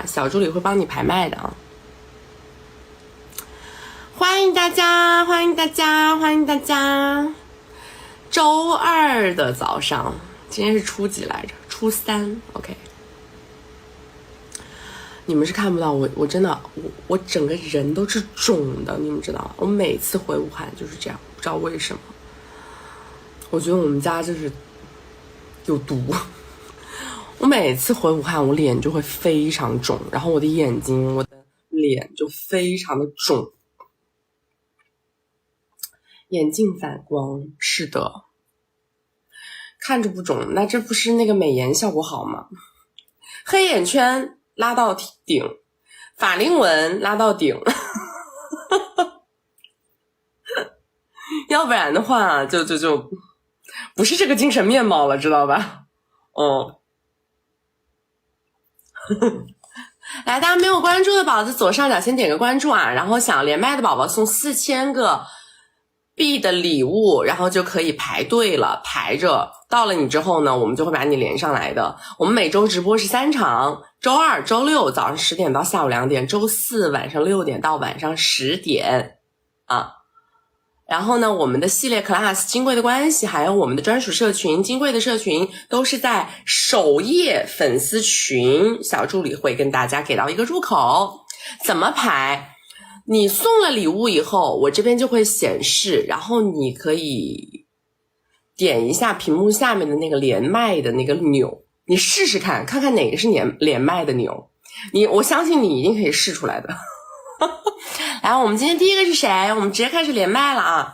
小助理会帮你排麦的啊。欢迎大家，欢迎大家，欢迎大家！周二的早上，今天是初几来着？初三 ，OK。你们是看不到我真的我整个人都是肿的，你们知道吗？我每次回武汉就是这样，不知道为什么。我觉得我们家就是有毒。我每次回武汉，我脸就会非常肿，然后我的眼睛、我的脸就非常的肿。眼镜反光，是的，看着不肿，那这不是那个美颜效果好吗？黑眼圈拉到顶，法令纹拉到顶，要不然的话就不是这个精神面貌了，知道吧？来，大家没有关注的宝子左上角先点个关注啊，然后想连麦的宝宝送4000个币的礼物，然后就可以排队了，排着到了你之后呢，我们就会把你连上来的。我们每周直播是3场，周二、周六早上10点到下午2点，周四晚上6点到晚上10点啊。然后呢，我们的系列 class 金贵的关系，还有我们的专属社群金贵的社群，都是在首页粉丝群，小助理会跟大家给到一个入口。怎么排？你送了礼物以后，我这边就会显示，然后你可以点一下屏幕下面的那个连麦的那个钮，你试试看，看看哪个是连麦的钮，我相信你一定可以试出来的。来，我们今天第一个是谁？我们直接开始连麦了啊！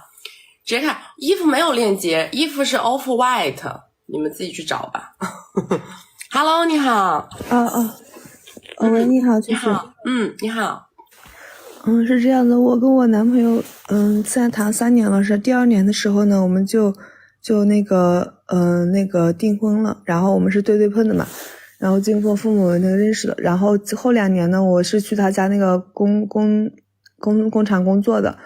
直接看，衣服没有链接，衣服是 off white， 你们自己去找吧。Hello， 你好。喂，你好，你好，你好。是这样的，我跟我男朋友，现在谈了3年了，是第2年的时候呢，我们就那个订婚了，然后我们是对碰的嘛。然后经过父母那个认识的，然后后2年呢，我是去他家那个工厂工作的，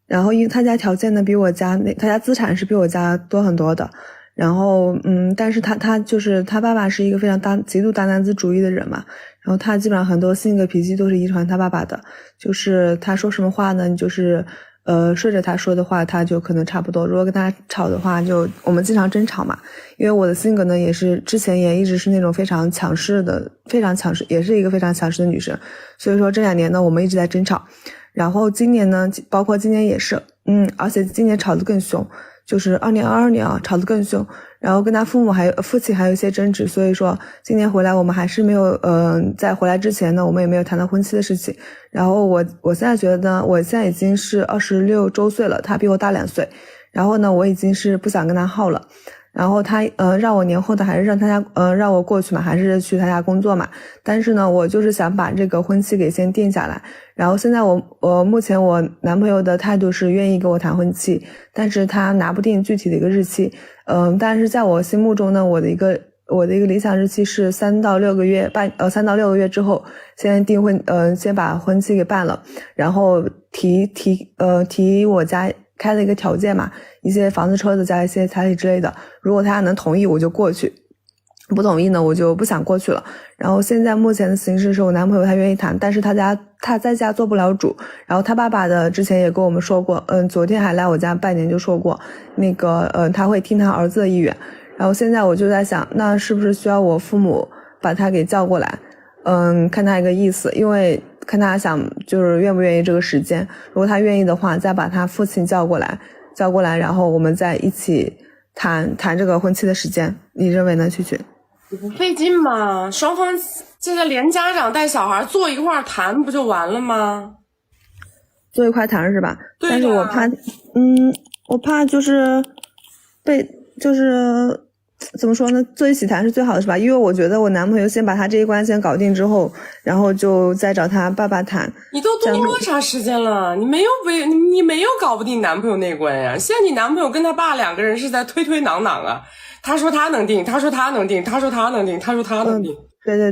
然后因为他家条件呢比我家他家资产是比我家多很多的，然后但是他就是他爸爸是一个非常极度大男子主义的人嘛，然后他基本上很多性格脾气都是遗传他爸爸的，就是他说什么话呢，就是顺着他说的话他就可能差不多，如果跟他吵的话就我们经常争吵嘛，因为我的性格呢也是之前也一直是那种非常强势，也是一个非常强势的女生，所以说这2年呢我们一直在争吵，然后今年呢包括今年也是而且今年吵得更凶，就是2022年啊吵得更凶，然后跟他父亲还有一些争执，所以说今年回来我们还是没有在回来之前呢我们也没有谈到婚期的事情，然后我现在觉得呢我现在已经是26周岁了，他比我大2岁，然后呢我已经是不想跟他耗了，然后他让我年后的还是让我过去嘛，还是去他家工作嘛，但是呢我就是想把这个婚期给先定下来，然后现在目前我男朋友的态度是愿意跟我谈婚期，但是他拿不定具体的一个日期，但是在我心目中呢我的一个理想日期是3到6个月之后先订婚，先把婚期给办了，然后提我家开了一个条件嘛，一些房子车子加一些彩礼之类的，如果他能同意我就过去，不同意呢我就不想过去了。然后现在目前的形势是我男朋友他愿意谈，但是他在家做不了主，然后他爸爸的之前也跟我们说过，昨天还来我家拜年就说过那个他会听他儿子的意愿，然后现在我就在想那是不是需要我父母把他给叫过来，看他一个意思，因为看他想就是愿不愿意这个时间，如果他愿意的话再把他父亲叫过来，然后我们再一起谈这个婚期的时间，你认为呢曲曲？你不费劲吗？双方这个连家长带小孩坐一块儿谈不就完了吗？坐一块谈是吧？对呀。但是我怕就是怎么说呢，坐一起谈是最好的是吧？因为我觉得我男朋友先把他这一关先搞定之后，然后就再找他爸爸谈。你都多长时间了？你没有搞不定男朋友那关呀？现在你男朋友跟他爸2个人是在推搡啊，他说他能定，他说他能定，他说他能定，他说他能定。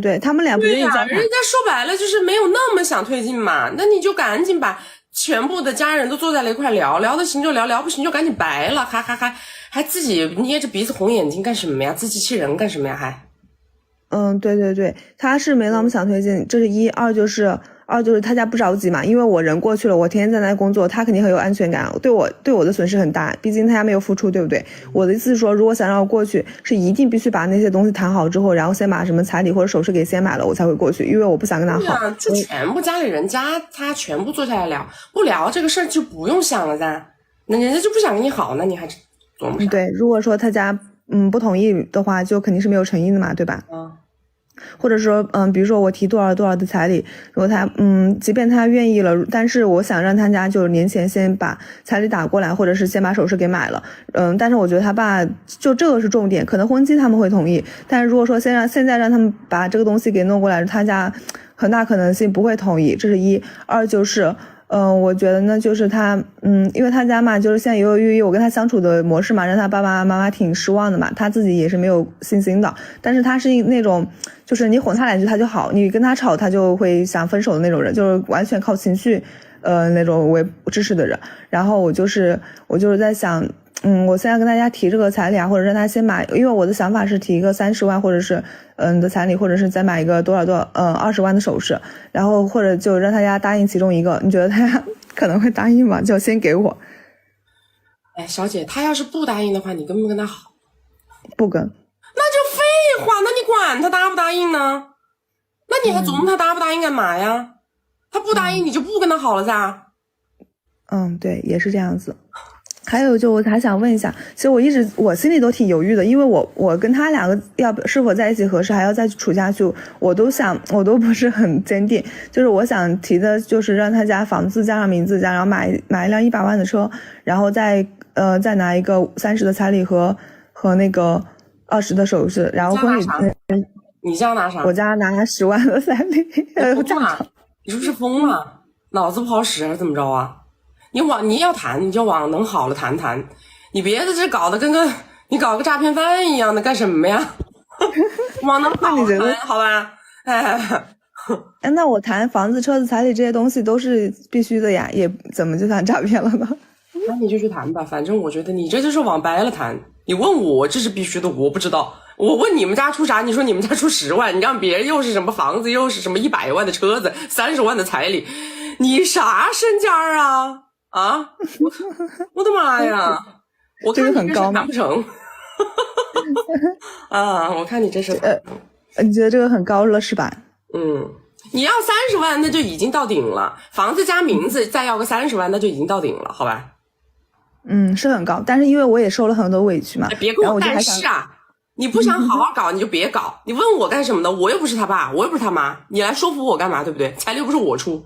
对，他们俩不愿意交谈。对呀，人家说白了就是没有那么想推进嘛，那你就赶紧把全部的家人都坐在了一块聊得行就聊，聊不行就赶紧白了，还自己捏着鼻子红眼睛干什么呀？自欺欺人干什么呀？对对对，他是没那么想推进，这是一。二就是他家不着急嘛，因为我人过去了，我天天在那工作，他肯定很有安全感，对我的损失很大，毕竟他家没有付出，对不对？我的意思是说，如果想让我过去，是一定必须把那些东西谈好之后，然后先把什么彩礼或者首饰给先买了，我才会过去，因为我不想跟他耗。对啊，就全部家里人他全部坐下来聊，不聊这个事儿就不用想了噻。那人家就不想跟你好，那你还琢磨啥？对，如果说他家不同意的话，就肯定是没有诚意的嘛，对吧？或者说比如说我提多少多少的彩礼，如果他即便他愿意了，但是我想让他家就年前先把彩礼打过来，或者是先把首饰给买了，但是我觉得他爸就这个是重点，可能婚期他们会同意，但是如果说现在让他们把这个东西给弄过来，他家很大可能性不会同意，这是一。二就是我觉得呢，就是他因为他家嘛，就是现在由于我跟他相处的模式嘛，让他爸爸妈妈挺失望的嘛，他自己也是没有信心的。但是他是那种，就是你哄他两句他就好，你跟他吵他就会想分手的那种人，就是完全靠情绪那种为支持的人。然后我就是在想，我现在跟大家提这个彩礼啊，或者让他先买，因为我的想法是提一个30万，或者是的彩礼，或者是再买一个多少20万的首饰，然后或者就让他家答应其中一个。你觉得他可能会答应吗？就先给我。哎，小姐，他要是不答应的话，你跟不跟他好？不跟。那就废话，那你管他答不答应呢？那你还琢磨他答不答应干嘛呀？他不答应你就不跟他好了噻。对，也是这样子。还有就我还想问一下，其实我心里都挺犹豫的，因为我跟他两个是否在一起合适，还要再处下去，我都不是很坚定。就是我想提的就是让他家房子加上名字加，然后买一辆100万的车，然后再拿一个30的彩礼和那个20的首饰，然后婚礼你家拿啥？我家拿10万的彩礼。你是不是疯了？脑子不好使还是怎么着啊？你要谈你就往能好了谈，你别在这搞得你搞个诈骗犯一样的干什么呀？往能好了谈好吧？那我谈房子、车子、彩礼这些东西都是必须的呀，也怎么就算诈骗了呢？那你就去谈吧，反正我觉得你这就是往掰了谈。你问我这是必须的，我不知道。我问你们家出啥，你说你们家出10万，你让别人又是什么房子，又是什么100万的车子，30万的彩礼，你啥身家啊？啊！我的妈呀！我看你很高谈不成。啊！我看你这是你觉得这个很高了是吧？你要30万那就已经到顶了，房子加名字再要个30万那就已经到顶了，好吧？是很高，但是因为我也受了很多委屈嘛。别跟我但是啊！你不想好好搞你就别搞，你问我干什么呢？我又不是他爸，我又不是他妈，你来说服我干嘛？对不对？彩礼又不是我出。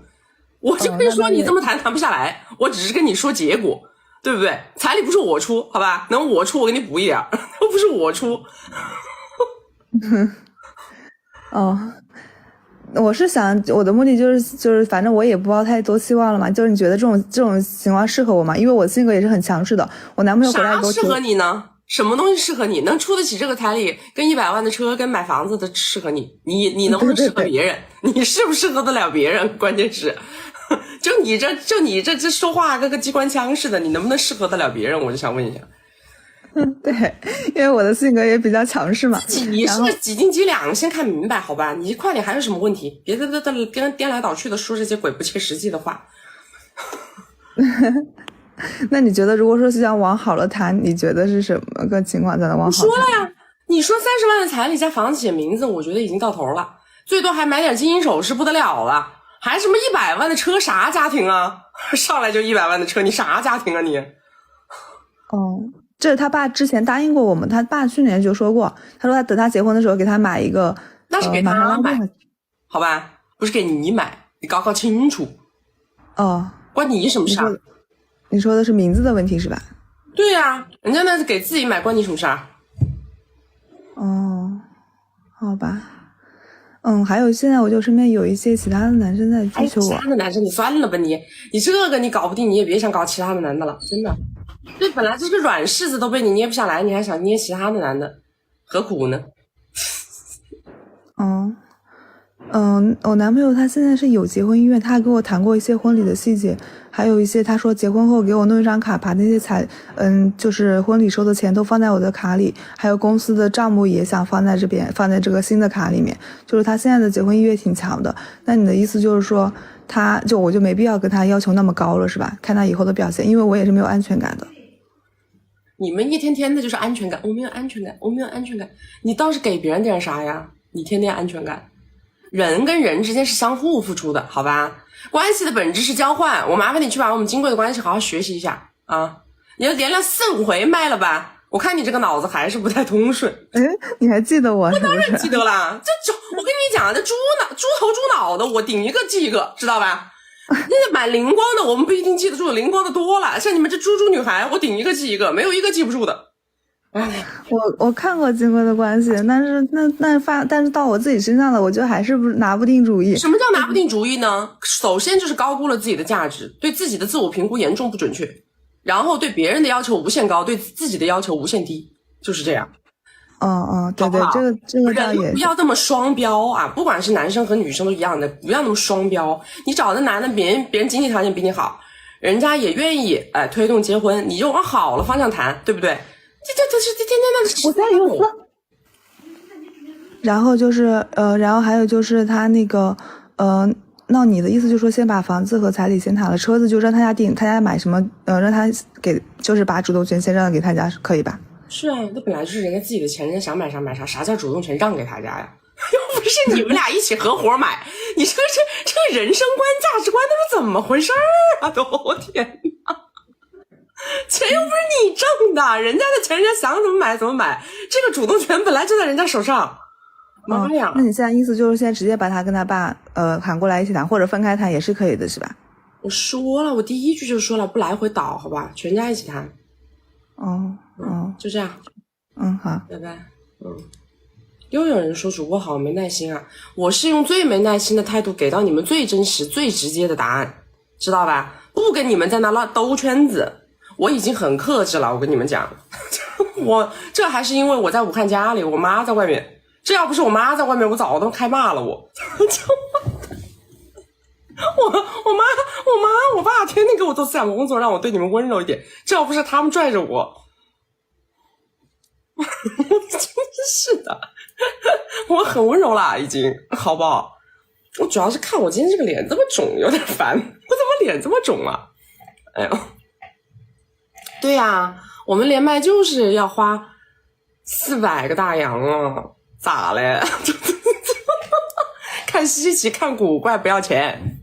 我就跟你说，你这么谈不下来，我只是跟你说结果，对不对？彩礼不是我出，好吧？能我出我给你补一点，又不是我出。我是想我的目的就是反正我也不抱太多希望了嘛，就是你觉得这种情况适合我吗？因为我性格也是很强势的，我男朋友回来给我啥适合你呢？什么东西适合你？能出得起这个彩礼，跟100万的车，跟买房子的适合你？你能不能适合别人？你适不适合得了别人？关键是。就你这说话跟个机关枪似的，你能不能适合得了别人？我就想问一下。对，因为我的性格也比较强势嘛。你是个几斤几两，先看明白好吧？你快点，还有什么问题？别跟颠来倒去的说这些鬼不切实际的话。那你觉得，如果说是想往好了谈，你觉得是什么个情况才能往好谈？说了呀，你说30万的彩礼加房子写名字，我觉得已经到头了，最多还买点金银首饰不得了了。还什么100万的车，啥家庭啊？上来就100万的车，你啥家庭啊你？这是他爸之前答应过我们，他爸去年就说过，他说他等他结婚的时候给他买一个，那是给他买，好吧？不是给你买，你搞清楚。关你什么事？你说的是名字的问题是吧？对呀，人家那是给自己买，关你什么事？好吧。还有现在我就身边有一些其他的男生在追求我。其他的男生你算了吧你这个你搞不定，你也别想搞其他的男的了，真的。这本来这个软柿子都被你捏不下来，你还想捏其他的男的，何苦呢？我男朋友他现在是有结婚意愿，他跟我谈过一些婚礼的细节，还有一些他说结婚后给我弄一张卡，把那些就是婚礼收的钱都放在我的卡里，还有公司的账目也想放在这边，放在这个新的卡里面。就是他现在的结婚意愿挺强的。那你的意思就是说，我就没必要跟他要求那么高了，是吧？看他以后的表现，因为我也是没有安全感的。你们一天天的就是安全感，我没有安全感，我没有安全感。你倒是给别人点啥呀？你天天安全感。人跟人之间是相互付出的，好吧？关系的本质是交换。我麻烦你去把我们金贵的关系好好学习一下啊！你要连了4、5回卖了吧？我看你这个脑子还是不太通顺。你还记得我是不是？我当然记得了。我跟你讲，这猪头猪脑的，我顶一个记一个，知道吧？那蛮灵光的，我们不一定记得住，灵光的多了。像你们这猪女孩，我顶一个记一个，没有一个记不住的。我看过金贵的关系，但是到我自己身上了，我就还是拿不定主意。什么叫拿不定主意呢？首先就是高估了自己的价值，对自己的自我评估严重不准确，然后对别人的要求无限高，对自己的要求无限低，就是这样。对对，这个倒也不要这么双标啊！不管是男生和女生都一样的，不要那么双标。你找的男的别人经济条件比你好，人家也愿意推动结婚，你就往好了方向谈，对不对？这天天的，我在用色。然后就是然后还有就是他那个那你的意思就是说先把房子和彩礼先谈了，车子就让他家定，他家买什么让他给，就是把主动权先让给他家，可以吧？是啊，那本来就是人家自己的钱，人家想买啥买啥，啥叫主动权让给他家呀？又不是你们俩一起合伙买，你这个人生观价值观都是怎么回事啊？我天哪！钱又不是你挣的，人家的钱人家想怎么买怎么买，这个主动权本来就在人家手上。妈呀！那你现在意思就是现在直接把他跟他爸喊过来一起谈，或者分开谈也是可以的，是吧？我说了，我第一句就说了，不来回倒，好吧，全家一起谈。就这样。好，拜拜。又有人说主播好没耐心啊，我是用最没耐心的态度给到你们最真实最直接的答案，知道吧？不跟你们在那兜圈子，我已经很克制了，我跟你们讲。我这还是因为我在武汉家里，我妈在外面，这要不是我妈在外面，我早都开骂了。我妈我爸天天给我做思想工作，让我对你们温柔一点，这要不是他们拽着我，真是的，我很温柔啦已经，好不好？我主要是看我今天这个脸这么肿有点烦，我怎么脸这么肿啊？哎呦，对呀，我们连麦就是要花400个大洋啊，咋嘞？看稀奇看古怪不要钱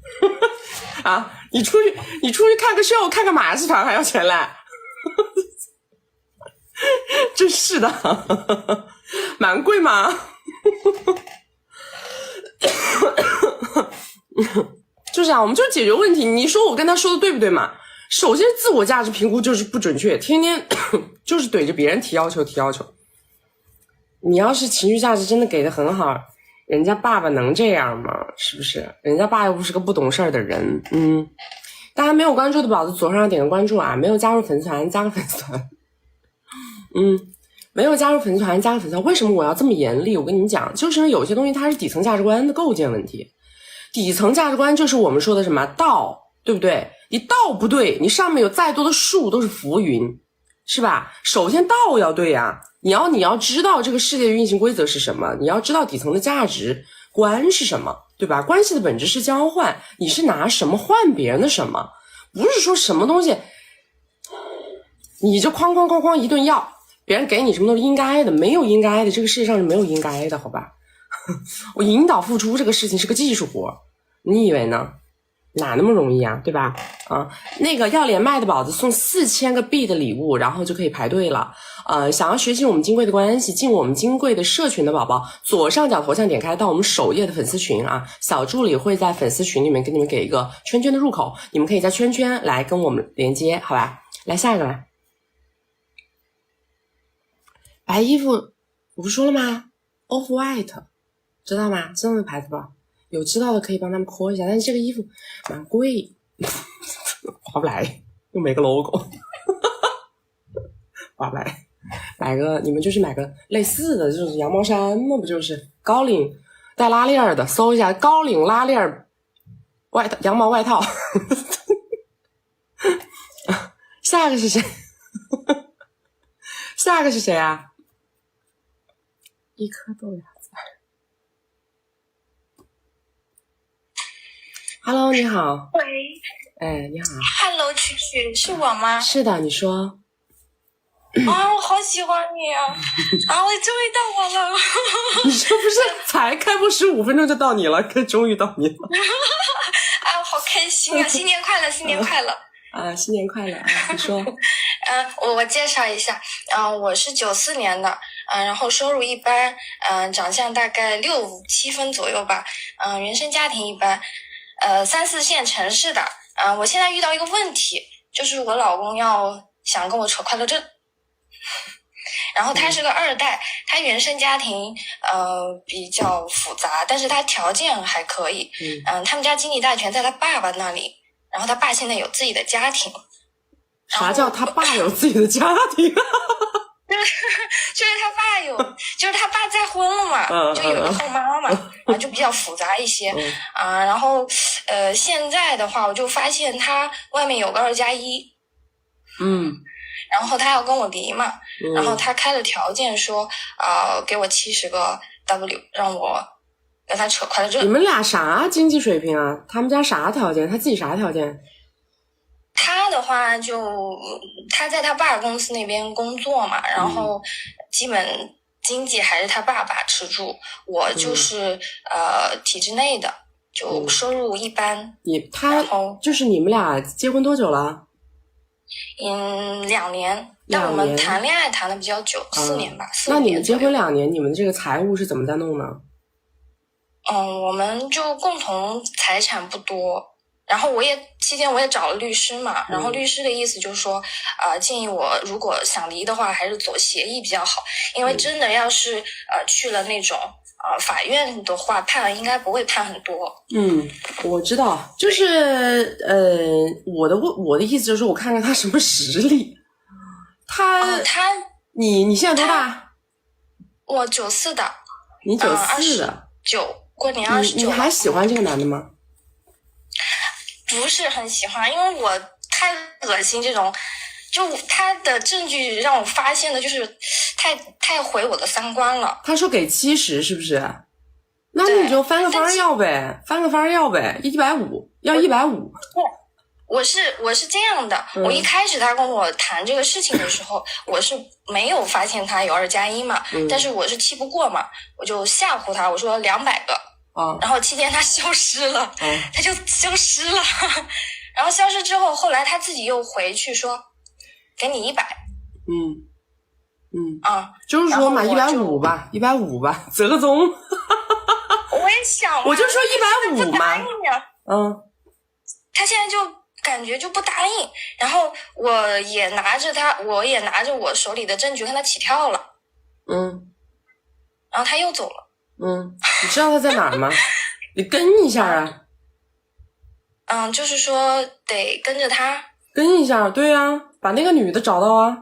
啊！你出去看个秀，看个马戏团还要钱嘞，真是的，蛮贵吗？就是啊，我们就是解决问题。你说我跟他说的对不对嘛？首先自我价值评估就是不准确，天天就是怼着别人提要求。你要是情绪价值真的给的很好，人家爸爸能这样吗？是不是？人家爸又不是个不懂事儿的人。大家没有关注的宝子左上点个关注啊，没有加入粉丝团加个粉丝团。没有加入粉丝团加个粉丝团。为什么我要这么严厉？我跟你们讲，就是因为有些东西它是底层价值观的构建问题。底层价值观就是我们说的什么道，对不对？你道不对，你上面有再多的术都是浮云，是吧？首先道要对啊，你要知道这个世界运行规则是什么，你要知道底层的价值观是什么，对吧？关系的本质是交换，你是拿什么换别人的什么，不是说什么东西你就哐一顿要，别人给你什么都是应该的，没有应该的，这个世界上是没有应该的，好吧？我引导付出这个事情是个技术活，你以为呢？哪那么容易啊，对吧？那个要连麦的宝子送4000个币的礼物，然后就可以排队了。想要学习我们金贵的关系，进我们金贵的社群的宝宝，左上角头像点开到我们首页的粉丝群啊，小助理会在粉丝群里面给你们给一个圈圈的入口，你们可以在圈圈来跟我们连接，好吧？来下一个来，白衣服我不说了吗 ？Off White， 知道吗？知道那牌子吧？有知道的可以帮他们call一下，但是这个衣服蛮贵，划不来，又没个 logo， 划不来。买个你们就去买个类似的，就是羊毛衫嘛，不就是高领带拉链的，搜一下高领拉链羊毛外套。下一个是谁？下一个是谁啊？一颗豆芽菜。Hello， 你好。喂。哎，你好。Hello，曲曲，是我吗？是的，你说。啊，我好喜欢你啊！啊，我终于到我了。你这不是才开播15分钟就到你了，终于到你了。啊，好开心啊！新年快乐，新年快乐。啊，新年快乐啊！你说。我介绍一下，我是94年的，然后收入一般，长相大概6、7分左右吧，原生家庭一般，3、4线城市的，我现在遇到一个问题，就是我老公想跟我扯快乐证。然后他是个2代，他原生家庭比较复杂，但是他条件还可以。他们家经济大权在他爸爸那里，然后他爸现在有自己的家庭。啥叫他爸有自己的家庭？就是他爸就是他爸再婚了嘛，就有一个后妈嘛，就比较复杂一些。然后现在的话，我就发现他外面有个2+1。然后他要跟我离嘛，然后他开了条件说，给我70个 W， 让我跟他扯快乐证。你们俩啥经济水平啊？他们家啥条件？他自己啥条件？他的话他在他爸公司那边工作嘛，然后基本经济还是他爸爸吃住，我就是体制内的，就收入一般。然后就是你们俩结婚多久了？2年，但我们谈恋爱谈的比较久，4年吧，4、5年。那你们结婚2年，你们这个财务是怎么在弄呢？我们就共同财产不多，然后期间我也找了律师嘛，然后律师的意思就是说，建议我如果想离的话，还是走协议比较好，因为真的要是去了那种法院的话，判应该不会判很多。我知道，就是我的意思就是，我看看他什么实力。你现在多大？我94的。你94的。9过年29。你还喜欢这个男的吗？不是很喜欢，因为我太恶心这种，就他的证据让我发现的就是太毁我的3观了。他说给70是不是？那你就翻个番要呗，150，要150。我是这样的，我一开始他跟我谈这个事情的时候，我是没有发现他有2+1嘛，但是我是气不过嘛，我就吓唬他，我说200个。然后期间他消失了，他就消失了，然后消失之后，后来他自己又回去说，给你100。就是说嘛，150吧，150吧，折个中。我也想，我就说150嘛。他现在就感觉就不答应，然后我也拿着我手里的证据跟他起跳了。然后他又走了。你知道他在哪儿吗？你跟一下啊。就是说得跟着他。跟一下，对啊，把那个女的找到啊。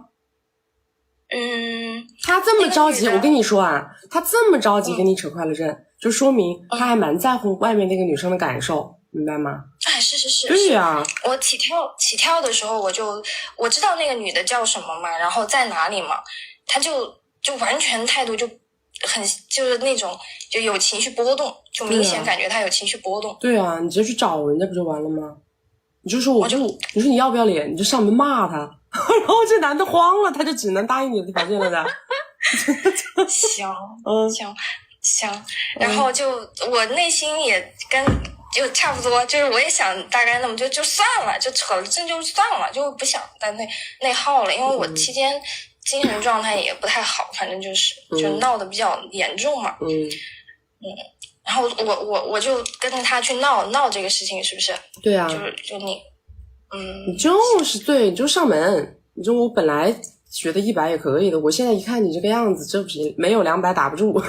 他这么着急，我跟你说啊，他这么着急跟你扯快乐证，就说明他还蛮在乎外面那个女生的感受，明白吗？是。对呀。我起跳的时候，我知道那个女的叫什么嘛，然后在哪里嘛，他就完全态度就是那种就有情绪波动，就明显感觉他有情绪波动。对啊，你直接去找人家不就完了吗？你就说你说你要不要脸，你就上门骂他，然后这男的慌了，他就只能答应你的条件了的。行，然后我内心也就差不多，就是我也想大概那么就算了，就扯了证就算了，就不想再内耗了，因为我期间精神状态也不太好，反正就闹得比较严重嘛。然后我就跟着他去闹这个事情，是不是？对啊。就你，你就是对，你就上门。你说我本来觉得100也可以的，我现在一看你这个样子，这不行，没有200打不住。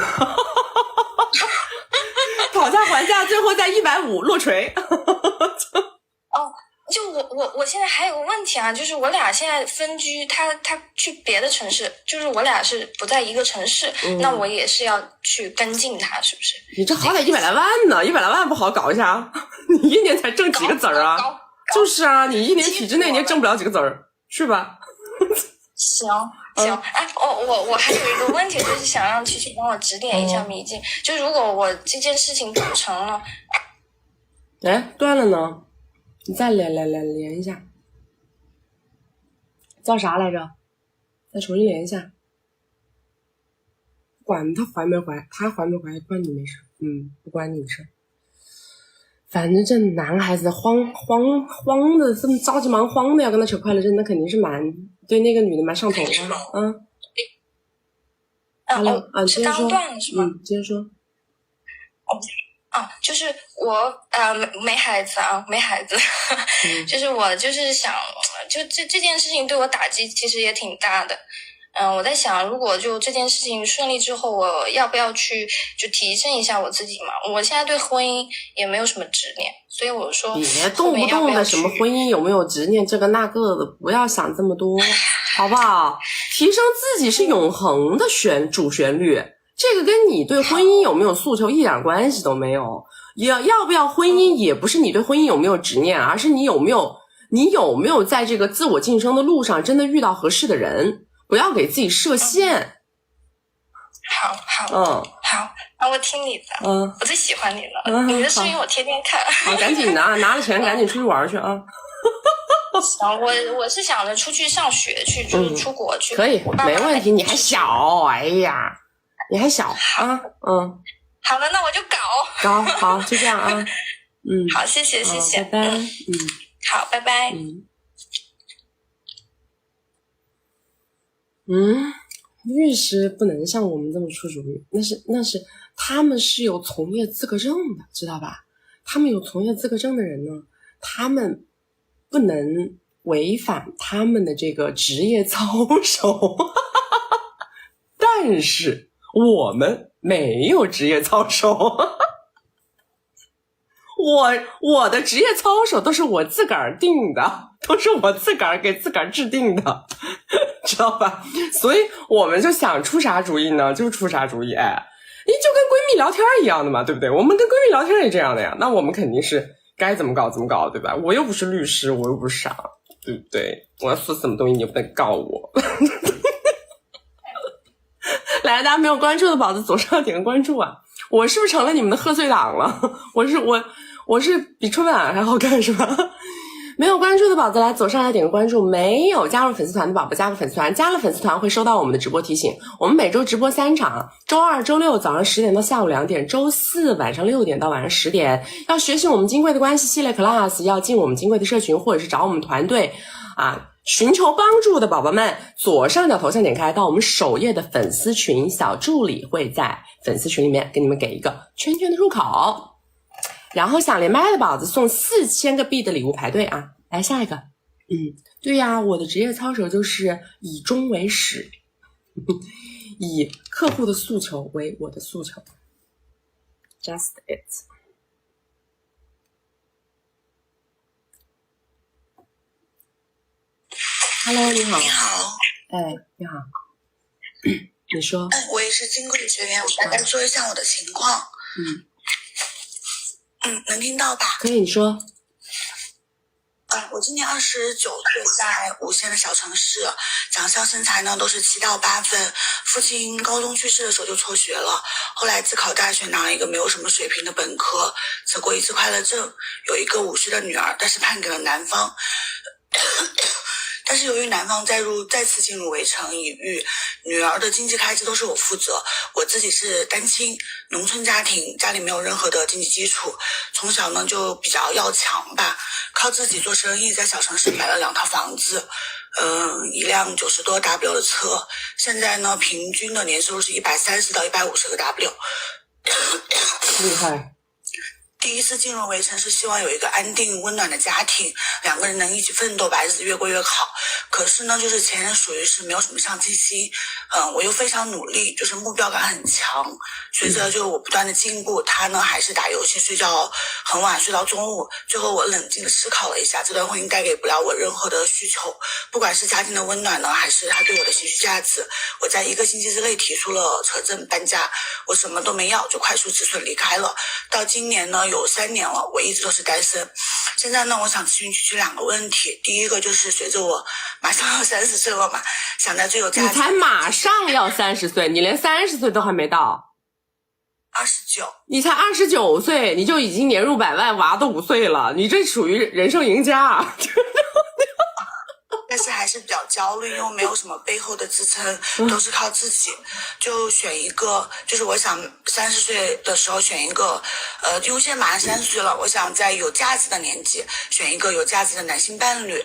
讨价还价，最后在150落锤。就我现在还有个问题啊，就是我俩现在分居，他去别的城市，就是我俩是不在一个城市，那我也是要去跟进他，是不是？你这好歹100来万呢，100来万不好搞一下，你1年才挣几个子儿啊？就是啊，你一年体制内你也挣不了几个子儿，是吧？行，哎，我还有一个问题，就是想让琪琪帮我指点一下迷津，就如果我这件事情补成了，哎，断了呢，你再连一下，叫啥来着？再重新连一下。管他怀没怀，他怀没怀关你没事，不关你的事。反正这男孩子慌的，这么着急忙慌的要跟他扯快乐证，那肯定是对那个女的蛮上头的。是刚断了是吗？接着说。就是我没孩子啊，没孩子，就是我就是想，就这件事情对我打击其实也挺大的。我在想，如果就这件事情顺利之后，我要不要去就提升一下我自己嘛？我现在对婚姻也没有什么执念，所以我说别动不动的什么婚姻有没有执念这个那个的，不要想这么多，好不好？提升自己是永恒的主旋律，这个跟你对婚姻有没有诉求一点关系都没有。要不要婚姻也不是你对婚姻有没有执念，而是你有没有在这个自我晋升的路上真的遇到合适的人。不要给自己设限。好，那我听你的。我最喜欢你了。你的视频我天天看。好，赶紧拿了钱，赶紧出去玩去啊！行，我是想着出去上学去，就是出国去。可以，没问题。你还小，哎呀，你还小啊。好了，那我就搞。好，就这样啊。好，谢谢。拜拜。好，拜拜。律师不能像我们这么出主意，那是他们是有从业资格证的，知道吧？他们有从业资格证的人呢，他们不能违反他们的这个职业操守。但是我们没有职业操守。我的职业操守都是我自个儿定的，都是我自个儿给自个儿制定的，知道吧？所以我们就想出啥主意呢，就出啥主意。哎，你就跟闺蜜聊天一样的嘛，对不对？我们跟闺蜜聊天也这样的呀，那我们肯定是该怎么搞怎么搞，对吧？我又不是律师，我又不是傻，对不对？我要说什么东西你又不能告我。来，大家没有关注的宝子左上点个关注啊！我是不是成了你们的贺岁档了？我是比春晚还好看是吧？没有关注的宝子来左上来点个关注，没有加入粉丝团的宝宝加个粉丝团，加了粉丝团会收到我们的直播提醒。我们每周直播3场，周二、周六早上10点到下午2点，周四晚上6点到晚上10点。要学习我们金贵的关系系列 class， 要进我们金贵的社群，或者是找我们团队寻求帮助的宝宝们，左上角头像点开到我们首页的粉丝群，小助理会在粉丝群里面给你们给一个圈圈的入口。然后想连麦的宝子送4000个币的礼物排队啊！来下一个。对呀，我的职业操守就是以终为始，以客户的诉求为我的诉求。Just it。Hello， 你好。你好。你好。你说。我也是金贵学员，我大概说一下我的情况。能听到吧？可以，你说。我今年29岁，在无锡的小城市，长相身材呢都是7到8分。父亲高中去世的时候就辍学了，后来自考大学拿了一个没有什么水平的本科，扯过1次快乐证，有一个5岁的女儿，但是判给了男方。但是由于男方再次进入围城一役，女儿的经济开支都是我负责。我自己是单亲，农村家庭，家里没有任何的经济基础，从小呢就比较要强吧，靠自己做生意，在小城市买了2套房子，一辆90多 W 的车，现在呢平均的年收入是130到150个 W。厉害。第一次进入围城是希望有一个安定温暖的家庭，2个人能一起奋斗，把日子越过越好。可是呢，就是前任属于是没有什么上进心，我又非常努力，就是目标感很强。随着就我不断的进步，他呢还是打游戏睡觉很晚，睡到中午。最后我冷静的思考了一下，这段婚姻带给不了我任何的需求，不管是家庭的温暖呢，还是他对我的情绪价值。我在1个星期之内提出了扯证搬家，我什么都没要，就快速止损离开了。到今年呢有3年了，我一直都是单身。现在呢，我想咨询区区2个问题。第一个就是随着我马上要30岁了嘛，想在最有价值。你才马上要30岁，你连30岁都还没到。29，你才29岁，你就已经年入百万，娃都5岁了，你这属于人生赢家。但是还是比较焦虑，因为没有什么背后的支撑，都是靠自己。就选一个，就是我想30岁的时候选一个，因为现在马上30岁了，我想在有价值的年纪选一个有价值的男性伴侣。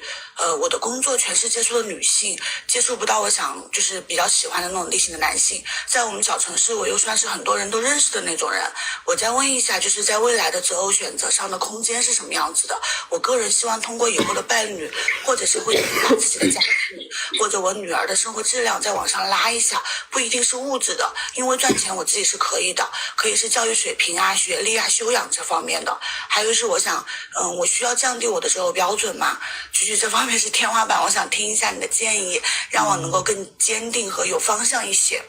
我的工作全是接触的女性，接触不到我想就是比较喜欢的那种类型的男性。在我们小城市，我又算是很多人都认识的那种人。我再问一下，就是在未来的择偶选择上的空间是什么样子的？我个人希望通过以后的伴侣，或者是会把自己的家庭，或者我女儿的生活质量再往上拉一下，不一定是物质的，因为赚钱我自己是可以的，可以是教育水平啊、学历啊、修养这方面的。还有是我想，我需要降低我的择偶标准嘛？就是这方面是天花板，我想听一下你的建议，让我能够更坚定和有方向一些。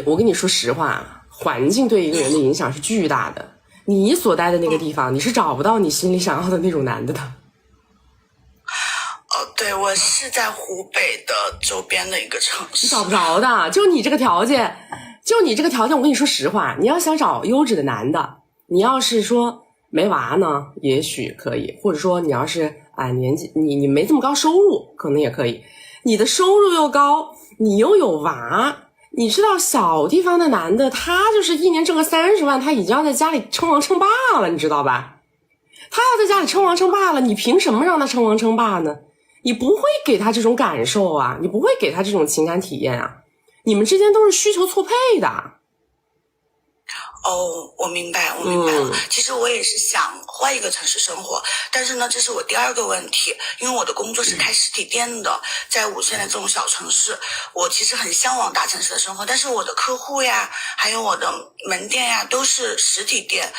我跟你说实话，环境对一个人的影响是巨大的。你所待的那个地方，你是找不到你心里想要的那种男的的。对，我是在湖北的周边的一个城市。你找不着的，就你这个条件，我跟你说实话，你要想找优质的男的，你要是说没娃呢，也许可以，或者说你要是年纪你没这么高收入，可能也可以。你的收入又高，你又有娃，你知道小地方的男的，他就是一年挣个30万，他已经要在家里称王称霸了，你知道吧？他要在家里称王称霸了，你凭什么让他称王称霸呢？你不会给他这种感受啊，你不会给他这种情感体验啊，你们之间都是需求错配的。我明白了。其实我也是想换一个城市生活，但是呢，这是我第2个问题，因为我的工作是开实体店的，在5线的这种小城市，我其实很向往大城市的生活，但是我的客户呀，还有我的门店呀，都是实体店。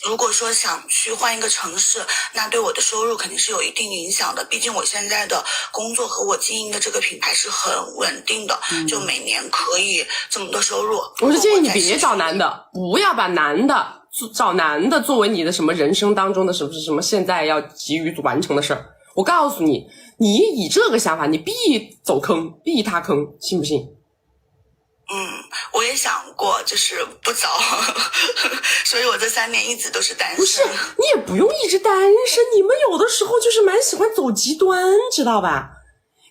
如果说想去换一个城市，那对我的收入肯定是有一定影响的，毕竟我现在的工作和我经营的这个品牌是很稳定的，就每年可以这么多收入。我是建议你别找男的，不要把找男的作为你的什么人生当中的什么现在要急于完成的事儿。我告诉你，你以这个想法，你必走坑，必踏坑，信不信？我也想过，就是不早，所以我这3年一直都是单身。不是，你也不用一直单身，你们有的时候就是蛮喜欢走极端，知道吧？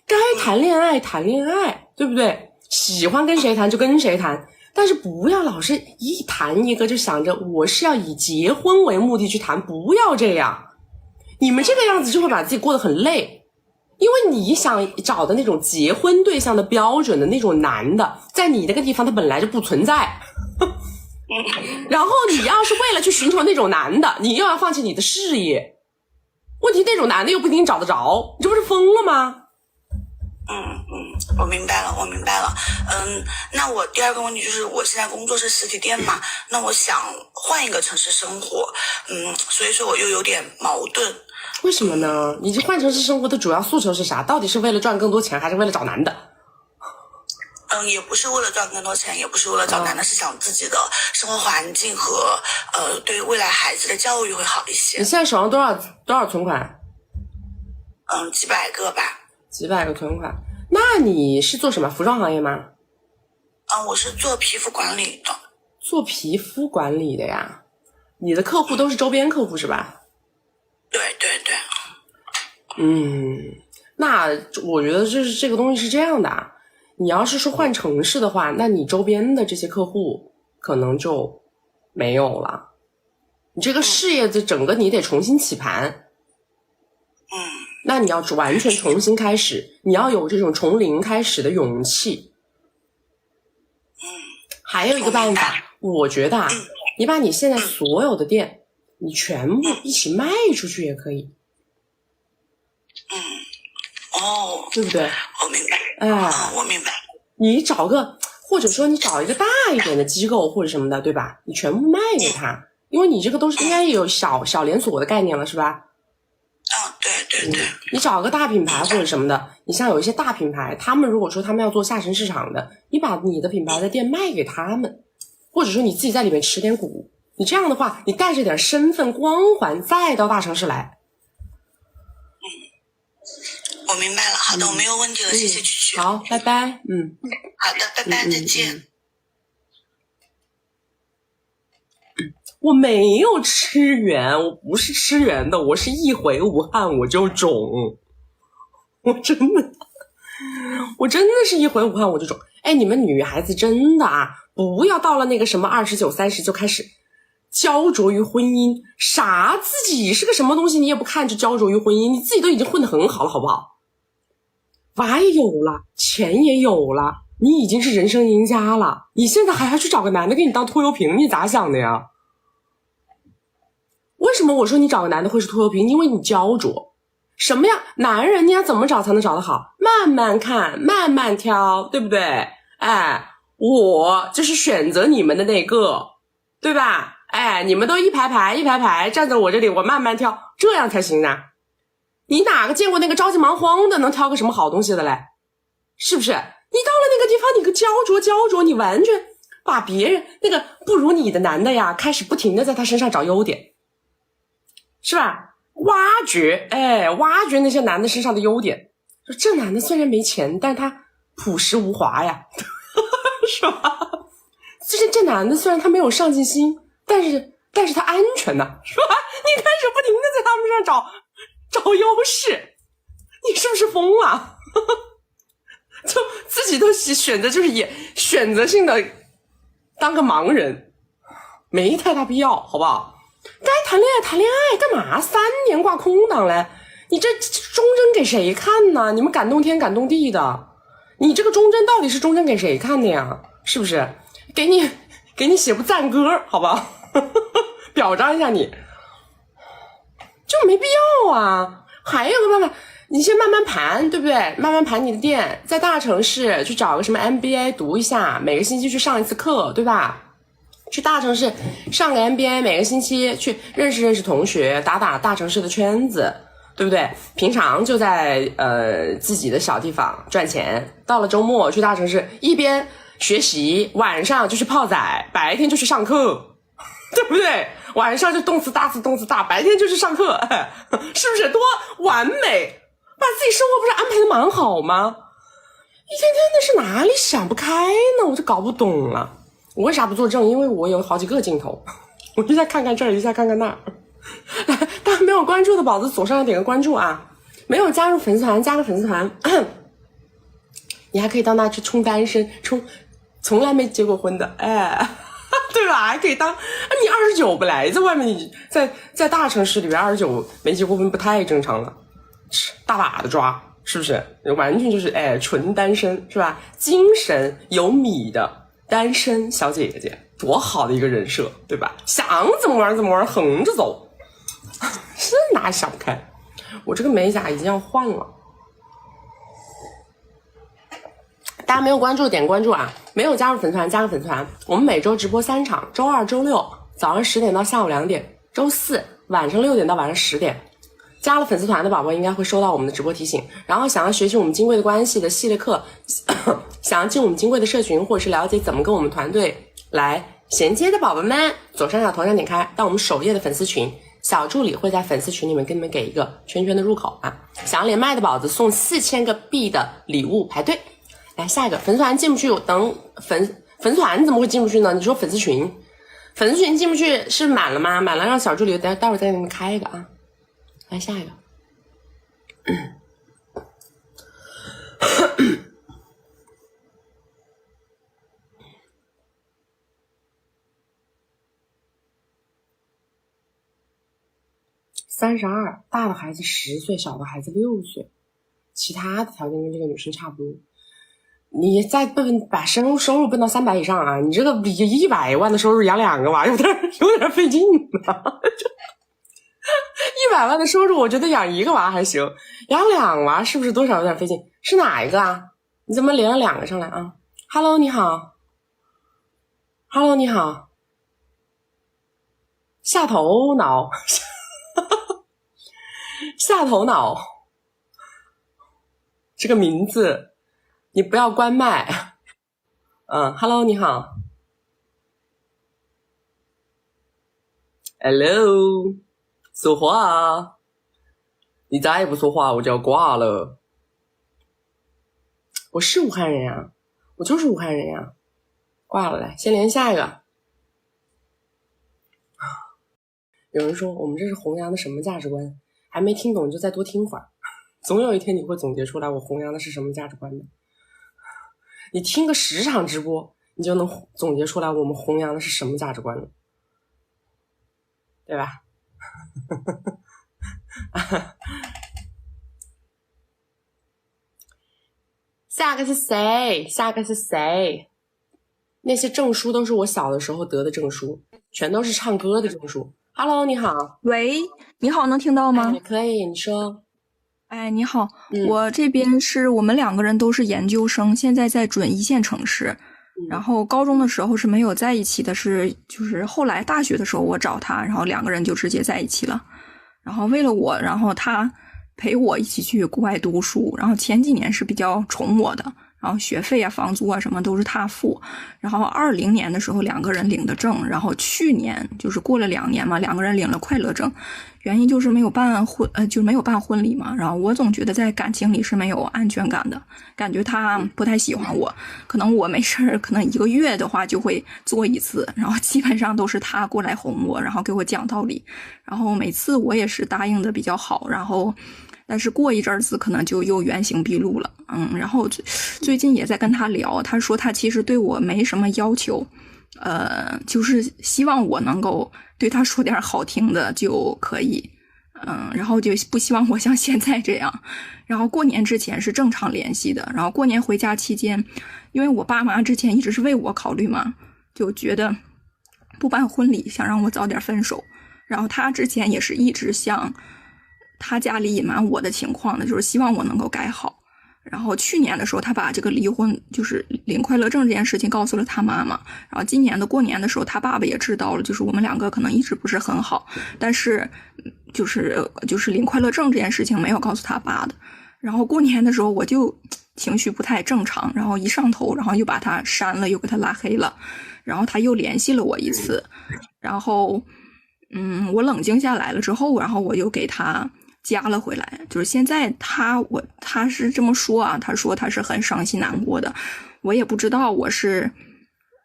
该谈恋爱谈恋爱，对不对？喜欢跟谁谈就跟谁谈，但是不要老是一谈一个就想着我是要以结婚为目的去谈，不要这样。你们这个样子就会把自己过得很累。因为你想找的那种结婚对象的标准的那种男的，在你那个地方他本来就不存在。然后你要是为了去寻求那种男的，你又要放弃你的事业，问题那种男的又不一定找得着，你这不是疯了吗？我明白了。那我第2个问题就是，我现在工作是实体店嘛，那我想换一个城市生活，所以说我又有点矛盾。为什么呢？你这换城市生活的主要诉求是啥？到底是为了赚更多钱，还是为了找男的？也不是为了赚更多钱，也不是为了找男的，是想自己的生活环境和对未来孩子的教育会好一些。你现在手上多少存款？几百个吧。几百个存款。那你是做什么？服装行业吗？我是做皮肤管理的。做皮肤管理的呀？你的客户都是周边客户是吧？对。那我觉得这个东西是这样的啊，你要是说换城市的话，那你周边的这些客户可能就没有了，你这个事业的整个你得重新起盘。那你要完全重新开始，你要有这种从零开始的勇气。还有一个办法，我觉得你把你现在所有的店，你全部一起卖出去也可以。对不对？我明白。我明白。你找个，或者说你找一个大一点的机构或者什么的，对吧？你全部卖给他，因为你这个都是应该有小连锁的概念了，是吧？对。你找个大品牌或者什么的，你像有一些大品牌，他们如果说他们要做下沉市场的，你把你的品牌的店卖给他们，或者说你自己在里面持点股，你这样的话，你带着点身份光环再到大城市来。我明白了，好的，我没有问题了，谢谢曲曲。好，拜拜。好的，拜拜，再见。我没有吃圆，我不是吃圆的，我是一回武汉我就肿，我真的是一回武汉我就肿。哎，你们女孩子真的啊，不要到了那个什么29、30就开始焦灼于婚姻，啥自己是个什么东西你也不看就焦灼于婚姻，你自己都已经混得很好了，好不好？娃也有了，钱也有了，你已经是人生赢家了，你现在还要去找个男的给你当拖油瓶，你咋想的呀？为什么我说你找个男的会是拖油瓶？因为你焦灼。什么样男人你要怎么找才能找得好？慢慢看，慢慢挑，对不对？哎，我就是选择你们的那个，对吧？哎，你们都一排排站在我这里，我慢慢挑，这样才行呢。你哪个见过那个着急忙慌的能挑个什么好东西的嘞？是不是？你到了那个地方，你个焦灼，你完全把别人那个不如你的男的呀，开始不停的在他身上找优点，是吧？挖掘那些男的身上的优点。说这男的虽然没钱，但是他朴实无华呀，是吧？这男的虽然他没有上进心，但是他安全呢，是吧？你开始不停的在他们身上找优势，你是不是疯了？就自己都选择就是也选择性的当个盲人，没太大必要，好不好？该谈恋爱干嘛？3年挂空档嘞？你这忠贞给谁看呢？你们感动天感动地的，你这个忠贞到底是忠贞给谁看的呀？是不是？给你写部赞歌，好不好？表彰一下你，就没必要啊。还有个办法，你先慢慢盘，对不对？慢慢盘你的店，在大城市去找个什么 MBA 读一下，每个星期去上一次课，对吧？去大城市上个 MBA， 每个星期去认识同学，打大城市的圈子，对不对？平常就在自己的小地方赚钱，到了周末去大城市，一边学习，晚上就去泡仔，白天就去上课，对不对？晚上就动词大词动词大，白天就去上课，是不是多完美？把自己生活不是安排的蛮好吗？一天天的是哪里想不开呢？我就搞不懂了。我为啥不做正？因为我有好几个镜头，我一下看看这儿，一下看看那儿。大家没有关注的宝子左上角点个关注啊！没有加入粉丝团，加个粉丝团，你还可以到那去冲单身，冲从来没结过婚的，哎，对吧？还可以当你29不来，在外面你在大城市里边29没结过婚不太正常了，大把的抓，是不是？完全就是纯单身，是吧？精神有米的单身小姐姐，多好的一个人设，对吧？想怎么玩怎么玩，横着走，是哪想不开？我这个美甲已经要换了，大家没有关注点关注啊！没有加入粉丝团加个粉丝团。我们每周直播3场，周2、周6早上10点到下午2点，周4晚上6点到晚上10点。加了粉丝团的宝宝应该会收到我们的直播提醒。然后想要学习我们金贵的关系的系列课，想要进我们金贵的社群，或者是了解怎么跟我们团队来衔接的宝宝们，左上角头像点开到我们首页的粉丝群，小助理会在粉丝群里面跟你们给一个圈圈的入口啊。想要连麦的宝子送4000个币的礼物排队。来下一个粉丝团进不去，等粉丝团怎么会进不去呢？你说粉丝群进不去是满了吗？满了让小助理待会儿再给你们开一个啊。来下一个。32，大的孩子10岁，小的孩子6岁，其他的条件跟这个女生差不多。你再把收入奔到300以上啊！你这个比100万的收入养2个娃有点费劲呢。100万的收入，我觉得养1个娃还行，养2娃是不是多少有点费劲？是哪一个啊？你怎么连了2个上来啊 ？Hello， 你好。Hello， 你好。下头脑，下头脑，这个名字。你不要关麦。Hello， 你好。Hello， 说话，你再不说话我就要挂了。我是武汉人呀，我就是武汉人呀。挂了，来，先连下一个。有人说我们这是弘扬的什么价值观？还没听懂就再多听会儿，总有一天你会总结出来我弘扬的是什么价值观的。你听个10场直播，你就能总结出来我们弘扬的是什么价值观了，对吧？下个是谁？下个是谁？那些证书都是我小的时候得的证书，全都是唱歌的证书。Hello， 你好。喂，你好，能听到吗？你可以，你说。哎，你好，我这边是我们2个人都是研究生，现在在准1线城市。然后高中的时候是没有在一起的，就是后来大学的时候我找他，然后2个人就直接在一起了。然后为了我，然后他陪我一起去国外读书，然后前几年是比较宠我的，然后学费啊、房租啊什么都是他付。然后20年的时候2个人领的证，然后去年就是过了2年嘛，2个人领了快乐证。原因就是没有办婚礼嘛，然后我总觉得在感情里是没有安全感的，感觉他不太喜欢我，可能我没事可能1个月的话就会做一次，然后基本上都是他过来哄我，然后给我讲道理，然后每次我也是答应的比较好，然后但是过一阵子可能就又原形毕露了。然后最近也在跟他聊，他说他其实对我没什么要求，就是希望我能够对他说点好听的就可以，然后就不希望我像现在这样。然后过年之前是正常联系的，然后过年回家期间，因为我爸妈之前一直是为我考虑嘛，就觉得不办婚礼，想让我早点分手。然后他之前也是一直向他家里隐瞒我的情况的，就是希望我能够改好。然后去年的时候他把这个离婚就是领快乐证这件事情告诉了他妈妈，然后今年的过年的时候他爸爸也知道了，就是我们2个可能一直不是很好，但是就是领快乐证这件事情没有告诉他爸的。然后过年的时候我就情绪不太正常，然后一上头，然后又把他删了，又给他拉黑了，然后他又联系了我一次，然后我冷静下来了之后，然后我又给他加了回来。就是现在他是这么说啊，他说他是很伤心难过的，我也不知道我是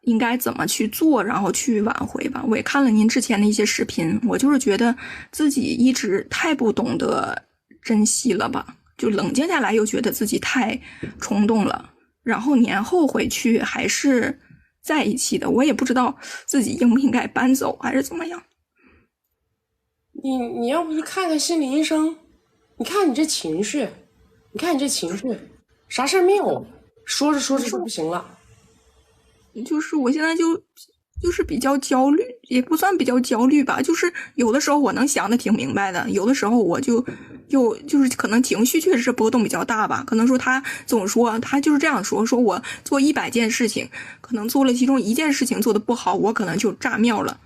应该怎么去做，然后去挽回吧。我也看了您之前的一些视频，我就是觉得自己一直太不懂得珍惜了吧，就冷静下来又觉得自己太冲动了，然后年后回去还是在一起的，我也不知道自己应不应该搬走还是怎么样。你要不去看看心理医生？你看你这情绪，啥事儿没有，说着说着就不行了。就是我现在就是比较焦虑，也不算比较焦虑吧，就是有的时候我能想的挺明白的，有的时候我就是可能情绪确实是波动比较大吧。可能说他总说他就是这样说我做100件事情，可能做了其中1件事情做的不好，我可能就炸庙了。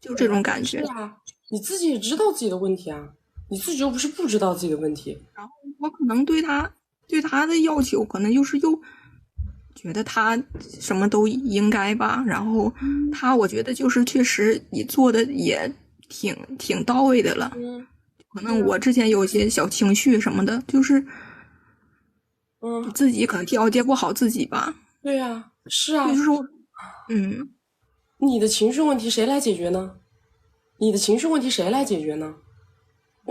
就这种感觉。是啊，你自己也知道自己的问题啊，你自己又不是不知道自己的问题。然后我可能对他的要求，可能就是又觉得他什么都应该吧。然后我觉得就是确实你做的也挺到位的了。可能我之前有一些小情绪什么的，就是自己可能调节不好自己吧。对啊，是啊，就是说你的情绪问题谁来解决呢？我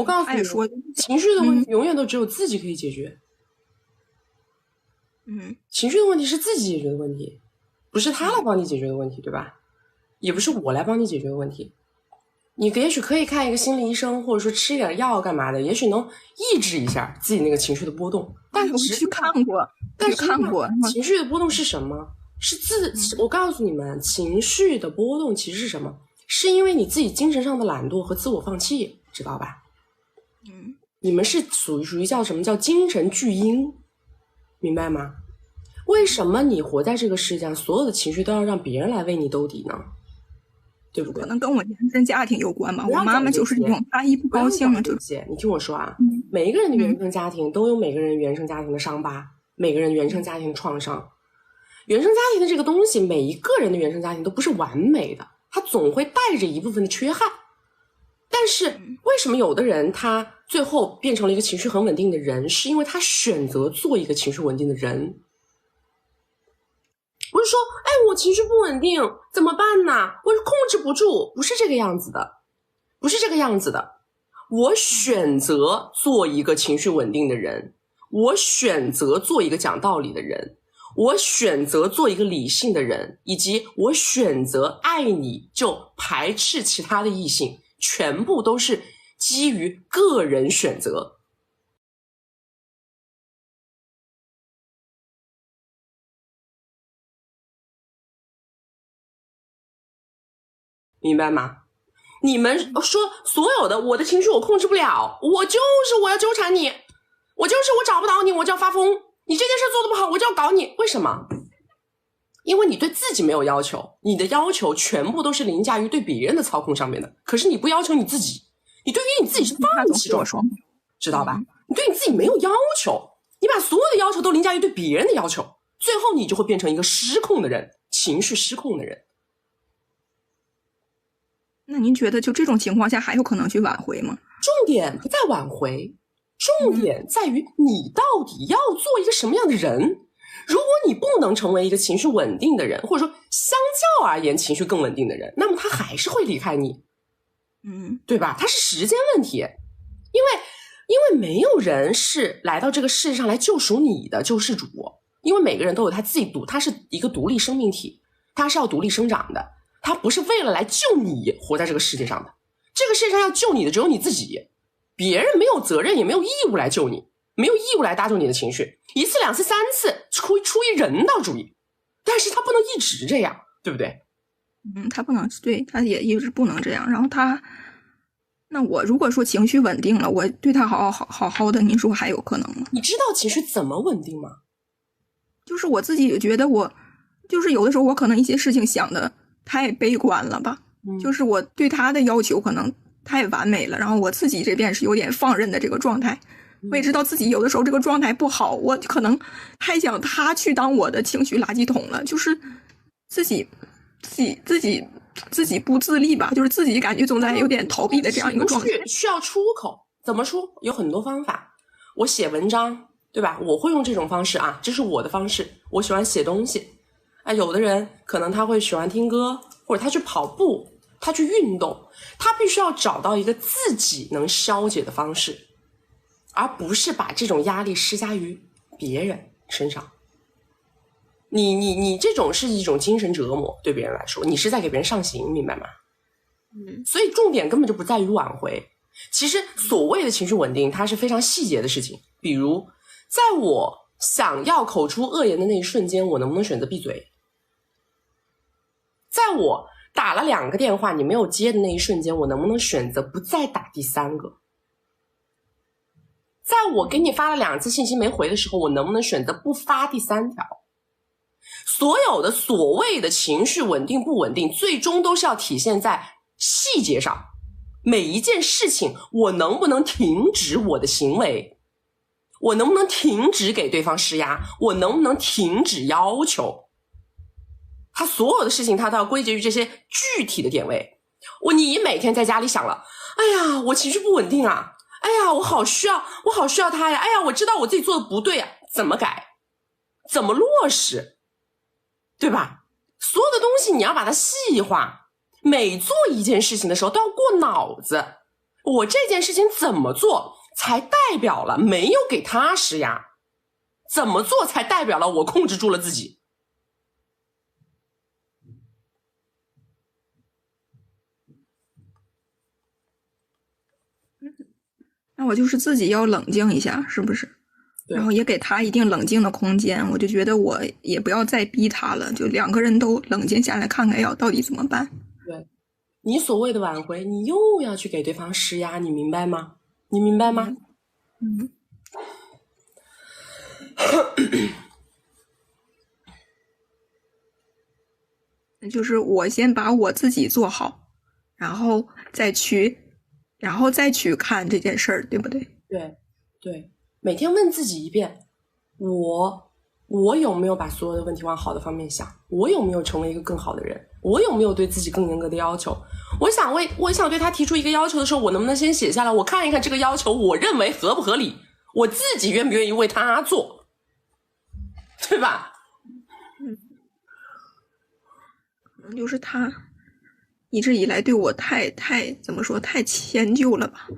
告诉你，情绪的问题永远都只有自己可以解决。情绪的问题是自己解决的问题，不是他来帮你解决的问题，对吧？也不是我来帮你解决的问题。你也许可以看一个心理医生，或者说吃一点药干嘛的，也许能抑制一下自己那个情绪的波动。但我去看过，情绪的波动是什么？我告诉你们，情绪的波动其实是什么？是因为你自己精神上的懒惰和自我放弃，知道吧？你们是属于叫什么叫精神巨婴，明白吗？为什么你活在这个世界上，所有的情绪都要让别人来为你兜底呢？对不对？可能跟我原生家庭有关吧。我妈妈就是这种，她一不高兴了就……你听我说啊，每一个人的原生家庭都有每个人原生家庭的伤疤，每个人原生家庭的创伤。原生家庭的这个东西，每一个人的原生家庭都不是完美的，他总会带着一部分的缺憾。但是为什么有的人他最后变成了一个情绪很稳定的人，是因为他选择做一个情绪稳定的人。不是说我情绪不稳定怎么办呢，我控制不住，不是这个样子的，不是这个样子的。我选择做一个情绪稳定的人，我选择做一个讲道理的人，我选择做一个理性的人，以及我选择爱你就排斥其他的异性，全部都是基于个人选择。明白吗？你们说所有的我的情绪我控制不了，我要纠缠你，我找不到你我就要发疯，你这件事做得不好我就要搞你。为什么？因为你对自己没有要求，你的要求全部都是凌驾于对别人的操控上面的，可是你不要求你自己，你对于你自己是放弃状态，知道吧？你对你自己没有要求，你把所有的要求都凌驾于对别人的要求，最后你就会变成一个失控的人，情绪失控的人。那您觉得就这种情况下还有可能去挽回吗？重点不在挽回，重点在于你到底要做一个什么样的人。如果你不能成为一个情绪稳定的人，或者说相较而言情绪更稳定的人，那么他还是会离开你，对吧？他是时间问题，因为没有人是来到这个世界上来救赎你的救世主，因为每个人都有他自己他是一个独立生命体，他是要独立生长的，他不是为了来救你活在这个世界上的。这个世界上要救你的只有你自己，别人没有责任也没有义务来救你，没有义务来搭救你的情绪，一次两次三次出于人道主义，但是他不能一直这样，对不对？他不能，对，他也一直不能这样。然后那我如果说情绪稳定了，我对他好好的，您说还有可能吗？你知道情绪怎么稳定吗？就是我自己觉得就是有的时候我可能一些事情想的太悲观了吧，就是我对他的要求可能太完美了，然后我自己这边是有点放任的这个状态。我也知道自己有的时候这个状态不好，我可能太想他去当我的情绪垃圾桶了，就是自己不自立吧，就是自己感觉总在有点逃避的这样一个状态。需要出口，怎么出？有很多方法。我写文章，对吧？我会用这种方式啊，这是我的方式。我喜欢写东西啊，有的人可能他会喜欢听歌，或者他去跑步，他去运动，他必须要找到一个自己能消解的方式，而不是把这种压力施加于别人身上。你这种是一种精神折磨，对别人来说，你是在给别人上刑，明白吗？所以重点根本就不在于挽回。其实所谓的情绪稳定，它是非常细节的事情。比如，在我想要口出恶言的那一瞬间，我能不能选择闭嘴？在我打了2个电话你没有接的那一瞬间，我能不能选择不再打第3个？在我给你发了2次信息没回的时候，我能不能选择不发第3条？所有的所谓的情绪稳定不稳定，最终都是要体现在细节上。每一件事情，我能不能停止我的行为？我能不能停止给对方施压？我能不能停止要求？他所有的事情，他都要归结于这些具体的点位。你每天在家里想了，哎呀，我情绪不稳定啊，哎呀，我好需要他呀，哎呀，我知道我自己做的不对啊，怎么改？怎么落实？对吧？所有的东西你要把它细化，每做一件事情的时候都要过脑子，我这件事情怎么做才代表了没有给他施压？怎么做才代表了我控制住了自己？那我就是自己要冷静一下，是不是？然后也给他一定冷静的空间，我就觉得我也不要再逼他了，就2个人都冷静下来，看看要到底怎么办。对，你所谓的挽回，你又要去给对方施压，你明白吗？你明白吗？就是我先把我自己做好，然后再去看这件事儿，对不对？对，每天问自己一遍，我有没有把所有的问题往好的方面想？我有没有成为一个更好的人？我有没有对自己更严格的要求？我想对他提出一个要求的时候，我能不能先写下来，我看一看这个要求我认为合不合理，我自己愿不愿意为他做，对吧？可能就是他一直以来对我太怎么说，太迁就了吧，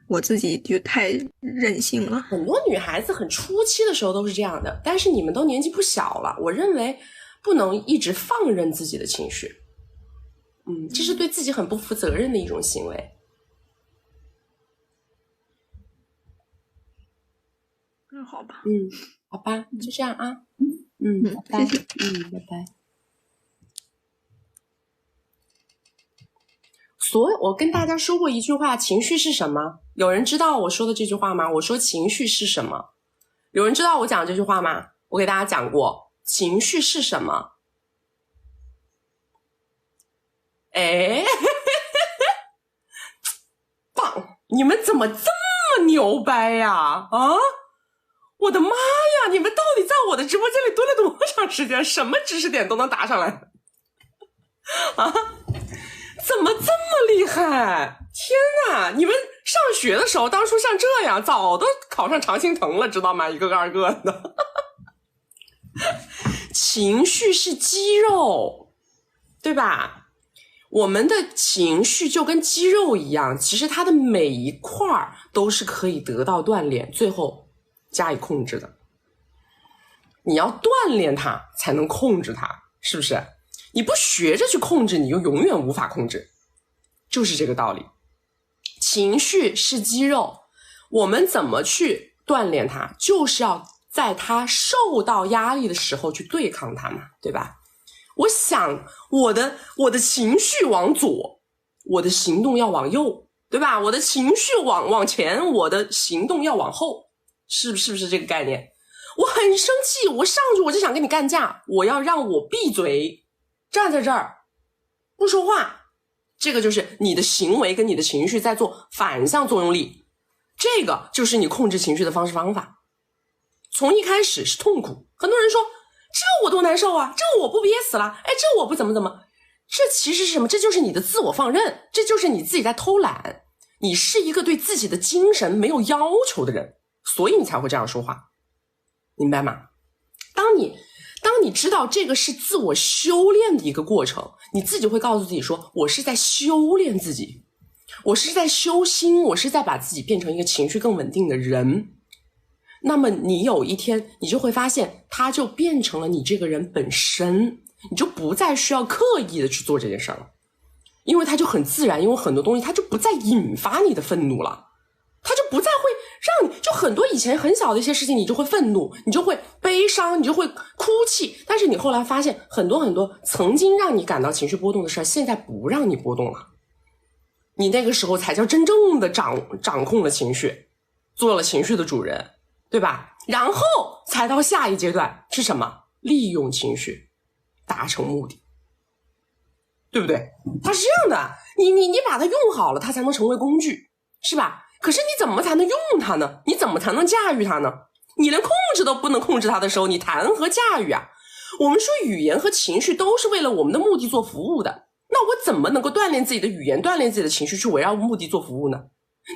我自己就太任性了。很多女孩子很初期的时候都是这样的，但是你们都年纪不小了，我认为不能一直放任自己的情绪。这是对自己很不负责任的一种行为。好吧。好吧，就这样啊。拜拜。谢谢。拜拜。我跟大家说过一句话，情绪是什么？有人知道我说的这句话吗？我说情绪是什么？有人知道我讲这句话吗？我给大家讲过，情绪是什么？棒！你们怎么这么牛掰呀？啊！我的妈呀！你们到底在我的直播间里蹲了多长时间？什么知识点都能答上来啊？怎么这么厉害？天哪！你们上学的时候，当初像这样，早都考上常青藤了，知道吗？一个个二个的。情绪是肌肉，对吧？我们的情绪就跟肌肉一样，其实它的每一块都是可以得到锻炼，最后加以控制的。你要锻炼它才能控制它，是不是？你不学着去控制，你就永远无法控制，就是这个道理。情绪是肌肉，我们怎么去锻炼它？就是要在它受到压力的时候去对抗它嘛，对吧？我想我的情绪往左，我的行动要往右，对吧？我的情绪往前，我的行动要往后，是不是这个概念？我很生气，我上去我就想跟你干架，我要让我闭嘴，站在这儿不说话，这个就是你的行为跟你的情绪在做反向作用力，这个就是你控制情绪的方式方法。从一开始是痛苦，很多人说这我多难受啊，这我不憋死了，这我不怎么，这其实是什么？这就是你的自我放任，这就是你自己在偷懒，你是一个对自己的精神没有要求的人，所以你才会这样说话，明白吗？当你知道这个是自我修炼的一个过程，你自己会告诉自己说，我是在修炼自己，我是在修心，我是在把自己变成一个情绪更稳定的人。那么你有一天你就会发现，它就变成了你这个人本身，你就不再需要刻意的去做这件事了，因为它就很自然，因为很多东西它就不再引发你的愤怒了，它就不再会让你，就很多以前很小的一些事情你就会愤怒，你就会悲伤，你就会哭泣，但是你后来发现很多曾经让你感到情绪波动的事儿，现在不让你波动了，你那个时候才叫真正的掌控了情绪，做了情绪的主人，对吧？然后才到下一阶段是什么？利用情绪达成目的，对不对？它是这样的，你把它用好了，它才能成为工具，是吧？可是你怎么才能用它呢？你怎么才能驾驭它呢？你连控制都不能控制它的时候，你谈何驾驭啊？我们说语言和情绪都是为了我们的目的做服务的，那我怎么能够锻炼自己的语言，锻炼自己的情绪，去围绕目的做服务呢？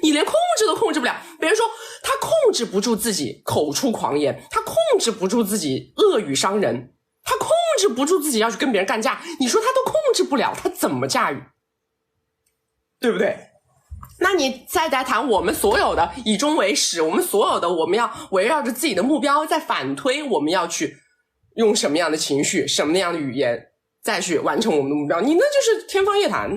你连控制都控制不了，别人说他控制不住自己口出狂言，他控制不住自己恶语伤人，他控制不住自己要去跟别人干架，你说他都控制不了，他怎么驾驭？对不对？那你再来谈我们所有的以终为始，我们所有的我们要围绕着自己的目标再反推，我们要去用什么样的情绪，什么样的语言再去完成我们的目标，你那就是天方夜谭。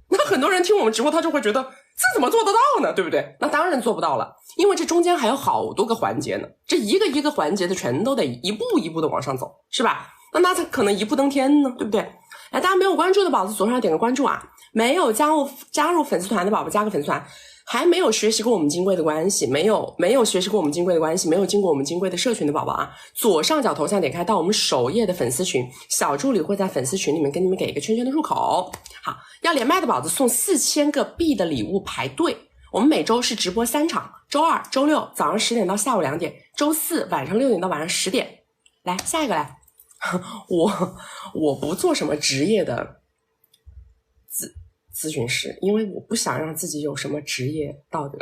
那很多人听我们直播他就会觉得这怎么做得到呢？对不对？那当然做不到了，因为这中间还有好多个环节呢，这一个一个环节的全都得一步一步的往上走，是吧？那才可能一步登天呢，对不对？大家没有关注的宝子左上点个关注啊，没有加入粉丝团的宝宝加个粉丝团，还没有学习过我们金贵的关系，没有学习过我们金贵的关系，没有进过我们金贵的社群的宝宝啊，左上角头像点开到我们首页的粉丝群，小助理会在粉丝群里面跟你们给一个圈圈的入口。好，要连麦的宝子送4000个币的礼物排队。我们每周是直播3场，周二、周六早上10点到下午2点，周四晚上6点到晚上10点。来，下一个来。我不做什么职业的咨询师，因为我不想让自己有什么职业道德。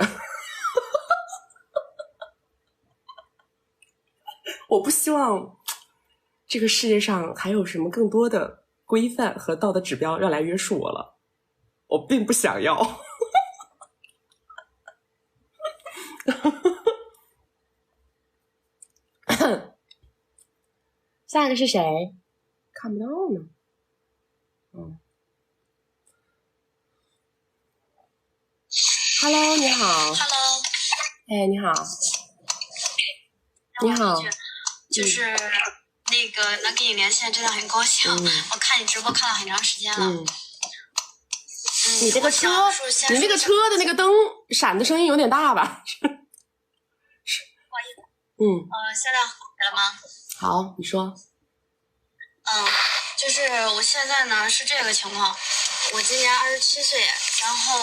我不希望这个世界上还有什么更多的规范和道德指标要来约束我了，我并不想要。下一个是谁？看不到呢。Hello， 你好。Hello， 哎，你好。你好。就是那个能跟你连线，真的很高兴。我看你直播看了很长时间了。你这个车，你那个车的那个灯闪的声音有点大吧？不好意思。现在好了吗？好，你说。就是我现在呢是这个情况，我今年27岁，然后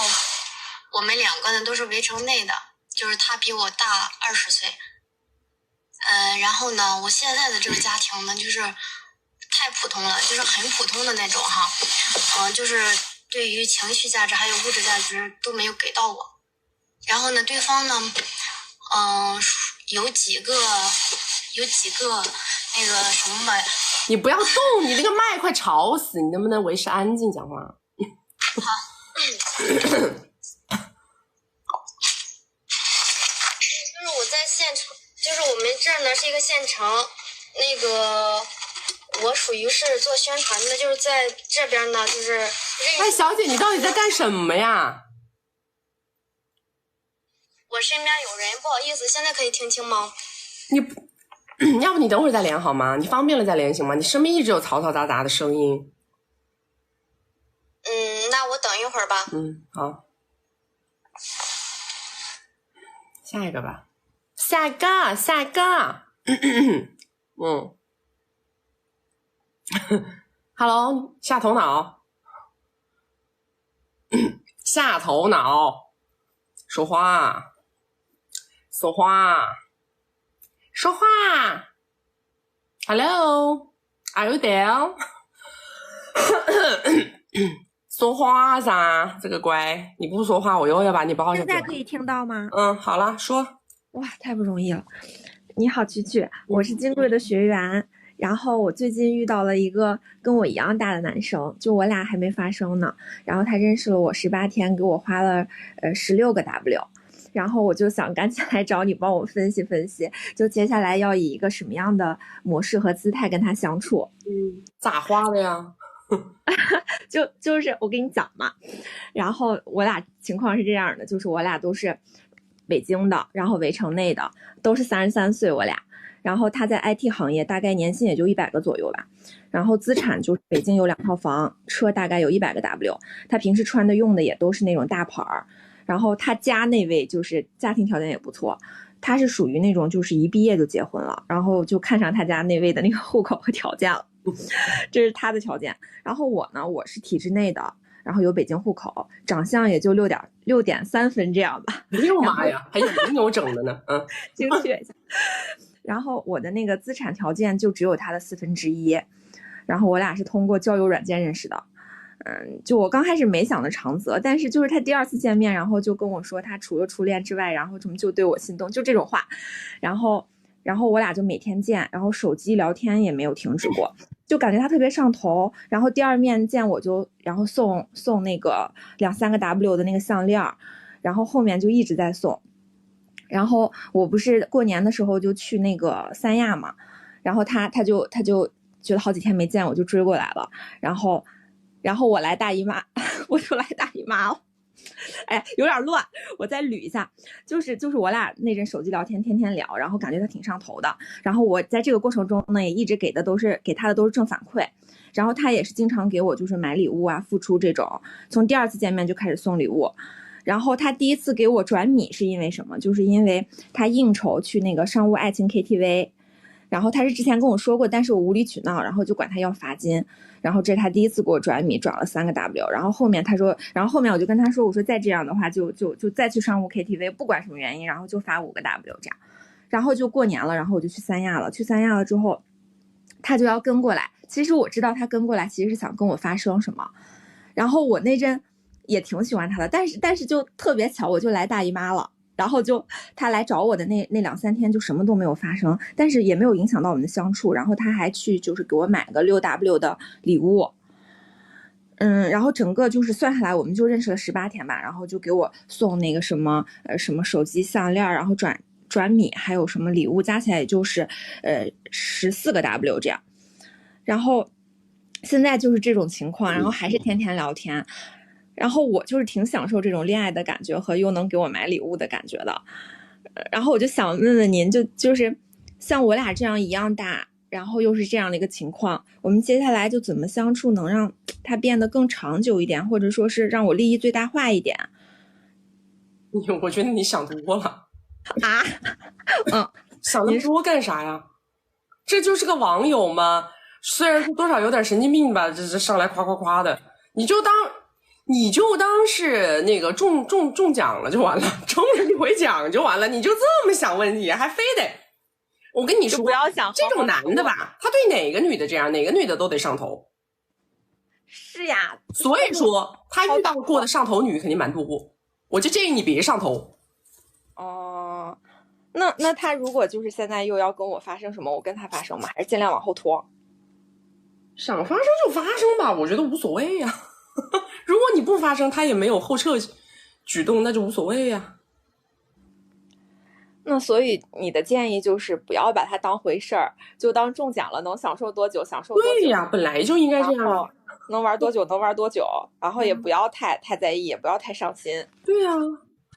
我们两个呢都是围城内的，就是他比我大20岁。然后呢，我现在的这个家庭呢，就是太普通了，就是很普通的那种哈，就是对于情绪价值还有物质价值都没有给到我。然后呢，对方呢，有几个那个什么吧。你不要动，你那个麦快吵死，你能不能维持安静讲话？好。就是我在县城，就是我们这儿呢是一个县城，那个我属于是做宣传的，就是在这边呢，就是哎，小姐，你到底在干什么呀？我身边有人，不好意思，现在可以听清吗？要不你等会儿再连好吗？你方便了再连行吗？你身边一直有嘈嘈杂杂的声音。那我等一会儿吧。好。下一个吧。下一个。Hello， 下头脑。下头脑。说话。Hello， are you there？ 说话噻，这个乖，你不说话，我又要把你抱上去。现在可以听到吗？好了，说。哇，太不容易了。你好，曲曲，我是金贵的学员。然后我最近遇到了一个跟我一样大的男生，就我俩还没发生呢。然后他认识了我18天，给我花了16个 W。然后我就想赶紧来找你帮我分析分析，就接下来要以一个什么样的模式和姿态跟他相处。咋花的呀？就是我跟你讲嘛，然后我俩情况是这样的，就是我俩都是北京的，然后围城内的，都是33岁我俩，然后他在 IT 行业，大概年薪也就100个左右吧，然后资产就是北京有2套房，车大概有100个 W， 他平时穿的用的也都是那种大牌儿，然后他家那位就是家庭条件也不错，他是属于那种就是一毕业就结婚了，然后就看上他家那位的那个户口和条件了，这是他的条件。然后我呢，我是体制内的，然后有北京户口，长相也就6.3分这样吧。哎呦妈呀，还有牛整的呢，精确一下。然后我的那个资产条件就只有他的1/4，然后我俩是通过交友软件认识的。就我刚开始没想的长则，但是就是他第2次见面，然后就跟我说他除了初恋之外，然后什么就对我心动，就这种话。然后我俩就每天见，然后手机聊天也没有停止过，就感觉他特别上头。然后第2面见我就，然后送那个2-3个 W 的那个项链，然后后面就一直在送。然后我不是过年的时候就去那个三亚嘛，然后他就觉得好几天没见我，就追过来了。然后我来大姨妈，我就来大姨妈了。哎，有点乱，我再捋一下，就是我俩那阵手机聊天，天天聊，然后感觉他挺上头的。然后我在这个过程中呢，也一直给他的都是正反馈。然后他也是经常给我就是买礼物啊，付出这种。从第2次见面就开始送礼物。然后他第1次给我转米是因为什么？就是因为他应酬去那个商务爱情 KTV， 然后他是之前跟我说过，但是我无理取闹，然后就管他要罚金。然后这是他第1次给我转米，转了3个 W。然后后面他说，然后后面我就跟他说，我说再这样的话就再去商务 KTV， 不管什么原因，然后就罚5个 W 这样。然后就过年了，然后我就去三亚了。去三亚了之后，他就要跟过来。其实我知道他跟过来其实是想跟我发生什么。然后我那阵也挺喜欢他的，但是就特别巧，我就来大姨妈了。然后就他来找我的那2-3天就什么都没有发生，但是也没有影响到我们的相处。然后他还去就是给我买个6W 的礼物，然后整个就是算下来我们就认识了18天吧，然后就给我送那个什么手机项链，然后转米还有什么礼物，加起来也就是14个 W 这样。然后现在就是这种情况，然后还是天天聊天。然后我就是挺享受这种恋爱的感觉和又能给我买礼物的感觉的，然后我就想问问您，就是像我俩这样一样大，然后又是这样的一个情况，我们接下来就怎么相处能让它变得更长久一点，或者说是让我利益最大化一点？我觉得你想多了啊，想那么多干啥呀？这就是个网友嘛，虽然多少有点神经病吧，这上来夸夸夸的，你就当是那个中奖了就完了，中了一回奖就完了，你就这么想问题，还非得我跟你说，不要想这种男的吧，他对哪个女的这样，哪个女的都得上头。是呀，所以说他遇到过的上头女肯定蛮多，我就建议你别上头。哦，那他如果就是现在又要跟我发生什么，我跟他发生吗？还是尽量往后拖？想发生就发生吧，我觉得无所谓呀。如果你不发生，他也没有后撤举动，那就无所谓呀。那所以你的建议就是不要把它当回事儿，就当中奖了，能享受多久享受多久。对呀，本来就应该这样，能玩多久能玩多久，然后也不要太在意，也不要太伤心。对呀，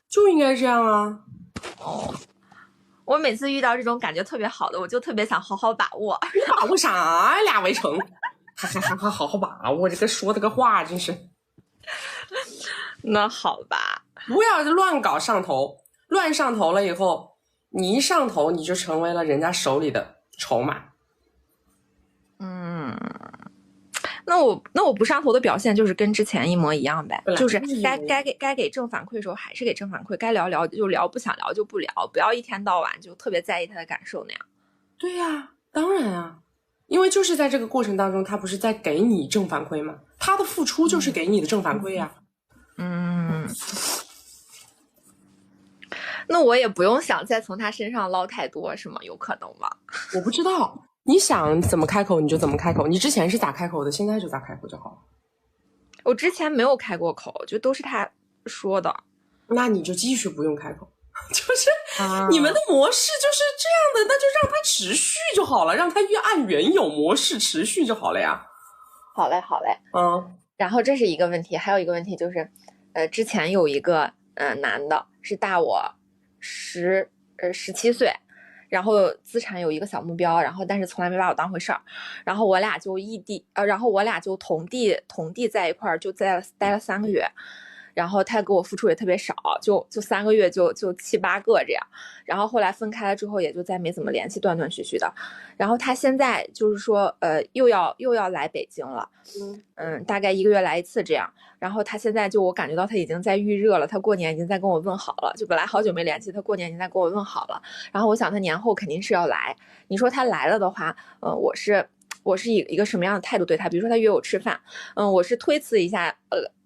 就应该这样啊。哦，我每次遇到这种感觉特别好的，我就特别想好好把握。你把握啥呀？俩围城，还好好把握，这个说的个话真是。那好吧，不要乱搞上头，乱上头了以后，你一上头你就成为了人家手里的筹码。那我不上头的表现就是跟之前一模一样呗，就是该给正反馈的时候还是给正反馈，该聊聊就聊，不想聊就不聊，不要一天到晚就特别在意他的感受那样。对呀，当然啊，因为就是在这个过程当中，他不是在给你正反馈吗？他的付出就是给你的正反馈呀。那我也不用想再从他身上捞太多，是吗？有可能吗？我不知道，你想怎么开口你就怎么开口，你之前是咋开口的，现在就咋开口就好了。我之前没有开过口，就都是他说的。那你就继续不用开口，就是你们的模式就是这样的，那就让它持续就好了，让它按原有模式持续就好了呀。好嘞。然后这是一个问题，还有一个问题就是，之前有一个男的是大我17岁，然后资产有一个小目标，然后但是从来没把我当回事儿，然后我俩就然后我俩就同地在一块儿，就待了3个月。然后他给我付出也特别少，就3个月就7、8个这样，然后后来分开了之后也就再没怎么联系，断断续续的。然后他现在就是说又要来北京了，大概1个月来一次这样。然后他现在就我感觉到他已经在预热了，他过年已经在跟我问好了，就本来好久没联系，他过年已经在跟我问好了。然后我想他年后肯定是要来，你说他来了的话，我是以一个什么样的态度对他？比如说他约我吃饭，我是推辞一下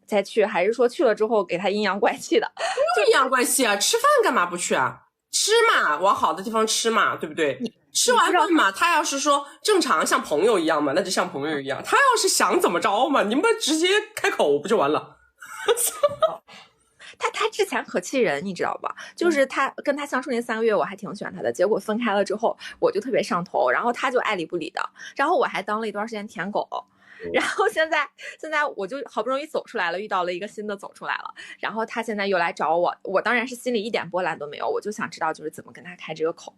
再去，还是说去了之后给他阴阳怪气的？不用阴阳怪气啊，吃饭干嘛不去啊？吃嘛，往好的地方吃嘛，对不对？吃完饭嘛，他要是说正常像朋友一样嘛，那就像朋友一样。他要是想怎么着嘛，你们直接开口不就完了？他之前可气人，你知道吧？就是他跟他相处那3个月，我还挺喜欢他的。结果分开了之后，我就特别上头，然后他就爱理不理的，然后我还当了一段时间舔狗。然后现在我就好不容易走出来了，遇到了一个新的走出来了，然后他现在又来找我，我当然是心里一点波澜都没有，我就想知道就是怎么跟他开这个口。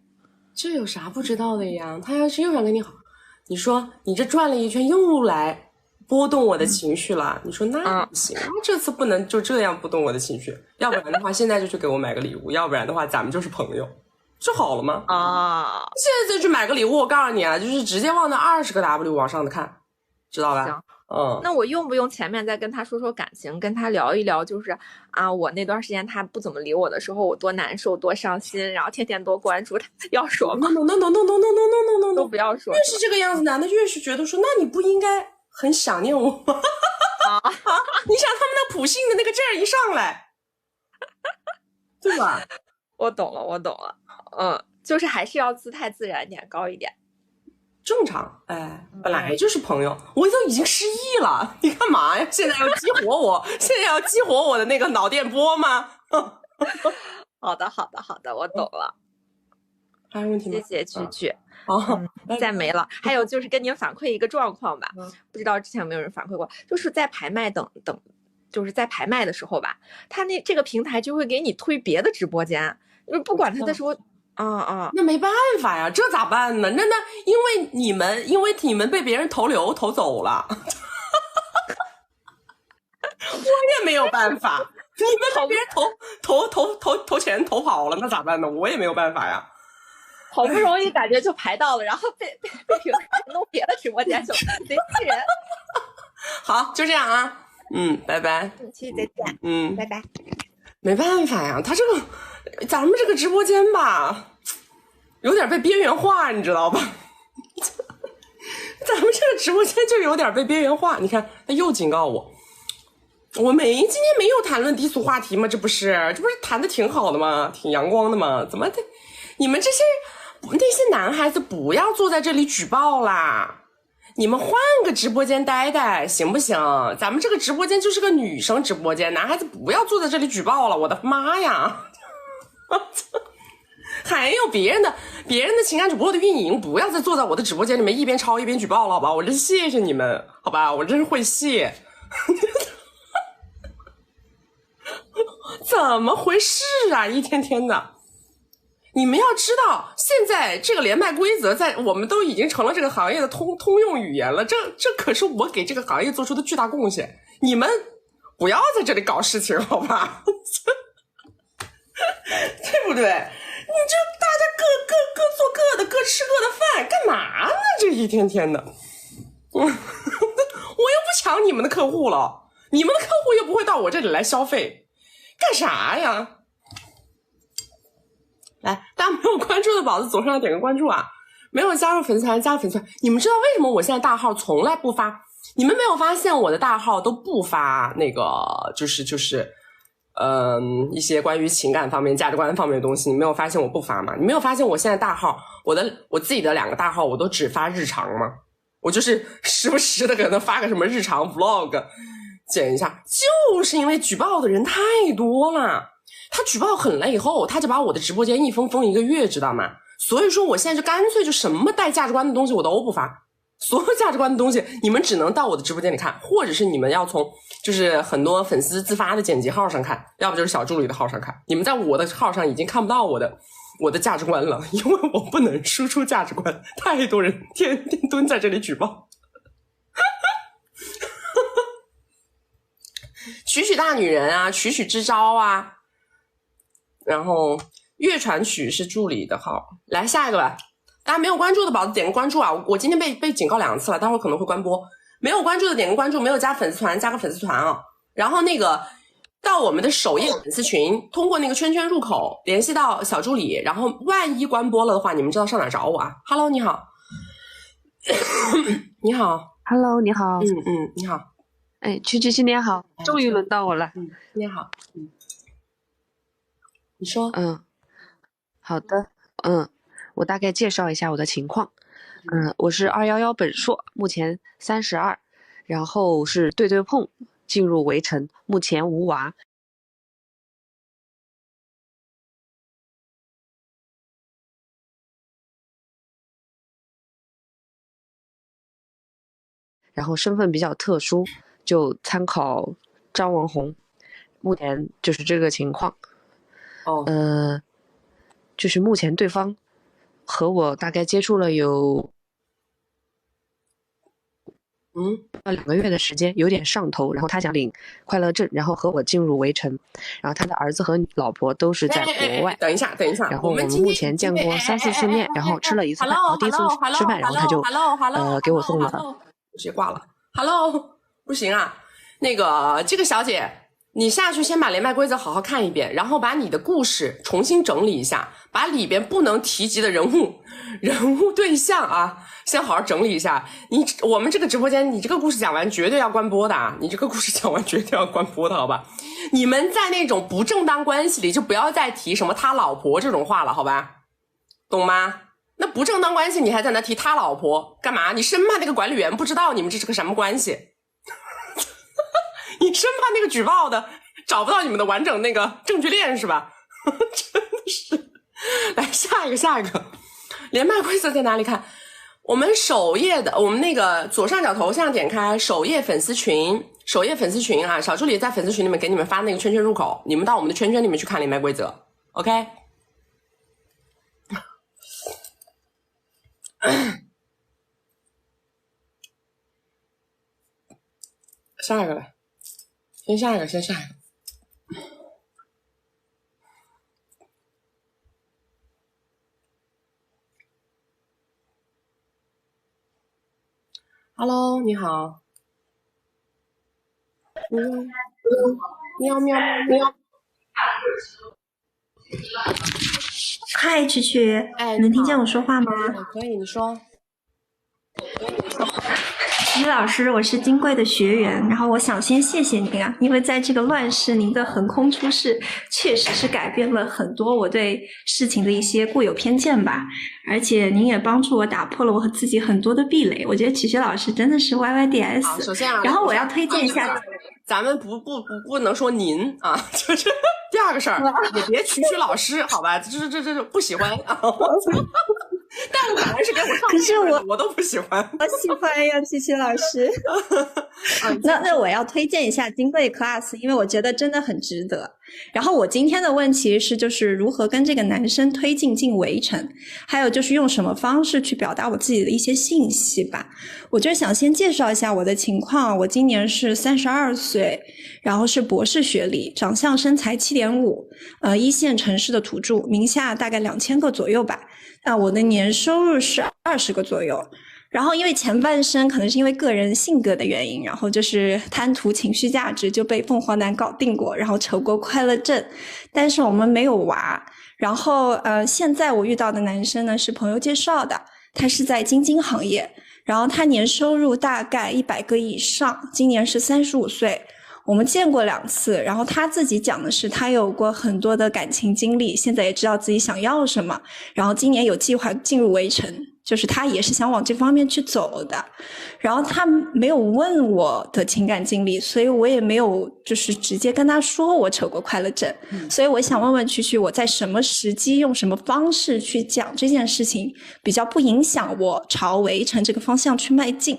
这有啥不知道的呀？他要是又想跟你好，你说你这转了一圈又来波动我的情绪了，你说那不行，这次不能就这样波动我的情绪，要不然的话现在就去给我买个礼物，要不然的话咱们就是朋友，就好了吗？现在就去买个礼物，我告诉你啊，就是直接往那20个 W 往上的看，知道吧？行，那我用不用前面再跟他说说感情，跟他聊一聊，就是我那段时间他不怎么理我的时候，我多难受多伤心，然后天天多关注他，要说吗？ No， 都不要说。越是这个样子，男的越是觉得说，那你不应该很想念我吗？啊！你想他们那普信的那个劲儿一上来，对吧？我懂了，就是还是要姿态自然点，高一点。正常，哎，本来就是朋友，我都已经失忆了，你干嘛呀？现在要激活我，现在要激活我的那个脑电波吗？好的，我懂了。还有问题吗？谢谢曲曲。再没了。还有就是跟您反馈一个状况吧，不知道之前有没有人反馈过，就是在排麦就是在排麦的时候吧，他这个平台就会给你推别的直播间，就是不管他的说。那没办法呀，这咋办呢？那因为你们被别人投流投走了，我也没有办法。你们被别人投钱投跑了，那咋办呢？我也没有办法呀。好不容易感觉就排到了，然后被平台弄别的直播间去了，贼气人。好，就这样啊。拜拜。期再见。拜拜。没办法呀，他这个咱们这个直播间吧，有点被边缘化，你知道吧？咱们这个直播间就有点被边缘化。你看，他又警告我，今天没有谈论低俗话题吗？这不是谈的挺好的吗？挺阳光的吗？怎么的？你们那些男孩子不要坐在这里举报啦！你们换个直播间待待行不行？咱们这个直播间就是个女生直播间，男孩子不要坐在这里举报了，我的妈呀！还有别人的情感主播的运营，不要再坐在我的直播间里面一边抄一边举报了，好吧？我真谢谢你们，好吧？我真是会谢。怎么回事啊？一天天的。你们要知道，现在这个连麦规则在我们都已经成了这个行业的通用语言了，这可是我给这个行业做出的巨大贡献。你们不要在这里搞事情，好吧？对不对？你就大家各做各的，各吃各的饭，干嘛呢？这一天天的，我又不抢你们的客户了，你们的客户又不会到我这里来消费，干啥呀？来，大家没有关注的宝子左上角点个关注啊！没有加入粉丝团加入粉丝团。你们知道为什么我现在大号从来不发？你们没有发现我的大号都不发那个一些关于情感方面、价值观方面的东西？你没有发现我不发吗？你没有发现我现在大号，我自己的2个大号我都只发日常吗？我就是时不时的可能发个什么日常 vlog 剪一下，就是因为举报的人太多了。他举报狠了以后，他就把我的直播间一封1个月，知道吗？所以说我现在就干脆就什么带价值观的东西我都不发，所有价值观的东西你们只能到我的直播间里看，或者是你们要从就是很多粉丝自发的剪辑号上看，要不就是小助理的号上看。你们在我的号上已经看不到我的价值观了，因为我不能输出价值观，太多人天天蹲在这里举报。曲大女人啊，曲支招啊。然后月传曲是助理的号，来下一个吧。大家没有关注的宝子点个关注啊！我今天被警告2次了，待会儿可能会关播。没有关注的点个关注，没有加粉丝团加个粉丝团啊。然后那个到我们的首页粉丝群，通过那个圈圈入口联系到小助理，然后万一关播了的话，你们知道上哪找我啊 ？Hello， 你好，你好 ，Hello， 你好，你好，哎，曲曲新年好，终于轮到我了，新年好，你说，好的，我大概介绍一下我的情况，我是211本硕，目前32，然后是对碰进入围城，目前无娃。然后身份比较特殊，就参考张文红，目前就是这个情况。就是目前对方和我大概接触了有2个月的时间，有点上头，然后他想领快乐证，然后和我进入围城，然后他的儿子和老婆都是在国外。等一下，然后我们目前见过3、4次面，然后吃了1次饭，然后第一次吃饭，然后他就给我送了，直接挂了。Hello， 不行啊，那个这个小姐，你下去先把连麦规则好好看一遍，然后把你的故事重新整理一下，把里边不能提及的人物对象啊，先好好整理一下。我们这个直播间，你这个故事讲完绝对要关播的啊！你这个故事讲完绝对要关播的，好吧？你们在那种不正当关系里就不要再提什么他老婆这种话了，好吧？懂吗？那不正当关系你还在那提他老婆干嘛？你生怕那个管理员不知道你们这是个什么关系？你生怕那个举报的找不到你们的完整那个证据链是吧？真的是。来下一个连麦规则在哪里看？我们首页的，我们那个左上角头像点开首页粉丝群啊，小助理在粉丝群里面给你们发那个圈圈入口，你们到我们的圈圈里面去看连麦规则 OK。 下一个来，先下一个。Hello， 你好。喵。嗨，曲曲，能听见我说话吗？可以，你说。曲老师，我是金贵的学员，然后我想先谢谢您啊，因为在这个乱世，您的横空出世确实是改变了很多我对事情的一些固有偏见吧，而且您也帮助我打破了我和自己很多的壁垒，我觉得曲曲老师真的是 YYDS。好，首先啊，然后我要推荐一下，咱们不能说您啊，就是第二个事儿，也别曲老师，好吧？这不喜欢啊。但我本来是给我上，可是我都不喜欢。我喜欢呀，曲曲老师。那我要推荐一下金贵 class， 因为我觉得真的很值得。然后我今天的问题是，就是如何跟这个男生推进围城，还有就是用什么方式去表达我自己的一些信息吧。我就想先介绍一下我的情况，我今年是32岁，然后是博士学历，长相身材 7.5，一线城市的土著，名下大概2000个左右吧。那我的年收入是20个左右，然后因为前半生可能是因为个人性格的原因，然后就是贪图情绪价值就被凤凰男搞定过，然后求过快乐症，但是我们没有娃。然后现在我遇到的男生呢是朋友介绍的，他是在晶晶行业，然后他年收入大概100个以上，今年是35岁。我们见过2次，然后他自己讲的是他有过很多的感情经历，现在也知道自己想要什么，然后今年有计划进入围城，就是他也是想往这方面去走的。然后他没有问我的情感经历，所以我也没有就是直接跟他说我扯过快乐症，所以我想问问曲曲，我在什么时机用什么方式去讲这件事情，比较不影响我朝围城这个方向去迈进。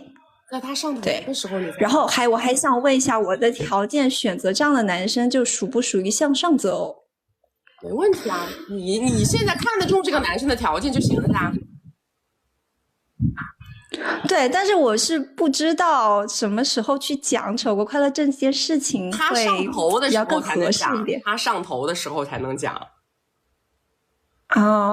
在他上头的时候你，然后我还想问一下，我的条件选择这样的男生就属不属于向上择偶？没问题啊，你现在看得中这个男生的条件就行了呀。对，但是我是不知道什么时候去讲扯过快乐症这件事情会比较更合适一点。他上头的时候才能讲。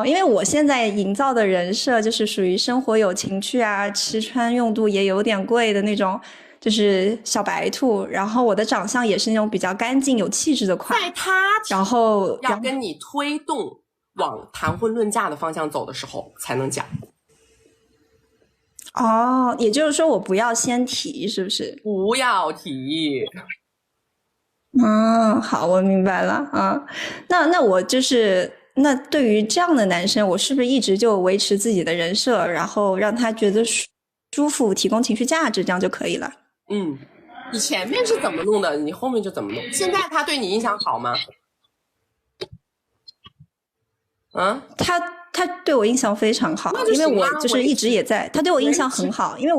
因为我现在营造的人设就是属于生活有情趣啊，吃穿用度也有点贵的那种，就是小白兔。然后我的长相也是那种比较干净有气质的款。在他然后要跟你推动往谈婚论嫁的方向走的时候才能讲。也就是说我不要先提，是不是？不要提。好，我明白了。那我就是。那对于这样的男生，我是不是一直就维持自己的人设，然后让他觉得舒服，提供情绪价值，这样就可以了？你前面是怎么弄的，你后面就怎么弄。现在他对你印象好吗？他对我印象非常好，因为我就是一直也在，他对我印象很好，因为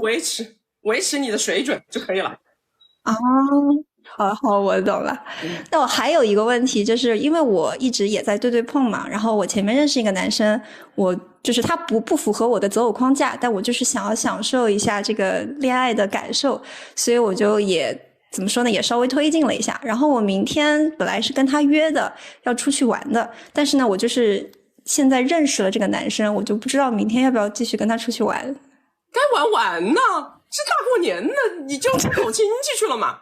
维持你的水准就可以了。好，我懂了。那我还有一个问题，就是因为我一直也在对碰嘛，然后我前面认识一个男生，我就是他不符合我的择偶框架，但我就是想要享受一下这个恋爱的感受，所以我就也怎么说呢，也稍微推进了一下。然后我明天本来是跟他约的要出去玩的，但是呢，我就是现在认识了这个男生，我就不知道明天要不要继续跟他出去玩。该玩完呢，是大过年的，你就去走亲戚去了嘛。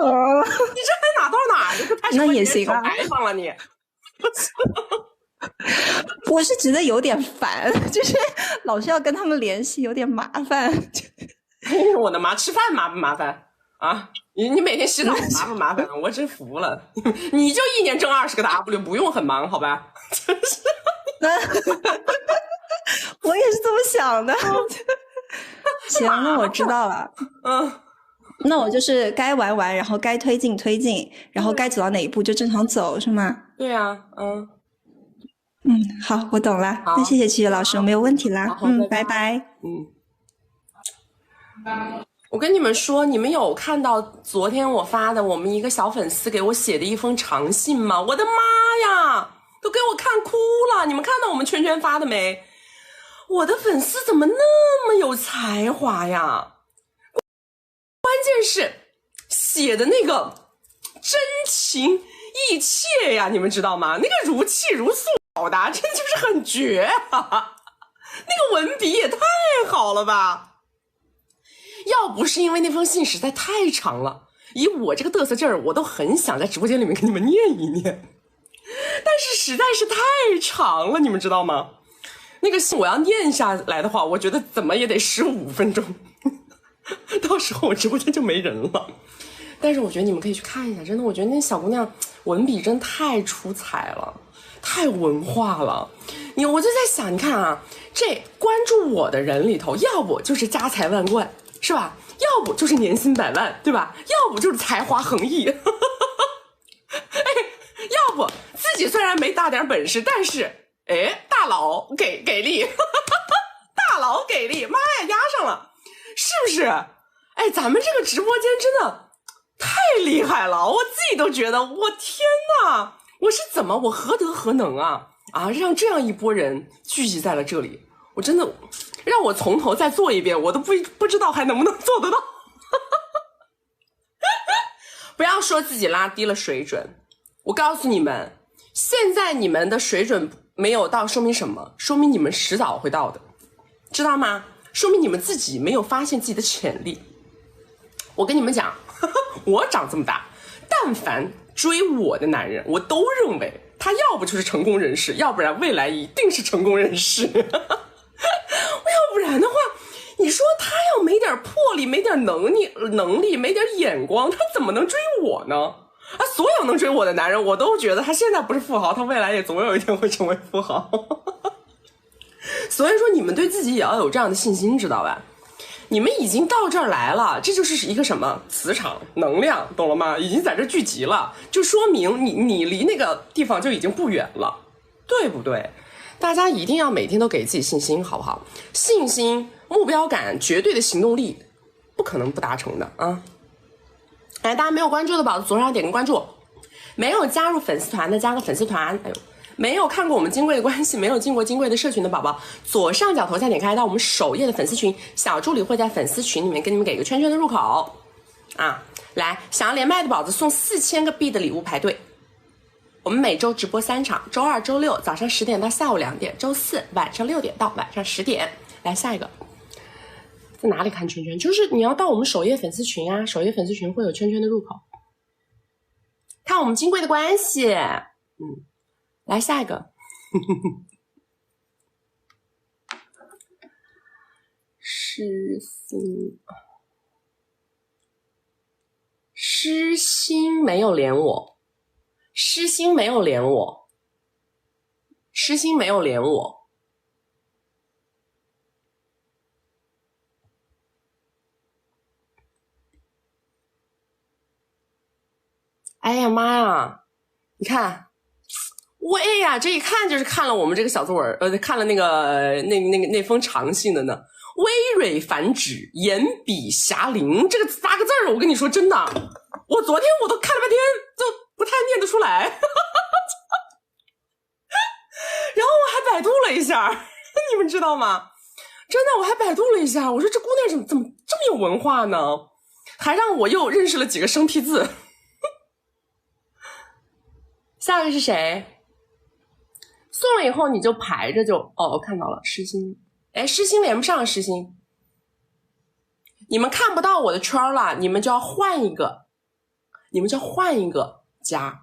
你这还哪到哪儿？就开始那也行啊，牌上了你。我是觉得有点烦，就是老是要跟他们联系，有点麻烦。我的妈，吃饭麻不麻烦啊？你每天洗澡麻不麻烦？我真服了，你就一年挣20个 W， 不用很忙，好吧？真是。我也是这么想的。行，那我知道了。那我就是该玩玩，然后该推进推进，然后该走到哪一步就正常走，是吗？对啊，好，我懂了。那谢谢曲曲老师，我没有问题啦。拜拜。我跟你们说，你们有看到昨天我发的我们一个小粉丝给我写的一封长信吗？我的妈呀，都给我看哭了！你们看到我们圈圈发的没？我的粉丝怎么那么有才华呀？关键是写的那个真情意切呀，你们知道吗？那个如泣如诉表达真的就是很绝啊！那个文笔也太好了吧！要不是因为那封信实在太长了，以我这个嘚瑟劲儿，我都很想在直播间里面给你们念一念，但是实在是太长了，你们知道吗？那个信我要念下来的话，我觉得怎么也得15分钟，到时候我直播间就没人了。但是我觉得你们可以去看一下，真的，我觉得那小姑娘文笔真太出彩了，太文化了。我就在想，你看啊，这关注我的人里头，要不就是家财万贯，是吧？要不就是年薪100万，对吧？要不就是才华横溢，要不自己虽然没大点本事，但是大佬给力，大佬给力，妈呀，压上了，是不是？咱们这个直播间真的太厉害了，我自己都觉得，我天哪，我何德何能啊，让这样一波人聚集在了这里，我真的让我从头再做一遍，我都不知道还能不能做得到。不要说自己拉低了水准，我告诉你们，现在你们的水准没有到，说明什么？说明你们迟早会到的，知道吗？说明你们自己没有发现自己的潜力。我跟你们讲，我长这么大，但凡追我的男人，我都认为他要不就是成功人士，要不然未来一定是成功人士。要不然的话，你说他要没点魄力，没点能力，没点眼光，他怎么能追我呢？所有能追我的男人，我都觉得他现在不是富豪，他未来也总有一天会成为富豪。所以说你们对自己也要有这样的信心，知道吧？你们已经到这儿来了，这就是一个什么磁场能量，懂了吗？已经在这聚集了，就说明你离那个地方就已经不远了，对不对？大家一定要每天都给自己信心，好不好？信心、目标感、绝对的行动力，不可能不达成的啊！大家没有关注的宝子左上点个关注，没有加入粉丝团的加个粉丝团，没有看过我们金贵的关系，没有进过金贵的社群的宝宝，左上角头像点开到我们首页的粉丝群，小助理会在粉丝群里面跟你们给个圈圈的入口啊！来，想要连麦的宝子送4000个币的礼物排队。我们每周直播3场，周2、周6早上10点到下午2点，周4晚上6点到晚上10点。来下一个，在哪里看圈圈？就是你要到我们首页粉丝群啊，首页粉丝群会有圈圈的入口。看我们金贵的关系，来下一个。诗心没有连我，诗心没有连我，诗心没有连我。哎呀妈呀，你看喂呀，这一看就是看了我们这个小作文，看了那封长信的呢。微蕊繁指，言笔霞灵，这个8个字儿，我跟你说真的，我昨天我都看了半天，就不太念得出来。然后我还百度了一下，你们知道吗？真的，我还百度了一下，我说这姑娘怎么这么有文化呢？还让我又认识了几个生僻字。下一个是谁？送了以后你就排着就我看到了诗心，诗心连不上，诗心，你们看不到我的圈了，你们就要换一个你们就换一个加，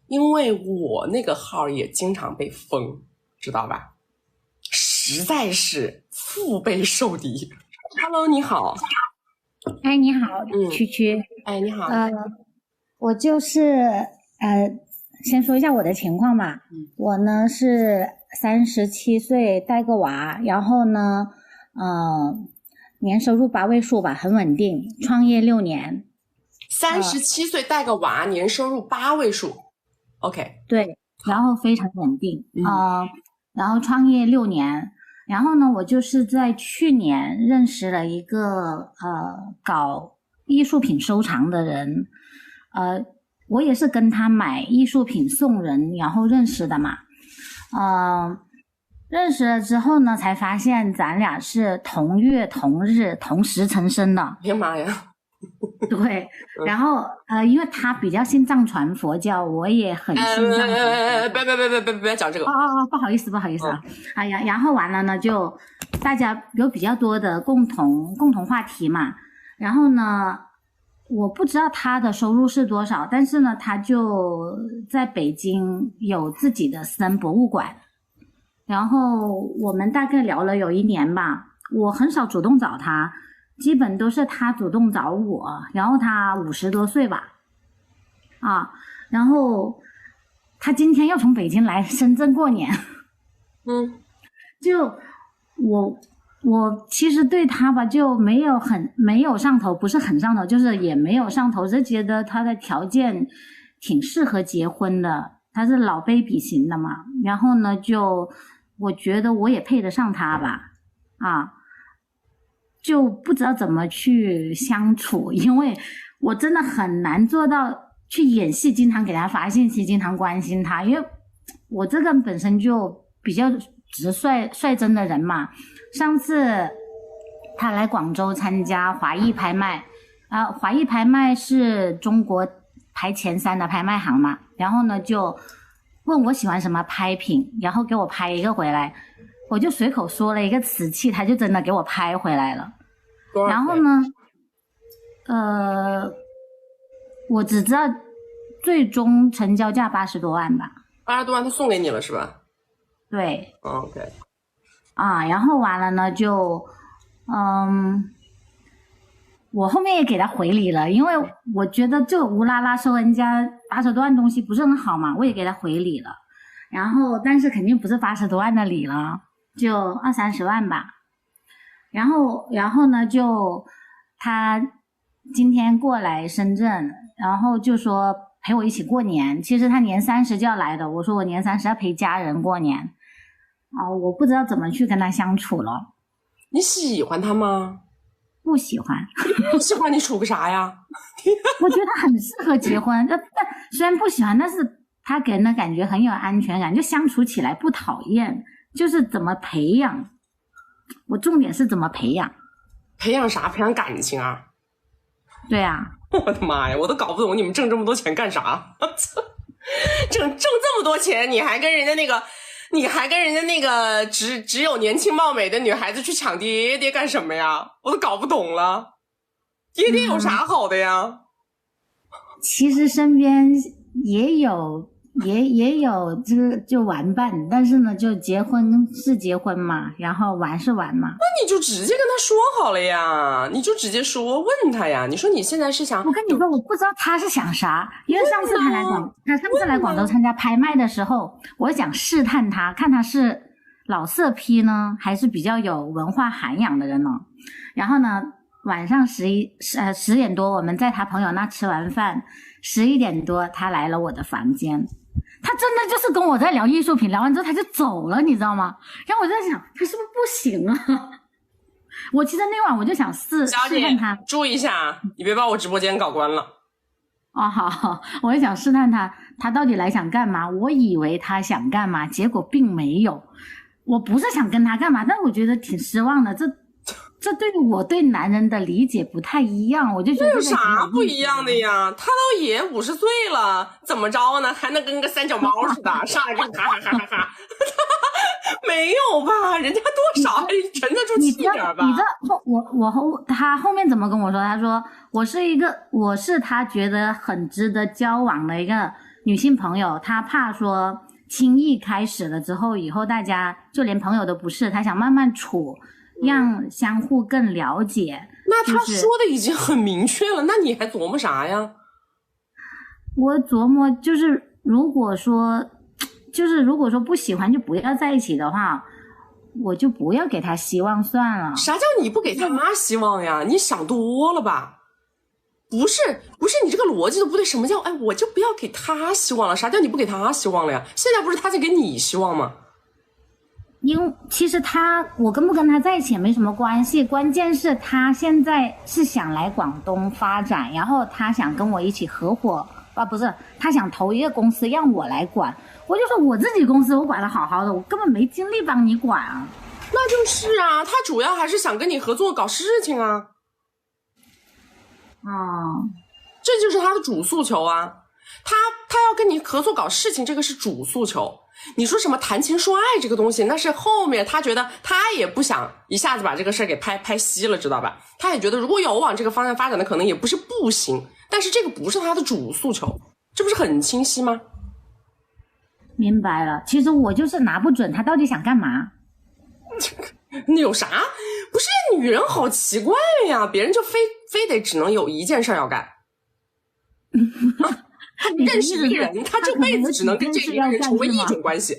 因为我那个号也经常被封，知道吧？实在是腹背受敌。Hello， 你好。哎，你好，区区。哎，你好。我就是先说一下我的情况吧。我呢是37岁，带个娃，然后呢，年收入8位数吧，很稳定，创业6年。37岁带个娃，年收入8位数。OK。对，然后非常稳定。然后创业6年。然后呢，我就是在去年认识了一个搞艺术品收藏的人，我也是跟他买艺术品送人，然后认识的嘛。认识了之后呢，才发现咱俩是同月同日同时辰生的。哎呀妈呀！对，然后因为他比较信藏传佛教，我也很信藏传佛教。别讲这个。不好意思啊。哎呀，然后完了呢，就大家有比较多的共同话题嘛。然后呢，我不知道他的收入是多少，但是呢，他就在北京有自己的私人博物馆。然后我们大概聊了有1年吧，我很少主动找他。基本都是他主动找我，然后他50多岁吧，然后他今天要从北京来深圳过年，就我其实对他吧就没有上头，不是很上头，就是也没有上头，只觉得他的条件挺适合结婚的，他是老 baby 型的嘛，然后呢就我觉得我也配得上他吧，就不知道怎么去相处，因为我真的很难做到去演戏，经常给他发信息，经常关心他，因为我这个人本身就比较直率真的人嘛。上次他来广州参加华艺拍卖，华艺拍卖是中国排前3的拍卖行嘛，然后呢就问我喜欢什么拍品，然后给我拍一个回来，我就随口说了一个瓷器，他就真的给我拍回来了。然后呢，我只知道最终成交价80多万吧。80多万他送给你了是吧？对。OK。然后完了呢就，我后面也给他回礼了，因为我觉得就无啦啦收人家80多万东西不是很好嘛，我也给他回礼了。然后但是肯定不是80多万的礼了，就20-30万吧。然后呢就他今天过来深圳，然后就说陪我一起过年，其实他年30就要来的，我说我年30要陪家人过年。我不知道怎么去跟他相处了。你喜欢他吗？不喜欢。不喜欢你处个啥呀？我觉得他很适合结婚，但虽然不喜欢，但是他给人的感觉很有安全感，就相处起来不讨厌，就是怎么培养。我重点是怎么培养。培养啥？培养感情啊？对啊。我的妈呀，我都搞不懂你们挣这么多钱干啥？挣这么多钱，你还跟人家那个只有年轻貌美的女孩子去抢爹爹干什么呀？我都搞不懂了。爹爹有啥好的呀？其实身边也有就玩伴，但是呢，就结婚是结婚嘛，然后玩是玩嘛。那你就直接跟他说好了呀，你就直接说问他呀。你说你现在是想……我跟你说，我不知道他是想啥，因为上次他上次来广州参加拍卖的时候，我想试探他，看他是老色批呢，还是比较有文化涵养的人呢。然后呢，晚上10点多，我们在他朋友那吃完饭，11点多他来了我的房间。他真的就是跟我在聊艺术品，聊完之后他就走了，你知道吗？然后我就在想，他是不是不行啊？我其实那晚我就想试探他。注意一下，你别把我直播间搞关了。好，我也想试探他到底来想干嘛。我以为他想干嘛，结果并没有。我不是想跟他干嘛，但我觉得挺失望的。这对我对男人的理解不太一样，我就觉得有啥不一样的呀？他倒也50岁了，怎么着呢？还能跟个三脚猫似的上来跟哈哈哈哈哈？没有吧？人家多少还沉得住气点吧？你这他后面怎么跟我说？他说我是他觉得很值得交往的一个女性朋友，他怕说轻易开始了之后，以后大家就连朋友都不是，他想慢慢处，让相互更了解。那他说的已经很明确了，那你还琢磨啥呀？我琢磨就是如果说不喜欢就不要在一起的话，我就不要给他希望算了。啥叫你不给他希望呀？你想多了吧？不是，你这个逻辑都不对。什么叫我就不要给他希望了？啥叫你不给他希望了呀？现在不是他在给你希望吗？因为其实我跟不跟他在一起也没什么关系，关键是他现在是想来广东发展，然后他想跟我一起合伙不是，他想投一个公司让我来管。我就说我自己公司我管得好好的，我根本没精力帮你管啊。那就是啊，他主要还是想跟你合作搞事情啊。这就是他的主诉求啊。他要跟你合作搞事情，这个是主诉求。你说什么谈情说爱这个东西，那是后面他觉得他也不想一下子把这个事儿给拍稀了，知道吧？他也觉得如果有往这个方向发展的可能也不是不行，但是这个不是他的主诉求，这不是很清晰吗？明白了，其实我就是拿不准他到底想干嘛。你有啥？不是，女人好奇怪呀，别人就非得只能有一件事要干。他认识一个人，他这辈子只能跟这一个人成为一种关系。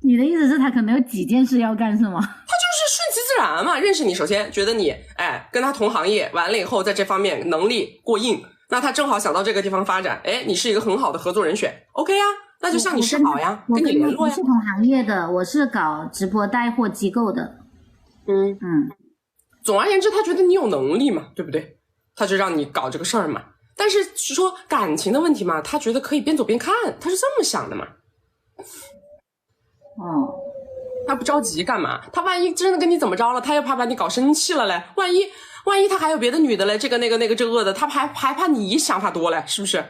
你的意思是他可能有几件事要干是吗？他就是顺其自然嘛。认识你，首先觉得你跟他同行业，完了以后在这方面能力过硬，那他正好想到这个地方发展，你是一个很好的合作人选 OK 呀，那就向你示好呀，跟你联络呀。我是同行业的，我是搞直播带货机构的。总而言之，他觉得你有能力嘛，对不对？他就让你搞这个事儿嘛。但是说感情的问题嘛，他觉得可以边走边看，他是这么想的嘛。他不着急干嘛？他万一真的跟你怎么着了，他又怕把你搞生气了嘞。万一他还有别的女的嘞，这个那个这个的，他还怕你想法多嘞，是不是？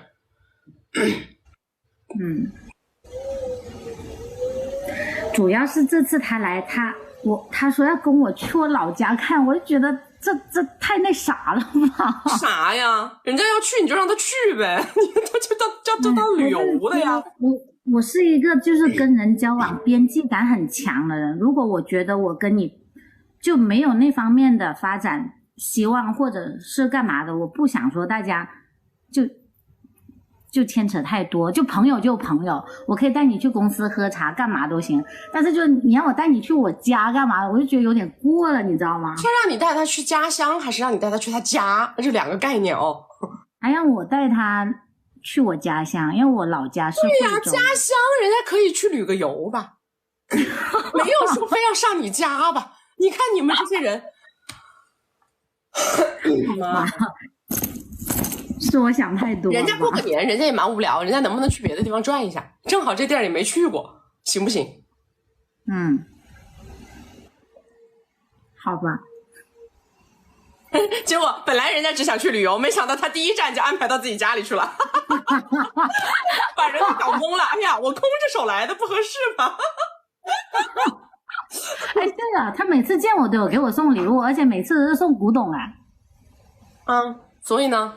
主要是这次他来，他说要跟我去我老家看，我就觉得这太那啥了吧？啥呀？人家要去你就让他去呗，你就当旅游的呀。我是一个就是跟人交往边界感很强的人，如果我觉得我跟你就没有那方面的发展希望或者是干嘛的，我不想说大家就牵扯太多，就朋友就朋友，我可以带你去公司喝茶干嘛都行，但是就你让我带你去我家干嘛，我就觉得有点过了，你知道吗？他让你带他去家乡还是让你带他去他家，这两个概念哦。还让我带他去我家乡，因为我老家是惠州。对呀，家乡人家可以去旅个游吧，没有说非要上你家吧？你看你们这些人，妈，是我想太多了。人家过个年，人家也蛮无聊，人家能不能去别的地方转一下？正好这地儿也没去过，行不行？好吧。结果本来人家只想去旅游，没想到他第一站就安排到自己家里去了，把人给搞懵了。哎呀，我空着手来的，不合适吧？对了，他每次见我都有给我送礼物，而且每次都是送古董啊。所以呢？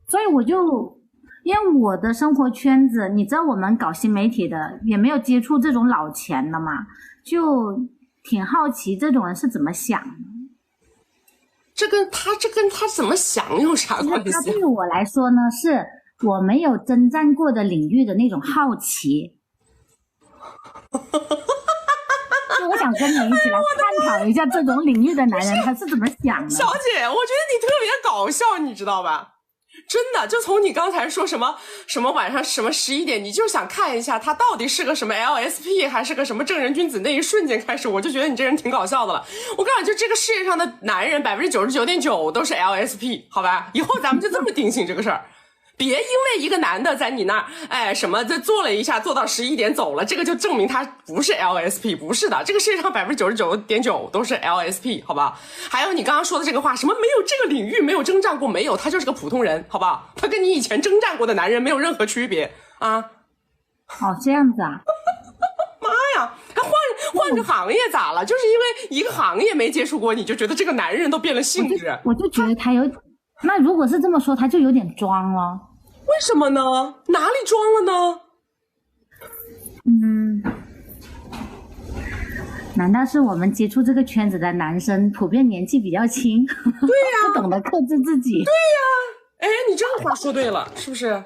所以我就因为我的生活圈子，你知道我们搞新媒体的也没有接触这种老钱的嘛，就挺好奇这种人是怎么想的。这跟他怎么想有啥关系？他对我来说呢，是我没有征战过的领域的那种好奇。就我想跟你一起来探讨一下这种领域的男人他是怎么想的。小姐，我觉得你特别搞笑，你知道吧？真的，就从你刚才说什么晚上什么11点，你就想看一下他到底是个什么 LSP 还是个什么正人君子，那一瞬间开始，我就觉得你这人挺搞笑的了。我告诉你，就这个世界上的男人99.9%都是 LSP， 好吧？以后咱们就这么定性这个事儿。别因为一个男的在你那儿，什么就做了一下，做到11点走了，这个就证明他不是 LSP， 不是的，这个世界上99.9%都是 LSP， 好吧？还有你刚刚说的这个话，什么没有这个领域没有征战过，没有，他就是个普通人，好不好？他跟你以前征战过的男人没有任何区别啊。这样子啊？妈呀，还换换个行业咋了？就是因为一个行业没接触过，你就觉得这个男人都变了性质。我就觉得他有，那如果是这么说，他就有点装了。为什么呢？哪里装了呢？难道是我们接触这个圈子的男生普遍年纪比较轻？对呀，不懂得克制自己。对呀，哎，你这个话说对了，是不是？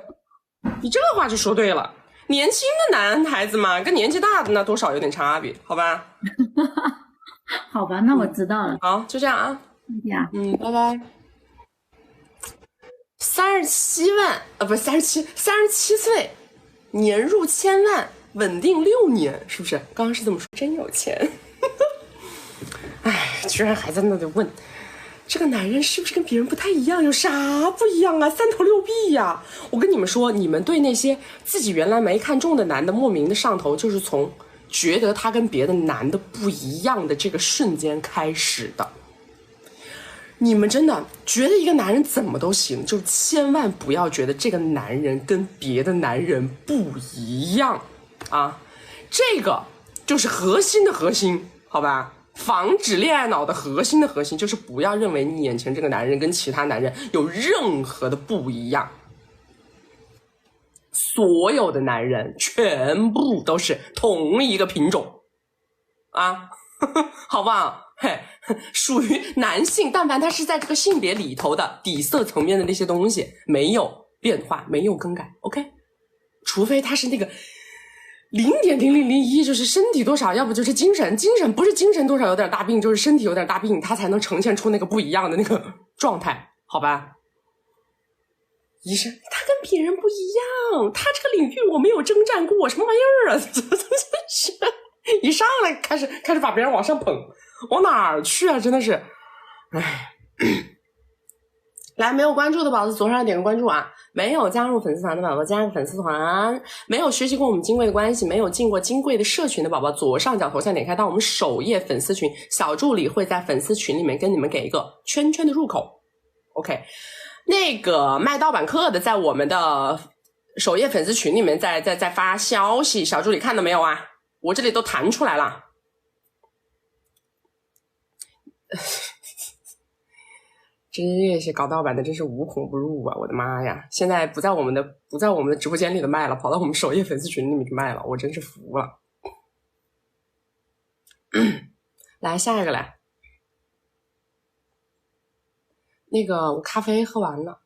你这个话就说对了。年轻的男孩子嘛，跟年纪大的那多少有点差别，好吧？好吧，那我知道了。好，就这样啊。呀，拜拜。37万不是37岁，年入1000万，稳定6年，是不是？刚刚是这么说，真有钱。哎，居然还在那里问。这个男人是不是跟别人不太一样？有啥不一样啊？三头六臂呀！我跟你们说，你们对那些自己原来没看中的男的莫名的上头，就是从觉得他跟别的男的不一样的这个瞬间开始的。你们真的觉得一个男人怎么都行，就千万不要觉得这个男人跟别的男人不一样啊！这个就是核心的核心，好吧？防止恋爱脑的核心的核心就是不要认为你眼前这个男人跟其他男人有任何的不一样。所有的男人全部都是同一个品种啊，好不好？嘿，属于男性，但凡他是在这个性别里头的底色层面的那些东西没有变化，没有更改 ，OK？ 除非他是那个0.0001，就是身体多少，要不就是精神不是精神多少有点大病，就是身体有点大病，他才能呈现出那个不一样的那个状态，好吧？医生，他跟别人不一样，他这个领域我没有征战过，什么玩意儿啊？真是一上来开始把别人往上捧，往哪儿去啊？真的是，哎。来，没有关注的宝子左上点个关注啊！没有加入粉丝团的宝宝加个粉丝团，没有学习过我们金贵的关系，没有进过金贵的社群的宝宝，左上角头像点开到我们首页粉丝群，小助理会在粉丝群里面跟你们给一个圈圈的入口。OK， 那个卖盗版课的在我们的首页粉丝群里面在发消息，小助理看到没有啊？我这里都弹出来了。这些搞盗版的真是无孔不入啊！我的妈呀，现在不在我们的直播间里的卖了，跑到我们首页粉丝群里面去卖了，我真是服了。来下一个来，那个我咖啡喝完了。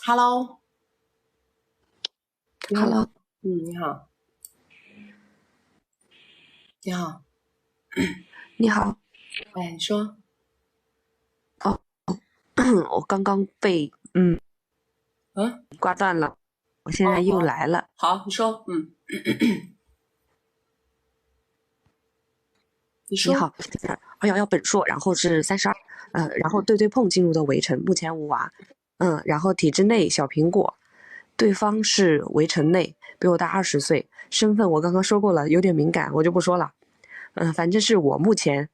Hello， 你好。你好，你好，哎，你说，哦，我刚刚被挂断了，我现在又来了。好，你说，你说。你好，211本硕，然后是32，然后对碰进入的围城，目前无娃，然后体制内小苹果，对方是围城内，比我大20岁，身份我刚刚说过了，有点敏感，我就不说了。反正是我目前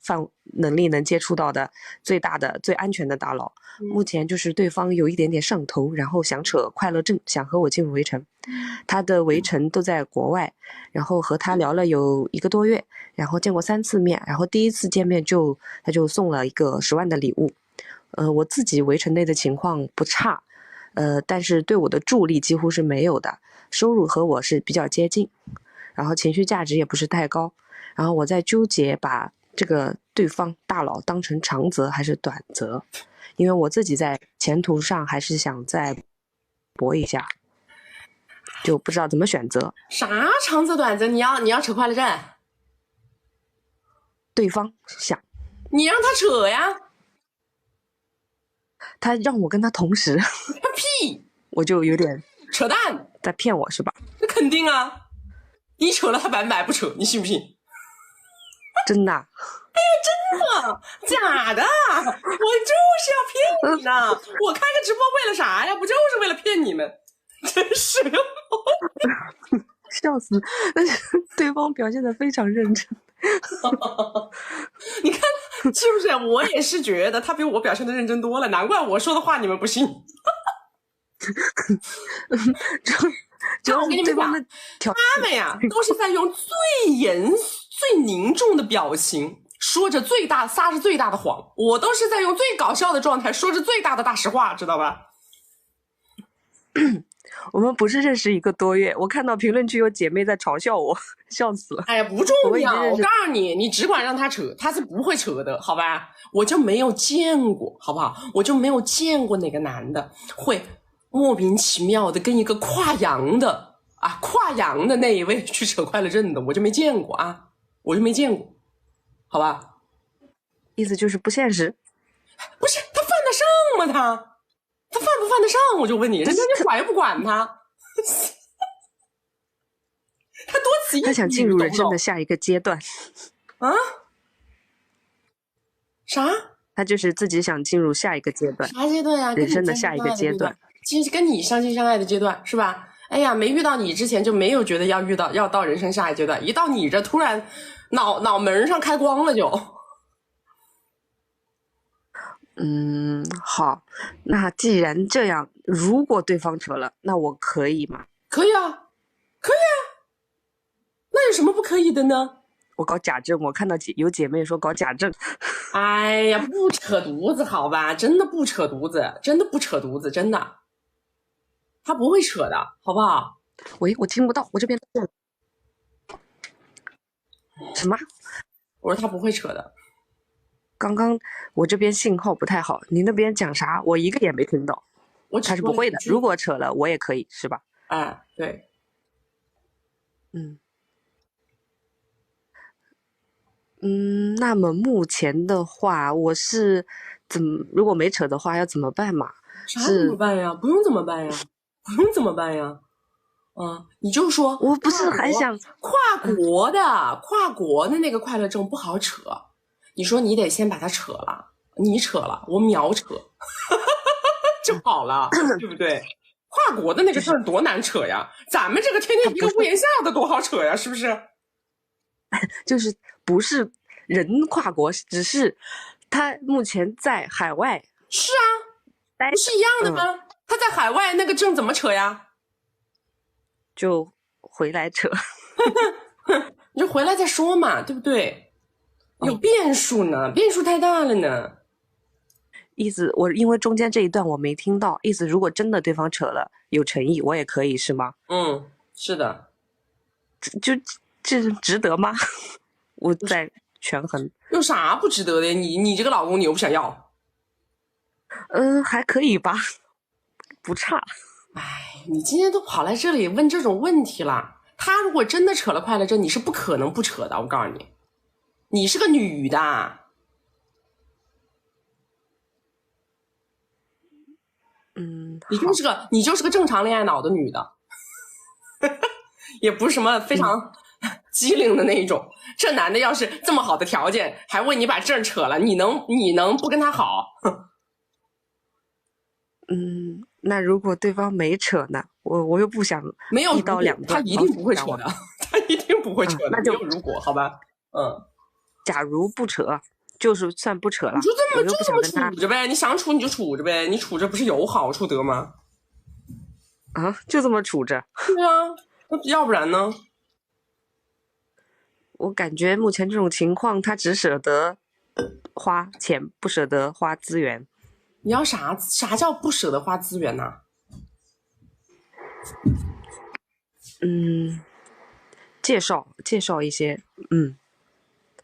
能力能接触到的最大的最安全的大佬。目前就是对方有一点点上头，然后想扯快乐证，想和我进入围城。他的围城都在国外，然后和他聊了有1个多月，然后见过3次面，然后第1次见面他就送了一个10万的礼物。我自己围城内的情况不差，但是对我的助力几乎是没有的，收入和我是比较接近，然后情绪价值也不是太高。然后我在纠结把这个对方大佬当成长则还是短则，因为我自己在前途上还是想再搏一下，就不知道怎么选择。啥长则短则？你要扯快乐证？对方想，你让他扯呀，他让我跟他同时，他屁，我就有点扯淡，在骗我是吧？那肯定啊，你扯了他100%不扯，你信不信？真的？哎呀，真的？假的？我就是要骗你呢！我开个直播为了啥呀？不就是为了骗你们？真是个笑死！但是对方表现得非常认真。你看是不是？我也是觉得他比我表现的认真多了，难怪我说的话你们不信。就我跟你们讲，他们呀都是在用最严最凝重的表情说着撒着最大的谎，我都是在用最搞笑的状态说着最大的大实话，知道吧？我们不是认识1个多月，我看到评论区有姐妹在嘲笑我，笑死了。哎呀，不重要，我告诉你，你只管让他扯，他是不会扯的，好吧？我就没有见过，好不好？我就没有见过哪个男的会莫名其妙的跟一个跨洋的那一位去扯快乐证的，我就没见过啊，我就没见过，好吧？意思就是不现实。不是他犯得上吗？他犯不犯得上？我就问你，人家就管也不管他，他多此一举。他想进入人生的下一个阶段啊？啥？他就是自己想进入下一个阶段。啥阶段呀？人生的下一个阶段，其实跟你相亲相爱的阶段是吧？哎呀，没遇到你之前就没有觉得要到人生下一个阶段，一到你这突然脑门上开光了就。好，那既然这样，如果对方扯了，那我可以吗？可以啊，可以啊，那有什么不可以的呢？我搞假证，我看到有姐妹说搞假证。哎呀，不扯犊子好吧，真的不扯犊子，真的不扯犊子，真的，他不会扯的，好不好？喂，我听不到，我这边什么？我说他不会扯的。刚刚我这边信号不太好，你那边讲啥？我一个也没听到。他是不会的，如果扯了我也可以，是吧？哎，对。那么目前的话，我是如果没扯的话，要怎么办嘛？啥怎么办呀？不用怎么办呀？不用怎么办呀？你就说，我不是还想跨国的那个快乐证不好扯。你说你得先把它扯了，你扯了，我秒扯就好了，对不对？跨国的那个事儿多难扯呀，咱们这个天天一个屋檐下的多好扯呀，是不是？就是不是人跨国，只是他目前在海外。是啊，不是一样的吗？他在海外那个证怎么扯呀？就回来扯你就回来再说嘛，对不对？有变数呢，变数太大了呢。意思因为中间这一段我没听到，意思如果真的对方扯了有诚意，我也可以是吗？是的。这值得吗？我在权衡。有啥不值得的？你这个老公你又不想要？还可以吧，不差。哎，你今天都跑来这里问这种问题了，他如果真的扯了快乐证，你是不可能不扯的，我告诉你。你是个女的，你就是个正常恋爱脑的女的，也不是什么非常机灵的那一种。这男的要是这么好的条件，还为你把证扯了，你能不跟他好？那如果对方没扯呢？我又不想没有一刀两断，他一定不会扯的，他一定不会扯的，那就没有如果，好吧？假如不扯，就是算不扯了。你就这么处着呗，你想处你就处着呗，你处着不是有好处得吗？就这么处着。对啊，那要不然呢？我感觉目前这种情况，他只舍得花钱，不舍得花资源。你要啥叫不舍得花资源呢？介绍一些，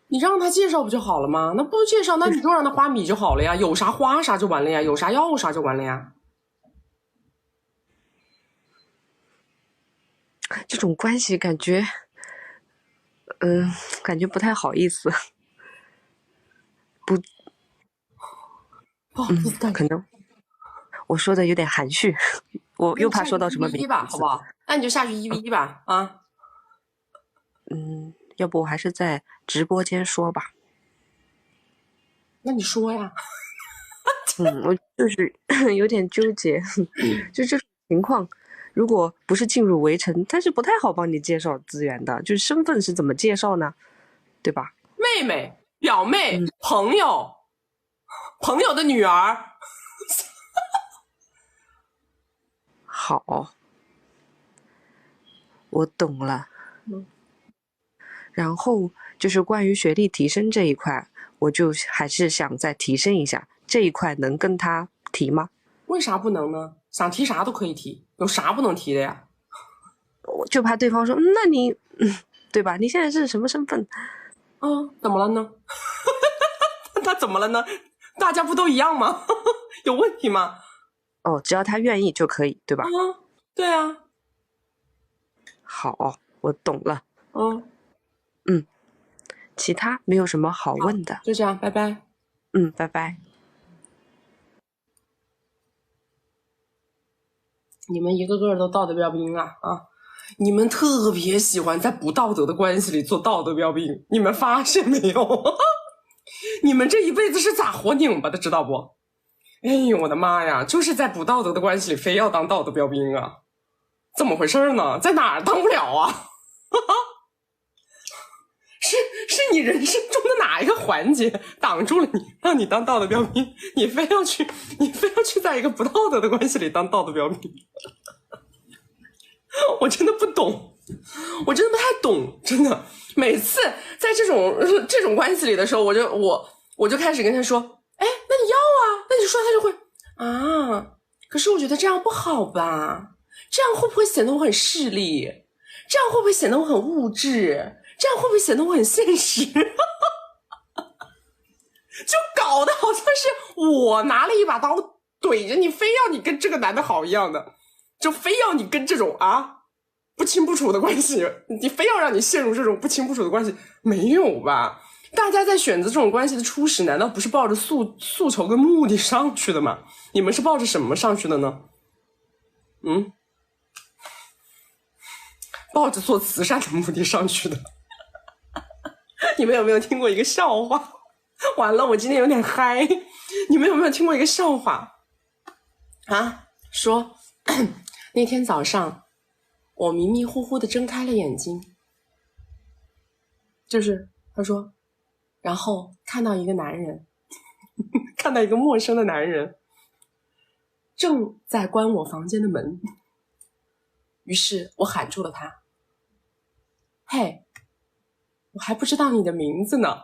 你让他介绍不就好了吗？那不介绍，那你就让他花米就好了呀，有啥花啥就完了呀，有啥要啥就完了呀。这种关系感觉不太好意思。不好意思，可能我说的有点含蓄，我又怕说到什么名字吧，好不好？那你就下去1v1吧，啊。要不我还是在直播间说吧。那你说呀。我就是有点纠结，就这种情况，如果不是进入围城，他是不太好帮你介绍资源的，就是身份是怎么介绍呢？对吧？妹妹、表妹、朋友的女儿。好，我懂了。然后就是关于学历提升这一块，我就还是想再提升一下，这一块能跟他提吗？为啥不能呢？想提啥都可以提，有啥不能提的呀？我就怕对方说，那你，对吧？你现在是什么身份？怎么了呢？他怎么了呢？大家不都一样吗？有问题吗？只要他愿意就可以，对吧？对啊。好，我懂了。其他没有什么好问的。就这样，拜拜。拜拜。你们一个个都道德标兵啊！你们特别喜欢在不道德的关系里做道德标兵，你们发现没有？你们这一辈子是咋活拧巴的，知道不？哎呦我的妈呀，就是在不道德的关系里非要当道德标兵啊，怎么回事呢？在哪儿当不了啊？是你人生中的哪一个环节挡住了你，让你当道德标兵？你非要去在一个不道德的关系里当道德标兵？我真的不懂，我真的不太懂，真的。每次在这种关系里的时候，我就开始跟他说，哎，那你要啊，那你说他就会啊。可是我觉得这样不好吧？这样会不会显得我很势利？这样会不会显得我很物质？这样会不会显得我很现实？就搞得好像是我拿了一把刀怼着你，非要你跟这个男的好一样的，就非要你跟这种不清不楚的关系，你非要让你陷入这种不清不楚的关系，没有吧？大家在选择这种关系的初始，难道不是抱着诉求跟目的上去的吗？你们是抱着什么上去的呢？抱着做慈善的目的上去的。你们有没有听过一个笑话？完了，我今天有点嗨。你们有没有听过一个笑话说那天早上我迷迷糊糊的睁开了眼睛，就是他说，然后看到一个男人看到一个陌生的男人正在关我房间的门，于是我喊住了他，嘿，我还不知道你的名字呢。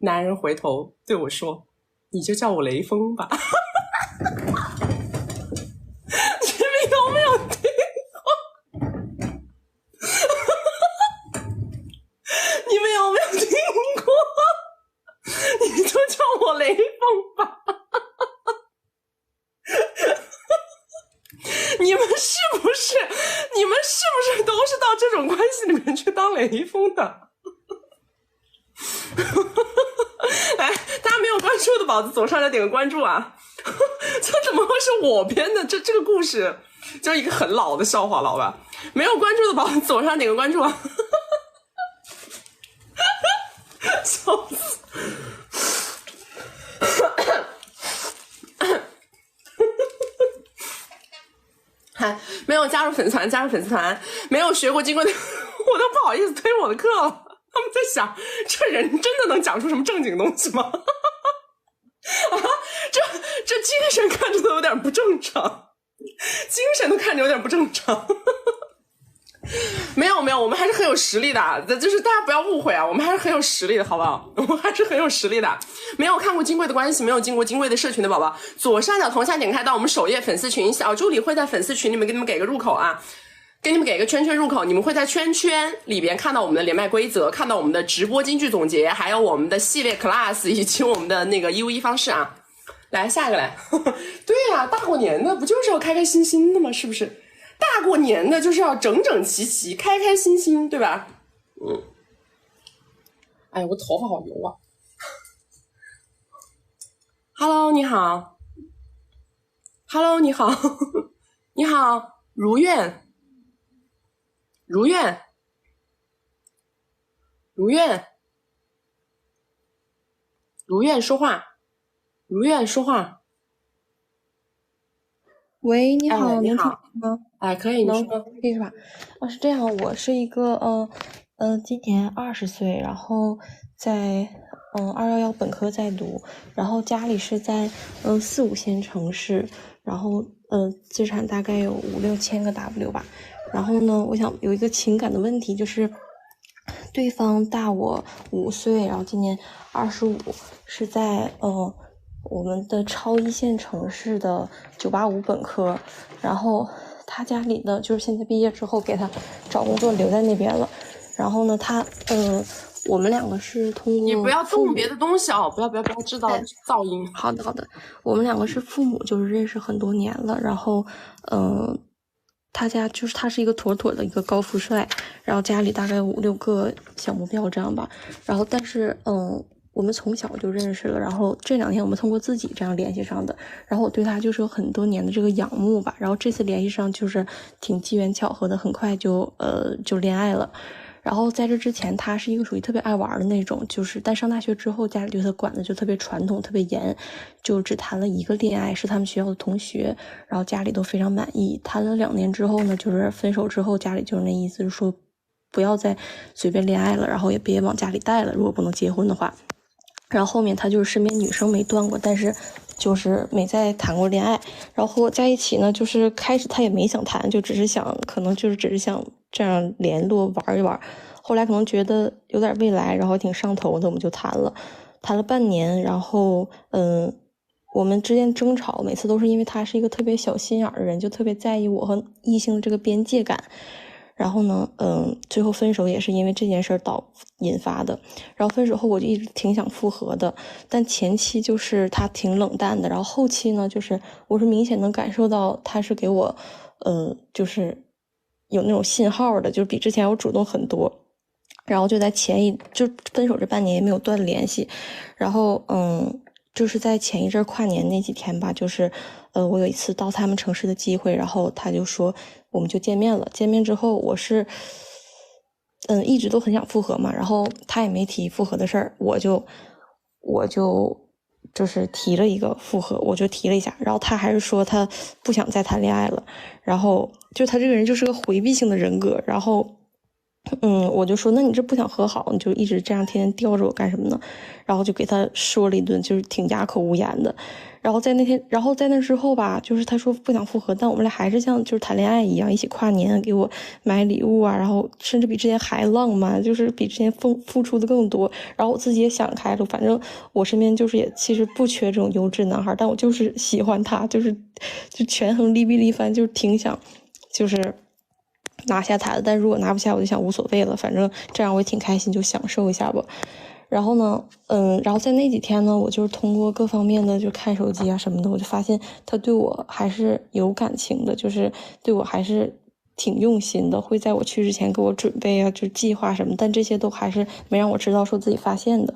男人回头对我说，你就叫我雷锋吧。你们有没有听过？你们有没有听过？你就叫我雷锋吧。你们是不是都是到这种关系里面去当雷锋的？来，大家没有关注的宝子左上角点个关注啊！这怎么会是我编的？这个故事就是一个很老的笑话，老吧？没有关注的宝子左上点个关注啊！笑死！没有加入粉丝团，没有学过经过的，我都不好意思推我的课了。他们在想，这人真的能讲出什么正经东西吗？这精神看着都有点不正常，精神都看着有点不正常。没有，我们还是很有实力的，就是大家不要误会啊，我们还是很有实力的，好不好？我们还是很有实力的。没有看过金贵的关系，没有进过金贵的社群的宝宝，左上角头像点开到我们首页粉丝群，小助理会在粉丝群里面给你们给个入口啊。给你们给一个圈圈入口，你们会在圈圈里边看到我们的连麦规则，看到我们的直播金句总结，还有我们的系列 class 以及我们的那个1v1方式啊。来，下一个来。对呀，大过年的不就是要开开心心的吗？是不是？大过年的就是要整整齐齐、开开心心，对吧？哎呀，我头发好油啊。Hello， 你好。Hello， 你好。你好，如愿说话，说话。喂，你好，你好，能听吗？可以，你说，可以是吧？是这样，我是一个今年20岁，然后在211本科在读，然后家里是在4、5线城市，然后资产大概有5、6千个 W 吧。然后呢，我想有一个情感的问题，就是对方大我5岁，然后今年25，是在我们的超一线城市的985本科，然后他家里呢，就是现在毕业之后给他找工作留在那边了。然后呢，我们两个是通过你不要动别的东西哦，不要制造噪音。好的，我们两个是父母，就是认识很多年了。然后，他家就是他是一个妥妥的一个高富帅，然后家里大概5、6个小目标这样吧。然后，但是我们从小就认识了，然后这2天我们通过自己这样联系上的。然后我对他就是有很多年的这个仰慕吧。然后这次联系上就是挺机缘巧合的，很快就恋爱了。然后在这之前，他是一个属于特别爱玩的那种，但上大学之后，家里对他管的就特别传统、特别严，就只谈了1个恋爱，是他们学校的同学，然后家里都非常满意。谈了2年之后呢，就是分手之后，家里就是那意思，说不要再随便恋爱了，然后也别往家里带了，如果不能结婚的话。然后后面他就是身边女生没断过，但是就是没再谈过恋爱。然后和我在一起呢，就是开始他也没想谈，就只是想这样联络玩一玩。后来可能觉得有点未来，然后挺上头的，我们就谈了半年。然后我们之间争吵每次都是因为他是一个特别小心眼的人，就特别在意我和异性的这个边界感。然后呢，最后分手也是因为这件事引发的。然后分手后我就一直挺想复合的，但前期就是他挺冷淡的，然后后期呢，就是我是明显能感受到他是给我，就是有那种信号的，就是比之前要主动很多。然后就在就分手这半年也没有断联系。然后就是在前一阵跨年那几天吧，就是我有一次到他们城市的机会，然后他就说我们就见面了。见面之后我是一直都很想复合嘛，然后他也没提复合的事儿，我就是提了一个复合，我就提了一下，然后他还是说他不想再谈恋爱了。然后就他这个人就是个回避性的人格。然后我就说那你这不想和好，你就一直这样天天吊着我干什么呢？然后就给他说了一顿，就是挺哑口无言的。然后在那之后吧，就是他说不想复合，但我们俩还是像就是谈恋爱一样，一起跨年，给我买礼物啊，然后甚至比之前还浪漫，就是比之前付出的更多。然后我自己也想开了，反正我身边就是也其实不缺这种优质男孩，但我就是喜欢他，就权衡利弊立翻，就是挺想就是拿下他的。但如果拿不下，我就想无所谓了，反正这样我也挺开心，就享受一下吧。然后呢，然后在那几天呢，我就是通过各方面的就看手机啊什么的，我就发现他对我还是有感情的，就是对我还是挺用心的，会在我去之前给我准备啊，就计划什么，但这些都还是没让我知道说自己发现的。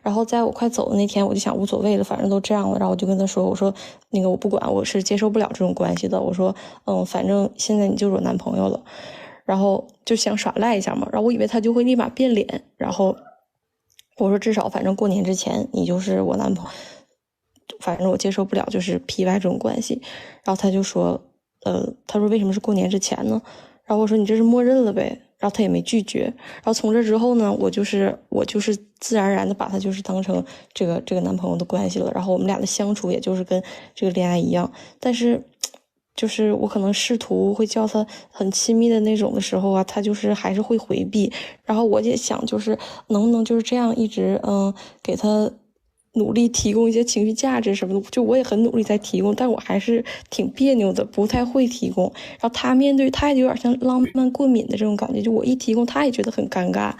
然后在我快走的那天，我就想无所谓了，反正都这样了，然后我就跟他说，我说那个我不管，我是接受不了这种关系的，我说反正现在你就是我男朋友了，然后就想耍赖一下嘛。然后我以为他就会立马变脸，然后我说至少反正过年之前你就是我男朋友，反正我接受不了就是PY这种关系。然后他就说他说为什么是过年之前呢？然后我说你这是默认了呗，然后他也没拒绝。然后从这之后呢，我就是自然而然的把他就是当成这个男朋友的关系了。然后我们俩的相处也就是跟这个恋爱一样，但是就是我可能试图会叫他很亲密的那种的时候啊，他就是还是会回避。然后我也想就是能不能就是这样一直给他努力提供一些情绪价值什么的，就我也很努力在提供，但我还是挺别扭的，不太会提供。然后他面对他也有点像浪漫过敏的这种感觉，就我一提供他也觉得很尴尬。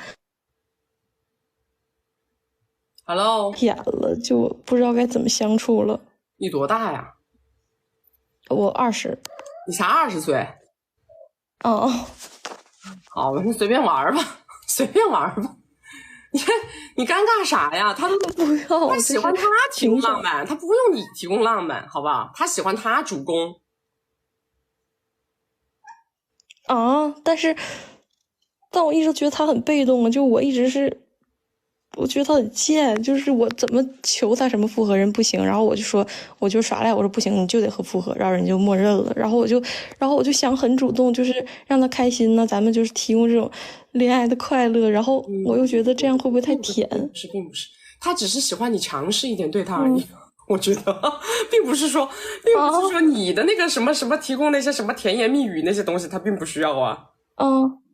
Hello， 演了就不知道该怎么相处了。你多大呀？我20。你才20岁？哦，好，那随便玩吧，随便玩吧。你尴尬啥呀？他都不要，他喜欢他提供浪漫，他不用你提供浪漫，好不好？他喜欢他主攻。啊，但我一直觉得他很被动啊，就我一直是。我觉得他很贱，就是我怎么求他什么复合人不行，然后我就说我就耍赖，我说不行你就得和复合，然后人就默认了，然后我就想很主动，就是让他开心呢，咱们就是提供这种恋爱的快乐，然后我又觉得这样会不会太甜？并不是，他只是喜欢你强势一点对他而已。我觉得并不是说你的那个什么什么提供那些什么甜言蜜语那些东西他并不需要啊。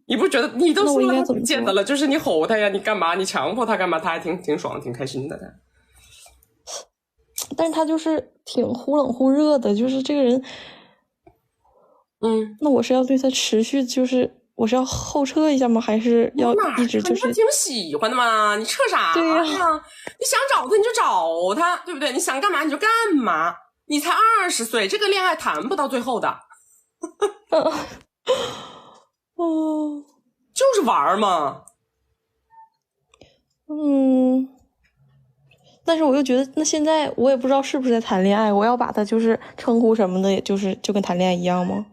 你不觉得你都说了他不见得了，就是你吼他呀，你干嘛，你强迫他干嘛，他还挺爽挺开心的。但是他就是挺忽冷忽热的，就是这个人那我是要对他持续就是我是要后撤一下吗？还是要一直就是？他挺喜欢的嘛，你撤啥呀？对呀，你想找他你就找他，对不对？你想干嘛你就干嘛。你才20岁，这个恋爱谈不到最后的。就是玩嘛。但是我又觉得，那现在我也不知道是不是在谈恋爱，我要把他就是称呼什么的，也就是就跟谈恋爱一样吗？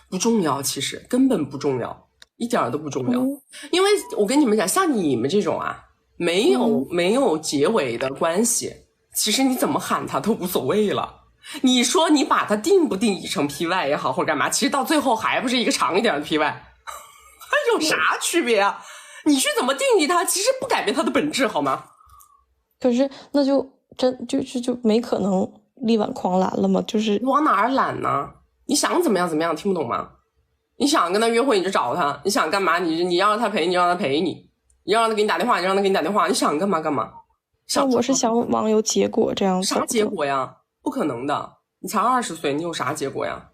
不重要，其实根本不重要，一点都不重要。因为我跟你们讲，像你们这种啊，没有结尾的关系，其实你怎么喊他都无所谓了。你说你把它定不定义成 PY 也好，或者干嘛，其实到最后还不是一个长一点的 PY， 还有啥区别啊？你去怎么定义它，其实不改变它的本质，好吗？可是那就没可能力挽狂澜了吗？就是往哪儿揽呢？你想怎么样怎么样，听不懂吗？你想跟他约会你就找他，你想干嘛你要让他陪你，让他陪你，你要让他给你打电话，你让他给你打电话，你想干嘛干嘛。但我是想往有结果这样。啥结果呀？不可能的，你才20岁，你有啥结果呀？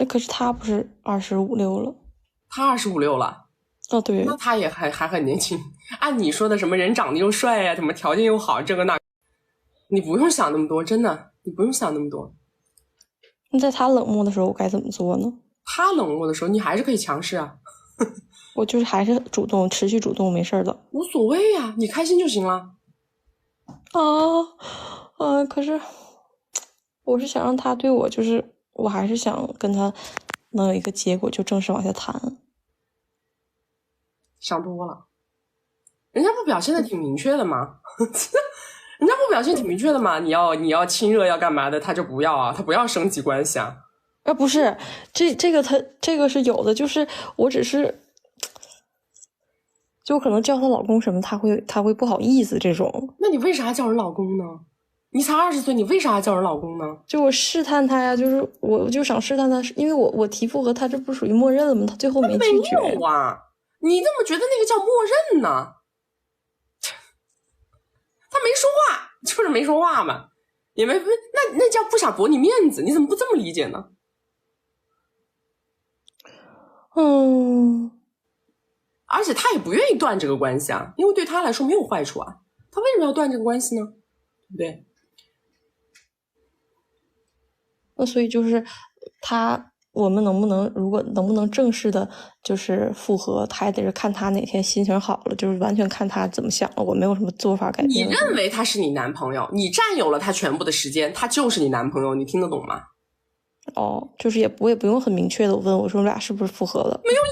可是他不是25、6了，他25、6了。对，那他也还很年轻。按你说的什么人长得又帅呀，什么条件又好，这个那，你不用想那么多，真的，你不用想那么多。那在他冷漠的时候，我该怎么做呢？他冷漠的时候，你还是可以强势啊。我就是还是主动，持续主动，没事的，无所谓呀，你开心就行了。可是我是想让他对我，就是我还是想跟他能有一个结果，就正式往下谈。想多了，人家不表现的挺明确的吗？人家不表现挺明确的吗？你要亲热要干嘛的，他就不要啊，他不要升级关系啊。不是，这个是有的，就是我只是就可能叫他老公什么，他会不好意思这种。那你为啥叫人老公呢？你才20岁，你为啥叫人老公呢？就我试探他呀，就是我就想试探他，因为我提复合他，这不属于默认了吗？他最后没拒绝。没有啊，你怎么觉得那个叫默认呢？他没说话，就是没说话嘛，也没那叫不想驳你面子，你怎么不这么理解呢？而且他也不愿意断这个关系啊，因为对他来说没有坏处啊，他为什么要断这个关系呢？对不对？那所以就是我们能不能正式的就是复合，他还得是看他哪天心情好了，就是完全看他怎么想了，我没有什么做法改变。你认为他是你男朋友，你占有了他全部的时间，他就是你男朋友，你听得懂吗？就是我也不用很明确的问我说我俩是不是复合了，没有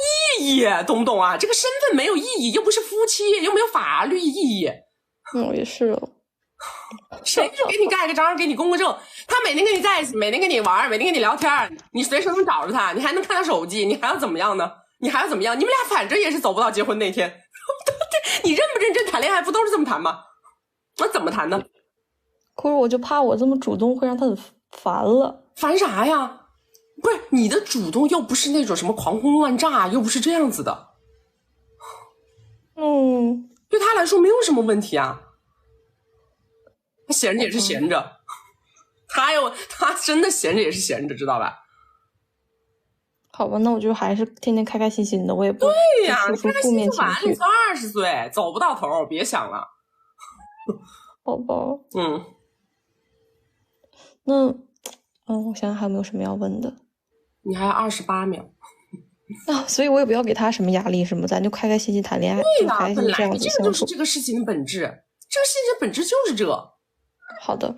意义，懂不懂啊？这个身份没有意义，又不是夫妻，又没有法律意义。也是哦。谁是给你盖个章，给你公个证？他每天跟你在一起，每天跟你玩，每天跟你聊天，你随时能找着他，你还能看他手机，你还要怎么样呢？你们俩反正也是走不到结婚那天。你认不认真谈恋爱不都是这么谈吗？那怎么谈呢？可是我就怕我这么主动会让他很烦了。烦啥呀？不是你的主动又不是那种什么狂轰乱炸，又不是这样子的。对他来说没有什么问题啊。他闲着也是闲着，他真的闲着也是闲着，知道吧？好吧，那我就还是天天开开心心的，我也不对呀，输出负面情绪。你才20岁，走不到头，别想了。好吧。那我想想还有没有什么要问的？你还有28秒。所以我也不要给他什么压力什么，咱就开开心心谈恋爱。对呀，本来这个就是这个事情的本质，这个事情的本质就是这。好的，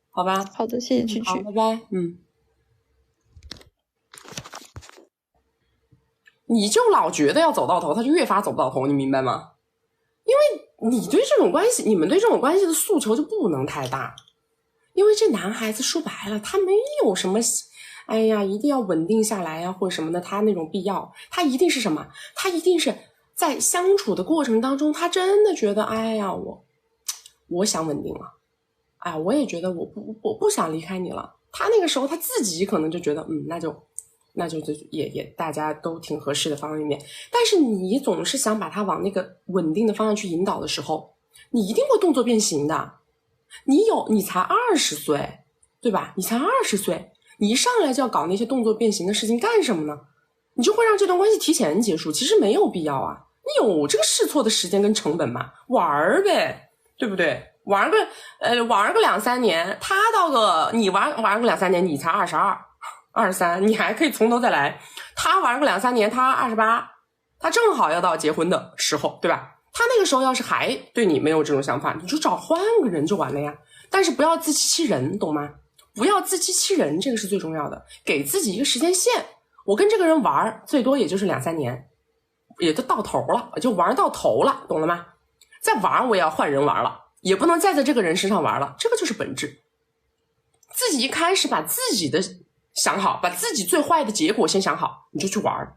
好吧，好的，谢谢曲曲，拜拜。你就老觉得要走到头，他就越发走不到头，你明白吗？因为你对这种关系，你们对这种关系的诉求就不能太大，因为这男孩子说白了，他没有什么，哎呀，一定要稳定下来呀，或者什么的，他那种必要，他一定是什么？他一定是在相处的过程当中，他真的觉得，哎呀，我想稳定了，哎，我也觉得我不想离开你了。他那个时候他自己可能就觉得，那就也大家都挺合适的方面。但是你总是想把他往那个稳定的方向去引导的时候，你一定会动作变形的。你才20岁，对吧？你才20岁，你一上来就要搞那些动作变形的事情干什么呢？你就会让这段关系提前结束，其实没有必要啊。你有这个试错的时间跟成本嘛，玩呗，对不对？玩个2-3年，你玩个2-3年，你才22、23，你还可以从头再来。他玩个2-3年，他28，他正好要到结婚的时候，对吧？他那个时候要是还对你没有这种想法，你就换个人就完了呀。但是不要自欺欺人，懂吗？不要自欺欺人，这个是最重要的。给自己一个时间线，我跟这个人玩最多也就是2-3年，也就到头了，就玩到头了，懂了吗？再玩我也要换人玩了，也不能再在这个人身上玩了，这个就是本质。自己一开始把自己的想好，把自己最坏的结果先想好，你就去玩。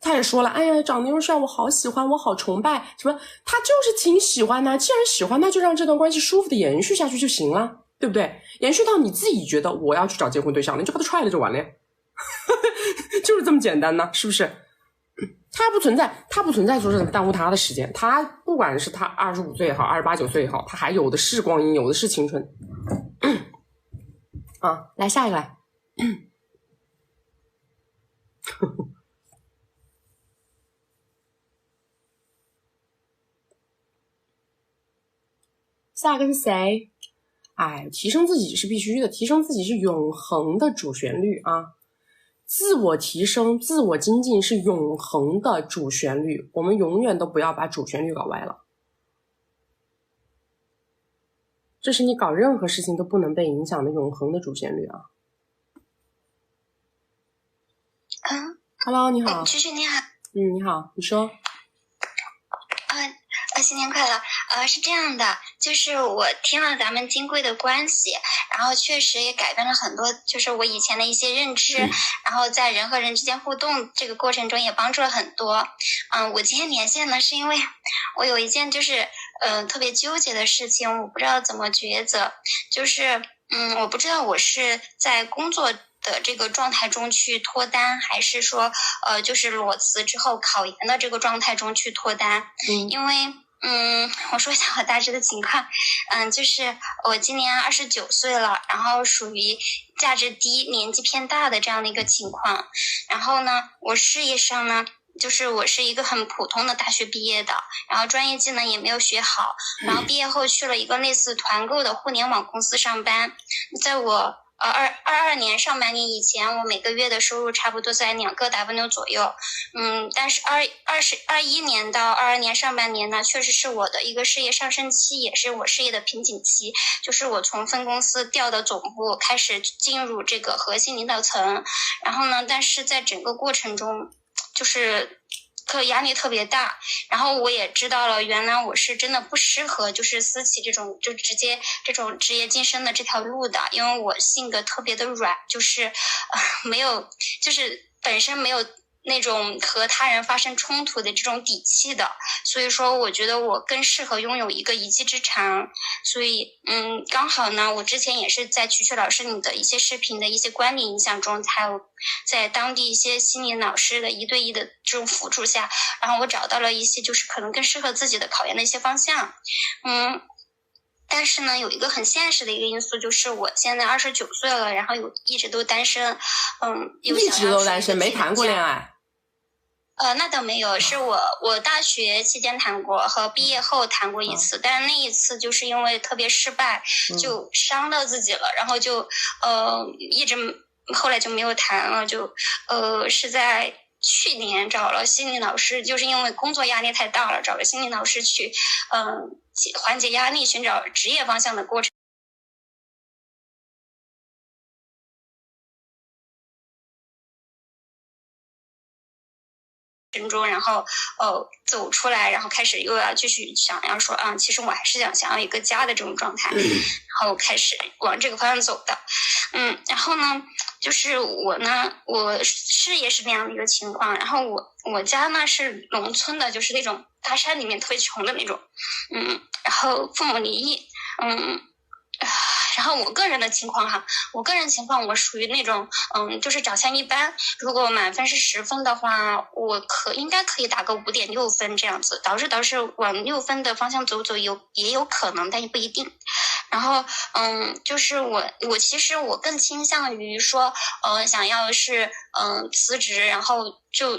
他也说了，哎呀，长得又帅，我好喜欢，我好崇拜，什么？他就是挺喜欢的，既然喜欢，那就让这段关系舒服的延续下去就行了，对不对？延续到你自己觉得我要去找结婚对象了，你就把他踹了就完了呀，就是这么简单呢，是不是？他不存在说是耽误他的时间，他不管是他25岁也好，28、9岁也好，他还有的是光阴，有的是青春。啊，来下一个来。下个是谁？哎，提升自己是必须的，提升自己是永恒的主旋律啊！自我提升、自我精进是永恒的主旋律，我们永远都不要把主旋律搞歪了。这是你搞任何事情都不能被影响的永恒的主旋律啊！Hello， 你好。蛐蛐你好。你好，你说。新年快乐。是这样的，就是我听了咱们金贵的关系，然后确实也改变了很多，就是我以前的一些认知，然后在人和人之间互动这个过程中也帮助了很多。我今天连线呢，是因为我有一件就是特别纠结的事情，我不知道怎么抉择，就是我不知道我是在工作的这个状态中去脱单，还是说就是裸辞之后考研的这个状态中去脱单。因为我说一下我大致的情况，就是我今年29岁了，然后属于价值低、年纪偏大的这样的一个情况。然后呢，我事业上呢，就是我是一个很普通的大学毕业的，然后专业技能也没有学好，然后毕业后去了一个类似团购的互联网公司上班。在我22年上半年以前，我每个月的收入差不多在2个 W 左右。但是21年到22年上半年呢，确实是我的一个事业上升期，也是我事业的瓶颈期。就是我从分公司调到总部，开始进入这个核心领导层。然后呢，但是在整个过程中，就是压力特别大，然后我也知道了，原来我是真的不适合就是私企这种就直接这种职业晋升的这条路的，因为我性格特别的软，就是没有，就是本身没有那种和他人发生冲突的这种底气的，所以说我觉得我更适合拥有一个一技之长。所以刚好呢，我之前也是在曲曲老师你的一些视频的一些观点影响中，还有在当地一些心理老师的1对1的这种辅助下，然后我找到了一些就是可能更适合自己的考研的一些方向。但是呢，有一个很现实的一个因素，就是我现在29岁了，然后一直都单身，一直都单身，没谈过恋爱。那倒没有，是我大学期间谈过，和毕业后谈过一次，但是那一次就是因为特别失败，就伤到自己了，然后就一直后来就没有谈了，是在去年找了心理老师，就是因为工作压力太大了，找了心理老师去缓解压力，寻找职业方向的过程中，然后走出来，然后开始又要继续想要说其实我还是想要一个家的这种状态，然后开始往这个方向走的。然后呢，就是我事业是那样的一个情况，然后我我家呢是农村的，就是那种大山里面特别穷的那种，然后父母离异，然后我个人情况我属于那种就是长相一般，如果满分是10分的话，我应该可以打个5.6分这样子，导致往6分的方向走也有可能，但也不一定。然后就是我其实我更倾向于说想要是辞职，然后就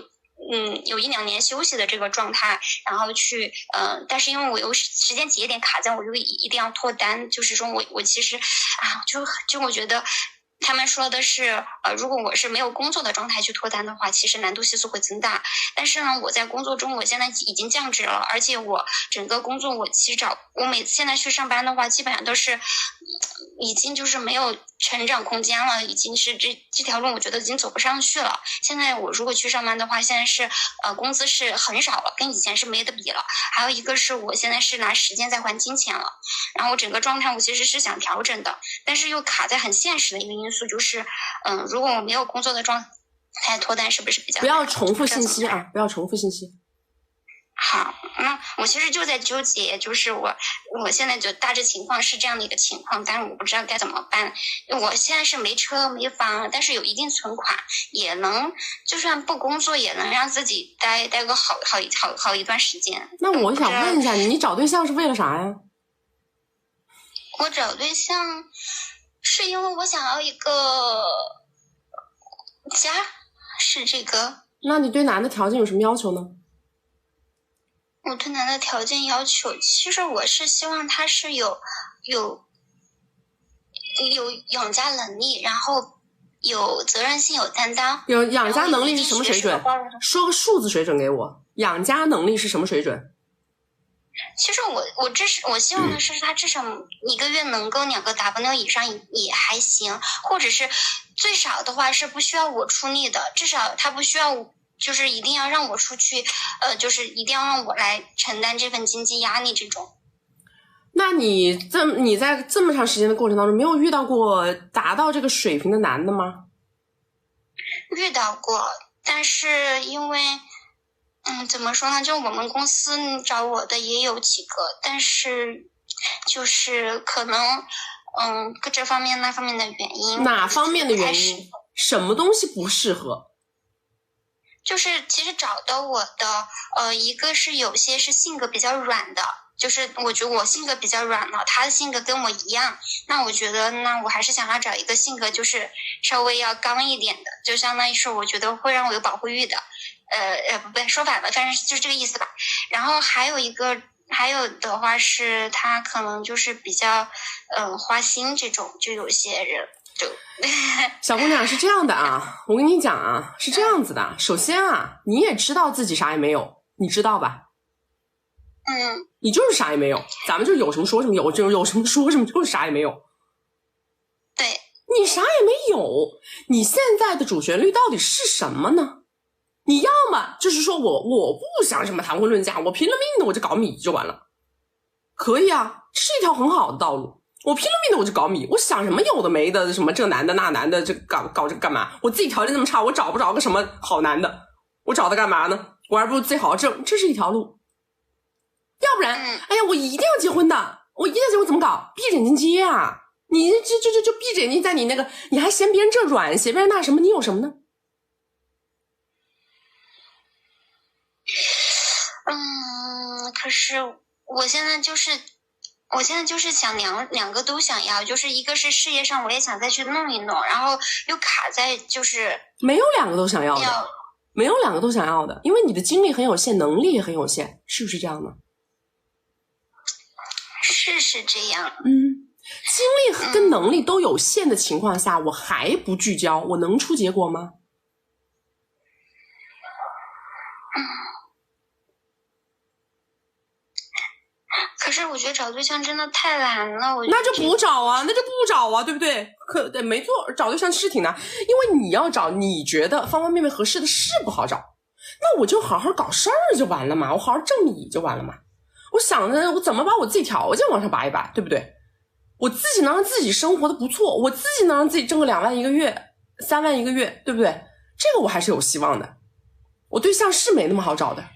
有1-2年休息的这个状态，然后去但是因为我有时间节点卡在，我就一定要脱单，就是说我其实就我觉得他们说的是如果我是没有工作的状态去脱单的话，其实难度系数会增大。但是呢，我在工作中我现在已经降职了，而且我整个工作我每次现在去上班的话，基本上都是已经就是没有成长空间了，已经是这条路我觉得已经走不上去了。现在我如果去上班的话，现在是工资是很少了，跟以前是没得比了。还有一个是我现在是拿时间在还金钱了，然后整个状态我其实是想调整的，但是又卡在很现实的一个因素，就是如果我没有工作的状态脱单是不是比较不要重复信息啊，不要重复信息。好，那我其实就在纠结，就是我现在就大致情况是这样的一个情况，但是我不知道该怎么办。我现在是没车没房，但是有一定存款，也能就算不工作也能让自己待个好一段时间。那我想问一下你找对象是为了啥呀？我找对象是因为我想要一个家，是这个。那你对男的条件有什么要求呢？我对男的条件要求，其实我是希望他是有养家能力，然后有责任心，有担当。有养家能力是什么水准？说个数字水准给我。养家能力是什么水准？其实我希望的是他至少1个月能够2个 W 以上也还行，或者是最少的话是不需要我出力的，至少他不需要就是一定要让我出去就是一定要让我来承担这份经济压力这种。那你在这么长时间的过程当中没有遇到过达到这个水平的男的吗？遇到过，但是因为怎么说呢，就我们公司找我的也有几个，但是就是可能这方面那方面的原因。哪方面的原因？什么东西不适合？就是其实找到我的一个是有些是性格比较软的，就是我觉得我性格比较软了，他的性格跟我一样，那我觉得那我还是想要找一个性格就是稍微要刚一点的，就相当于是我觉得会让我有保护欲的，不说反了，反正就是这个意思吧。然后还有的话是他可能就是比较花心这种，就有些人就小姑娘是这样的啊，我跟你讲啊，是这样子的。首先啊，你也知道自己啥也没有，你知道吧？你就是啥也没有，咱们就有什么说什么，有什么说什么，就是啥也没有。对，你啥也没有，你现在的主旋律到底是什么呢？你要么就是说我不想什么谈婚论嫁，我拼了命的我就搞米就完了，可以啊，这是一条很好的道路。我拼了命的我就搞米，我想什么有的没的，什么这男的那男的，这搞这个干嘛？我自己条件那么差，我找不着个什么好男的，我找他干嘛呢？我还不如自己好好挣，这是一条路。要不然，哎呀，我一定要结婚的，我一定要结婚怎么搞？闭着眼睛接啊！你就闭着眼睛在你那个，你还嫌别人这软，嫌别人那什么？你有什么呢？可是我现在就是想两个都想要，就是一个是事业上我也想再去弄一弄，然后又卡在就是没有2个都想要的，没有2个都想要的，因为你的精力很有限，能力也很有限，是不是这样呢？是这样。精力跟能力都有限的情况下，我还不聚焦，我能出结果吗？可是我觉得找对象真的太难了，那就不找啊，对不对？对，没错，找对象是挺难，因为你要找你觉得方方面面合适的是不好找，那我就好好搞事儿就完了嘛，我好好挣米就完了嘛。我想着我怎么把我自己条件往上拔一拔，对不对？我自己能让自己生活的不错，我自己能让自己挣个2万1个月、3万1个月，对不对？这个我还是有希望的。我对象是没那么好找的。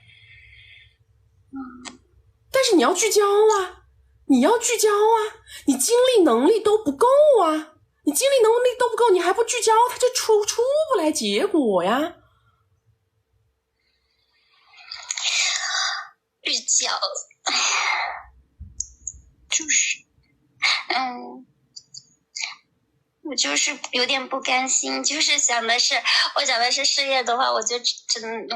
但是你要聚焦啊，你要聚焦啊，你精力能力都不够啊，你精力能力都不够，你还不聚焦，它就出不来结果呀。聚焦，就是我就是有点不甘心，就是我想的是事业的话，我就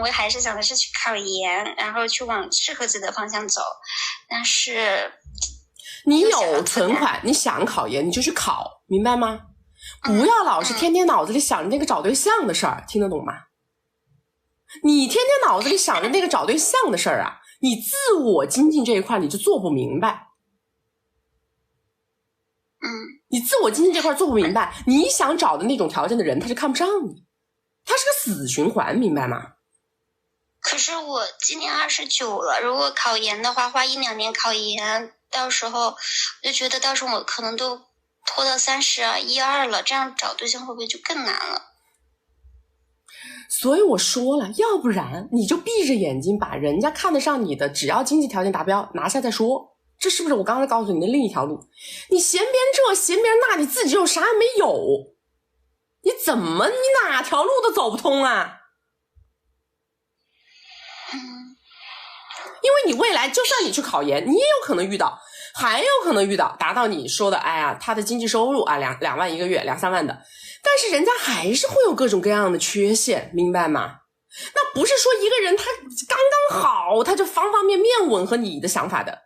我还是想的是去考研，然后去往适合自己的方向走。但是你有存款，你想考研你就去考，明白吗？不要老是天天脑子里想着那个找对象的事儿，听得懂吗？你天天脑子里想着那个找对象的事儿啊，你自我精进这一块你就做不明白。你自我精进这块做不明白，你想找的那种条件的人他是看不上你，他是个死循环，明白吗？可是我今年29了，如果考研的话，花1-2年考研，到时候我就觉得到时候我可能都拖到30、12了，这样找对象会不会就更难了？所以我说了，要不然你就闭着眼睛把人家看得上你的只要经济条件达标拿下再说，这是不是我刚才告诉你的另一条路？你嫌别人这嫌别人那，你自己又啥也没有，你哪条路都走不通啊。因为你未来就算你去考研，你也有可能遇到，还有可能遇到达到你说的哎呀他的经济收入啊2万一个月2-3万的，但是人家还是会有各种各样的缺陷，明白吗？那不是说一个人他刚刚好他就方方面面吻合你的想法的。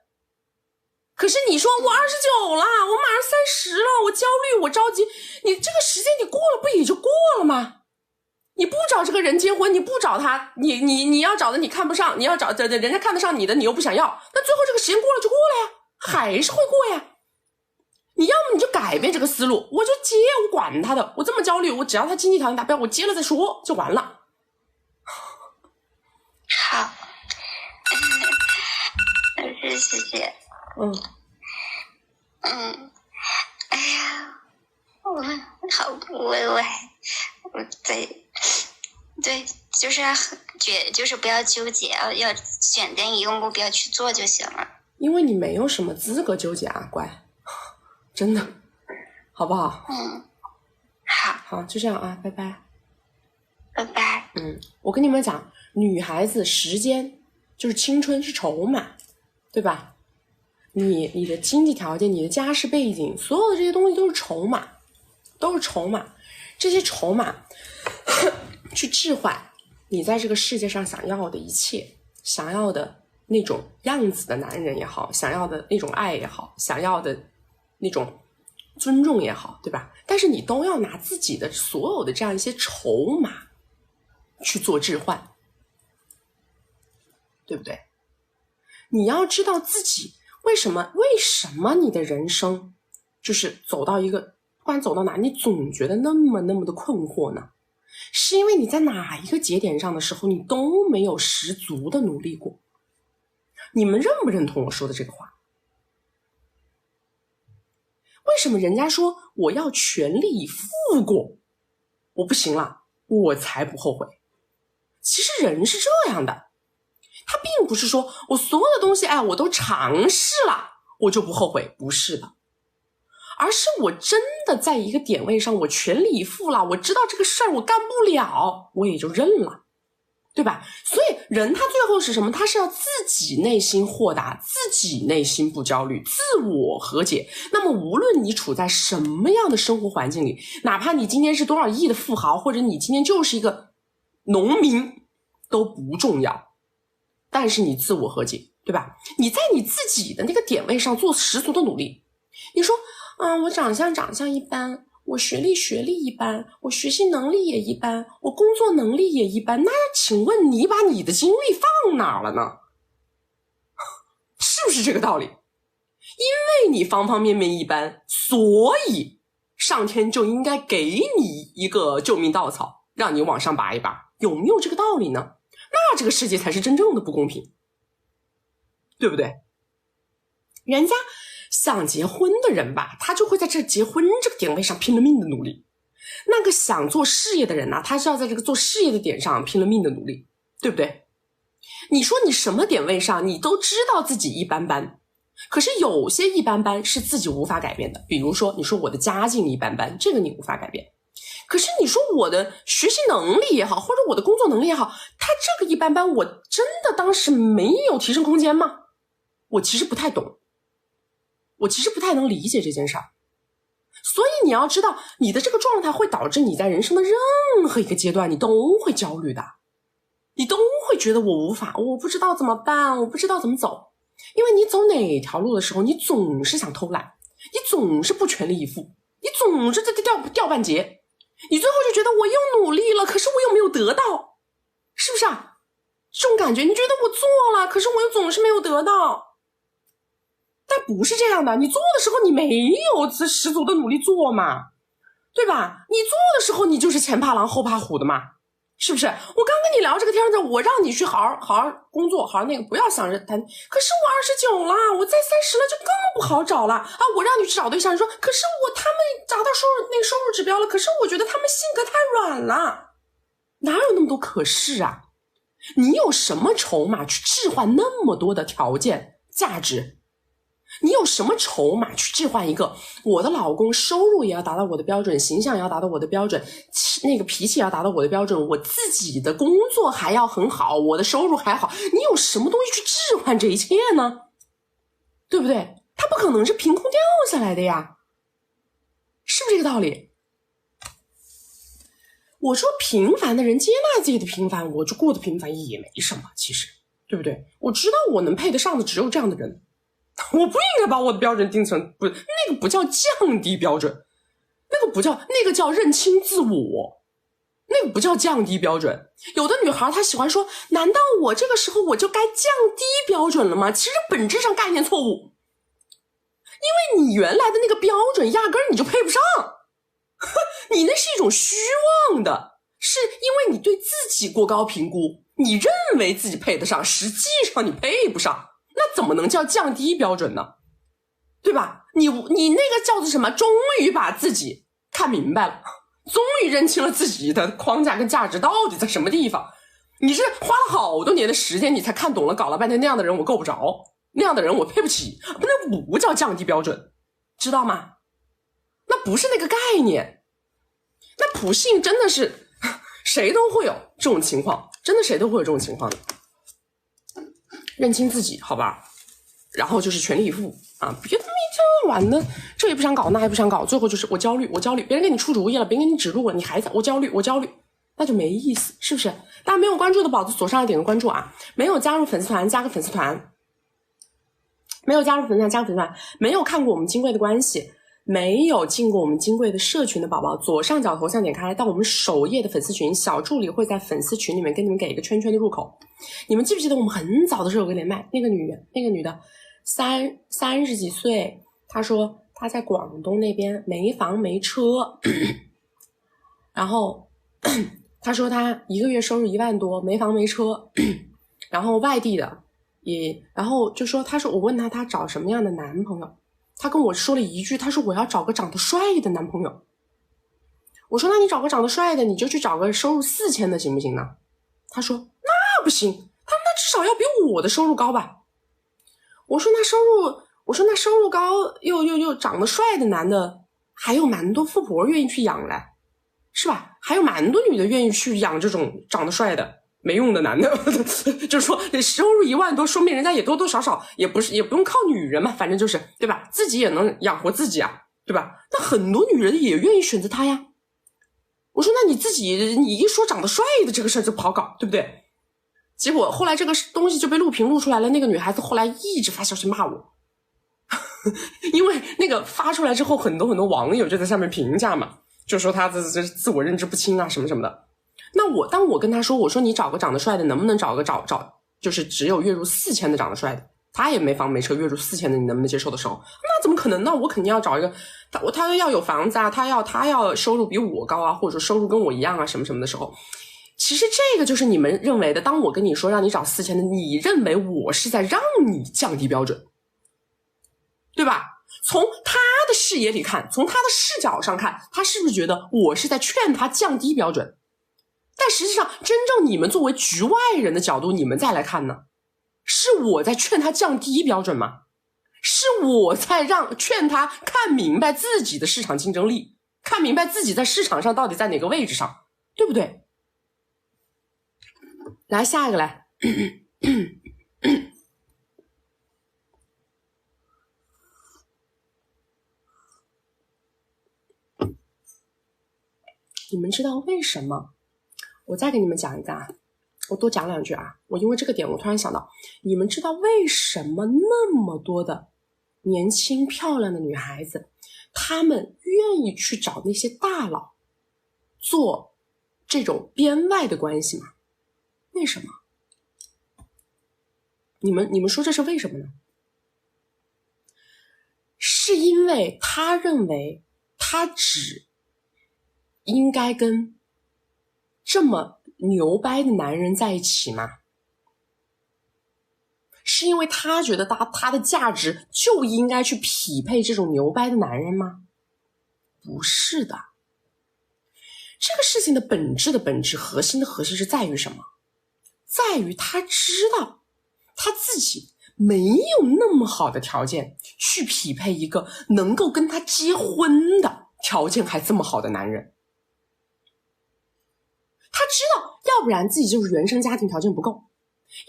可是你说我29了，我马上30了，我焦虑我着急，你这个时间你过了不也就过了吗？你不找这个人结婚，你不找他，你要找的你看不上，你要找人家看得上你的你又不想要，那最后这个时间过了就过了呀，还是会过呀。你要么你就改变这个思路，我就接，我管他的，我这么焦虑，我只要他经济条件达标，我接了再说就完了。好，谢谢。哎呀，我对，就是不要纠结，要选定一个目标去做就行了。因为你没有什么资格纠结啊，乖，真的，好不好？好，就这样啊，拜拜。拜拜。我跟你们讲，女孩子时间就是青春是筹码，对吧？你的经济条件，你的家世背景，所有的这些东西都是筹码，这些筹码去置换你在这个世界上想要的一切，想要的那种样子的男人也好，想要的那种爱也好，想要的那种尊重也好，对吧？但是你都要拿自己的所有的这样一些筹码去做置换，对不对？你要知道自己为什么你的人生就是走到一个不管走到哪你总觉得那么的困惑呢？是因为你在哪一个节点上的时候你都没有十足的努力过。你们认不认同我说的这个话？为什么人家说我要全力以赴过，我不行了我才不后悔？其实人是这样的，他并不是说我所有的东西我都尝试了我就不后悔，不是的，而是我真的在一个点位上我全力以赴了，我知道这个事儿我干不了，我也就认了，对吧？所以人他最后是什么？他是要自己内心豁达，自己内心不焦虑，自我和解。那么无论你处在什么样的生活环境里，哪怕你今天是多少亿的富豪，或者你今天就是一个农民都不重要，但是你自我和解，对吧？你在你自己的那个点位上做十足的努力。你说我长相一般，我学历一般，我学习能力也一般，我工作能力也一般，那请问你把你的精力放哪了呢？是不是这个道理？因为你方方面面一般，所以上天就应该给你一个救命稻草，让你往上拔一拔，有没有这个道理呢？那这个世界才是真正的不公平，对不对？人家想结婚的人吧，他就会在这结婚这个点位上拼了命的努力。那个想做事业的人呢，他是要在这个做事业的点上拼了命的努力。对不对？你说你什么点位上你都知道自己一般般，可是有些一般般是自己无法改变的，比如说你说我的家境一般般，这个你无法改变。可是你说我的学习能力也好，或者我的工作能力也好，它这个一般般，我真的当时没有提升空间吗？我其实不太懂，我其实不太能理解这件事儿。所以你要知道，你的这个状态会导致你在人生的任何一个阶段你都会焦虑的，你都会觉得我无法，我不知道怎么办，我不知道怎么走。因为你走哪条路的时候，你总是想偷懒，你总是不全力以赴，你总是掉半截，你最后就觉得我又努力了，可是我又没有得到，是不是啊？这种感觉，你觉得我做了，可是我又总是没有得到。但不是这样的，你做的时候你没有十足的努力做嘛，对吧？你做的时候你就是前怕狼后怕虎的嘛，是不是？我刚跟你聊这个天的，我让你去好好工作，好好那个，不要想着谈。可是我29了，我再30了就更不好找了啊！我让你去找对象，你说可是他们达到收入指标了，可是我觉得他们性格太软了，哪有那么多可是啊？你有什么筹码去置换那么多的条件价值？你有什么筹码去置换一个我的老公收入也要达到我的标准，形象也要达到我的标准，那个脾气也要达到我的标准，我自己的工作还要很好，我的收入还好，你有什么东西去置换这一切呢？对不对？它不可能是凭空掉下来的呀，是不是这个道理？我说平凡的人接纳自己的平凡，我就过得平凡也没什么，其实对不对？我知道我能配得上的只有这样的人，我不应该把我的标准定成那个不叫降低标准，那个叫认清自我，那个不叫降低标准。有的女孩她喜欢说，难道我这个时候我就该降低标准了吗？其实本质上概念错误，因为你原来的那个标准压根儿你就配不上，你那是一种虚妄的，是因为你对自己过高评估，你认为自己配得上，实际上你配不上，那怎么能叫降低标准呢？对吧？你那个叫做什么？终于把自己看明白了，终于认清了自己的框架跟价值到底在什么地方。你是花了好多年的时间你才看懂了，搞了半天那样的人我够不着，那样的人我配不起，那不叫降低标准，知道吗？那不是那个概念。那普信真的是谁都会有这种情况，真的谁都会有这种情况的。认清自己，好吧，然后就是全力以赴啊！别他妈一天晚的这也不想搞，那也不想搞，最后就是我焦虑，别人给你出主意了，别人给你指路了，你还在我焦虑，那就没意思，是不是？大家没有关注的宝子左上角点个关注啊！没有加入粉丝团加个粉丝团，没有加入粉丝团加个粉丝团，没有看过我们金贵的关系，没有进过我们金贵的社群的宝宝，左上角头像点开到我们首页的粉丝群，小助理会在粉丝群里面跟你们给一个圈圈的入口。你们记不记得我们很早的时候有个连麦，那个女的30几岁，她说她在广东那边没房没车，然后她说她一个月收入1万多，没房没车，然后外地的然后就说，她说我问她找什么样的男朋友，她跟我说了一句，她说我要找个长得帅的男朋友。我说那你找个长得帅的，你就去找个收入4000的行不行呢？她说那不行，那至少要比我的收入高吧。我说那收入高又长得帅的男的，还有蛮多富婆愿意去养嘞，是吧？还有蛮多女的愿意去养这种长得帅的没用的男的就是说收入1万多，说明人家也多多少少也不用靠女人嘛，反正就是对吧，自己也能养活自己啊，对吧？那很多女人也愿意选择他呀。我说那你一说长得帅的这个事儿就不好搞，对不对？结果后来这个东西就被录屏录出来了，那个女孩子后来一直发消息骂我因为那个发出来之后，很多网友就在下面评价嘛，就说她自我认知不清啊什么什么的。那当我跟她说，我说你找个长得帅的，能不能找个就是只有月入4000的长得帅的，他也没房没车，月入4000的你能不能接受的时候，那怎么可能？那我肯定要找一个他要有房子啊，他要收入比我高啊，或者说收入跟我一样啊什么什么的时候，其实这个就是你们认为的，当我跟你说让你找4000的，你认为我是在让你降低标准，对吧？从他的视野里看，从他的视角上看，他是不是觉得我是在劝他降低标准？但但实际上真正你们作为局外人的角度，你们再来看呢，是我在劝他降低标准吗？是我在劝他看明白自己的市场竞争力，看明白自己在市场上到底在哪个位置上，对不对？来下一个来你们知道为什么？我再给你们讲一个啊，我多讲两句啊。我因为这个点，我突然想到，你们知道为什么那么多的年轻漂亮的女孩子，她们愿意去找那些大佬做这种编外的关系吗？为什么？你们说这是为什么呢？是因为他认为他只应该跟这么牛掰的男人在一起吗？是因为他觉得他的价值就应该去匹配这种牛掰的男人吗？不是的。这个事情的本质核心的核心是在于什么？在于他知道他自己没有那么好的条件去匹配一个能够跟他结婚的条件还这么好的男人。他知道要不然自己就是原生家庭条件不够，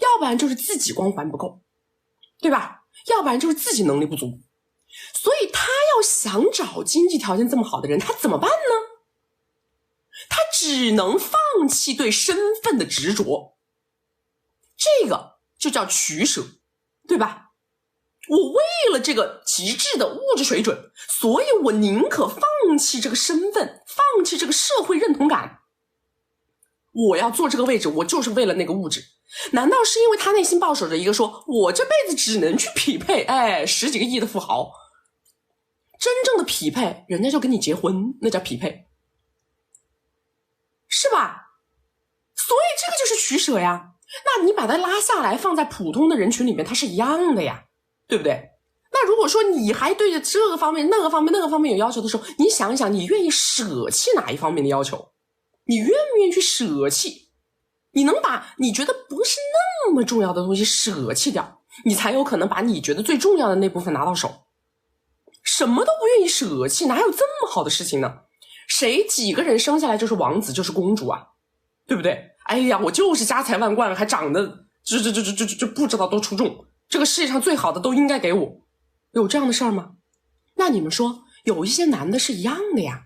要不然就是自己光环不够，对吧？要不然就是自己能力不足。所以他要想找经济条件这么好的人，他怎么办呢？他只能放弃对身份的执着，这个就叫取舍，对吧？我为了这个极致的物质水准，所以我宁可放弃这个身份，放弃这个社会认同感。我要做这个位置，我就是为了那个物质。难道是因为他内心抱守着一个说我这辈子只能去匹配10几个亿的富豪？真正的匹配人家就跟你结婚，那叫匹配，是吧？所以这个就是取舍呀。那你把它拉下来放在普通的人群里面，它是一样的呀，对不对？那如果说你还对着这个方面那个方面有要求的时候，你想一想，你愿意舍弃哪一方面的要求？你愿不愿意去舍弃？你能把你觉得不是那么重要的东西舍弃掉，你才有可能把你觉得最重要的那部分拿到手。什么都不愿意舍弃，哪有这么好的事情呢？谁几个人生下来就是王子就是公主啊，对不对？哎呀，我就是家财万贯，还长得这不知道多出众，这个世界上最好的都应该给我，有这样的事儿吗？那你们说，有一些男的是一样的呀。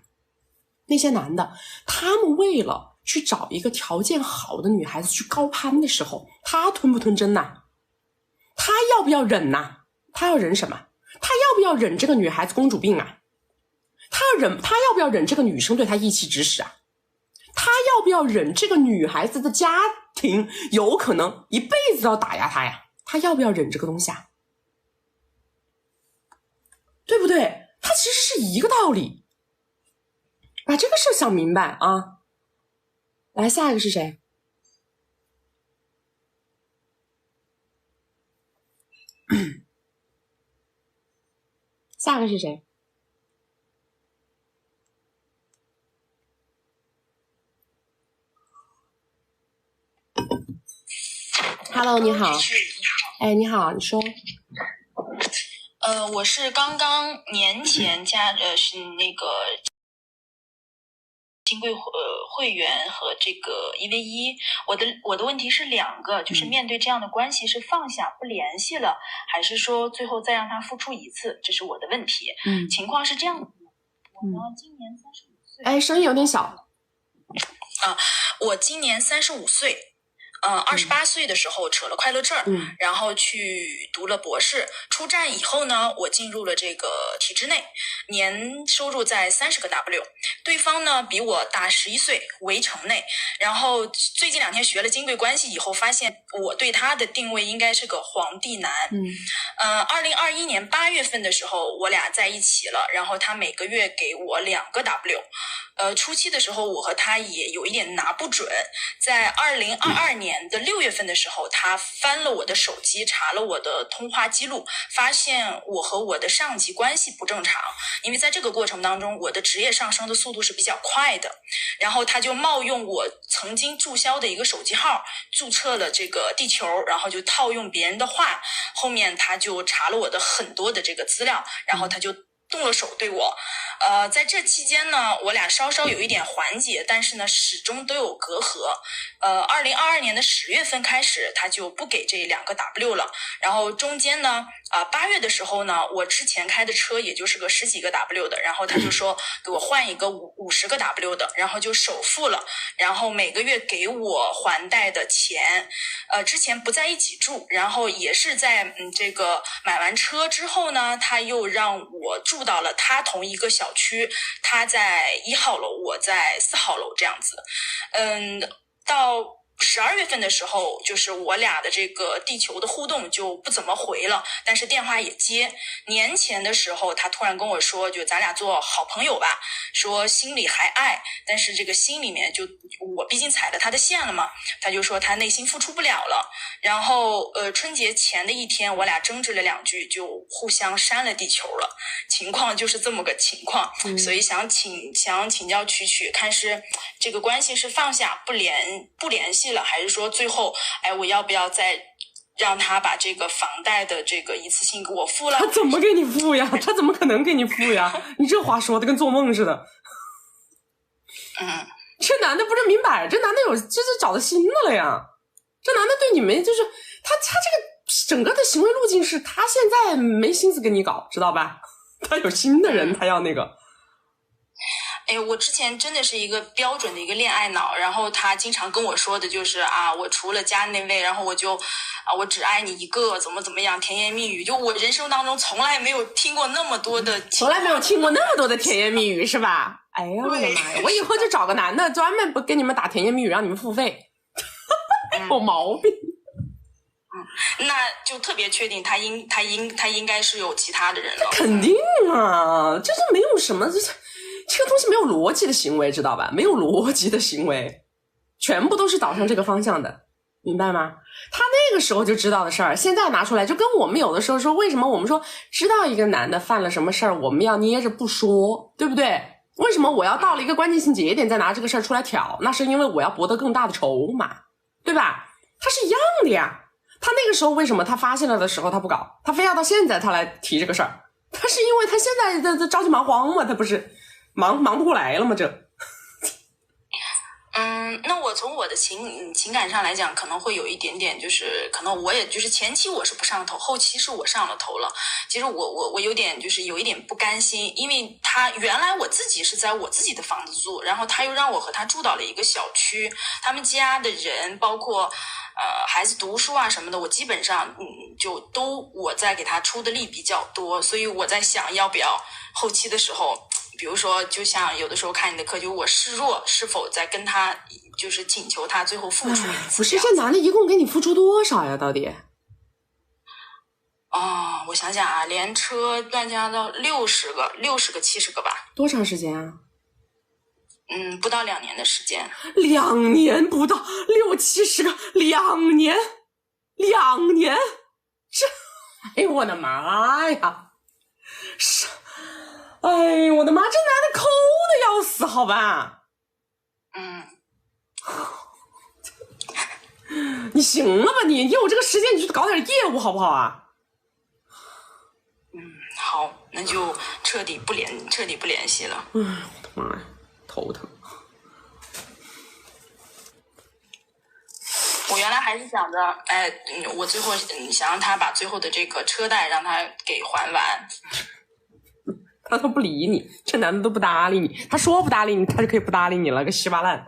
那些男的，他们为了去找一个条件好的女孩子去高攀的时候，他吞不吞针呐？他要不要忍呐？他要忍什么？他要不要忍这个女孩子公主病啊？他要不要忍这个女生对他意气指使啊？他要不要忍这个女孩子的家庭有可能一辈子要打压他呀？他要不要忍这个东西啊？对不对？他其实是一个道理。把这个事想明白啊。来，下一个是谁？下一个是谁？Hello， 你好。哎，你好，你说。我是刚刚年前是那个金贵会员和这个1v1，我的问题是2个，就是面对这样的关系是放下不联系了，还是说最后再让他付出一次？这是我的问题。情况是这样的，我呢今年35岁。哎，声音有点小。我今年35岁。28岁的时候扯了快乐证，然后去读了博士。出站以后呢，我进入了这个体制内，年收入在30个 W。对方呢比我大11岁，围城内。然后最近2天学了金贵关系以后，发现我对他的定位应该是个皇帝男。2021年8月份的时候，我俩在一起了，然后他每个月给我2个 W。初期的时候，我和他也有一点拿不准。在2022年的6月份的时候，他翻了我的手机，查了我的通话记录，发现我和我的上级关系不正常。因为在这个过程当中，我的职业上升的速度是比较快的。然后他就冒用我曾经注销的一个手机号，注册了这个地球，然后就套用别人的话，后面他就查了我的很多的这个资料，然后他就动了手对我。在这期间呢，我俩稍稍有一点缓解，但是呢，始终都有隔阂。2022年的10月份开始，他就不给这2个 W 了。然后中间呢，8月的时候呢，我之前开的车也就是个10几个 W 的，然后他就说给我换一个50个 W 的，然后就首付了，然后每个月给我还贷的钱。之前不在一起住，然后也是在这个买完车之后呢，他又让我住到了他同一个小区，他在1号楼，我在4号楼这样子。到12月份的时候，就是我俩的这个地球的互动就不怎么回了，但是电话也接。年前的时候，他突然跟我说，就咱俩做好朋友吧，说心里还爱，但是这个心里面就我毕竟踩了他的线了嘛，他就说他内心付出不了了。然后春节前的一天，我俩争执了2句，就互相删了地球了。情况就是这么个情况，所以想请教曲曲，看是这个关系是放下不联系了，还是说最后我要不要再让他把这个房贷的这个一次性给我付了？他怎么给你付呀？他怎么可能给你付呀？你这话说的跟做梦似的。这男的不是明摆，这男的就是找到新的了呀。这男的对你们就是他这个整个的行为路径是他现在没心思跟你搞，知道吧？他有新的人，他要那个。我之前真的是一个标准的一个恋爱脑，然后他经常跟我说的就是我除了家那位，然后我就我只爱你一个，怎么样，甜言蜜语。就我人生当中从来没有听过那么多的，从来没有听过那么多的甜言蜜语，是吧？哎呀，我的妈呀！我以后就找个男的，专门不跟你们打甜言蜜语，让你们付费。有毛病。那就特别确定他应该是有其他的人了。肯定啊，这是没有什么这个东西没有逻辑的行为，知道吧？没有逻辑的行为，全部都是导向这个方向的，明白吗？他那个时候就知道的事儿，现在拿出来，就跟我们有的时候说，为什么我们说知道一个男的犯了什么事儿，我们要捏着不说，对不对？为什么我要到了一个关键性节点再拿这个事儿出来挑？那是因为我要博得更大的筹码，对吧？他是一样的呀。他那个时候为什么他发现了的时候他不搞，他非要到现在他来提这个事儿？他是因为他现在的着急忙慌嘛，他不是忙不过来了吗？这。那我从我的情感上来讲，可能会有一点点，就是可能我也就是前期我是不上头，后期是我上了头了。其实我有点就是有一点不甘心，因为他原来我自己是在我自己的房子住，然后他又让我和他住到了一个小区，他们家的人包括孩子读书啊什么的，我基本上就都我在给他出的力比较多，所以我在想要不要后期的时候。比如说就像有的时候看你的课，就我示弱是否在跟他就是请求他最后付出一次。不是，这男的一共给你付出多少呀？到底？我想想啊，连车乱加到60个70个吧。多长时间啊？不到2年的时间。2年不到，60、70个，2年，这，哎呦我的妈呀！是。哎呦我的妈，这男的抠的要死，好吧？你行了吧你有这个时间你去搞点业务好不好啊？好，那就彻底不联系了。我的妈呀，头疼。我原来还是想着，我最后想让他把最后的这个车贷让他给还完。他都不理你，这男的都不搭理你，他说不搭理你，他就可以不搭理你了，个稀巴烂，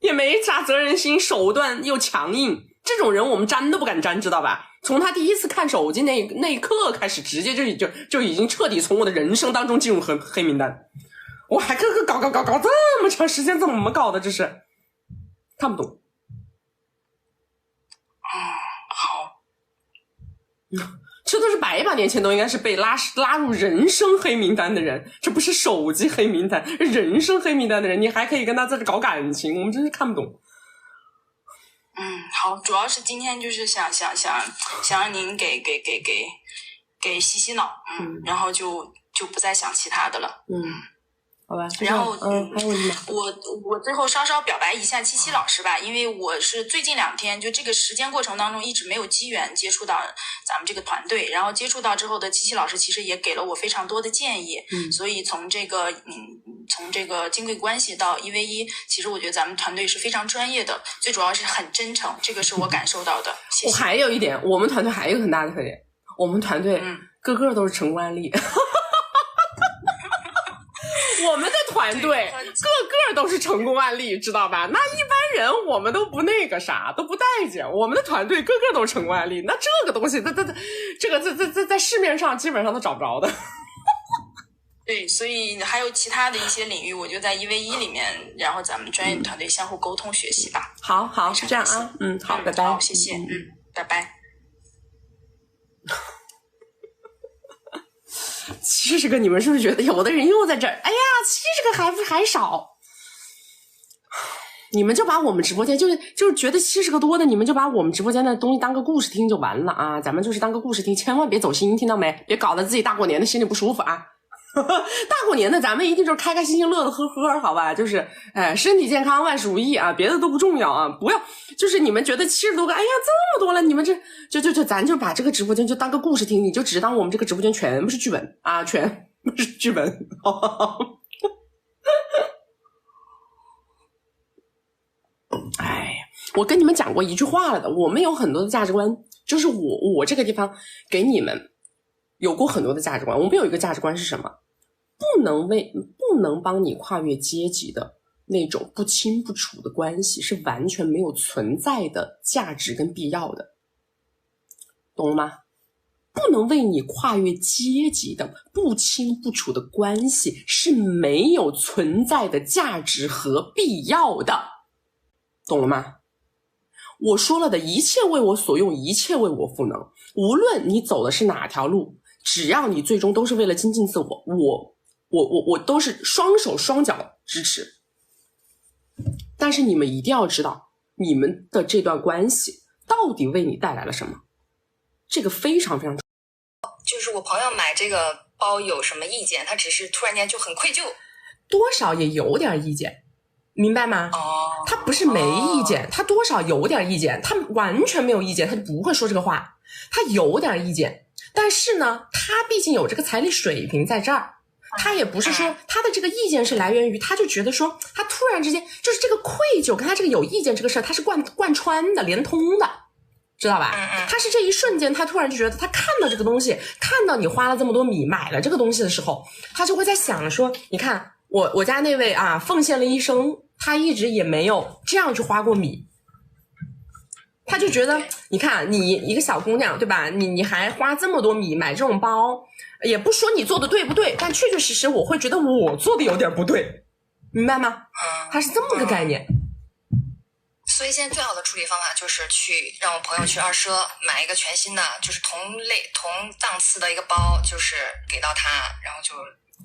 也没啥责任心，手段又强硬，这种人我们沾都不敢沾，知道吧？从他第一次看手机那一刻开始，直接就已经彻底从我的人生当中进入黑名单。我还搞这么长时间，怎么搞的？这是看不懂。好。这都是100把年前都应该是被拉入人生黑名单的人，这不是手机黑名单，人生黑名单的人，你还可以跟他在这搞感情，我们真是看不懂。好，主要是今天就是想让您给洗脑，然后就不再想其他的了，好吧，然后还有什么？我最后稍稍表白一下七七老师吧，因为我是最近2天就这个时间过程当中一直没有机缘接触到咱们这个团队，然后接触到之后的七七老师其实也给了我非常多的建议，所以从这个金贵关系到1v1，其实我觉得咱们团队是非常专业的，最主要是很真诚，这个是我感受到的。谢谢。还有一点，我们团队还有一个很大的特点，我们团队个个都是成功案例。我们的团队个个都是成功案例，知道吧？那一般人我们都不那个啥，都不待见。我们的团队个个都是成功案例，那这个东西，在市面上基本上都找不着的。对，所以还有其他的一些领域，我就在1v1里面，然后咱们专业团队相互沟通学习吧。好，这样啊，好，拜拜。好，谢谢，拜拜。70个，你们是不是觉得有的人又在这儿？哎呀，70个还少。你们就把我们直播间就是觉得70个多的，你们就把我们直播间的东西当个故事听就完了啊！咱们就是当个故事听，千万别走心，听到没？别搞得自己大过年的心里不舒服啊！大过年的咱们一定就是开开心心乐乐呵呵，好吧？就是身体健康万事如意啊，别的都不重要啊！不要就是你们觉得70多个，哎呀这么多了，你们这就咱就把这个直播间就当个故事听，你就只当我们这个直播间全部是剧本啊，全部是剧本。哎，我跟你们讲过一句话了的，我们有很多的价值观，就是我这个地方给你们有过很多的价值观。我们有一个价值观是什么？不能帮你跨越阶级的那种不清不楚的关系是完全没有存在的价值跟必要的，懂了吗？不能为你跨越阶级的不清不楚的关系是没有存在的价值和必要的，懂了吗？我说了的，一切为我所用，一切为我赋能，无论你走的是哪条路，只要你最终都是为了精进自我，我都是双手双脚支持。但是你们一定要知道，你们的这段关系到底为你带来了什么，这个非常非常重要。就是我朋友买这个包有什么意见，他只是突然间就很愧疚，多少也有点意见，明白吗？他不是没意见，他多少有点意见，他完全没有意见他就不会说这个话，他有点意见，但是呢他毕竟有这个财力水平在这儿，他也不是说他的这个意见是来源于他就觉得说他突然之间就是这个愧疚跟他这个有意见这个事儿他是贯穿的连通的，知道吧？他是这一瞬间他突然就觉得他看到这个东西，看到你花了这么多米买了这个东西的时候，他就会在想说，你看我家那位啊奉献了一生，他一直也没有这样去花过米，他就觉得你看你一个小姑娘对吧，你还花这么多米买这种包，也不说你做的对不对，但确确实实我会觉得我做的有点不对，明白吗？他是这么个概念。所以现在最好的处理方法就是让我朋友去二奢买一个全新的，就是同档次的一个包，就是给到他，然后就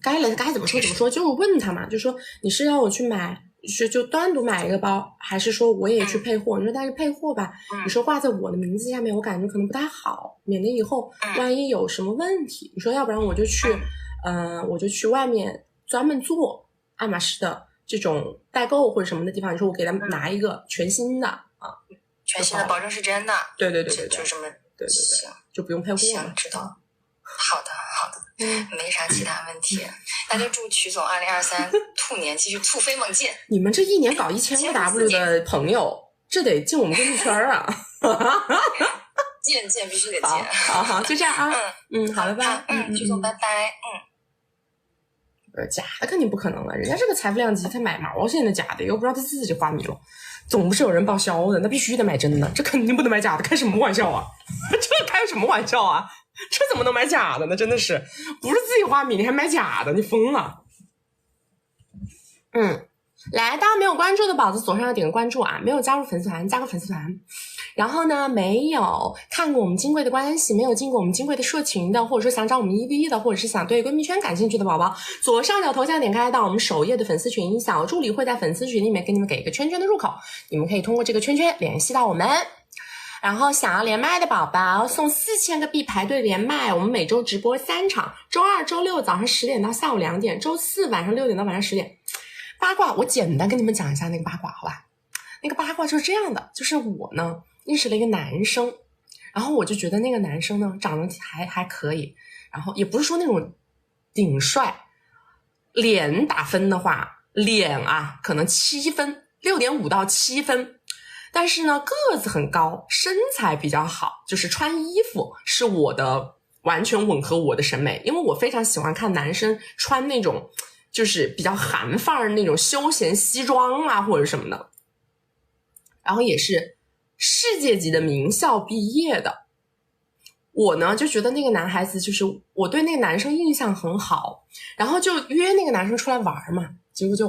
该怎么说，就问他嘛，就说你是让我去买，就单独买一个包，还是说我也去配货？你说但是配货吧，你说挂在我的名字下面，我感觉可能不太好，免得以后万一有什么问题。你说要不然我就去外面专门做爱马仕的这种代购或者什么的地方，你说我给他们拿一个全新的啊，全新的保证是真的，对，就这么对，就不用配货了。行，知道。好的，没啥其他问题。那就祝曲总2023兔年继续突飞猛进。你们这一年搞1000个 W 的朋友，这得进我们公益圈啊！见必须得见。好，就这样啊。好，拜拜。曲总拜拜。假的肯定不可能了，人家这个财富量级他买毛线的假的，又不知道他自己花米了，总不是有人报销的，那必须得买真的，这肯定不能买假的，开什么玩笑啊？这开什么玩笑啊？这怎么能买假的呢？真的是不是自己花米你还买假的，你疯了。来，大家没有关注的宝子左上要点个关注啊，没有加入粉丝团加个粉丝团，然后呢，没有看过我们金贵的关系，没有进过我们金贵的社群的，或者说想找我们1v1的，或者是想对闺蜜圈感兴趣的宝宝，左上角头像点开到我们首页的粉丝群，小助理会在粉丝群里面给你们给一个圈圈的入口，你们可以通过这个圈圈联系到我们。然后想要连麦的宝宝送4000个币排队连麦，我们每周直播3场，周2、周6早上10点到下午2点，周4晚上6点到晚上10点。八卦我简单跟你们讲一下那个八卦好吧。那个八卦就是这样的，就是我呢认识了一个男生，然后我就觉得那个男生呢长得还可以，然后也不是说那种顶帅，脸打分的话，脸啊可能7分，6.5到7分，但是呢个子很高，身材比较好，就是穿衣服是我的完全吻合我的审美，因为我非常喜欢看男生穿那种就是比较韩范儿那种休闲西装啊或者什么的，然后也是世界级的名校毕业的。我呢就觉得那个男孩子就是我对那个男生印象很好，然后就约那个男生出来玩嘛，结果就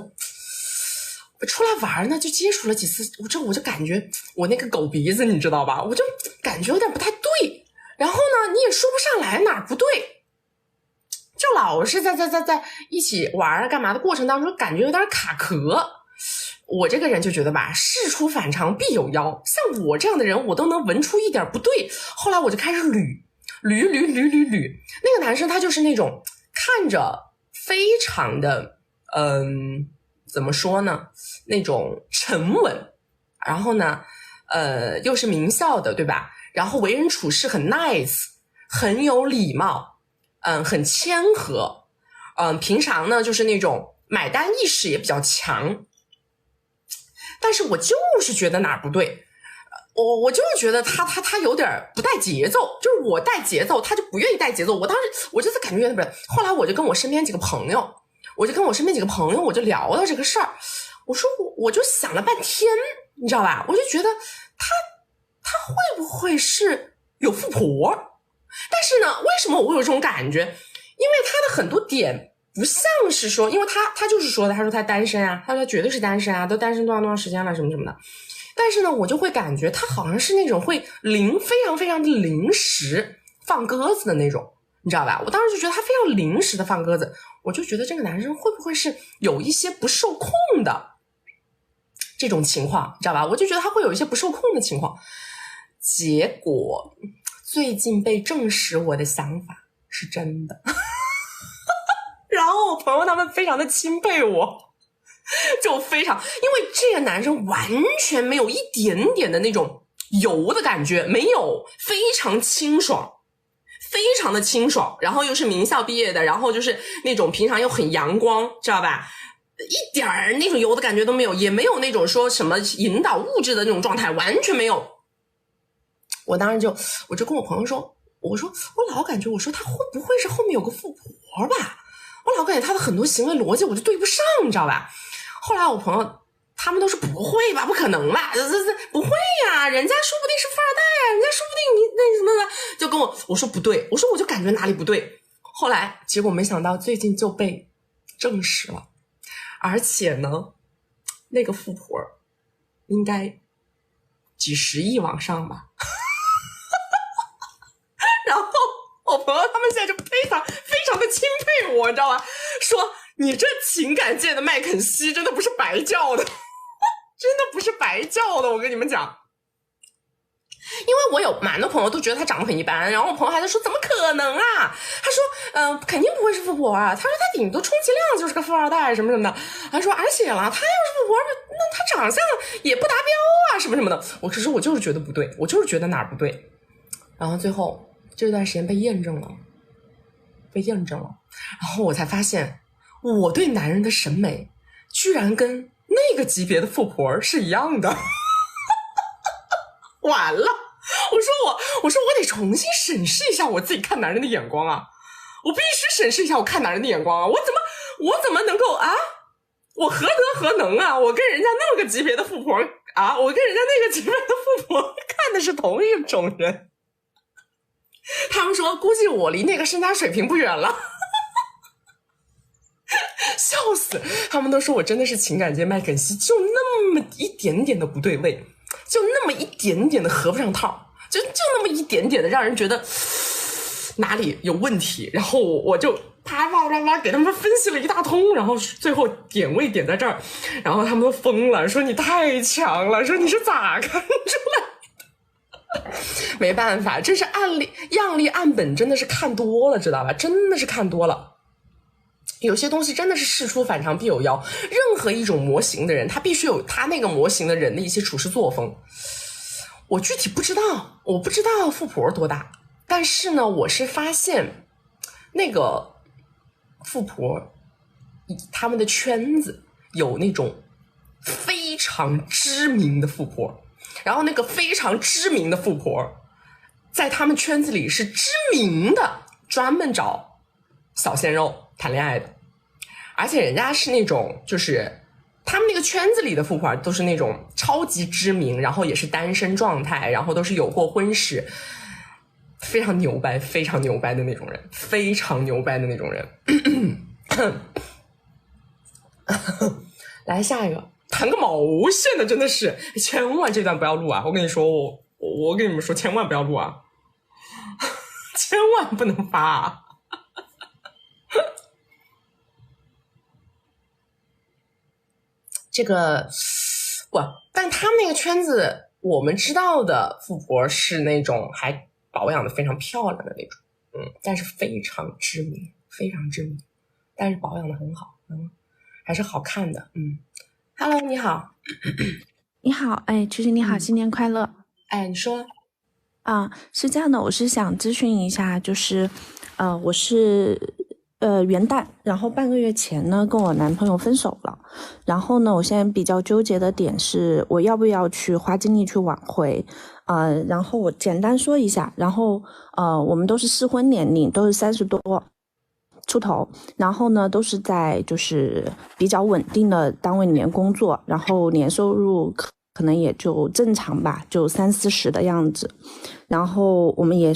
出来玩呢就接触了几次，我就感觉我那个狗鼻子你知道吧，我就感觉有点不太对，然后呢你也说不上来哪儿不对，就老是在一起玩干嘛的过程当中感觉有点卡壳。我这个人就觉得吧，事出反常必有妖，像我这样的人我都能闻出一点不对。后来我就开始捋，那个男生他就是那种看着非常的怎么说呢，那种沉稳，然后呢又是名校的对吧，然后为人处事很 nice， 很有礼貌，很谦和，平常呢就是那种买单意识也比较强。但是我就是觉得哪儿不对，我就是觉得他有点不带节奏，就是我带节奏他就不愿意带节奏，我当时我就是感觉有点不对。后来我就跟我身边几个朋友我就聊到这个事儿，我就想了半天，你知道吧，我就觉得他会不会是有富婆，但是呢为什么我会有这种感觉，因为他的很多点不像是说，因为他就是说的，他说他单身啊，他说他绝对是单身啊，都单身多长时间了什么什么的。但是呢，我就会感觉他好像是那种会非常非常的临时放鸽子的那种，你知道吧？我当时就觉得他非常临时的放鸽子，我就觉得这个男生会不会是有一些不受控的这种情况，你知道吧？我就觉得他会有一些不受控的情况。结果最近被证实我的想法是真的。然后我朋友他们非常的钦佩我，就非常，因为这个男生完全没有一点点的那种油的感觉，没有，非常清爽，非常的清爽，然后又是名校毕业的，然后就是那种平常又很阳光，知道吧，一点儿那种油的感觉都没有，也没有那种说什么引导物质的那种状态，完全没有。我当时我就跟我朋友说，我老感觉，我说他会不会是后面有个富婆吧，我老感觉他的很多行为逻辑我就对不上，你知道吧？后来我朋友他们都说不会吧，不可能吧，这不会呀，人家说不定是富二代啊，人家说不定你那什么的，就跟我说不对，我说我就感觉哪里不对。后来结果没想到最近就被证实了，而且呢，那个富婆应该几十亿往上吧。然后我朋友他们现在就非常非常的钦佩我，你知道吧？说你这情感界的麦肯锡真的不是白叫的，真的不是白叫的，我跟你们讲。因为我有蛮多朋友都觉得他长得很一般，然后我朋友还在说怎么可能啊？他说肯定不会是富婆啊，他说他顶多充其量就是个富二代什么什么的。他说而且啦，他要是富婆，那他长相也不达标啊什么什么的。我就是觉得不对，我就是觉得哪儿不对。然后最后这段时间被验证了，然后我才发现我对男人的审美居然跟那个级别的富婆是一样的。完了，我说我得重新审视一下我自己看男人的眼光啊，我必须审视一下我看男人的眼光啊，我怎么能够啊，我何德何能啊，我跟人家那么个级别的富婆啊，我跟人家那个级别的富婆看的是同一种人。他们说估计我离那个身家水平不远了。笑死，他们都说我真的是情感界麦肯锡，就那么一点点的不对位。就那么一点点的合不上套，就那么一点点的让人觉得哪里有问题，然后我就啪给他们分析了一大通，然后最后点位点在这儿，然后他们都疯了，说你太强了，说你是咋看出来的？没办法，这是样例案本，真的是看多了，知道吧？真的是看多了。有些东西真的是事出反常必有妖，任何一种模型的人，他必须有他那个模型的人的一些处事作风。我具体不知道，我不知道富婆多大，但是呢，我是发现那个富婆他们的圈子有那种非常知名的富婆，然后那个非常知名的富婆在他们圈子里是知名的，专门找小鲜肉谈恋爱的，而且人家是那种就是他们那个圈子里的富婆都是那种超级知名，然后也是单身状态，然后都是有过婚史，非常牛掰非常牛掰的那种人，非常牛掰的那种人。来下一个，谈个毛线的，真的是千万这段不要录啊！我跟你说，我跟你们说，千万不要录啊，千万不能发啊！这个但他们那个圈子，我们知道的富婆是那种还保养的非常漂亮的那种，但是非常知名，非常知名，但是保养的很好，还是好看的，Hello， 你好，你好，曲曲你好，新年快乐，你说，是这样的，我是想咨询一下，就是我是元旦，然后半个月前呢跟我男朋友分手了，然后呢我现在比较纠结的点是我要不要去花精力去挽回，然后我简单说一下，然后我们都是适婚年龄，都是30多出头，然后呢都是在就是比较稳定的单位里面工作，然后年收入可能也就正常吧，就30-40的样子，然后我们也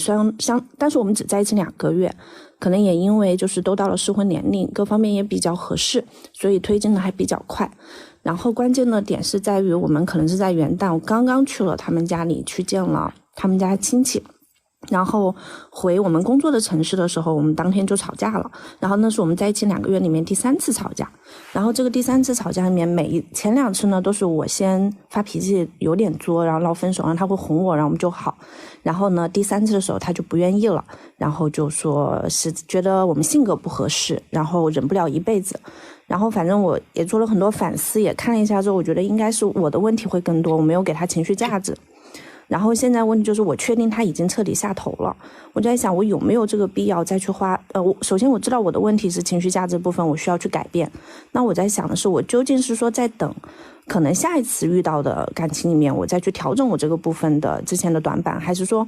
但是我们只在一起2个月，可能也因为就是都到了适婚年龄，各方面也比较合适，所以推进的还比较快。然后关键的点是在于我们可能是在元旦，我刚刚去了他们家里去见了他们家亲戚，然后回我们工作的城市的时候，我们当天就吵架了，然后那是我们在一起2个月里面第3次吵架，然后这个第3次吵架里面前2次呢都是我先发脾气有点作，然后闹分手，然后他会哄我，然后我们就好，然后呢第3次的时候他就不愿意了，然后就说是觉得我们性格不合适，然后忍不了一辈子，然后反正我也做了很多反思，也看了一下之后，我觉得应该是我的问题会更多，我没有给他情绪价值，然后现在问题就是我确定他已经彻底下头了，我在想我有没有这个必要再去首先我知道我的问题是情绪价值部分我需要去改变，那我在想的是我究竟是说在等可能下一次遇到的感情里面我再去调整我这个部分的之前的短板，还是说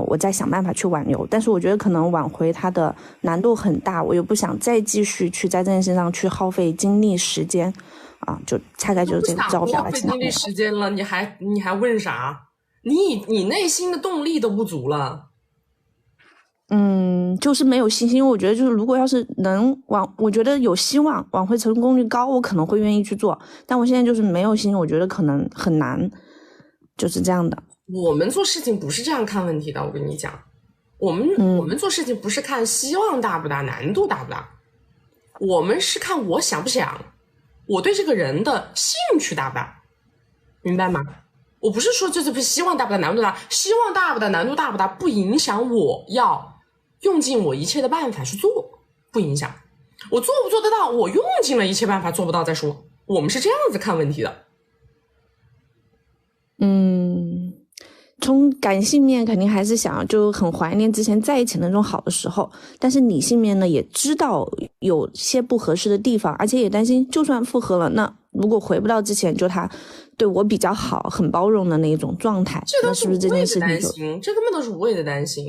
我再想办法去挽留，但是我觉得可能挽回它的难度很大，我又不想再继续去在这件事上去耗费精力时间就大概就是这个照表来讲。耗费精力时间了，你还问啥？你内心的动力都不足了。就是没有信心，我觉得就是如果要是能我觉得有希望挽回成功率高，我可能会愿意去做，但我现在就是没有信心，我觉得可能很难，就是这样的。我们做事情不是这样看问题的，我跟你讲，我们做事情不是看希望大不大，难度大不大，我们是看我想不想，我对这个人的兴趣大不大，明白吗？我不是说就是希望大不大，难度大，希望大不大，难度大不大，不影响我要用尽我一切的办法去做，不影响。我做不做得到，我用尽了一切办法，做不到再说。我们是这样子看问题的。从感性面肯定还是想就很怀念之前在一起那种好的时候，但是理性面呢也知道有些不合适的地方，而且也担心就算复合了，那如果回不到之前就他对我比较好很包容的那种状态，那是不是这件事情这根本都是无谓的担心。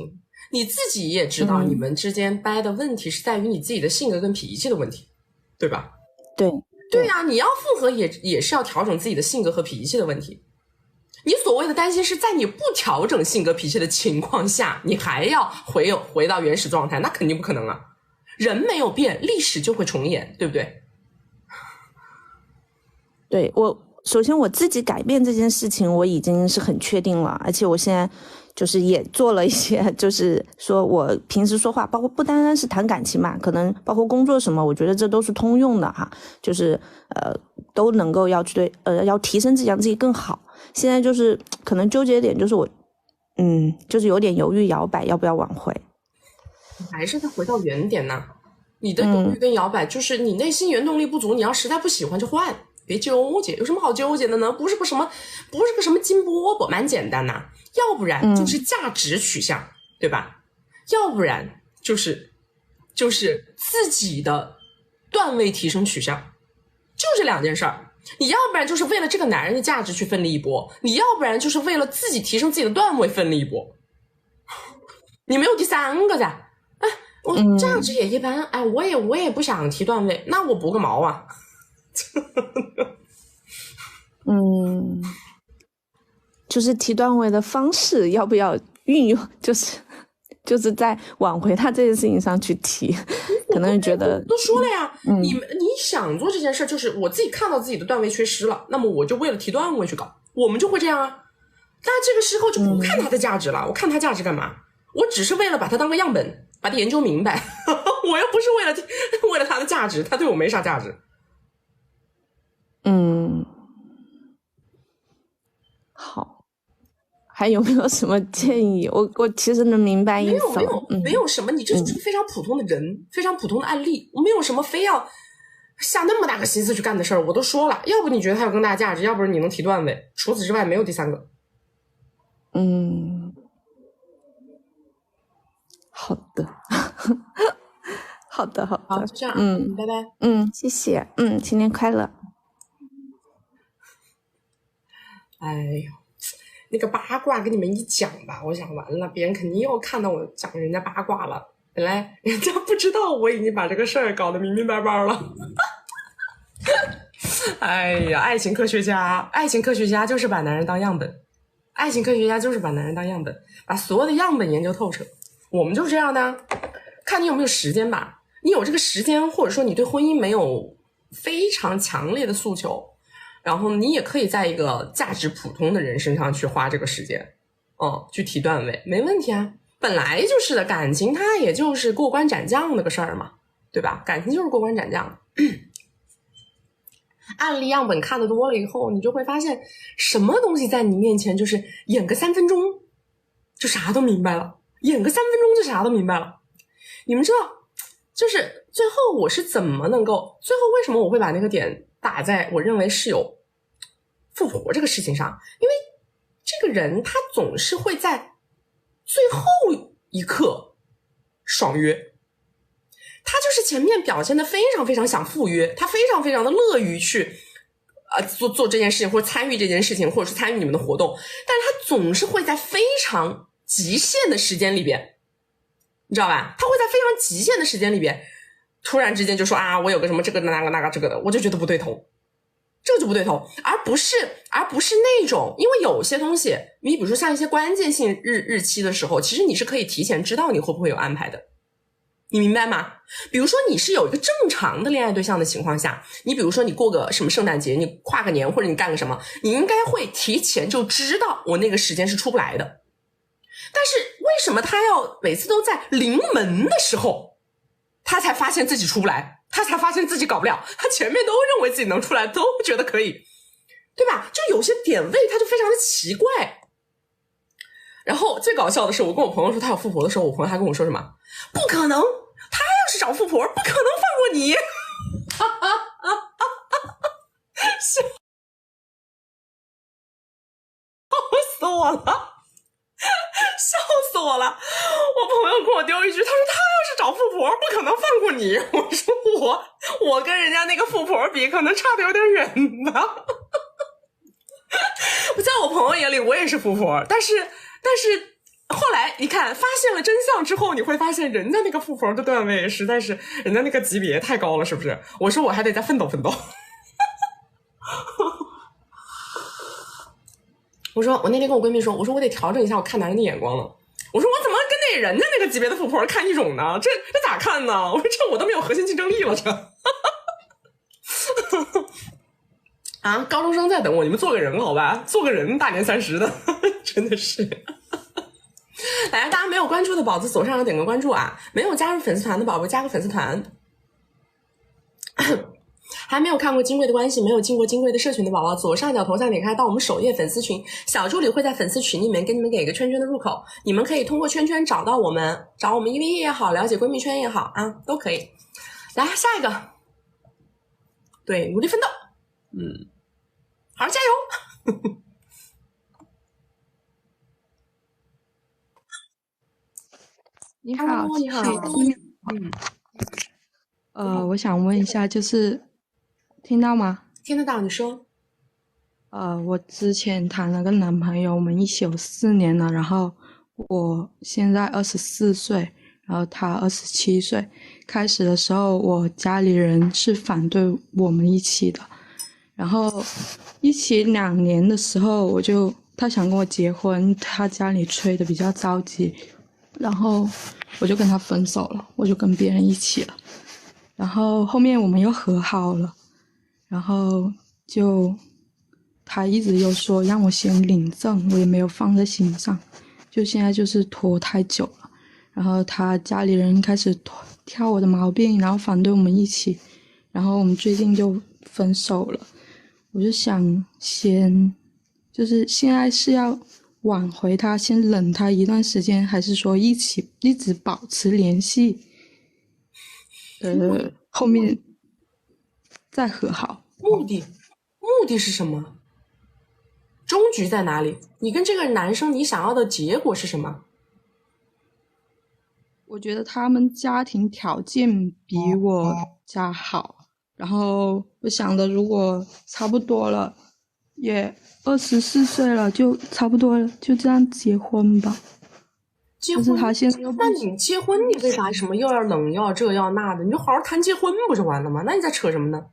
你自己也知道你们之间掰的问题是在于你自己的性格跟脾气的问题，对吧？对啊，你要复合也是要调整自己的性格和脾气的问题。你所谓的担心是在你不调整性格脾气的情况下，你还要回到原始状态，那肯定不可能啊。人没有变，历史就会重演，对不对？对，首先我自己改变这件事情我已经是很确定了，而且我现在就是也做了一些，就是说我平时说话，包括不单单是谈感情嘛，可能包括工作什么，我觉得这都是通用的哈，就是都能够要去要提升自己，让自己更好。现在就是可能纠结点就是我就是有点犹豫摇摆要不要挽回。还是再回到原点呢，你的犹豫跟摇摆就是你内心原动力不足，你要实在不喜欢就换，别纠结，有什么好纠结的呢？不是个什么金饽饽，蛮简单呐。要不然就是价值取向，对吧？要不然就是自己的段位提升取向，就这两件事儿。你要不然就是为了这个男人的价值去奋力一搏，你要不然就是为了自己提升自己的段位奋力一搏。你没有第三个噻。哎，我价值也一般，哎，我也不想提段位，那我搏个毛啊！就是提段位的方式要不要运用，就是在挽回他这件事情上去提，可能觉得都说了呀，你想做这件事，就是我自己看到自己的段位缺失了，那么我就为了提段位去搞，我们就会这样啊。那这个时候就不看他的价值了，我看他价值干嘛？我只是为了把他当个样本，把他研究明白，我又不是为了他的价值，他对我没啥价值。好，还有没有什么建议？我其实能明白意思。没有什么，你这就是非常普通的人，非常普通的案例，我没有什么非要下那么大个心思去干的事儿。我都说了，要不你觉得他有更大价值，要不然你能提段位，除此之外没有第三个。好的好的，好，就这样，拜拜，谢谢，新年快乐。哎呦，那个八卦跟你们一讲吧，我想完了，别人肯定又看到我讲人家八卦了，本来人家不知道我已经把这个事儿搞得明明白白了。哎呀，爱情科学家就是把男人当样本，把所有的样本研究透彻。我们就是这样的，看你有没有时间吧。你有这个时间，或者说你对婚姻没有非常强烈的诉求，然后你也可以在一个价值普通的人身上去花这个时间，去提段位，没问题啊。本来就是的，感情它也就是过关斩将那个事儿嘛，对吧？感情就是过关斩将。案例样本看得多了以后，你就会发现什么东西在你面前就是演个3分钟就啥都明白了，演个3分钟就啥都明白了。你们知道，就是最后我是怎么能够，最后为什么我会把那个点打在我认为是有富婆这个事情上？因为这个人他总是会在最后一刻爽约，他就是前面表现的非常非常想赴约，他非常非常的乐于去做这件事情，或者参与这件事情，或者是参与你们的活动，但是他总是会在非常极限的时间里边，你知道吧？他会在非常极限的时间里边突然之间就说啊，我有个什么这个那个这个的，我就觉得不对头，这个就不对头，而不是那种，因为有些东西，你比如说像一些关键性日期的时候，其实你是可以提前知道你会不会有安排的，你明白吗？比如说你是有一个正常的恋爱对象的情况下，你比如说你过个什么圣诞节，你跨个年，或者你干个什么，你应该会提前就知道我那个时间是出不来的。但是为什么他要每次都在临门的时候他才发现自己出不来，他才发现自己搞不了，他前面都认为自己能出来，都觉得可以，对吧？就有些点位他就非常的奇怪。然后最搞笑的是，我跟我朋友说他有富婆的时候，我朋友还跟我说什么，不可能，他要是找富婆不可能放过你。笑死我了，笑死我了！我朋友跟我丢一句，他说他要是找富婆不可能放过你。我说我跟人家那个富婆比，可能差得有点远呢。在我朋友眼里我也是富婆，但是后来你看发现了真相之后，你会发现人家那个富婆的段位实在是人家那个级别太高了，是不是？我说我还得再奋斗奋斗。我那天跟我闺蜜说，我说我得调整一下我看男人的眼光了。我说我怎么跟那人家那个级别的富婆看一种呢？这咋看呢？我说这我都没有核心竞争力了，这。啊，高中生在等我，你们做个人好吧，做个人，大年30的，真的是。来，大家没有关注的宝子左上角点个关注啊，没有加入粉丝团的宝宝加个粉丝团。还没有看过金贵的关系，没有进过金贵的社群的宝宝，左上角头像点开到我们首页粉丝群，小助理会在粉丝群里面给你们给一个圈圈的入口，你们可以通过圈圈找到我们，找我们1v1也好，了解闺蜜圈也好啊，都可以。来下一个，对，努力奋斗，好好加油。你好，你好，我想问一下，就是听到吗？听得到，你说。我之前谈了个男朋友，我们一起有4年了，然后我现在24岁，然后他27岁。开始的时候，我家里人是反对我们一起的，然后一起2年的时候，他想跟我结婚，他家里催的比较着急，然后我就跟他分手了，我就跟别人一起了。然后后面我们又和好了，然后他一直又说让我先领证，我也没有放在心上，就现在就是拖太久了。然后他家里人开始挑我的毛病，然后反对我们一起，然后我们最近就分手了。我就想就是现在是要挽回他，先冷他一段时间，还是说一直保持联系？后面再和好。目的是什么？终局在哪里？你跟这个男生你想要的结果是什么？我觉得他们家庭条件比我家好，然后我想的如果差不多了，也24岁了，就差不多了，就这样结婚吧。结婚？就是他现在那你结婚你为啥什么又要冷又要这要那的？你就好好谈结婚不就完了吗？那你在扯什么呢？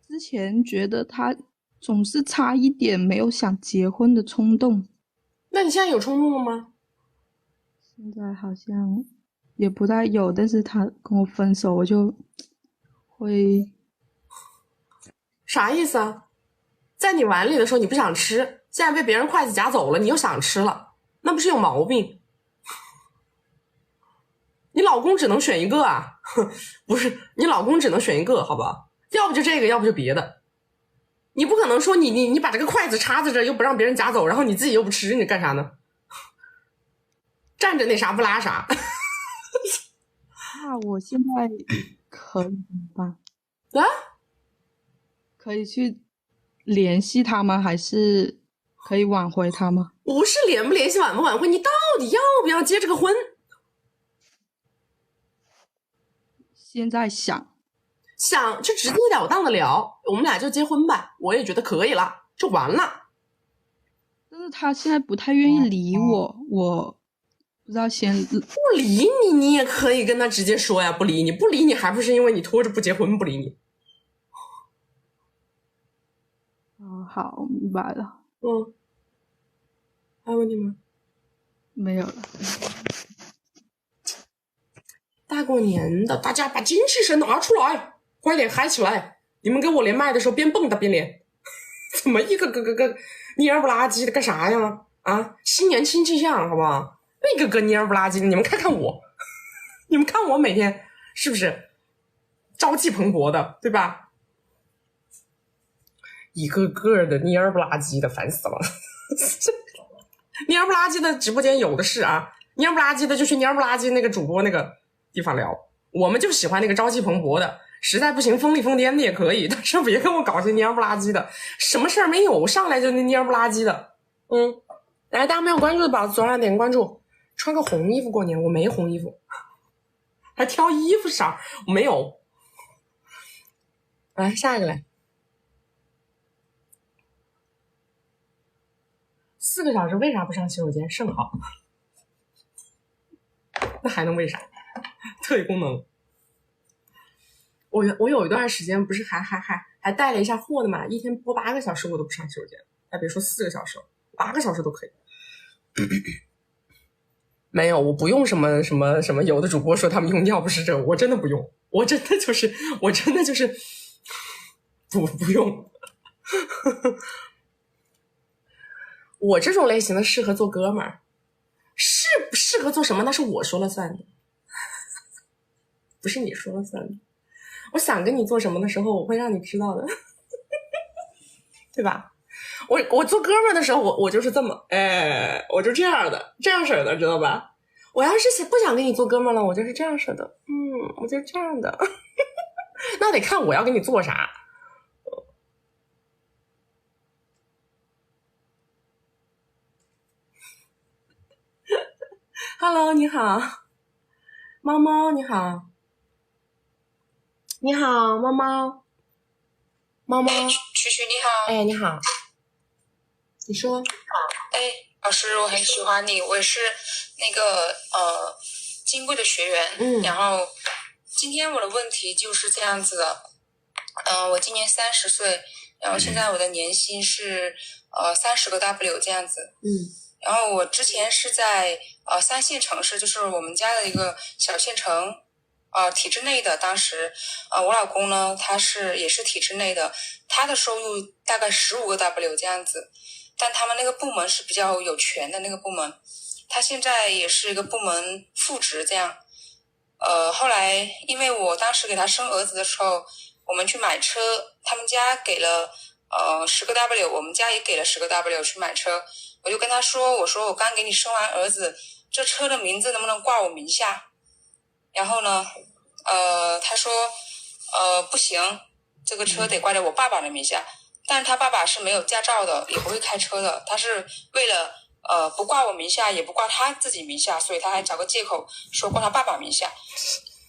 之前觉得他总是差一点没有想结婚的冲动。那你现在有冲动了吗？现在好像也不太有，但是他跟我分手，我就会啥意思啊？在你碗里的时候你不想吃，现在被别人筷子夹走了，你又想吃了，那不是有毛病？你老公只能选一个啊？不是，你老公只能选一个，好吧？要不就这个，要不就别的。你不可能说你把这个筷子插在这又不让别人夹走，然后你自己又不吃，你干啥呢？站着那啥不拉啥。那我现在可以怎么办？啊？可以去联系他吗？还是可以挽回他吗？不是联不联系挽不挽回，你到底要不要结这个婚？现在想就直截了当的聊，我们俩就结婚吧，我也觉得可以了，就完了。但是他现在不太愿意理我，我不知道不理你，你也可以跟他直接说呀，不理你还不是因为你拖着不结婚不理你。好，明白了。还有问题吗？没有了。大过年的，大家把精气神拿出来，快点嗨起来！你们给我连麦的时候边蹦跶边连，怎么一个蔫儿不拉几的干啥呀？啊，新年新气象，好不好？那个蔫儿不拉几的，你们看看我，你们看我每天是不是朝气蓬勃的，对吧？一个个的蔫儿不拉几的，烦死了！蔫儿不拉几的直播间有的是啊，蔫儿不拉几的就去蔫儿不拉几那个主播那个地方聊，我们就喜欢那个朝气蓬勃的，实在不行疯里疯癫的也可以，但是别跟我搞些蔫不拉几的，什么事儿没有，上来就那蔫不拉几的。来，大家没有关注的宝子左上点关注，穿个红衣服过年，我没红衣服，还挑衣服色，我没有。来下一个来，4个小时为啥不上洗手间？甚好，那还能为啥？特异功能。我有一段时间不是还带了一下货的嘛，一天播8个小时我都不上洗手间，别说4个小时了，8个小时都可以。没有，我不用什么，有的主播说他们用尿不湿这个，我真的不用，我真的就是不用。我这种类型的适合做哥们儿，适合做什么那是我说了算的，不是你说了算的。我想跟你做什么的时候，我会让你知道的，对吧？我做哥们儿的时候，我就是这么，我就这样的，这样式儿的，知道吧？我要是不想跟你做哥们儿了，我就是这样式的，我就这样的。那得看我要跟你做啥。Hello， 你好，猫猫，你好，你好，猫猫，猫猫，曲曲你好，哎，你好，你说，老师，我很喜欢你，我也是那个金贵的学员，然后今天我的问题就是这样子的，我今年30岁，然后现在我的年薪是30个 W 这样子，然后我之前是在3线城市，就是我们家的一个小县城，体制内的。当时我老公呢，他也是体制内的，他的收入大概15个 W 这样子，但他们那个部门是比较有权的那个部门，他现在也是一个部门副职这样。后来因为我当时给他生儿子的时候，我们去买车，他们家给了10个 W， 我们家也给了10个 W 去买车。我就跟他说，我说我刚给你生完儿子，这车的名字能不能挂我名下？然后呢，他说，不行，这个车得挂在我爸爸的名下。但是他爸爸是没有驾照的，也不会开车的，他是为了不挂我名下，也不挂他自己名下，所以他还找个借口说挂他爸爸名下。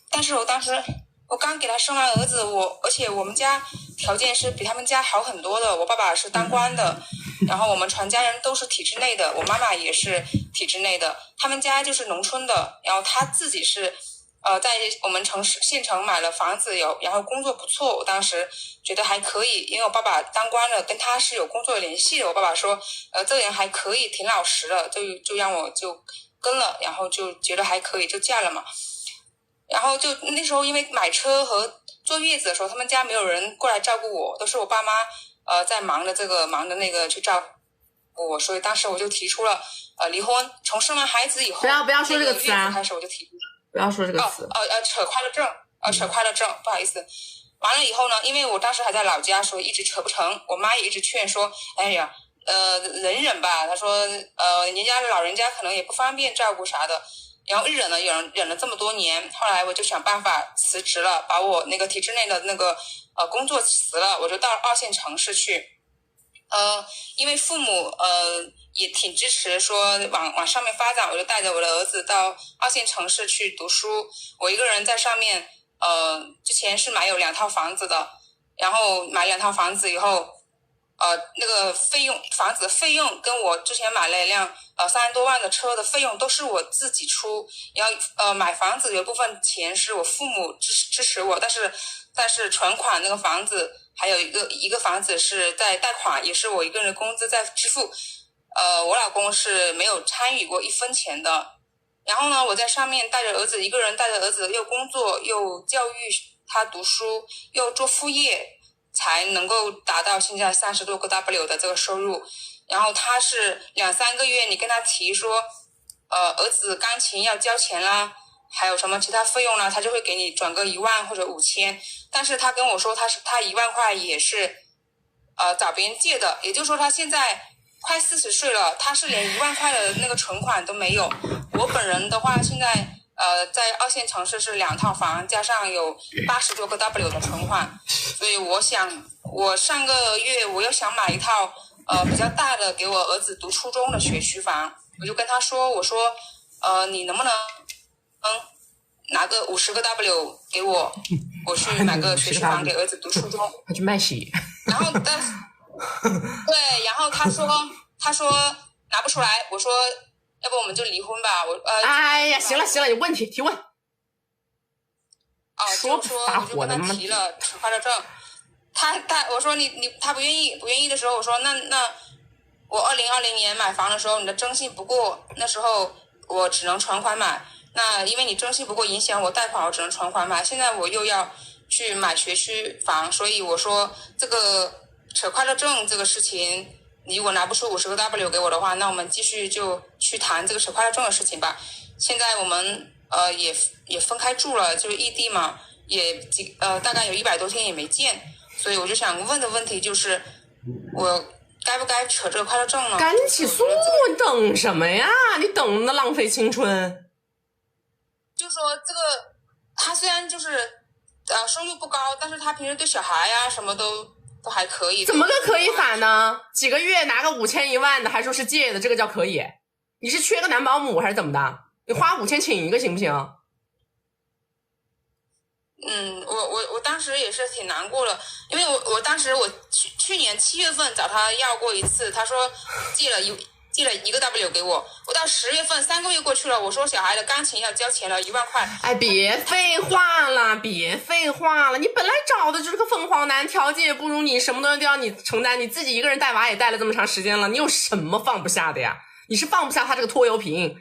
但是我当时我刚给他生完儿子，而且我们家条件是比他们家好很多的，我爸爸是当官的，然后我们全家人都是体制内的，我妈妈也是体制内的，他们家就是农村的，然后他自己是在我们县城买了房子，然后工作不错，我当时觉得还可以，因为我爸爸当官的，跟他是有工作联系的，我爸爸说这个人还可以，挺老实的，就让我就跟了，然后就觉得还可以，就嫁了嘛。然后就那时候因为买车和坐月子的时候，他们家没有人过来照顾我，都是我爸妈在忙的这个忙的那个去照顾我，所以当时我就提出了离婚。从生完孩子以后，不要说这个词啊，开始我就提出，不要说这个词。扯快乐证，不好意思。完了以后呢，因为我当时还在老家，所以一直扯不成。我妈也一直劝说，哎呀，忍忍吧。她说，人家老人家可能也不方便照顾啥的。然后忍了这么多年，后来我就想办法辞职了，把我那个体制内的那个工作辞了，我就到2线城市去。因为父母也挺支持说往上面发展，我就带着我的儿子到2线城市去读书。我一个人在上面，之前是买有2套房子的，然后买2套房子以后，那个房子的费用跟我之前买了一辆30多万的车的费用都是我自己出，然后买房子有部分钱是我父母支持我，但是存款那个房子还有一个房子是在贷款，也是我一个人的工资在支付，我老公是没有参与过1分钱的。然后呢，我在上面带着儿子，一个人带着儿子又工作又教育他读书又做副业，才能够达到现在30多个 W 的这个收入。然后他是2-3个月，你跟他提说，儿子钢琴要交钱啦，还有什么其他费用啦，他就会给你转个1万或者5000。但是他跟我说他1万块也是找别人借的，也就是说他现在快40岁了，他是连1万块的那个存款都没有。我本人的话，现在在2线城市是2套房，加上有80多个 W 的存款，所以我上个月我又想买一套比较大的给我儿子读初中的学区房，我就跟他说，我说你能不能拿个50个 W 给我，我去买个学区房给儿子读初中。他去卖血。然后对，然后他说拿不出来，我说要不我们就离婚吧。哎呀，行了，你问题提问。就是说我就跟他提了持快乐证，我说他不愿意的时候，我说那我2020年买房的时候你的征信不过，那时候我只能全款买，那因为你征信不过影响我贷款，我只能全款买，现在我又要去买学区房，所以我说这个扯快乐证这个事情，你如果拿不出50个 W 给我的话，那我们继续就去谈这个扯快乐证的事情吧。现在我们也分开住了，就是异地嘛，也大概有100多天也没见，所以我就想问的问题就是，我该不该扯这个快乐证呢？赶紧起诉，你等什么呀？你等着浪费青春。就说这个他虽然就是收入不高，但是他平时对小孩呀什么都还可以。怎么个可以法呢？几个月拿个5000、1万的，还说是借的，这个叫可以？你是缺个男保姆还是怎么的？你花5000请一个行不行？我当时也是挺难过的，因为我当时去年7月份找他要过一次，他说借了1个 W 给我，我到10月份3个月过去了，我说小孩的钢琴要交钱了1万块。哎，别废话了，别废话了，你本来找的就是个凤凰男，条件也不如你，什么东西都要你承担，你自己一个人带娃也带了这么长时间了，你有什么放不下的呀？你是放不下他这个拖油瓶，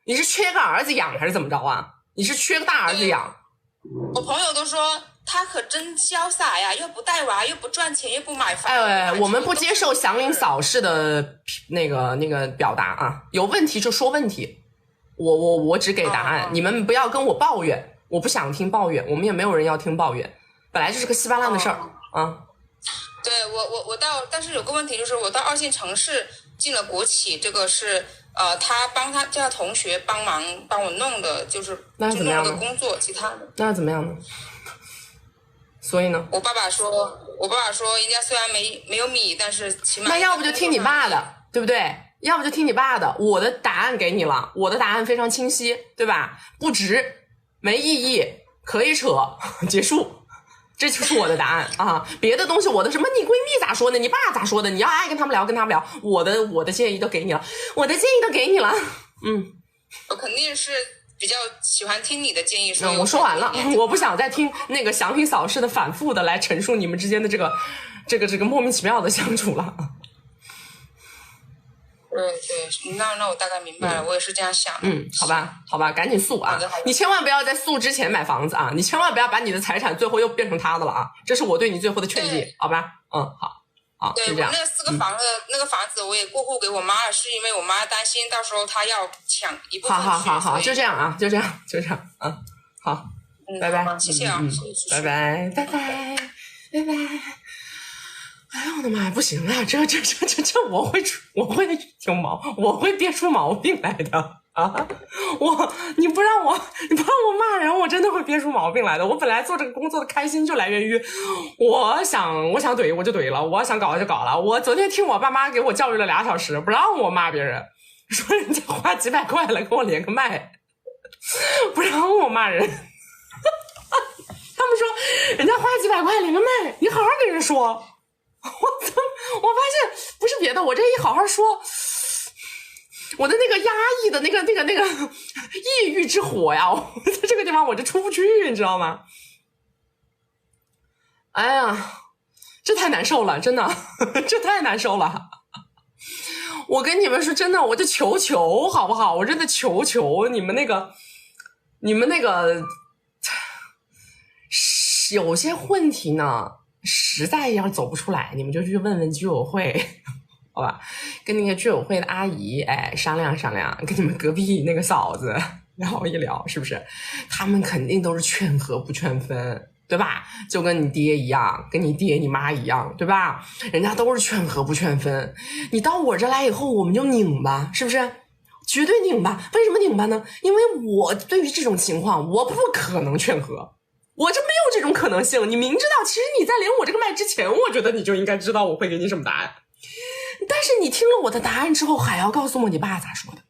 你是缺个儿子养还是怎么着啊？你是缺个大儿子养？我朋友都说他可真潇洒呀，又不带娃，又不赚钱，又不买房。我们不接受祥林嫂式的那个表达啊，有问题就说问题，我只给答案，你们不要跟我抱怨，我不想听抱怨，我们也没有人要听抱怨，本来就是个稀巴烂的事儿啊。对，我到，但是有个问题就是我到2线城市进了国企，这个是他叫他同学帮我弄的，就是那怎么样呢？个工作，其他的那怎么样呢？所以呢？我爸爸说人家虽然没有米，但是起码那要不就听你爸的，对不对？要不就听你爸的。我的答案给你了，我的答案非常清晰，对吧？不值，没意义，可以扯，结束。这就是我的答案啊！别的东西我的什么你闺蜜咋说的，你爸咋说的，你要爱跟他们聊跟他们聊，我的建议都给你了，我的建议都给你了。我肯定是比较喜欢听你的建议。我说完了，我不想再听那个祥林嫂式的反复的来陈述你们之间的这个莫名其妙的相处了。对，那我大概明白了，我也是这样想的。好吧，赶紧诉啊！你千万不要在诉之前买房子啊！你千万不要把你的财产最后又变成他的了啊！这是我对你最后的劝诫，好吧？好，对，就这样。我那4个房子，那个房子我也过户给我妈了，是因为我妈担心到时候她要抢一部分去。好，就这样啊，就这样，好，拜拜，谢谢啊，拜拜。哎呦我的妈呀，不行啊！这我会我会憋出毛病来的啊！你不让我骂人，我真的会憋出毛病来的。我本来做这个工作的开心就来源于我想怼我就怼了，我想搞就搞了。我昨天听我爸妈给我教育了2小时，不让我骂别人，说人家花几百块来跟我连个麦，不让我骂人。他们说人家花几百块连个麦，你好好跟人说。我发现不是别的，我这一好好说，我的那个压抑的那个抑郁之火呀，我在这个地方我就出不去，你知道吗？哎呀，这太难受了，真的，这太难受了。我跟你们说真的，我就求好不好？我真的求你们那个有些问题呢。实在要走不出来，你们就去问问居委会，好吧？跟那个居委会的阿姨，商量商量，跟你们隔壁那个嫂子聊一聊，是不是？他们肯定都是劝和不劝分，对吧？就跟你爹一样，跟你爹你妈一样，对吧？人家都是劝和不劝分。你到我这来以后，我们就拧巴，是不是？绝对拧巴。为什么拧巴呢？因为我对于这种情况，我不可能劝和。我这没有这种可能性，你明知道，其实你在连我这个麦之前，我觉得你就应该知道我会给你什么答案。但是你听了我的答案之后，还要告诉我你爸咋说的，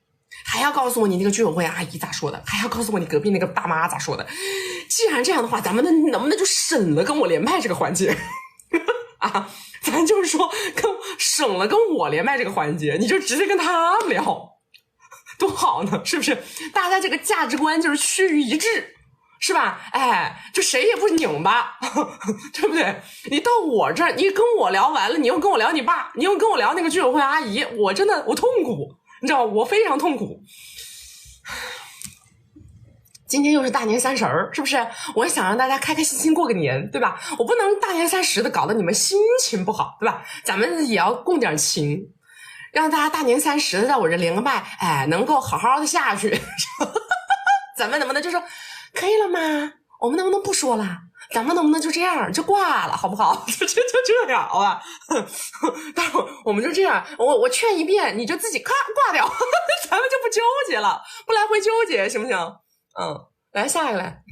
还要告诉我你那个居委会阿姨咋说的，还要告诉我你隔壁那个大妈咋说的。既然这样的话，咱们能不能就省了跟我连麦这个环节啊？咱就是说省了跟我连麦这个环节，你就直接跟他们聊，多好呢，是不是？大家这个价值观就是趋于一致。是吧？就谁也不拧巴，对不对？你到我这儿，你跟我聊完了，你又跟我聊你爸，你又跟我聊那个居委会阿姨，我痛苦，你知道吗？我非常痛苦。今天又是大年30儿，是不是？我想让大家开开心心过个年，对吧？我不能大年30的搞得你们心情不好，对吧？咱们也要共点情，让大家大年30的在我这连个麦，哎，能够好好的下去。咱们能不能就说可以了吗？我们能不能不说了？咱们能不能就这样就挂了，好不好？就这样，好吧？待会儿我们就这样，我劝一遍，你就自己咔挂掉，咱们就不纠结了，不来回纠结，行不行？来下一个来。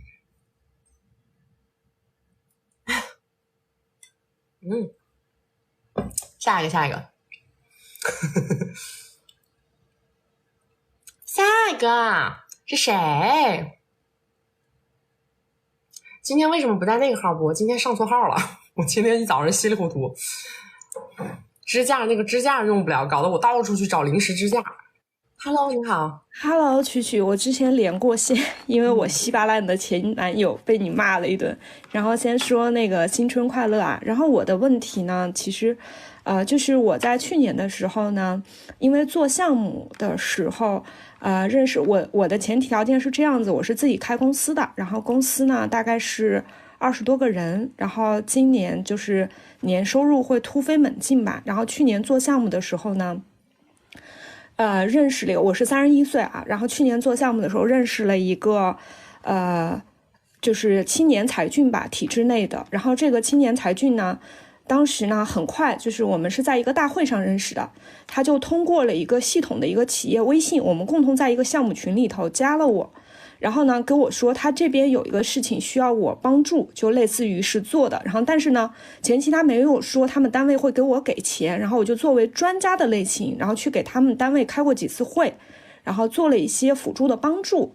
下一个，下一个是谁？今天为什么不在那个号播？今天上错号了，我今天一早上稀里糊涂，支架用不了，搞得我到处去找临时支架。Hello， 你好。Hello， 曲曲，我之前连过线，因为我稀巴烂的前男友被你骂了一顿。然后先说那个新春快乐啊。然后我的问题呢，其实，就是我在去年的时候呢，因为做项目的时候，认识我的前提条件是这样子，我是自己开公司的，然后公司呢大概是20多个人，然后今年就是年收入会突飞猛进吧。然后去年做项目的时候呢。认识了我是31岁啊，然后去年做项目的时候认识了一个，就是青年才俊吧，体制内的。然后这个青年才俊呢，当时呢很快，就是我们是在一个大会上认识的，他就通过了一个系统的一个企业微信，我们共同在一个项目群里头加了我。然后呢跟我说他这边有一个事情需要我帮助，就类似于是做的，然后但是呢前期他没有说他们单位会给我给钱，然后我就作为专家的类型，然后去给他们单位开过几次会，然后做了一些辅助的帮助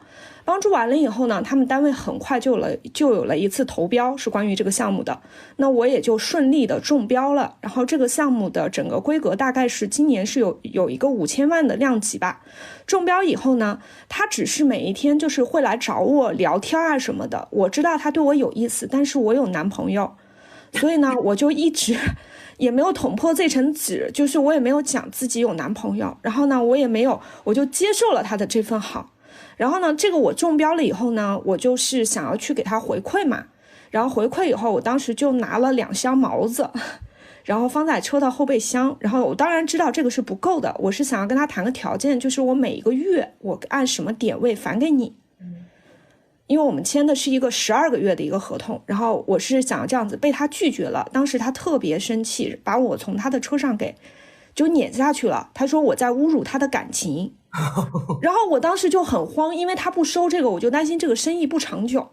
完了以后呢，他们单位很快就有了一次投标，是关于这个项目的，那我也就顺利的中标了。然后这个项目的整个规格大概是今年是有一个5000万的量级吧。中标以后呢，他只是每一天就是会来找我聊天啊什么的，我知道他对我有意思，但是我有男朋友，所以呢我就一直也没有捅破这层纸，就是我也没有讲自己有男朋友，然后呢我就接受了他的这份好。然后呢这个我中标了以后呢，我就是想要去给他回馈嘛，然后回馈以后我当时就拿了2箱毛子，然后放在车的后备箱。然后我当然知道这个是不够的，我是想要跟他谈个条件，就是我每一个月我按什么点位返给你，因为我们签的是一个12个月的一个合同，然后我是想要这样子，被他拒绝了。当时他特别生气，把我从他的车上给就撵下去了，他说我在侮辱他的感情。然后我当时就很慌，因为他不收这个，我就担心这个生意不长久。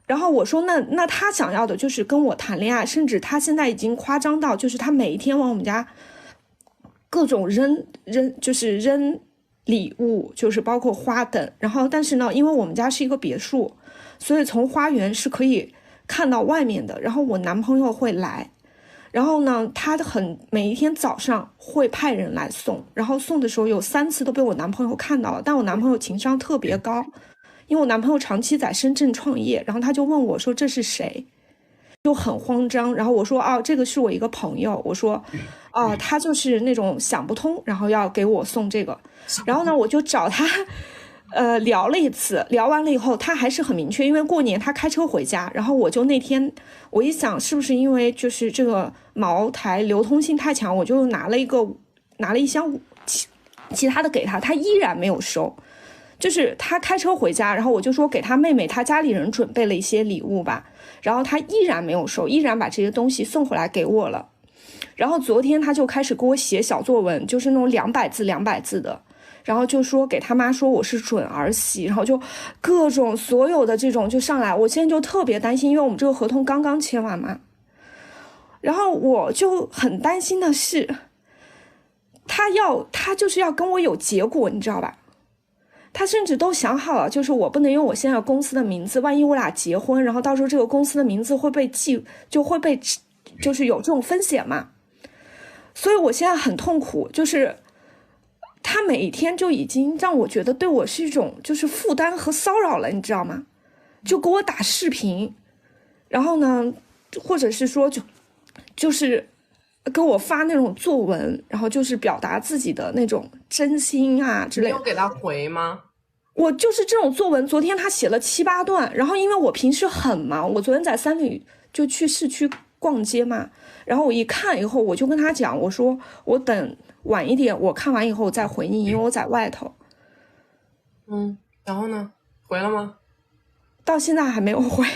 然后我说那他想要的就是跟我谈恋爱，甚至他现在已经夸张到就是他每一天往我们家各种扔礼物，就是包括花等。然后但是呢因为我们家是一个别墅，所以从花园是可以看到外面的，然后我男朋友会来，然后呢他每一天早上会派人来送，然后送的时候有3次都被我男朋友看到了，但我男朋友情商特别高，因为我男朋友长期在深圳创业，然后他就问我说这是谁，就很慌张。然后我说这个是我一个朋友，我说他就是那种想不通，然后要给我送这个。然后呢我就找他聊了一次，聊完了以后他还是很明确，因为过年他开车回家，然后我就那天我一想是不是因为就是这个茅台流通性太强，我就拿了一箱其他的给他，他依然没有收。就是他开车回家，然后我就说给他妹妹他家里人准备了一些礼物吧，然后他依然没有收，依然把这些东西送回来给我了。然后昨天他就开始给我写小作文，就是那种200字的，然后就说给他妈说我是准儿媳，然后就各种所有的这种就上来。我现在就特别担心，因为我们这个合同刚刚签完嘛，然后我就很担心的是他就是要跟我有结果，你知道吧？他甚至都想好了，就是我不能用我现在公司的名字，万一我俩结婚，然后到时候这个公司的名字会被就是有这种风险嘛。所以我现在很痛苦，就是他每一天就已经让我觉得对我是一种就是负担和骚扰了，你知道吗？就给我打视频，然后呢或者是说就是给我发那种作文，然后就是表达自己的那种真心啊之类的。你有给他回吗？我就是这种作文，昨天他写了7、8段，然后因为我平时很忙，我昨天在3里就去市区逛街嘛，然后我一看以后，我就跟他讲，我说我等晚一点，我看完以后我再回你，因为我在外头。然后呢？回了吗？到现在还没有回。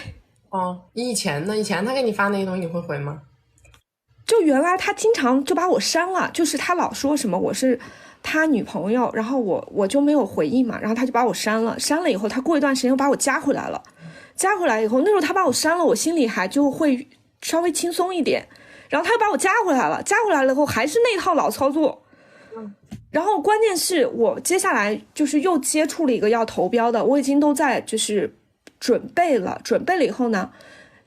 哦，你以前呢？以前他给你发那些东西，你会回吗？就原来他经常就把我删了，就是他老说什么我是他女朋友，然后我就没有回应嘛，然后他就把我删了。删了以后，他过一段时间又把我加回来了。加回来以后，那时候他把我删了，我心里还就会稍微轻松一点。然后他又把我加回来了，加回来了以后还是那套老操作。然后关键是我接下来就是又接触了一个要投标的，我已经都在就是准备了以后呢，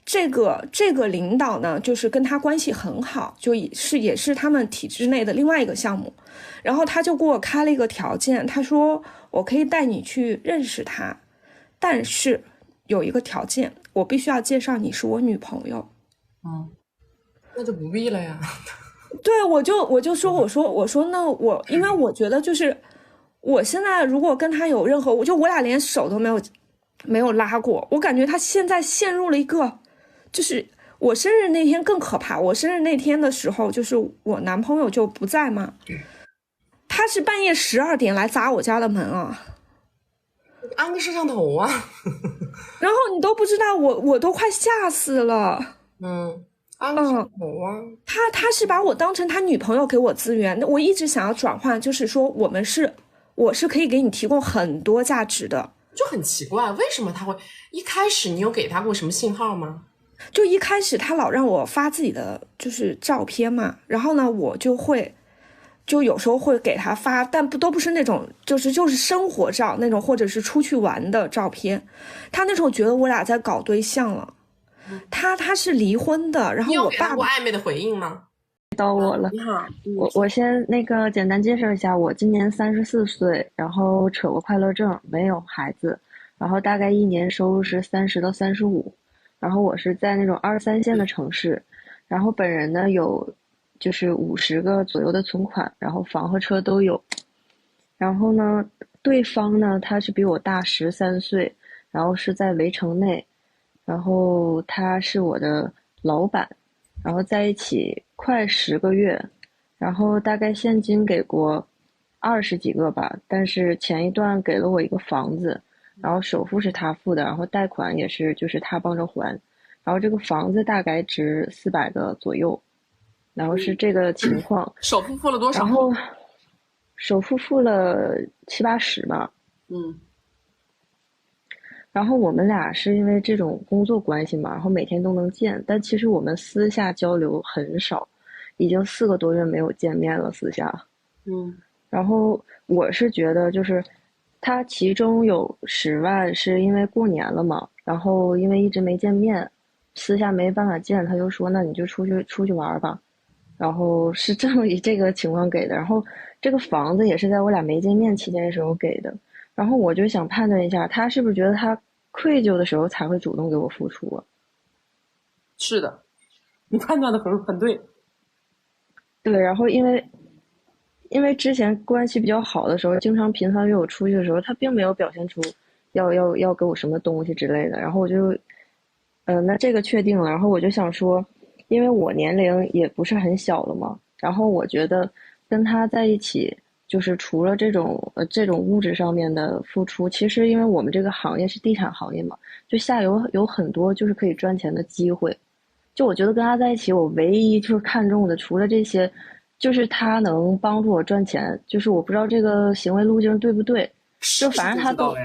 这个领导呢就是跟他关系很好，就也是他们体制内的另外一个项目，然后他就给我开了一个条件，他说我可以带你去认识他，但是有一个条件，我必须要介绍你是我女朋友。那就不必了呀。对，我就说我说那我因为我觉得就是我现在如果跟他有任何，我俩连手都没有拉过，我感觉他现在陷入了一个，就是我生日那天更可怕。我生日那天的时候，就是我男朋友就不在嘛，他是半夜12点来砸我家的门啊，安个摄像头啊。然后你都不知道，我都快吓死了。安个摄像头啊。他是把我当成他女朋友给我资源，我一直想要转换，就是说我是可以给你提供很多价值的。就很奇怪，为什么他会一开始你有给他过什么信号吗？就一开始他老让我发自己的就是照片嘛，然后呢我就有时候会给他发，但都不是那种就是生活照那种，或者是出去玩的照片。他那时候觉得我俩在搞对象了。他是离婚的，然后我爸你有给他过暧昧的回应吗？到我了。你好，我先那个简单介绍一下，我今年34岁，然后扯过快乐症，没有孩子，然后大概1年收入是30到35，然后我是在那种2、3线的城市，然后本人呢有就是50个左右的存款，然后房和车都有，然后呢对方呢他是比我大13岁，然后是在围城内，然后他是我的老板，然后在一起快10个月，然后大概现金给过20几个吧，但是前一段给了我一个房子，然后首付是他付的，然后贷款也是就是他帮着还，然后这个房子大概值400个左右，然后是这个情况。首付付了多少？然后首付付了70、80吧。然后我们俩是因为这种工作关系嘛，然后每天都能见，但其实我们私下交流很少，已经4个多月没有见面了，私下。然后我是觉得就是他其中有10万是因为过年了嘛，然后因为一直没见面，私下没办法见，他就说那你就出去玩吧，然后是这么这个情况给的。然后这个房子也是在我俩没见面期间的时候给的，然后我就想判断一下，他是不是觉得他愧疚的时候才会主动给我付出啊？是的，你判断的很对。对，然后因为之前关系比较好的时候，经常频繁约我出去的时候，他并没有表现出要给我什么东西之类的，然后我就那这个确定了，然后我就想说，因为我年龄也不是很小了嘛，然后我觉得跟他在一起，就是除了这种物质上面的付出，其实因为我们这个行业是地产行业嘛，就下游有很多就是可以赚钱的机会。就我觉得跟他在一起，我唯一就是看中的，除了这些，就是他能帮助我赚钱。就是我不知道这个行为路径对不对，就反正他都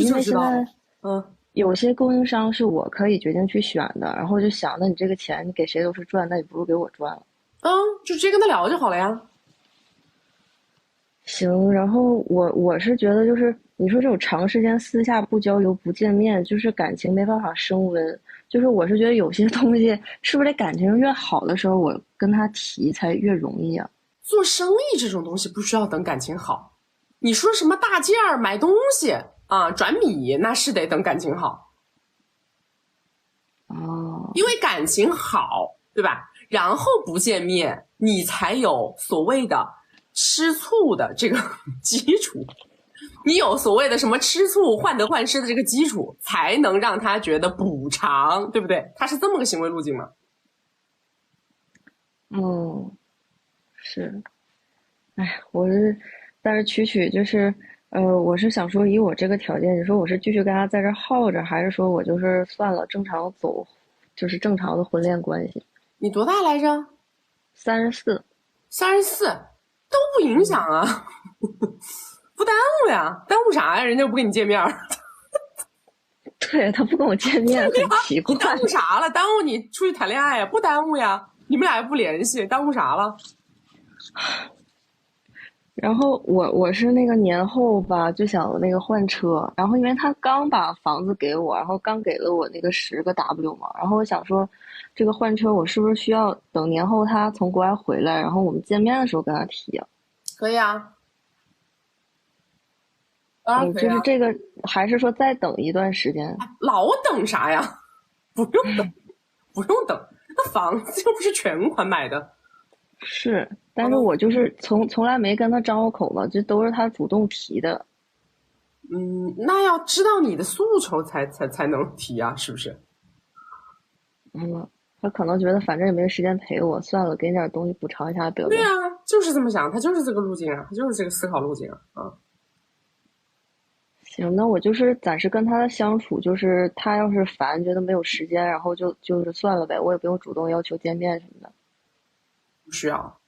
因为现在有些供应商是我可以决定去选的，然后我就想，那你这个钱你给谁都是赚，那你不如给我赚了。就直接跟他聊就好了呀。行，然后我是觉得就是你说这种长时间私下不交流不见面，就是感情没办法升温。就是我是觉得有些东西是不是得感情越好的时候我跟他提才越容易啊？做生意这种东西不需要等感情好，你说什么大件儿买东西啊转米，那是得等感情好。因为感情好，对吧？然后不见面，你才有所谓的吃醋的这个基础。你有所谓的什么吃醋患得患失的这个基础，才能让他觉得补偿，对不对？他是这么个行为路径吗？是。但是曲曲就是，我是想说，以我这个条件，你说我是继续跟他在这耗着，还是说我就是算了，正常走，就是正常的婚恋关系？你多大来着？34。34都不影响啊，不耽误呀，耽误啥呀？人家又不跟你见面。对，他不跟我见面，很奇怪。你耽误啥了？耽误你出去谈恋爱呀？不耽误呀，你们俩又不联系，耽误啥了？然后我是那个年后吧，就想那个换车，然后因为他刚把房子给我，然后刚给了我那个10个 W 嘛，然后我想说，这个换车我是不是需要等年后他从国外回来，然后我们见面的时候跟他提啊？可以啊，当然可以啊。就是这个，还是说再等一段时间？老等啥呀？不用等，不用等，那房子又不是全款买的。是，但是我就是从来没跟他张过口嘛，这都是他主动提的。那要知道你的诉求才能提啊，是不是？他可能觉得反正也没时间陪我，算了，给你点东西补偿一下得了。对啊，就是这么想，他就是这个路径啊，他就是这个思考路径啊。行，那我就是暂时跟他的相处，就是他要是烦，觉得没有时间，然后就是算了呗，我也不用主动要求见面什么的。不需要，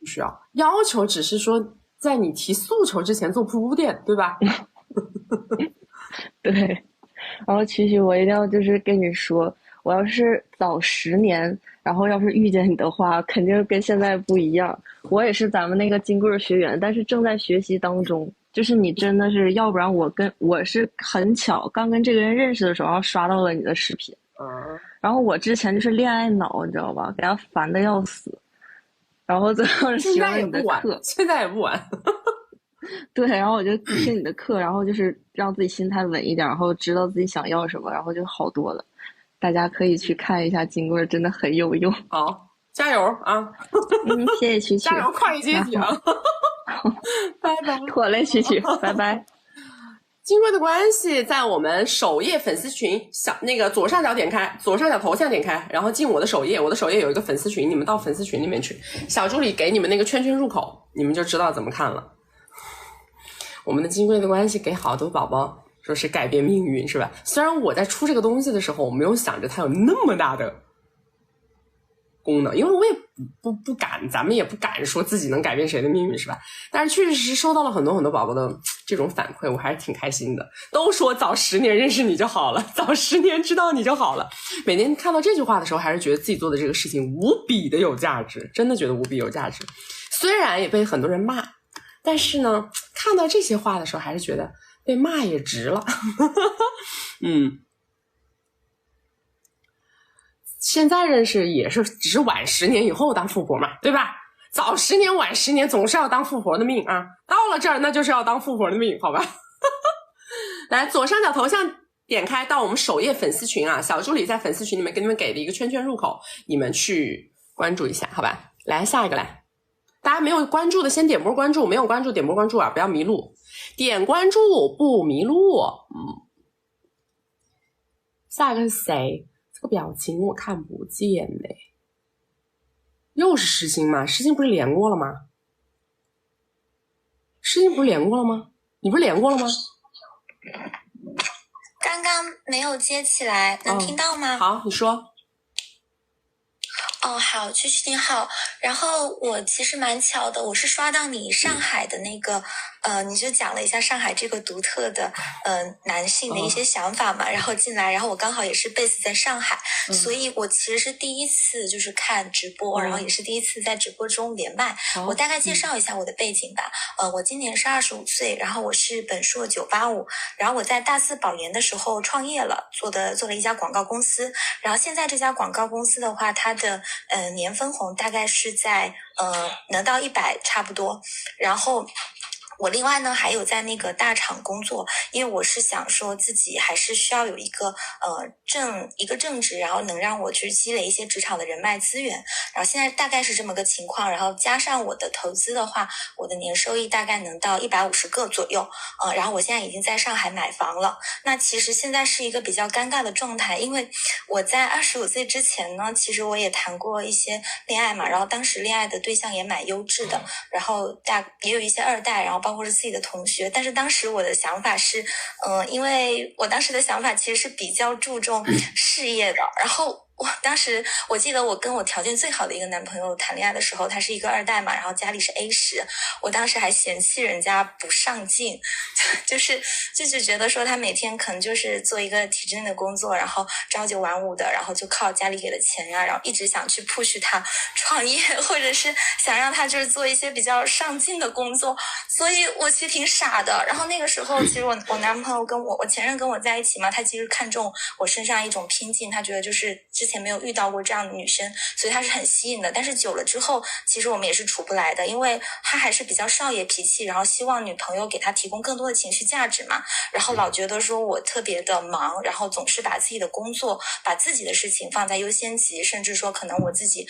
要求只是说在你提诉求之前做铺垫，对吧？对。然后曲曲，我一定要就是跟你说，我要是早10年，然后要是遇见你的话，肯定跟现在不一样。我也是咱们那个金贵学员，但是正在学习当中。就是你真的是，要不然我是很巧，刚跟这个人认识的时候刷到了你的视频。然后我之前就是恋爱脑，你知道吧？给他烦的要死。然后最后是学了你的课，现在也不晚。对，然后我就听你的课，然后就是让自己心态稳一点，然后知道自己想要什么，然后就好多了。大家可以去看一下金贵，真的很有用。好，加油啊！谢谢曲曲，加油跨越阶级啊！拜拜，妥嘞，曲曲，拜拜。金贵的关系在我们首页粉丝群那个左上角点开，左上角头像点开，然后进我的首页，我的首页有一个粉丝群，你们到粉丝群里面去，小助理给你们那个圈圈入口，你们就知道怎么看了。我们的金贵的关系给好多宝宝说是改变命运，是吧？虽然我在出这个东西的时候，我没有想着它有那么大的功能，因为我也不敢，咱们也不敢说自己能改变谁的命运，是吧？但是确实是收到了很多很多宝宝的这种反馈，我还是挺开心的。都说早10年认识你就好了，早10年知道你就好了。每天看到这句话的时候，还是觉得自己做的这个事情无比的有价值，真的觉得无比有价值。虽然也被很多人骂，但是呢，看到这些话的时候，还是觉得被骂也值了。现在认识也是只是晚10年以后当富婆嘛，对吧？早10年晚10年总是要当富婆的命啊，到了这儿那就是要当富婆的命，好吧？来，左上角头像点开到我们首页粉丝群啊，小助理在粉丝群里面给你们给的一个圈圈入口，你们去关注一下，好吧？来，下一个来，大家没有关注的先点波关注，没有关注点波关注啊，不要迷路，点关注不迷路。下一个是谁？这个表情我看不见嘞，又是诗欣吗？诗欣不是连过了吗？诗欣不是连过了吗？你不是连过了吗？刚刚没有接起来，能听到吗？好，你说。好，曲曲你好。然后我其实蛮巧的，我是刷到你上海的那个，你就讲了一下上海这个独特的，男性的一些想法嘛，然后进来，然后我刚好也是 base 在上海，所以我其实是第一次就是看直播，然后也是第一次在直播中连麦。我大概介绍一下我的背景吧。我今年是25岁，然后我是本硕985，然后我在大4保研的时候创业了，做了一家广告公司，然后现在这家广告公司的话，它的年分红大概是在能到100差不多，然后我另外呢还有在那个大厂工作，因为我是想说自己还是需要有一个正职，然后能让我去积累一些职场的人脉资源。然后现在大概是这么个情况，然后加上我的投资的话，我的年收益大概能到150个左右。然后我现在已经在上海买房了。那其实现在是一个比较尴尬的状态，因为我在25岁之前呢，其实我也谈过一些恋爱嘛，然后当时恋爱的对象也蛮优质的，然后也有一些二代，然后包括是自己的同学。但是当时我的想法是因为我当时的想法其实是比较注重事业的，然后我记得我跟我条件最好的一个男朋友谈恋爱的时候，他是一个二代嘛，然后家里是 A10，我当时还嫌弃人家不上进，就是觉得说他每天可能就是做一个体制内的工作，然后朝9晚5的，然后就靠家里给的钱呀，然后一直想去 push 他创业，或者是想让他就是做一些比较上进的工作，所以我其实挺傻的。然后那个时候其实我男朋友跟我前任跟我在一起嘛，他其实看中我身上一种拼劲，他觉得就是之前没有遇到过这样的女生，所以他是很吸引的。但是久了之后，其实我们也是处不来的，因为他还是比较少爷脾气，然后希望女朋友给他提供更多的情绪价值嘛，然后老觉得说我特别的忙，然后总是把自己的工作把自己的事情放在优先级，甚至说可能我自己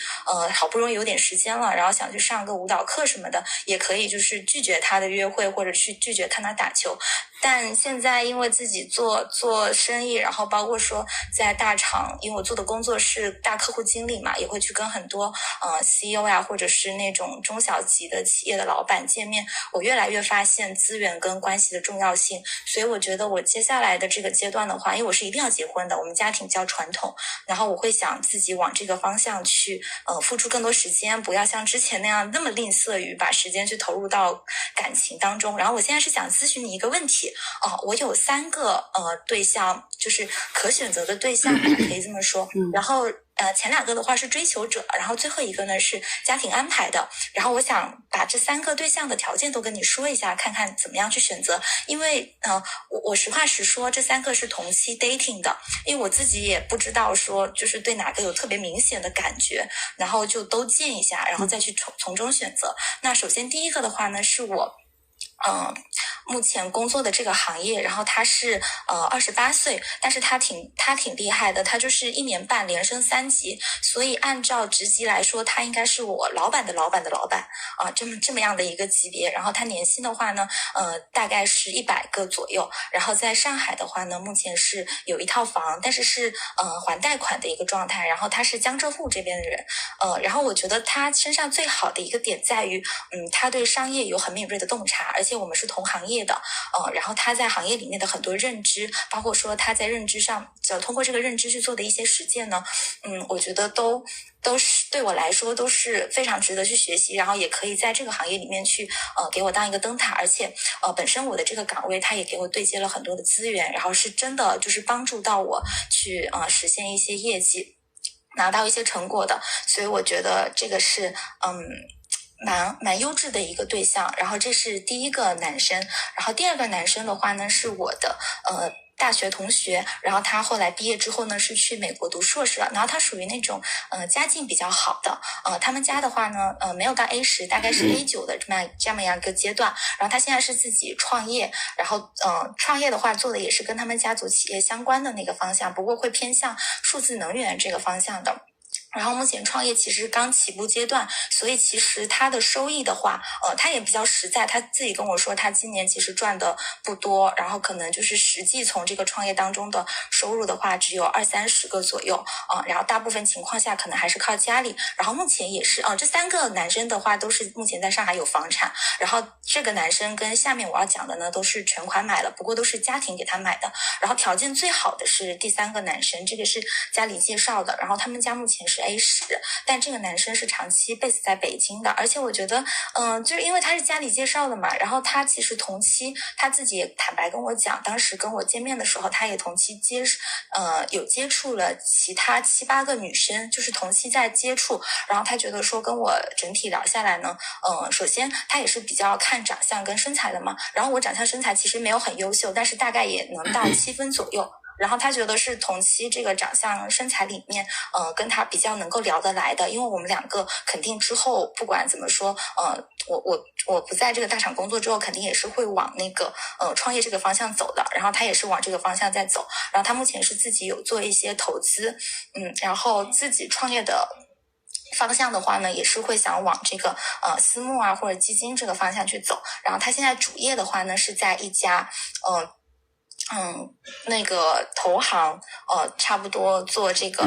好不容易有点时间了，然后想去上个舞蹈课什么的，也可以就是拒绝他的约会，或者去拒绝看他打球。但现在因为自己做生意，然后包括说在大厂，因为我做的工作是大客户经理嘛，也会去跟很多CEO 呀，或者是那种中小级的企业的老板见面，我越来越发现资源跟关系的重要性。所以我觉得我接下来的这个阶段的话，因为我是一定要结婚的，我们家庭比较传统，然后我会想自己往这个方向去付出更多时间，不要像之前那样那么吝啬于把时间去投入到感情当中。然后我现在是想咨询你一个问题，我有3个对象，就是可选择的对象吧，可以这么说。然后前2个的话是追求者，然后最后一个呢是家庭安排的。然后我想把这3个对象的条件都跟你说一下，看看怎么样去选择。因为我实话实说，这3个是同期 dating 的，因为我自己也不知道说就是对哪个有特别明显的感觉，然后就都见一下，然后再去从中选择。那首先第一个的话呢，是我目前工作的这个行业，然后他是28岁，但是他挺厉害的，他就是1年半连升3级，所以按照职级来说，他应该是我老板的老板的老板这么样的一个级别。然后他年薪的话呢，大概是100个左右。然后在上海的话呢，目前是有一套房，但是还贷款的一个状态。然后他是江浙沪这边的人，然后我觉得他身上最好的一个点在于，他对商业有很敏锐的洞察，而且我们是同行业的，然后他在行业里面的很多认知，包括说他在认知上，通过这个认知去做的一些实践呢，我觉得都是对我来说都是非常值得去学习，然后也可以在这个行业里面去给我当一个灯塔，而且本身我的这个岗位他也给我对接了很多的资源，然后是真的就是帮助到我去实现一些业绩，拿到一些成果的，所以我觉得这个是蛮优质的一个对象。然后这是第一个男生，然后第2个男生的话呢是我的大学同学，然后他后来毕业之后呢是去美国读硕士了，然后他属于那种家境比较好的，他们家的话呢没有到 A10，大概是 A9 的这么样一个阶段。然后他现在是自己创业，然后创业的话做的也是跟他们家族企业相关的那个方向，不过会偏向数字能源这个方向的。然后目前创业其实刚起步阶段，所以其实他的收益的话，他也比较实在，他自己跟我说他今年其实赚的不多，然后可能就是实际从这个创业当中的收入的话只有20-30个左右然后大部分情况下可能还是靠家里。然后目前也是这3个男生的话都是目前在上海有房产，然后这个男生跟下面我要讲的呢都是全款买了，不过都是家庭给他买的。然后条件最好的是第3个男生，这个是家里介绍的，然后他们家目前是A10，但这个男生是长期 base 在北京的，而且我觉得就是因为他是家里介绍的嘛，然后他其实同期他自己也坦白跟我讲，当时跟我见面的时候他也同期有接触了其他7-8个女生，就是同期在接触。然后他觉得说跟我整体聊下来呢，首先他也是比较看长相跟身材的嘛，然后我长相身材其实没有很优秀，但是大概也能到7分左右。然后他觉得是同期这个长相身材里面，跟他比较能够聊得来的，因为我们两个肯定之后不管怎么说，我不在这个大厂工作之后，肯定也是会往那个创业这个方向走的，然后他也是往这个方向在走，然后他目前是自己有做一些投资，然后自己创业的方向的话呢，也是会想往这个私募啊或者基金这个方向去走。然后他现在主业的话呢是在一家那个投行差不多做这个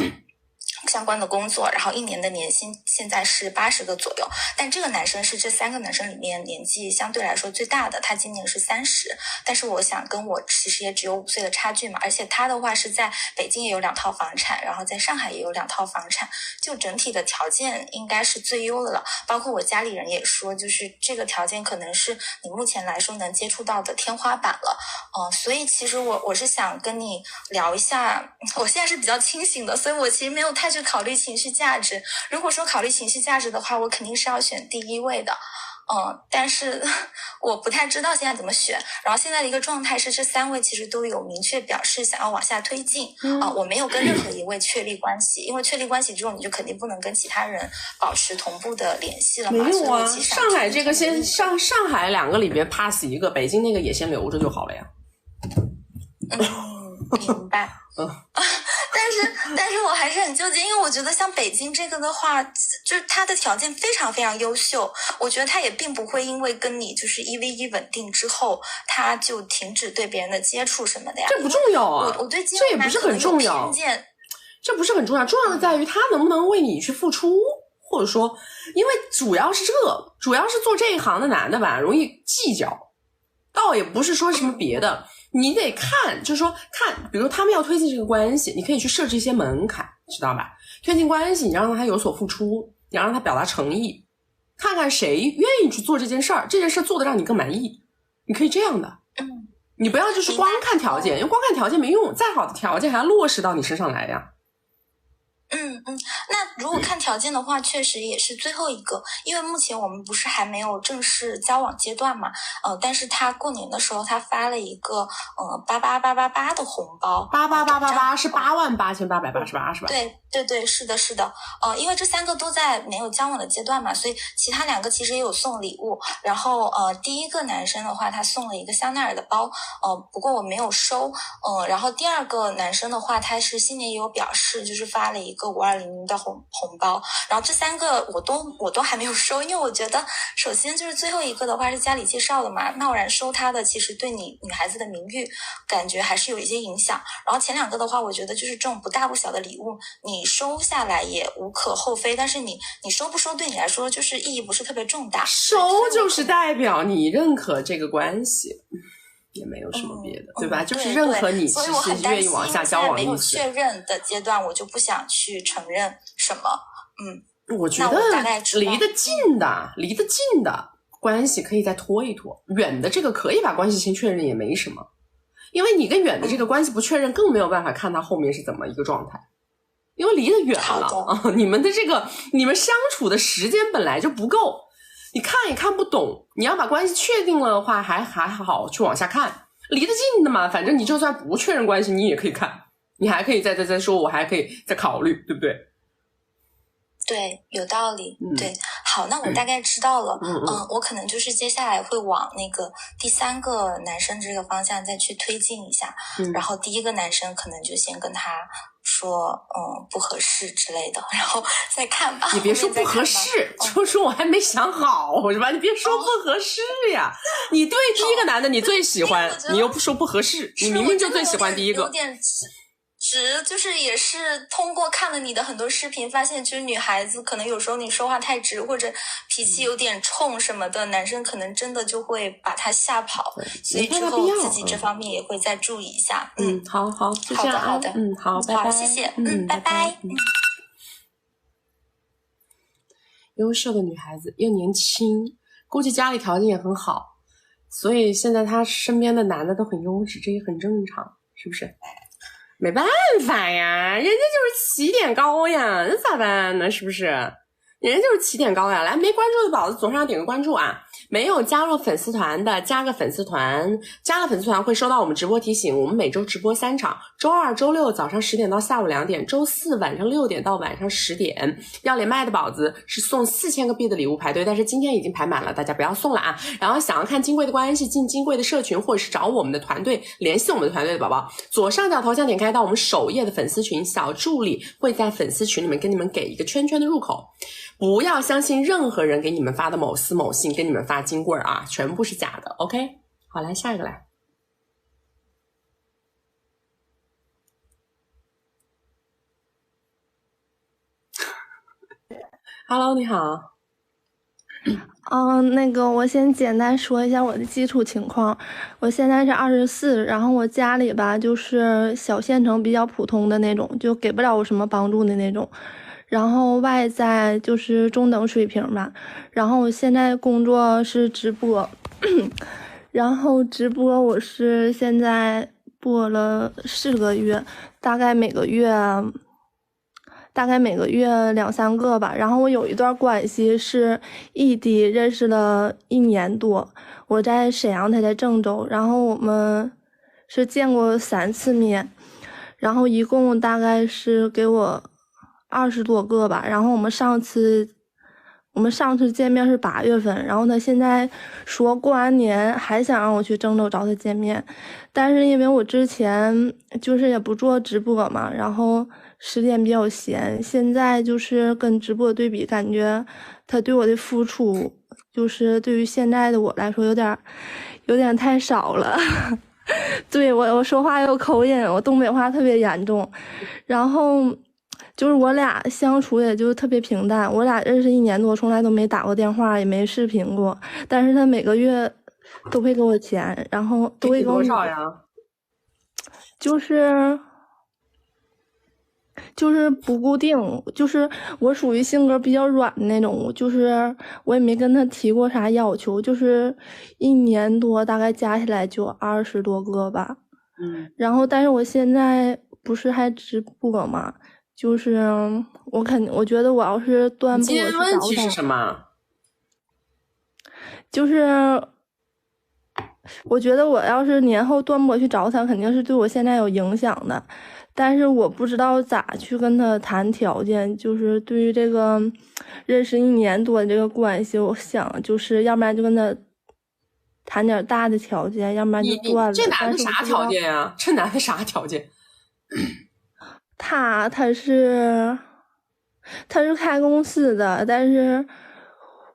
相关的工作，然后1年的年薪现在是80个左右，但这个男生是这3个男生里面年纪相对来说最大的，他今年是30，但是我想跟我其实也只有5岁的差距嘛，而且他的话是在北京也有2套房产，然后在上海也有2套房产，就整体的条件应该是最优的了，包括我家里人也说，就是这个条件可能是你目前来说能接触到的天花板了，所以其实我是想跟你聊一下，我现在是比较清醒的，所以我其实没有太去考虑情绪价值，如果说考虑情绪价值的话，我肯定是要选第1位的，但是我不太知道现在怎么选，然后现在的一个状态是这3位其实都有明确表示想要往下推进，我没有跟任何一位确立关系，因为确立关系之后你就肯定不能跟其他人保持同步的联系了嘛。没有啊，上海这个先上海2个里边 pass 1个，北京那个也先留着就好了呀。明白。但是我还是很纠结，因为我觉得像北京这个的话，就是他的条件非常非常优秀，我觉得他也并不会因为跟你就是1v1稳定之后，他就停止对别人的接触什么的呀。这不重要啊，我对这也不是很重要，这不是很重要，重要的在于他能不能为你去付出，或者说，因为主要是做这一行的男的吧，容易计较，倒也不是说什么别的。你得看，就是说看，比如他们要推进这个关系，你可以去设置一些门槛，知道吧？推进关系，你让他有所付出，你让他表达诚意，看看谁愿意去做这件事儿，这件事做得让你更满意，你可以这样的。你不要就是光看条件，因为光看条件没用，再好的条件还要落实到你身上来呀。那如果看条件的话，确实也是最后一个，因为目前我们不是还没有正式交往阶段嘛，但是他过年的时候他发了一个88888的红包，88888是88888是吧？对，是的，因为这3个都在没有交往的阶段嘛，所以其他2个其实也有送礼物，然后第一个男生的话他送了一个香奈儿的包，不过我没有收，然后第2个男生的话他是新年也有表示，就是发了一个5200的红包，然后这3个我都还没有收，因为我觉得首先就是最后一个的话是家里介绍的嘛，贸然收他的其实对你女孩子的名誉感觉还是有一些影响，然后前2个的话我觉得就是这种不大不小的礼物你收下来也无可厚非，但是你收不收对你来说就是意义不是特别重大，收就是代表你认可这个关系，也没有什么别的，对吧？就是认可你其实愿意往下交往的意思。没有确认的阶段，我就不想去承认什么。我觉得离得近的关系可以再拖一拖，远的这个可以把关系先确认也没什么，因为你跟远的这个关系不确认，更没有办法看他后面是怎么一个状态。因为离得远了啊，你们相处的时间本来就不够，你看也看不懂，你要把关系确定了的话还好去往下看，离得近的嘛，反正你就算不确认关系你也可以看，你还可以再说，我还可以再考虑，对不对？对，有道理。对，好，那我大概知道了。我可能就是接下来会往那个第3个男生这个方向再去推进一下，然后第1个男生可能就先跟他说不合适之类的，然后再看吧。你别说不合适，就说我还没想好是吧？你别说不合适呀，你对第1个男的你最喜欢，你又不说不合适，你明明就最喜欢第1个。有点就是也是通过看了你的很多视频，发现就是女孩子可能有时候你说话太直或者脾气有点冲什么的，男生可能真的就会把他吓跑，所以之后自己这方面也会再注意一下。好，就这样。好的，好，拜拜。好，谢谢。拜拜。优秀的女孩子又年轻，估计家里条件也很好，所以现在她身边的男的都很优质，这也很正常，是不是？没办法呀，人家就是起点高呀，那咋办呢？是不是？人人就是起点高呀。来，没关注的宝子左上点个关注啊！没有加入粉丝团的，加个粉丝团，加了粉丝团会收到我们直播提醒。我们每周直播3场，周二、周六早上10点到下午2点，周四晚上6点到晚上10点。要连麦的宝子是送4000个币的礼物排队，但是今天已经排满了，大家不要送了啊！然后想要看金贵的关系，进金贵的社群，或者是找我们的团队联系我们的团队的宝宝，左上角头像点开到我们首页的粉丝群，小助理会在粉丝群里面跟你们给一个圈圈的入口。不要相信任何人给你们发的某私某信，跟你们发金棍啊，全部是假的。OK， 好，来下一个来。Hello， 你好。那个我先简单说一下我的基础情况。我现在是24，然后我家里吧就是小县城比较普通的那种，就给不了我什么帮助的那种。然后外在就是中等水平吧。然后我现在工作是直播，然后直播我是现在播了4个月，大概每个月2、3个吧。然后我有一段关系是异地认识了1年多，我在沈阳，他在郑州，然后我们是见过3次面，然后一共大概是给我20多个吧。然后我们上次见面是8月份，然后他现在说过完年还想让我去郑州找他见面，但是因为我之前就是也不做直播嘛，然后时间比较闲，现在就是跟直播对比，感觉他对我的付出就是对于现在的我来说有点太少了。对，我说话有口音，我东北话特别严重，然后就是我俩相处也就特别平淡，我俩认识1年多，从来都没打过电话，也没视频过，但是他每个月都会给我钱，然后都会给我多少呀？就是不固定，就是我属于性格比较软的那种，就是我也没跟他提过啥要求，就是1年多大概加起来就20多个吧。然后但是我现在不是还直播嘛，就是我觉得我要是断播今天问题是什么？就是我觉得我要是年后断播去找他，肯定是对我现在有影响的，但是我不知道咋去跟他谈条件。就是对于这个认识1年多的这个关系，我想就是要不然就跟他谈点大的条件，要不然就断了。这男的啥条件呀？这男的啥条件？他是开公司的，但是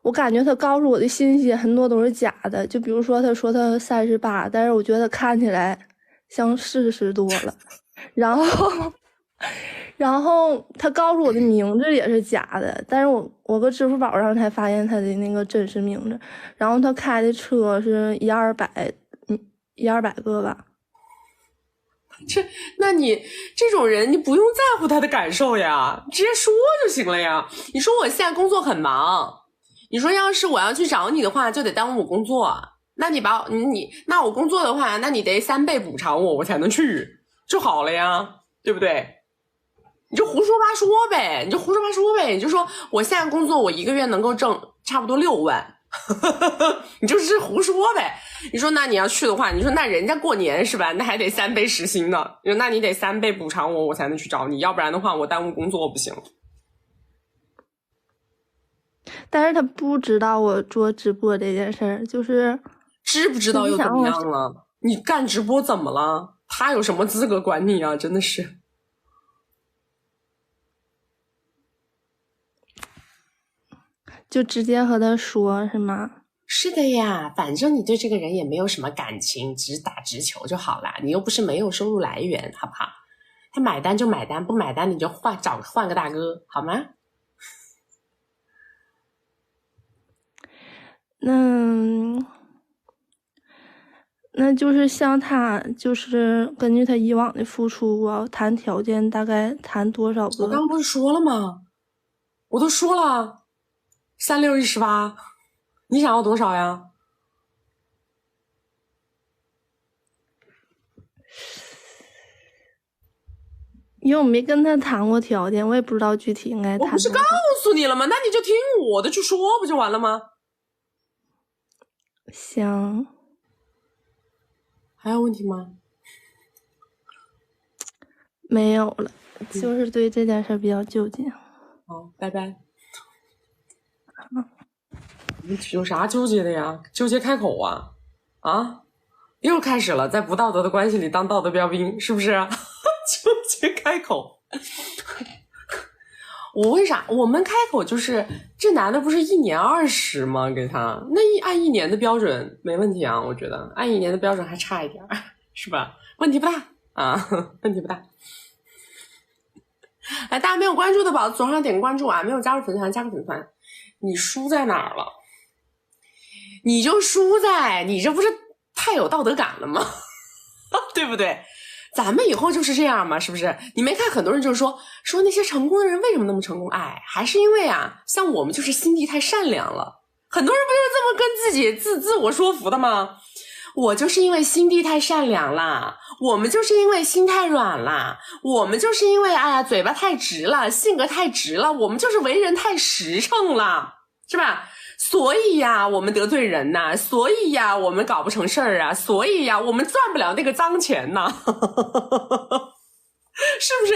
我感觉他告诉我的信息很多都是假的。就比如说他说他38，但是我觉得看起来像40多了。然后他告诉我的名字也是假的，但是我搁支付宝上才发现他的那个真实名字。然后他开的车是100-200个吧。那你这种人，你不用在乎他的感受呀，直接说就行了呀。你说我现在工作很忙，你说要是我要去找你的话，就得耽误我工作。那那我工作的话，那你得3倍补偿我才能去就好了呀，对不对？你就胡说八说呗，你就说我现在工作，我1个月能够挣差不多6万。你就是胡说呗。你说那你要去的话，你说那人家过年是吧，那还得3倍时薪呢。你说那你得3倍补偿我才能去找你，要不然的话我耽误工作不行。但是他不知道我做直播这件事儿，就是知不知道又怎么样了？你干直播怎么了？他有什么资格管你啊？真的是。就直接和他说是吗？是的呀，反正你对这个人也没有什么感情，直打直球就好啦。你又不是没有收入来源，好不好？他买单就买单，不买单你就换个大哥，好吗？那就是像他，就是根据他以往的付出，我要谈条件，大概谈多少个？我刚不是说了吗？我都说了，3618，你想要多少呀？因为我没跟他谈过条件，我也不知道具体应该谈。我不是告诉你了吗？那你就听我的去说不就完了吗？行。还有问题吗？没有了，就是对这件事比较纠结。好，拜拜。有啥纠结的呀？纠结开口啊？啊？又开始了，在不道德的关系里当道德标兵，是不是？纠结开口。我为啥？我们开口就是这男的不是1年20吗？给他那按1年的标准没问题啊，我觉得按1年的标准还差一点，是吧？问题不大啊，问题不大。来，大家没有关注的宝子左上点个关注啊，没有加入粉丝团加个粉丝团。你输在哪儿了？你就输在你这不是太有道德感了吗？对不对？咱们以后就是这样嘛，是不是？你没看很多人就是说那些成功的人为什么那么成功？哎，还是因为啊，像我们就是心地太善良了。很多人不就是这么跟自己自我说服的吗？我就是因为心地太善良啦，我们就是因为心太软啦，我们就是因为哎呀嘴巴太直了，性格太直了，我们就是为人太实诚了，是吧？所以呀，我们得罪人呐，所以呀，我们搞不成事儿啊，所以呀，我们赚不了那个脏钱呐，是不是？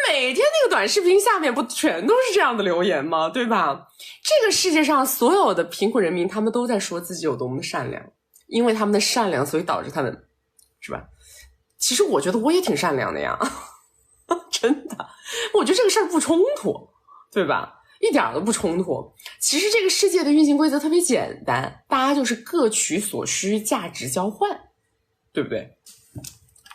每天那个短视频下面不全都是这样的留言吗？对吧？这个世界上所有的贫苦人民，他们都在说自己有多么的善良，因为他们的善良，所以导致他们，是吧？其实我觉得我也挺善良的呀，真的，我觉得这个事儿不冲突，对吧？一点都不冲突。其实这个世界的运行规则特别简单，大家就是各取所需，价值交换，对不对？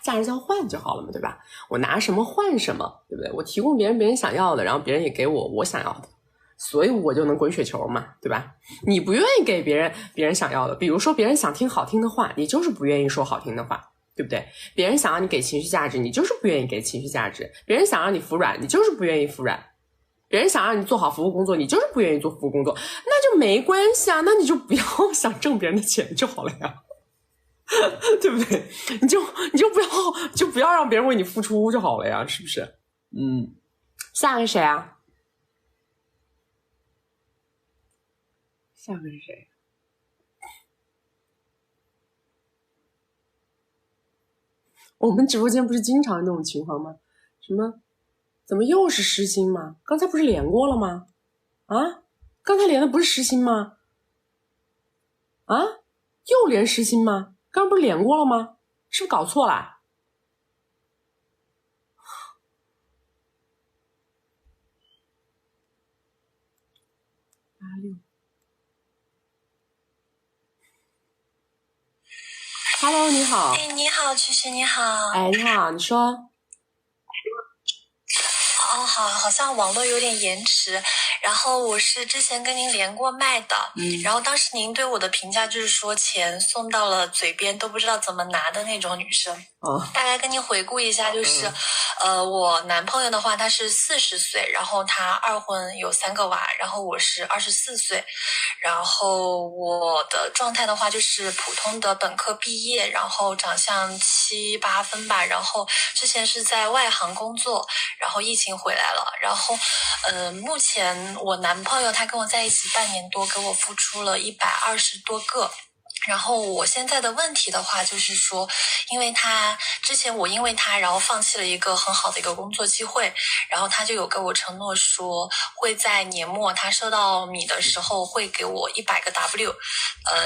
价值交换就好了嘛，对吧？我拿什么换什么，对不对？我提供别人想要的，然后别人也给我想要的，所以我就能滚雪球嘛，对吧？你不愿意给别人想要的，比如说别人想听好听的话，你就是不愿意说好听的话，对不对？别人想让你给情绪价值，你就是不愿意给情绪价值；别人想让你服软，你就是不愿意服软；别人想让你做好服务工作，你就是不愿意做服务工作，那就没关系啊，那你就不要想挣别人的钱就好了呀，对不对？你就不要让别人为你付出就好了呀，是不是？下个谁啊？下个是谁？我们直播间不是经常这种情况吗？什么？怎么又是失心吗？刚才不是连过了吗？啊？刚才连的不是失心吗？啊？又连失心吗？刚刚不是连过了吗？是不是搞错了？86 Hello， 你好。哎，你好，曲曲，你好。哎，你好，你说。哦，好像网络有点延迟。然后我是之前跟您连过麦的，然后当时您对我的评价就是说钱送到了嘴边都不知道怎么拿的那种女生。大概跟您回顾一下，就是我男朋友的话他是40岁，然后他二婚有3个娃，然后我是24岁，然后我的状态的话就是普通的本科毕业，然后长相7、8分吧，然后之前是在外行工作，然后疫情回来了，然后目前我男朋友他跟我在一起半年多，给我付出了120多个。然后我现在的问题的话就是说，因为他之前我因为他然后放弃了一个很好的一个工作机会，然后他就有跟我承诺说会在年末他收到米的时候会给我100个 W，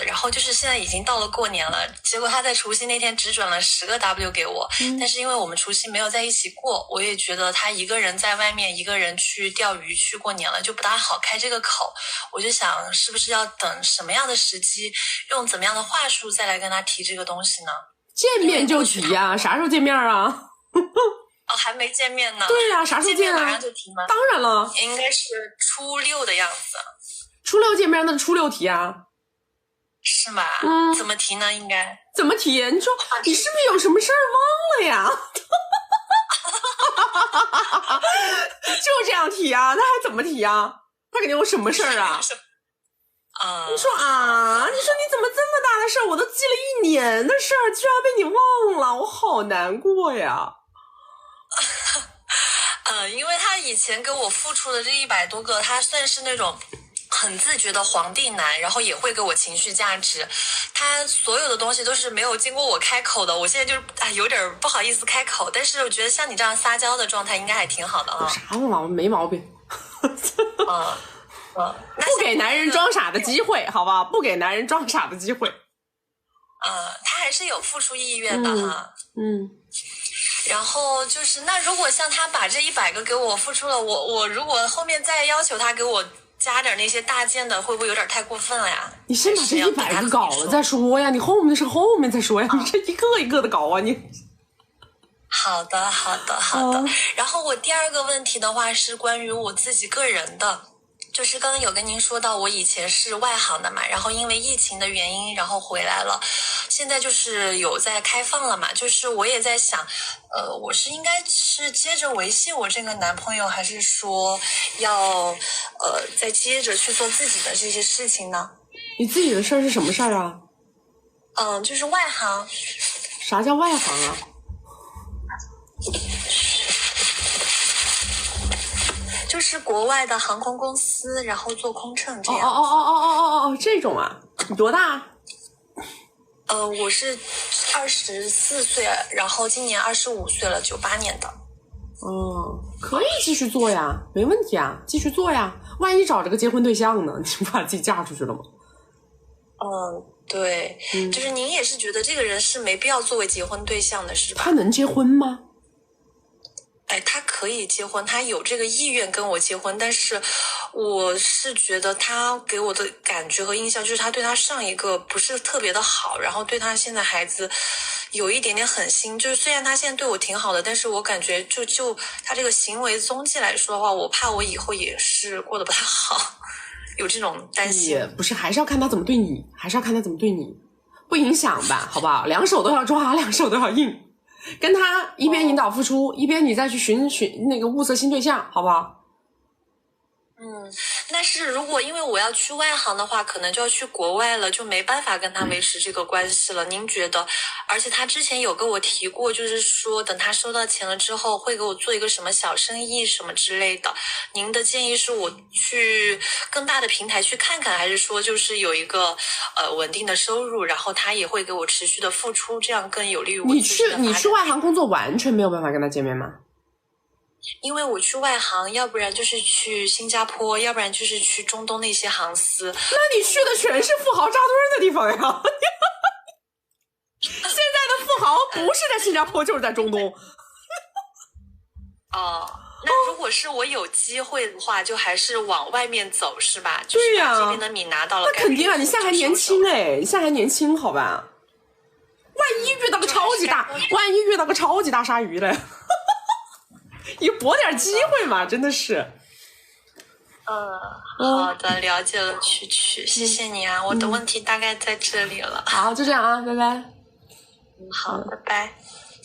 然后就是现在已经到了过年了，结果他在除夕那天只转了10个 W 给我，但是因为我们除夕没有在一起过，我也觉得他一个人在外面一个人去钓鱼去过年了，就不大好开这个口，我就想是不是要等什么样的时机，用怎么样的话术再来跟他提这个东西呢？见面就提呀，啥时候见面啊？还没见面呢。对呀，啥时候见啊？马上就提吗？当然了，应该是初6的样子。初6见面，那初6提啊？是吗？怎么提呢？应该怎么提？你说你是不是有什么事儿忘了呀？就这样提啊？那还怎么提啊？他肯定有什么事儿啊？你说啊，你说你怎么这么大的事儿，我都记了1年的事儿，居然被你忘了，我好难过呀。因为他以前给我付出的这100多个，他算是那种很自觉的皇帝男，然后也会给我情绪价值，他所有的东西都是没有经过我开口的。我现在就是有点不好意思开口，但是我觉得像你这样撒娇的状态应该还挺好的啊。啥毛病？没毛病。不给男人装傻的机会，好不好？不给男人装傻的机会。他还是有付出意愿的哈。然后就是，那如果像他把这100个给我付出了，我如果后面再要求他给我加点那些大件的，会不会有点太过分了呀？你先把这100个搞了再说呀，你后面的事后面再说呀，你这一个一个的搞啊你。好的。然后我第2个问题的话是关于我自己个人的。就是刚刚有跟您说到，我以前是外行的嘛，然后因为疫情的原因，然后回来了，现在就是有在开放了嘛，就是我也在想，我是应该是接着维系我这个男朋友，还是说要再接着去做自己的这些事情呢？你自己的事儿是什么事儿啊？就是外行。啥叫外行啊？就是国外的航空公司，然后做空乘这样。这种啊？你多大？我是24岁，然后今年25岁了，98年的。可以继续做呀，没问题啊，继续做呀。万一找着个结婚对象呢？你不把自己嫁出去了吗？对，就是您也是觉得这个人是没必要作为结婚对象的，是吧？他能结婚吗？他可以结婚，他有这个意愿跟我结婚，但是我是觉得他给我的感觉和印象就是他对他上一个不是特别的好，然后对他现在孩子有一点点狠心，就是虽然他现在对我挺好的，但是我感觉就他这个行为踪迹来说的话，我怕我以后也是过得不太好，有这种担心。也不是，还是要看他怎么对你，不影响吧，好不好？两手都要抓，两手都要硬。跟他一边引导付出，一边你再去寻那个物色新对象，好不好？那是如果因为我要去外行的话，可能就要去国外了，就没办法跟他维持这个关系了。您觉得？而且他之前有跟我提过，就是说等他收到钱了之后，会给我做一个什么小生意什么之类的。您的建议是我去更大的平台去看看，还是说就是有一个稳定的收入，然后他也会给我持续的付出，这样更有利于我自己的发展？你去外行工作完全没有办法跟他见面吗？因为我去外行，要不然就是去新加坡，要不然就是去中东那些航司。那你去的全是富豪扎堆的地方呀！现在的富豪不是在新加坡，就是在中东。那如果是我有机会的话，就还是往外面走，是吧？对呀，这边的米拿到了，那肯定啊！你现在还年轻你现在还年轻，好吧？万一遇到个超级大鲨鱼嘞！你搏点机会嘛，真的是。好的，了解了，曲，谢谢你啊，我的问题大概在这里了。好，就这样啊，拜拜。好，拜拜。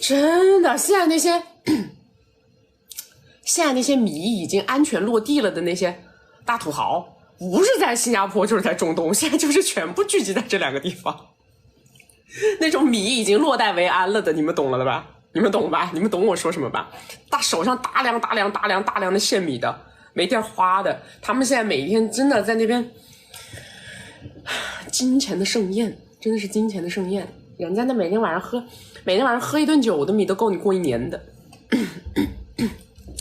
真的，现在那些米已经安全落地了的那些大土豪，不是在新加坡就是在中东，现在就是全部聚集在这2个地方。那种米已经落袋为安了的，你们懂了吧？你们懂吧？你们懂我说什么吧？手上大量的现米的，没地儿花的，他们现在每天真的在那边金钱的盛宴，真的是金钱的盛宴。人家那每天晚上喝一顿酒的米都够你过1年的。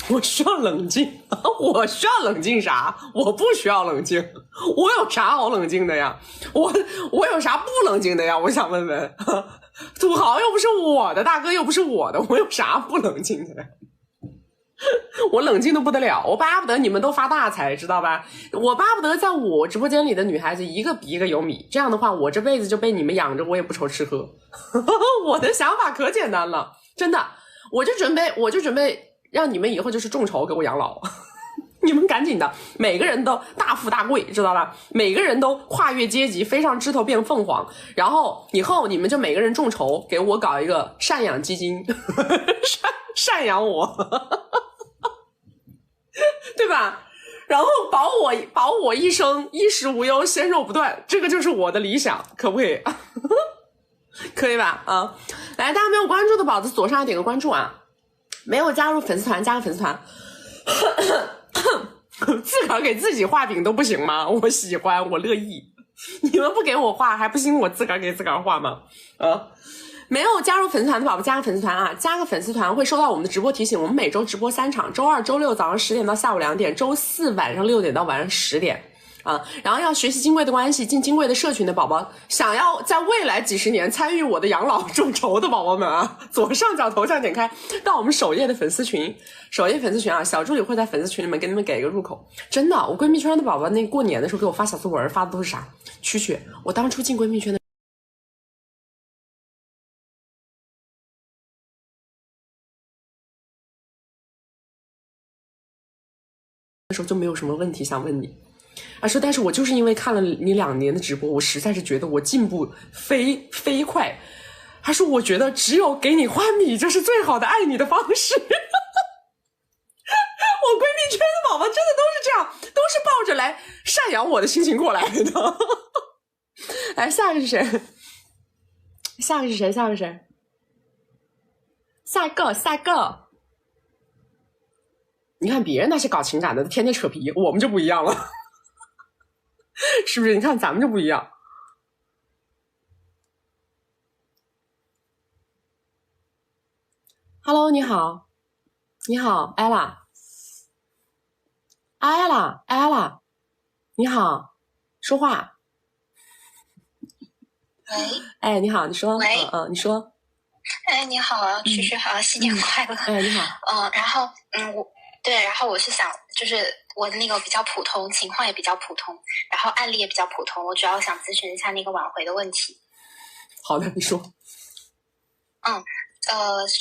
我需要冷静，我需要冷静啥？我不需要冷静，我有啥好冷静的呀？我有啥不冷静的呀？我想问问，土豪又不是我的，大哥又不是我的，我有啥不冷静的呀？我冷静的不得了，我巴不得你们都发大财，知道吧？我巴不得在我直播间里的女孩子一个比一个有米，这样的话我这辈子就被你们养着，我也不愁吃喝。我的想法可简单了，真的，我就准备让你们以后就是众筹给我养老。你们赶紧的，每个人都大富大贵，知道吧？每个人都跨越阶级，飞上枝头变凤凰。然后以后你们就每个人众筹给我搞一个赡养基金，赡养我，对吧？然后保我一生衣食无忧，鲜肉不断，这个就是我的理想，可不可以？可以吧？啊，来，大家没有关注的宝子左上角点个关注啊！没有加入粉丝团，加个粉丝团。自个儿给自己画饼都不行吗？我喜欢，我乐意。你们不给我画，还不行我自个儿给自个儿画吗？没有加入粉丝团的宝宝加个粉丝团啊！加个粉丝团会收到我们的直播提醒。我们每周直播3场，周二、周六早上10点到下午2点，周四晚上6点到晚上10点。然后要学习金贵的关系，进金贵的社群的宝宝，想要在未来几十年参与我的养老众筹的宝宝们啊，左上角头像点开到我们首页的粉丝群，啊，小助理会在粉丝群里面给你们给一个入口。真的，我闺蜜圈的宝宝那过年的时候给我发小作文，发的都是啥？曲，我当初进闺蜜圈的时候就没有什么问题想问你。说但是我就是因为看了你2年的直播，我实在是觉得我进步飞快。他说我觉得只有给你画米就是最好的爱你的方式。我闺蜜圈的宝宝真的都是这样，都是抱着来赡养我的心情过来的。来，下一个是谁？下一个。你看别人那些搞情感的天天扯皮，我们就不一样了。是不是？你看咱们就不一样。Hello， 你好 ，Ella， 你好，说话。喂，哎，你好，你说。喂，你说。哎，你好啊，曲曲好，新年快乐。哎，你好。然后然后我是想，就是我的那个比较普通，情况也比较普通，然后案例也比较普通，我主要想咨询一下那个挽回的问题。好的，你说。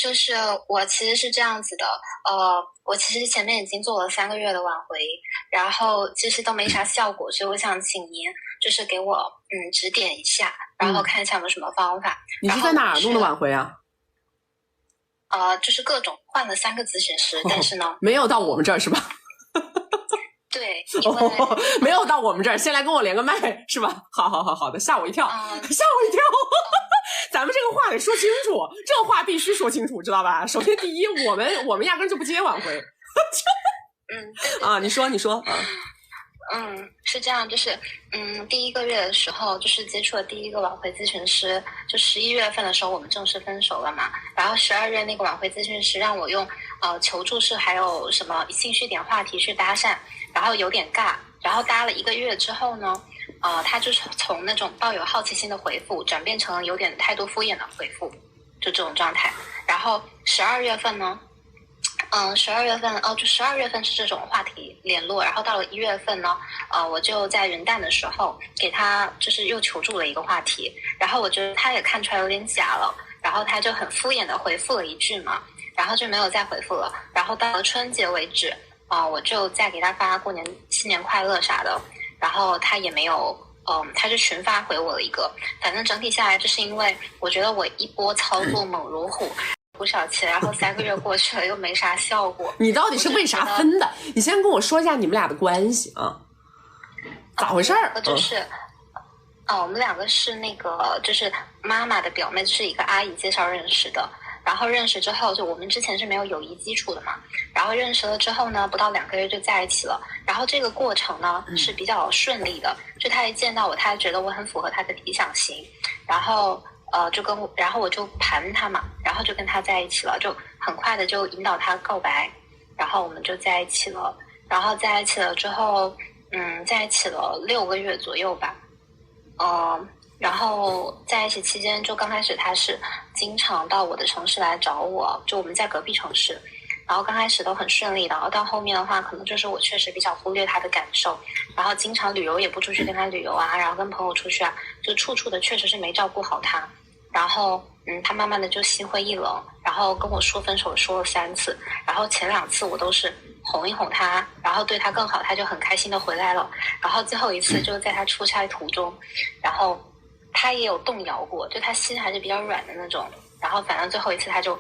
就是我其实是这样子的，我其实前面已经做了3个月的挽回，然后其实都没啥效果，所以我想请您就是给我指点一下，然后看一下有没有什么方法。你是在哪儿弄的挽回啊？就是各种换了3个咨询师，但是呢，没有到我们这儿是吧？对，没有到我们这儿，先来跟我连个麦是吧？好的，吓我一跳，吓我一跳。咱们这个话得说清楚，这话必须说清楚，知道吧？首先第一，我们压根就不接挽回。你说是这样，就是第1个月的时候，就是接触了第1个挽回咨询师，就11月份的时候我们正式分手了嘛。然后12月那个挽回咨询师让我用求助式还有什么兴趣点话题去搭讪，然后有点尬，然后搭了1个月之后呢，他就是从那种抱有好奇心的回复转变成有点态度敷衍的回复，就这种状态。然后12月份呢，12月份就12月份是这种话题联络，然后到了1月份呢，我就在元旦的时候给他就是又求助了一个话题，然后我觉得他也看出来有点假了，然后他就很敷衍的回复了一句嘛，然后就没有再回复了。然后到了春节为止，我就再给他发过年新年快乐啥的，然后他也没有。他就群发回我了一个，反正整体下来就是因为我觉得我一波操作猛如虎，不少钱，然后3个月过去了又没啥效果。你到底是为啥分的？你先跟我说一下你们俩的关系啊，咋回事儿？就是我们2个是那个就是妈妈的表妹，就是一个阿姨介绍认识的。然后认识之后，就我们之前是没有友谊基础的嘛，然后认识了之后呢，不到2个月就在一起了。然后这个过程呢是比较顺利的，就他一见到我，他觉得我很符合他的理想型，然后然后我就盘他嘛，然后就跟他在一起了，就很快的就引导他告白，然后我们就在一起了。然后在一起了之后，在一起了6个月左右吧，然后在一起期间，就刚开始他是经常到我的城市来找我，就我们在隔壁城市，然后刚开始都很顺利的，然后到后面的话，可能就是我确实比较忽略他的感受，然后经常旅游也不出去跟他旅游啊，然后跟朋友出去啊，就处处的确实是没照顾好他，然后他慢慢的就心灰意冷，然后跟我说分手说了3次，然后前2次我都是哄一哄他，然后对他更好，他就很开心的回来了，然后最后一次就在他出差途中，然后他也有动摇过，就他心还是比较软的那种，然后反正最后一次他就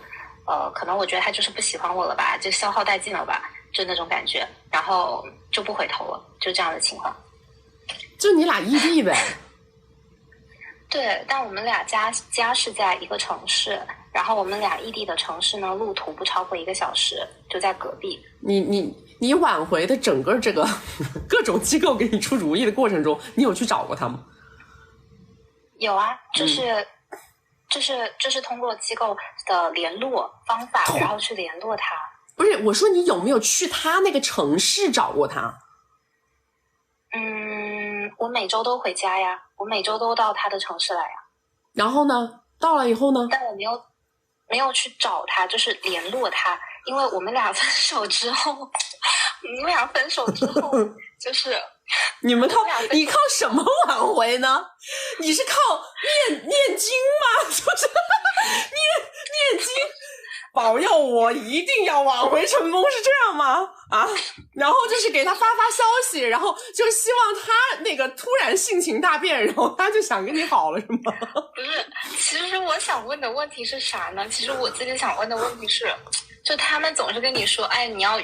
可能我觉得他就是不喜欢我了吧，就消耗殆尽了吧，就那种感觉，然后就不回头了，就这样的情况。就你俩异地呗？对，但我们俩家是在一个城市，然后我们俩异地的城市呢，路途不超过1个小时，就在隔壁。你挽回的整个这个各种机构给你出主意的过程中，你有去找过他吗？有啊，就是通过机构的联络方法，然后去联络他。不是，我说你有没有去他那个城市找过他？我每周都回家呀，我每周都到他的城市来呀。然后呢？到了以后呢？但我没有去找他，就是联络他，因为我们俩分手之后，就是你靠什么挽回呢？你是靠念经吗？就是念经保佑我一定要挽回成功，是这样吗？啊，然后就是给他发消息，然后就希望他那个突然性情大变，然后他就想跟你好了，是吗？不是，其实我想问的问题是啥呢？其实我自己想问的问题是，就他们总是跟你说，哎，你要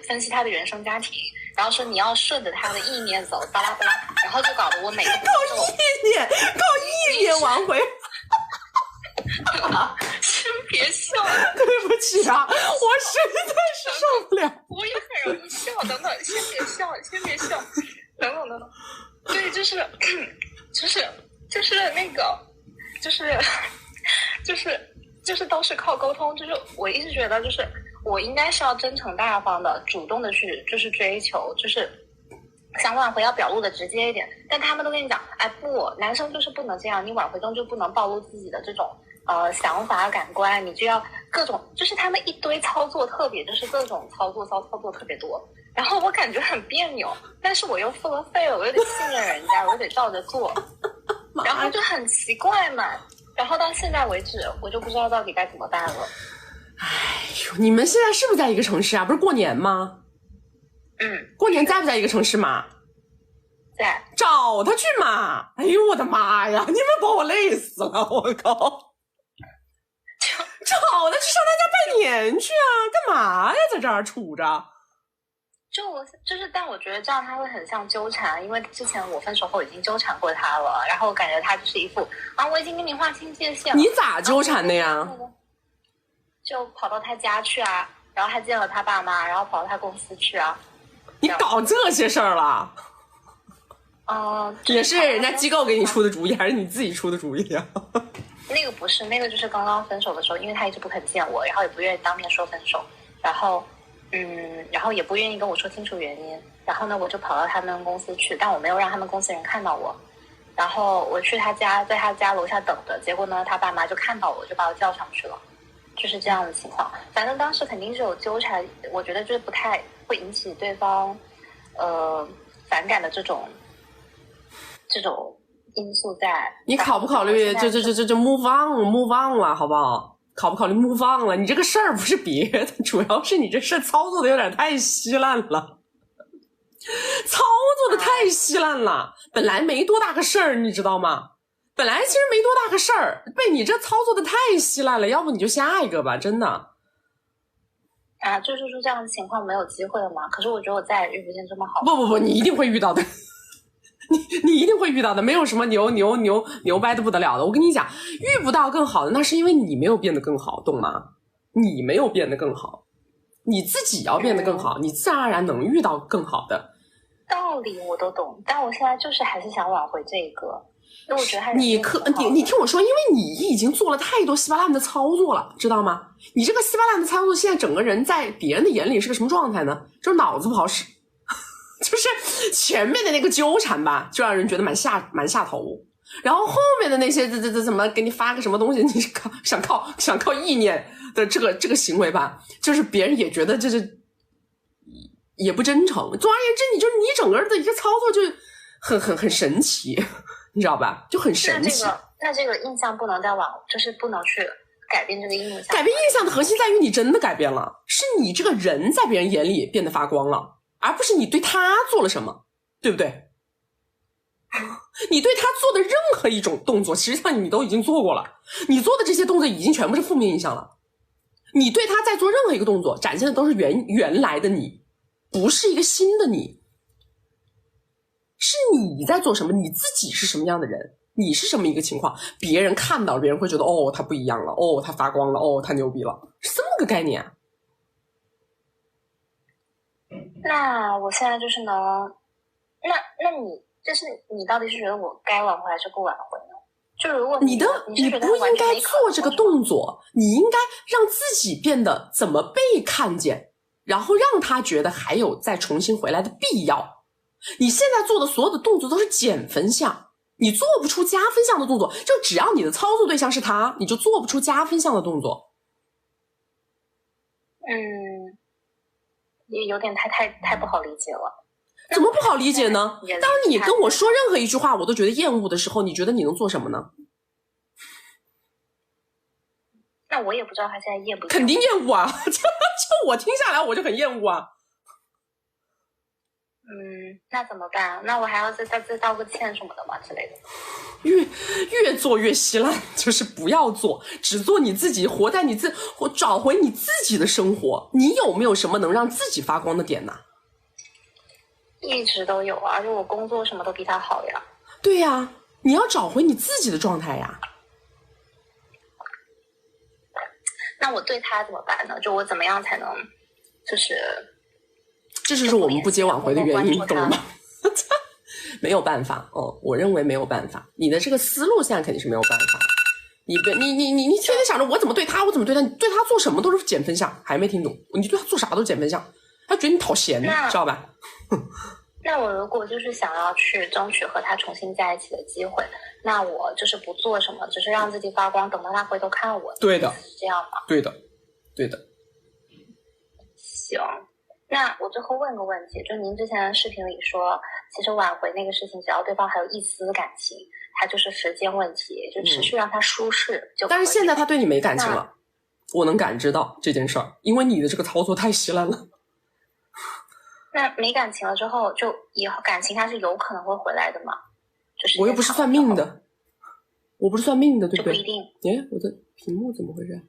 分析他的原生家庭，然后说你要顺着他的意念走，巴拉巴拉，然后就搞得我每个靠意念挽回。先别笑，对不起啊，我实在是受不了。我也很容易笑，等等，先别笑，等等，对，就是那个，就是都是靠沟通，就是我一直觉得，就是我应该是要真诚大方的，主动的去就是追求，就是想挽回要表露的直接一点，但他们都跟你讲，哎不，男生就是不能这样，你挽回中就不能暴露自己的这种想法感官，你就要各种，就是他们一堆操作特别，就是各种操作特别多，然后我感觉很别扭，但是我又付了费了，我又得信任人家，我又得照着做，然后就很奇怪嘛，然后到现在为止，我就不知道到底该怎么办了。哎呦，你们现在是不是在一个城市啊？不是过年吗？过年在不在一个城市嘛？在。找他去嘛！哎呦我的妈呀，你们把我累死了，我靠！找他去上他家拜年去啊！干嘛呀，在这儿杵着？但我觉得这样他会很像纠缠，因为之前我分手后已经纠缠过他了，然后我感觉他就是一副我已经跟你划清界限了。你咋纠缠的呀？就跑到他家去啊，然后还见了他爸妈，然后跑到他公司去啊。你搞这些事儿了？也是人家机构给你出的主意，还是你自己出的主意啊？那个不是，那个就是刚刚分手的时候，因为他一直不肯见我，然后也不愿意当面说分手，然后也不愿意跟我说清楚原因，然后呢，我就跑到他们公司去，但我没有让他们公司人看到我，然后我去他家，在他家楼下等着，结果呢，他爸妈就看到我，就把我叫上去了，就是这样的情况。反正当时肯定是有纠缠，我觉得就是不太会引起对方反感的这种因素在。你考不考虑就 move on 了，好不好？考不考虑move on了？你这个事儿不是别的，主要是你这事儿操作的有点太稀烂了，本来没多大个事儿，你知道吗？本来其实没多大个事儿，被你这操作的太稀烂了，要不你就下一个吧，真的。就是说这样的情况没有机会了吗？可是我觉得我再也遇不见这么好。不，你一定会遇到的。你一定会遇到的，没有什么牛掰的不得了的。我跟你讲，遇不到更好的，那是因为你没有变得更好，懂吗？你没有变得更好，你自己要变得更好，你自然而然能遇到更好的。道理我都懂，但我现在就是还是想挽回这个，因为我觉得你听我说，因为你已经做了太多稀巴烂的操作了，知道吗？你这个稀巴烂的操作，现在整个人在别人的眼里是个什么状态呢？就是脑子不好使。就是前面的那个纠缠吧，就让人觉得蛮下头，然后后面的那些这怎么给你发个什么东西，你想靠意念的这个行为吧，就是别人也觉得这是也不真诚。总而言之，你整个的一个操作就很神奇，你知道吧？就很神奇。那这个印象不能再就是不能去改变这个印象。改变印象的核心在于你真的改变了，是你这个人在别人眼里变得发光了。而不是你对他做了什么，对不对？你对他做的任何一种动作，实际上你都已经做过了。你做的这些动作已经全部是负面印象了。你对他在做任何一个动作，展现的都是原来的你，不是一个新的你。是你在做什么，你自己是什么样的人，你是什么一个情况，别人看到了，别人会觉得他不一样了，他发光了，他牛逼了，是这么个概念。那我现在就是能，那你就是你到底是觉得我该挽回还是不挽回呢？就如果你不应该做这个动作，你应该让自己变得怎么被看见，然后让他觉得还有再重新回来的必要。你现在做的所有的动作都是减分项，你做不出加分项的动作，就只要你的操作对象是他，你就做不出加分项的动作。也有点太不好理解了。怎么不好理解呢？当你跟我说任何一句话我都觉得厌恶的时候，你觉得你能做什么呢？那我也不知道他现在厌不厌恶。肯定厌恶啊就我听下来我就很厌恶啊。那怎么办？那我还要再道个歉什么的吗之类的？越做越稀烂，就是不要做，只做你自己，活在找回你自己的生活。你有没有什么能让自己发光的点呢？一直都有啊，而且我工作什么都比他好呀。对呀，你要找回你自己的状态呀。那我对他怎么办呢？就我怎么样才能这就是我们不接挽回的原因，懂了吗？没有办法我认为没有办法。你的这个思路现在肯定是没有办法。你天天想着我怎么对他，我怎么对他，你对他做什么都是减分项，还没听懂？你对他做啥都是减分项，他觉得你讨嫌，知道吧？那我如果就是想要去争取和他重新在一起的机会，那我就是不做什么，只是让自己发光，等到他回头看我。对的，是这样吗？对的。行，那我最后问个问题，就您之前的视频里说，其实挽回那个事情，只要对方还有一丝感情，它就是时间问题，就持续让他舒适就可以。但是现在他对你没感情了，我能感知到这件事儿，因为你的这个操作太稀烂了。那没感情了之后，就以后感情它是有可能会回来的吗？就是我又不是算命的，对不对？就不一定。我的屏幕怎么回事？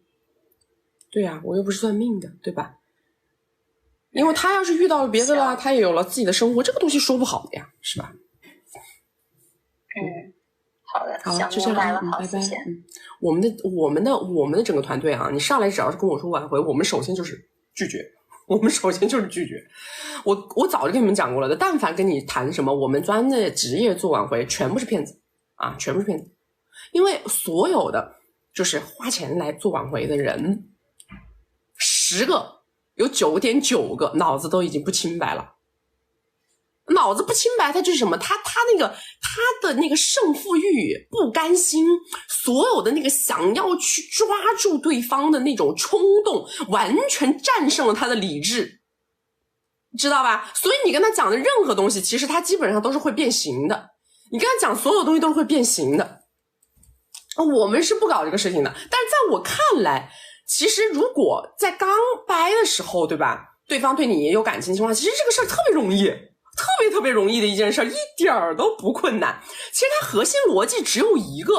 对呀，我又不是算命的，对吧？因为他要是遇到了别的了，他也有了自己的生活，这个东西说不好的呀，是吧？好的，好，就这样，拜拜。我们的整个团队啊，你上来只要是跟我说挽回，我们首先就是拒绝。我早就跟你们讲过了的，但凡跟你谈什么我们专业职业做挽回，全部是骗子啊，全部是骗子。因为所有的就是花钱来做挽回的人，10个有9.9个脑子都已经不清白了。脑子不清白，他就是什么？他的那个胜负欲、不甘心，所有的那个想要去抓住对方的那种冲动，完全战胜了他的理智，知道吧？所以你跟他讲的任何东西，其实他基本上都是会变形的。你跟他讲所有东西都是会变形的。我们是不搞这个事情的，但是在我看来，其实如果在刚掰的时候，对吧？对方对你也有感情的情况，其实这个事儿特别容易。特别容易的一件事，一点儿都不困难。其实它核心逻辑只有一个，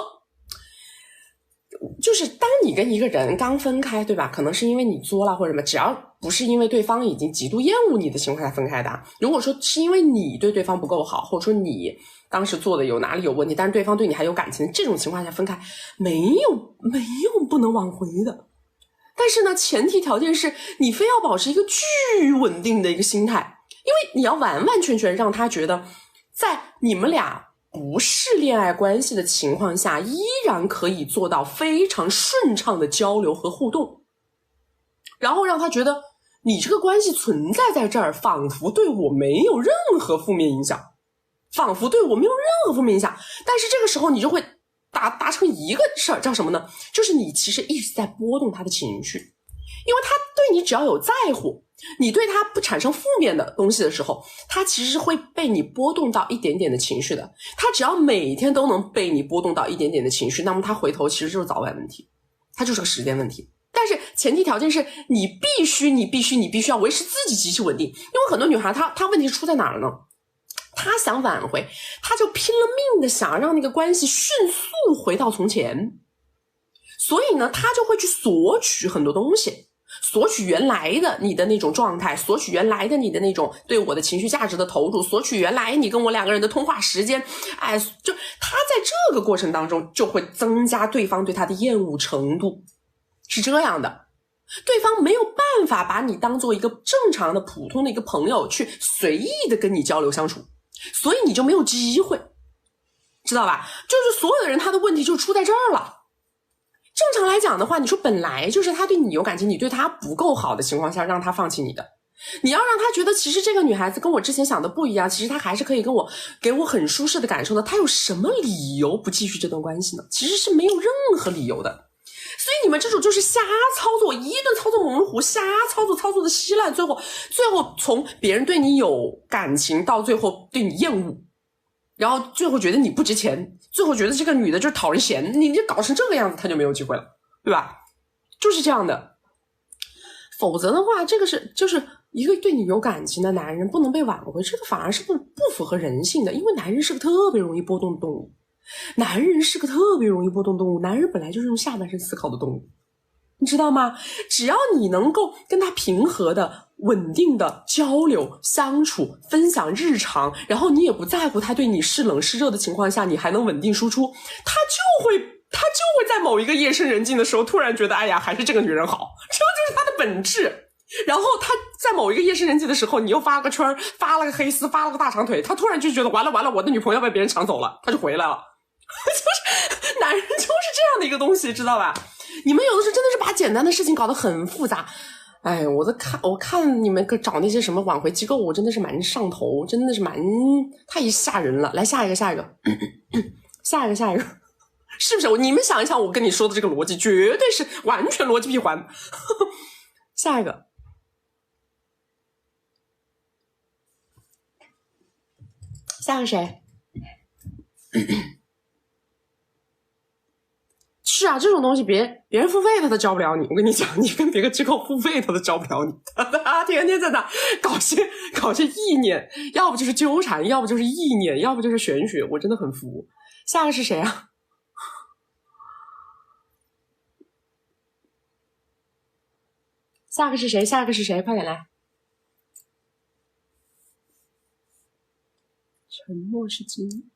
就是当你跟一个人刚分开，对吧？可能是因为你作了或者什么，只要不是因为对方已经极度厌恶你的情况下分开的。如果说是因为你对对方不够好，或者说你当时做的有哪里有问题，但是对方对你还有感情，这种情况下分开，没有不能挽回的。但是呢，前提条件是你非要保持一个巨稳定的一个心态。因为你要完完全全让他觉得在你们俩不是恋爱关系的情况下，依然可以做到非常顺畅的交流和互动，然后让他觉得你这个关系存在在这儿，仿佛对我没有任何负面影响，但是这个时候你就会达成一个事儿，叫什么呢？就是你其实一直在波动他的情绪，因为他对你只要有在乎，你对他不产生负面的东西的时候，他其实是会被你波动到一点点的情绪的。他只要每天都能被你波动到一点点的情绪，那么他回头其实就是早晚问题，他就是个时间问题。但是前提条件是你必须要维持自己极其稳定。因为很多女孩她问题出在哪儿了呢？她想挽回，她就拼了命的想让那个关系迅速回到从前，所以呢她就会去索取很多东西，索取原来的你的那种状态，索取原来的你的那种对我的情绪价值的投入，索取原来你跟我两个人的通话时间，就他在这个过程当中就会增加对方对他的厌恶程度，是这样的。对方没有办法把你当做一个正常的普通的一个朋友去随意的跟你交流相处，所以你就没有机会，知道吧？就是所有的人他的问题就出在这儿了。正常来讲的话，你说本来就是他对你有感情，你对他不够好的情况下让他放弃你的，你要让他觉得其实这个女孩子跟我之前想的不一样，其实她还是可以给我很舒适的感受的，她有什么理由不继续这段关系呢？其实是没有任何理由的。所以你们这种就是瞎操作，一顿操作猛虎，瞎操作的稀烂，最后从别人对你有感情到最后对你厌恶，然后最后觉得你不值钱，最后觉得这个女的就是讨人嫌，你就搞成这个样子，她就没有机会了，对吧？就是这样的。否则的话，这个就是一个对你有感情的男人不能被挽回，这个反而是不符合人性的，因为男人是个特别容易波动的动物。男人是个特别容易波动动物，男人本来就是用下半身思考的动物，你知道吗？只要你能够跟他平和的、稳定的交流、相处、分享日常，然后你也不在乎他对你是冷是热的情况下，你还能稳定输出，他就会在某一个夜深人静的时候突然觉得，哎呀，还是这个女人好，这就是他的本质。然后他在某一个夜深人静的时候，你又发了个圈，发了个黑丝，发了个大长腿，他突然就觉得完了，我的女朋友被别人抢走了，他就回来了。就是男人就是这样的一个东西，知道吧？你们有的时候真的是把简单的事情搞得很复杂。哎，我看你们找那些什么挽回机构，我真的是蛮上头，真的是太吓人了。来下一个下一个是不是？你们想一想我跟你说的这个逻辑，绝对是完全逻辑闭环。下一个谁？是啊，这种东西别人付费他都教不了你，我跟你讲，你跟别个机构付费他都教不了你，他天天在那搞些意念，要不就是纠缠，要不就是意念，要不就是玄学，我真的很服。下个是谁啊？下个是谁？快点来！沉默是金。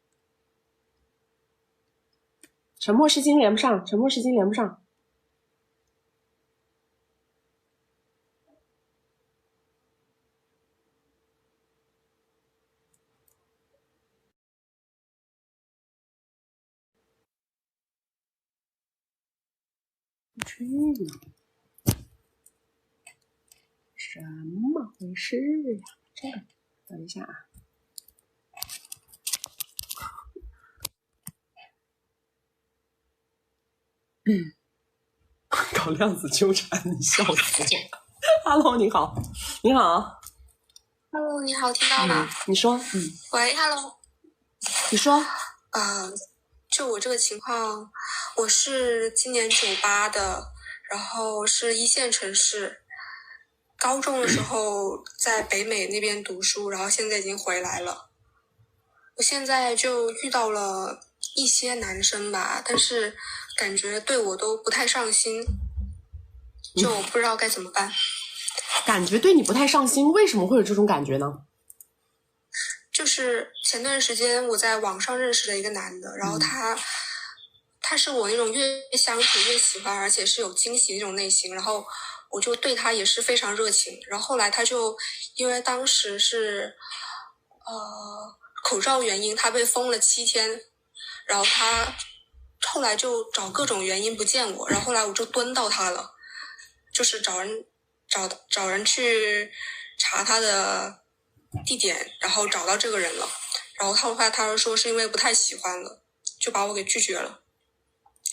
沉默是金连不上。什么回事呀？这个等一下啊。搞量子纠缠，你笑死我。Hello， 你好。Hello， 你好，听到吗？你说。喂 ，Hello。你说。就我这个情况，我是今年98的，然后是一线城市。高中的时候在北美那边读书，然后现在已经回来了。我现在就遇到了一些男生吧，但是感觉对我都不太上心，就不知道该怎么办。感觉对你不太上心，为什么会有这种感觉呢？就是前段时间我在网上认识了一个男的，然后他是我那种越相处越喜欢，而且是有惊喜那种类型，然后我就对他也是非常热情。然后后来他就因为当时是口罩原因，他被封了7天，然后他后来就找各种原因不见我，然后后来我就蹲到他了，就是找人去查他的地点，然后找到这个人了，然后后来他说是因为不太喜欢了，就把我给拒绝了。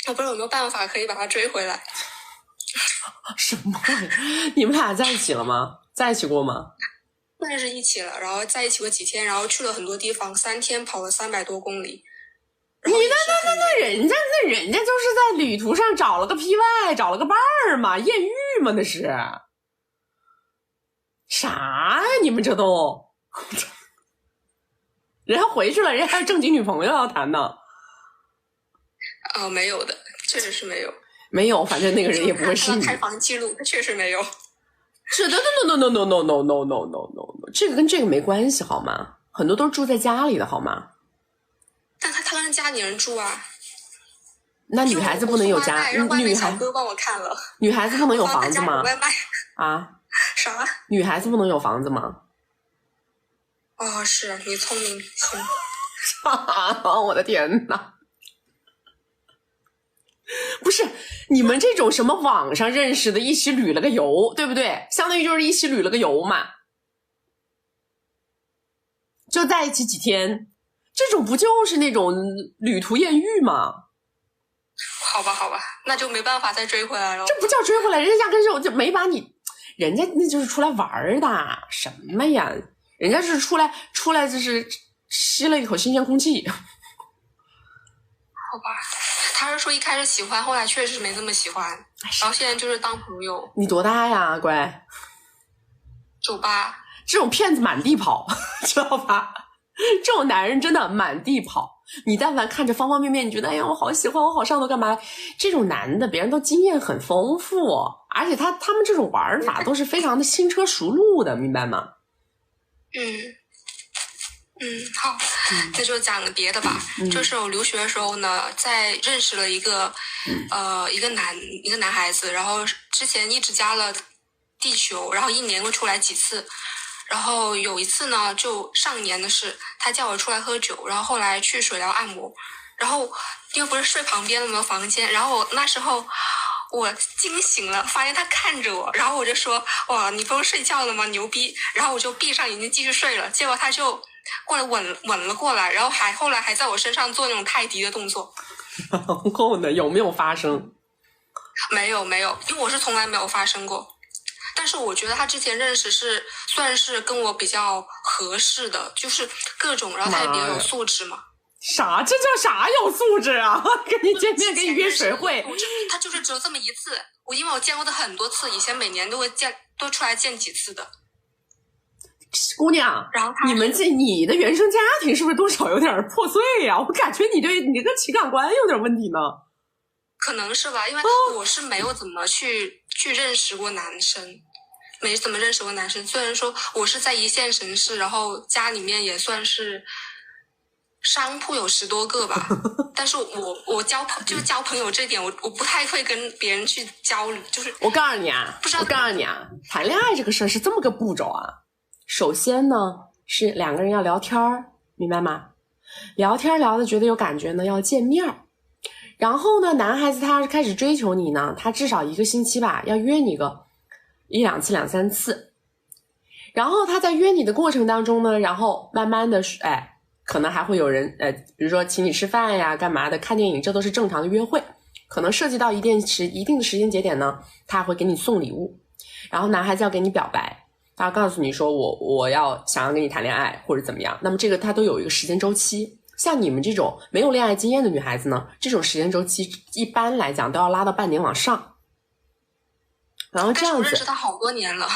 我不知道有没有办法可以把他追回来。什么？你们俩在一起了吗？在一起过吗？那是一起了，然后在一起过几天，然后去了很多地方，3天跑了300多公里。你那人家就是在旅途上找了个 PY， 找了个伴儿嘛，艳遇嘛，那是啥呀？你们这都，人家回去了，人家还有正经女朋友要谈呢。没有的，确实是没有。没有，反正那个人也不会是你。开房记录，确实没有。是的 ，no， 这个跟这个没关系好吗？很多都是住在家里的好吗？但他跟家里人住啊。那女孩子不能有家，让外卖小哥帮我看了。女孩子不能有房子吗？外卖啊？啥？女孩子不能有房子吗？哦，是你聪明。我的天哪！不是你们这种什么网上认识的，一起旅了个游，对不对？相当于就是一起旅了个游嘛，就在一起几天，这种不就是那种旅途艳遇吗？好吧，那就没办法再追回来了。这不叫追回来，人家压根就没把你，人家那就是出来玩的，什么呀？人家是出来就是吸了一口新鲜空气。好吧，他是说一开始喜欢，后来确实没那么喜欢，然后现在就是当朋友。你多大呀，乖？98。这种骗子满地跑，知道吧？这种男人真的满地跑。你但凡看着方方面面，你觉得哎呀我好喜欢，我好上头干嘛？这种男的，别人都经验很丰富，而且他们这种玩法都是非常的轻车熟路的，明白吗？好，那就讲个别的吧。就是我留学的时候呢，在认识了一个男孩子，然后之前一直加了地球，然后1年会出来几次。然后有一次呢，就上年的事，他叫我出来喝酒，然后后来去水疗按摩，然后因为不是睡旁边的吗房间，然后那时候我惊醒了，发现他看着我，然后我就说哇你不用睡觉了吗？牛逼！然后我就闭上眼睛继续睡了，结果他就过来吻了过来，然后后来还在我身上做那种泰迪的动作。然后呢，有没有发生？没有，因为我是从来没有发生过。但是我觉得他之前认识算是跟我比较合适的，就是各种，然后他也比较有素质嘛。啥？这叫啥有素质啊？跟你见面，给你约水会。他就是只有这么一次，因为我见过他很多次，以前每年都出来见几次的。姑娘，然后你的原生家庭是不是多少有点破碎呀？我感觉你对你的情感观有点问题呢。可能是吧，因为我是没有怎么去认识过男生，没怎么认识过男生。虽然说我是在一线城市，然后家里面也算是商铺有10多个吧，但是我交朋友这点，我不太会跟别人去交流。就是我告诉你啊，谈恋爱这个事儿是这么个步骤啊。首先呢，是2个人要聊天儿，明白吗？聊天聊的觉得有感觉呢，要见面儿。然后呢，男孩子他要是开始追求你呢，他至少1个星期吧，要约你个1、2次、2、3次。然后他在约你的过程当中呢，然后慢慢的，可能还会有人，比如说请你吃饭呀、干嘛的、看电影，这都是正常的约会。可能涉及到一定的时间节点呢，他会给你送礼物，然后男孩子要给你表白，他要告诉你说我想要跟你谈恋爱或者怎么样。那么这个他都有一个时间周期。像你们这种没有恋爱经验的女孩子呢，这种时间周期一般来讲都要拉到半年往上。然后这样子，但是我认识他好多年了。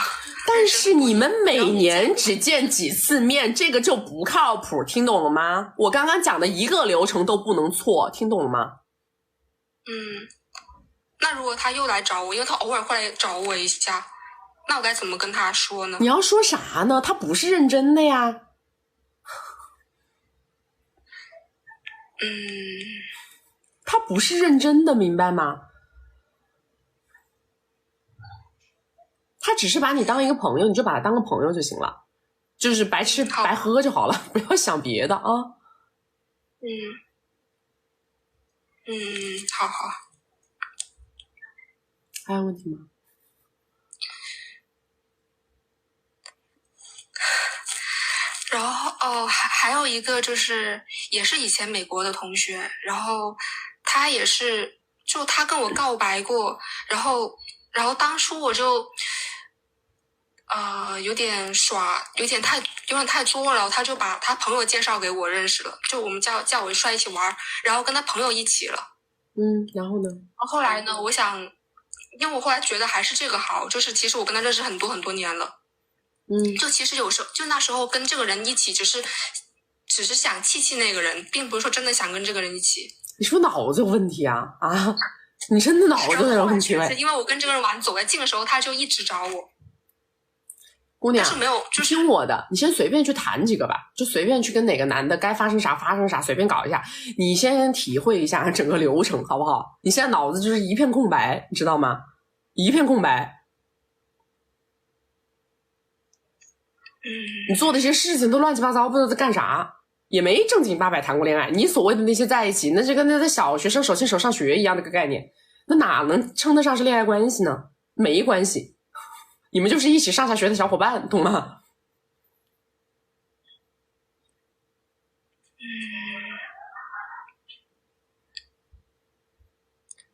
但是你们每年只见几次面，这个就不靠谱，听懂了吗？我刚刚讲的一个流程都不能错，听懂了吗？那如果他又来找我，因为他偶尔会来找我一下，那我该怎么跟他说呢？你要说啥呢？他不是认真的呀。他不是认真的，明白吗？他只是把你当一个朋友，你就把他当个朋友就行了，就是白吃白喝就好了，不要想别的啊。好。还有问题吗？然后还有一个就是也是以前美国的同学，然后他也是就他跟我告白过，然后当初我就有点太作了，他就把他朋友介绍给我认识了，就我们叫我出来一起玩，然后跟他朋友一起了。然后呢？后来呢，我想，因为我后来觉得还是这个好，就是其实我跟他认识很多年了。就其实有时候就那时候跟这个人一起，只是想气那个人，并不是说真的想跟这个人一起。你是不是脑子有问题啊？你真的脑子有问题呗？因为我跟这个人玩走在近的时候，他就一直找我。姑娘，但是没有，就是听我的，你先随便去谈几个吧，就随便去跟哪个男的该发生啥发生啥，随便搞一下，你先体会一下整个流程，好不好？你现在脑子就是一片空白，你知道吗？一片空白。你做的一些事情都乱七八糟，不知道在干啥，也没正经八百谈过恋爱。你所谓的那些在一起，那就跟那在小学生手牵手上学一样的个概念，那哪能称得上是恋爱关系呢？没关系，你们就是一起上下学的小伙伴，懂吗？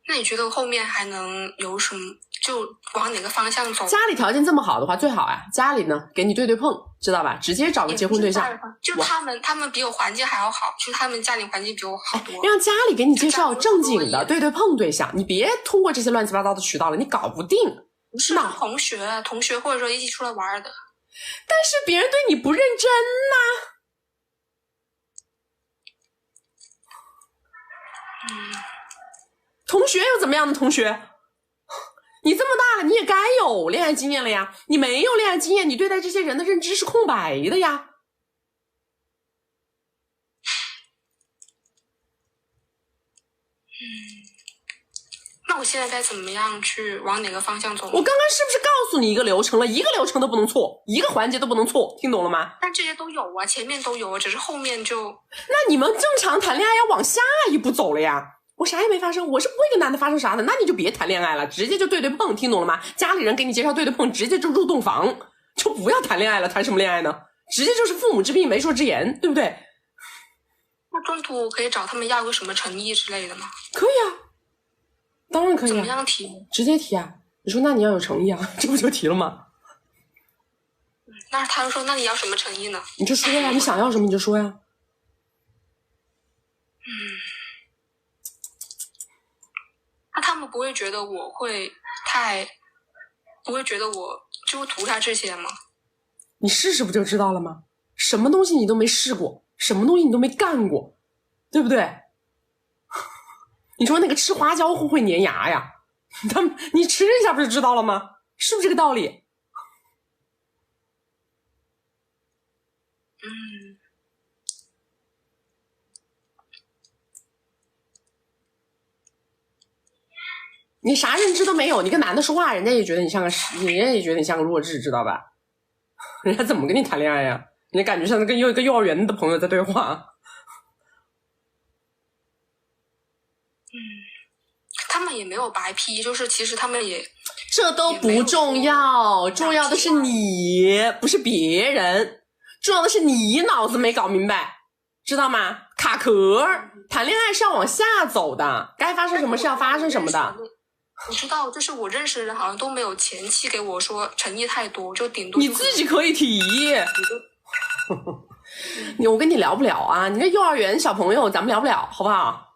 那你觉得后面还能有什么？就往哪个方向走？家里条件这么好的话，最好啊！家里呢，给你对碰，知道吧？直接找个结婚对象。就他们比我环境还要好，就是他们家里环境比我好多。让家里给你介绍正经的对碰对象，你别通过这些乱七八糟的渠道了，你搞不定。不是同学或者说一起出来玩的。但是别人对你不认真呐。同学又怎么样的同学？你这么大了，你也该有恋爱经验了呀。你没有恋爱经验，你对待这些人的认知是空白的呀。那我现在该怎么样去往哪个方向走？我刚刚是不是告诉你一个流程了？一个流程都不能错，一个环节都不能错，听懂了吗？但这些都有啊，前面都有啊，只是后面就……那你们正常谈恋爱要往下一步走了呀。我啥也没发生，我是不会跟男的发生啥的，那你就别谈恋爱了，直接就对碰，听懂了吗？家里人给你介绍对碰，直接就入洞房，就不要谈恋爱了，谈什么恋爱呢？直接就是父母之命媒妁之言，对不对？那中途可以找他们要个什么诚意之类的吗？可以啊，当然可以啊。怎么样提？直接提啊！你说那你要有诚意啊，这不就提了吗？那他就说那你要什么诚意呢？你就说呀，你想要什么你就说呀。那他们不会觉得我会不会觉得我就图他这些吗？你试试不就知道了吗？什么东西你都没试过，什么东西你都没干过，对不对？你说那个吃花椒会不会粘牙呀？你吃一下不就知道了吗？是不是这个道理？你啥认知都没有，你跟男的说话，人家也觉得你像个弱智，知道吧？人家怎么跟你谈恋爱呀？你感觉像是跟一个幼儿园的朋友在对话。他们也没有白批，就是其实他们也这都不重要，重要的是你，不是别人，重要的是你脑子没搞明白，知道吗？卡壳，谈恋爱是要往下走的，该发生什么是要发生什么的。你知道，就是我认识的人好像都没有前期给我说诚意太多，就顶多你自己可以提。我跟你聊不了啊，你这幼儿园小朋友咱们聊不了，好不好？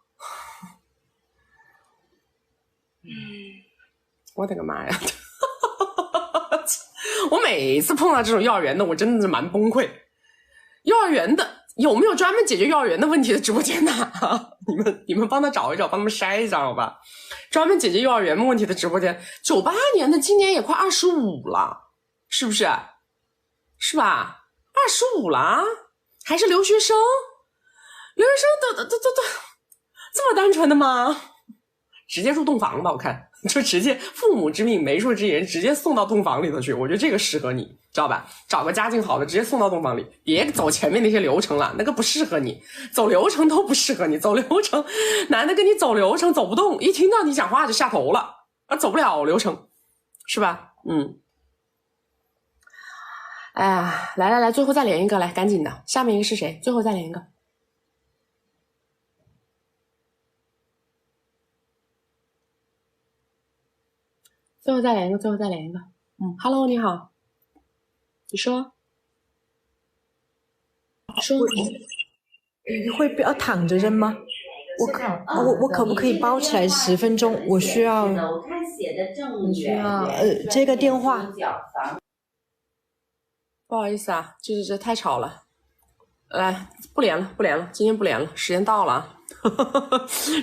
我的个妈呀！我每次碰到这种幼儿园的，我真的是蛮崩溃。幼儿园的有没有专门解决幼儿园的问题的直播间呢？你们帮他找一找，帮他们筛一下好吧？专门解决幼儿园问题的直播间，98年的，今年也快25了，是不是？是吧？25了，还是留学生？留学生都这么单纯的吗？直接入洞房吧，我看就直接父母之命媒妁之言，直接送到洞房里头去。我觉得这个适合你，知道吧？找个家境好的，直接送到洞房里，别走前面那些流程了，那个不适合你，走流程都不适合你。走流程，男的跟你走流程走不动，一听到你讲话就下头了，走不了流程，是吧？哎呀，来，最后再连一个，来，赶紧的，下面一个是谁？最后再连一个。最后再连一个。Hello， 你好，你说，你会不要躺着扔吗？我可不可以包起来10分钟？我需要接个电话。不好意思啊，这太吵了，来不连了，今天不连了，时间到了。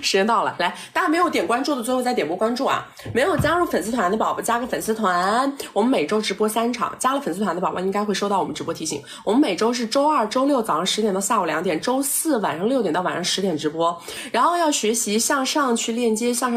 时间到了，来，大家没有点关注的最后再点波关注啊！没有加入粉丝团的宝宝加个粉丝团，我们每周直播3场，加了粉丝团的宝宝应该会收到我们直播提醒。我们每周是周2、周6早上10点到下午2点，周4晚上6点到晚上10点直播。然后要学习向上去链接向上。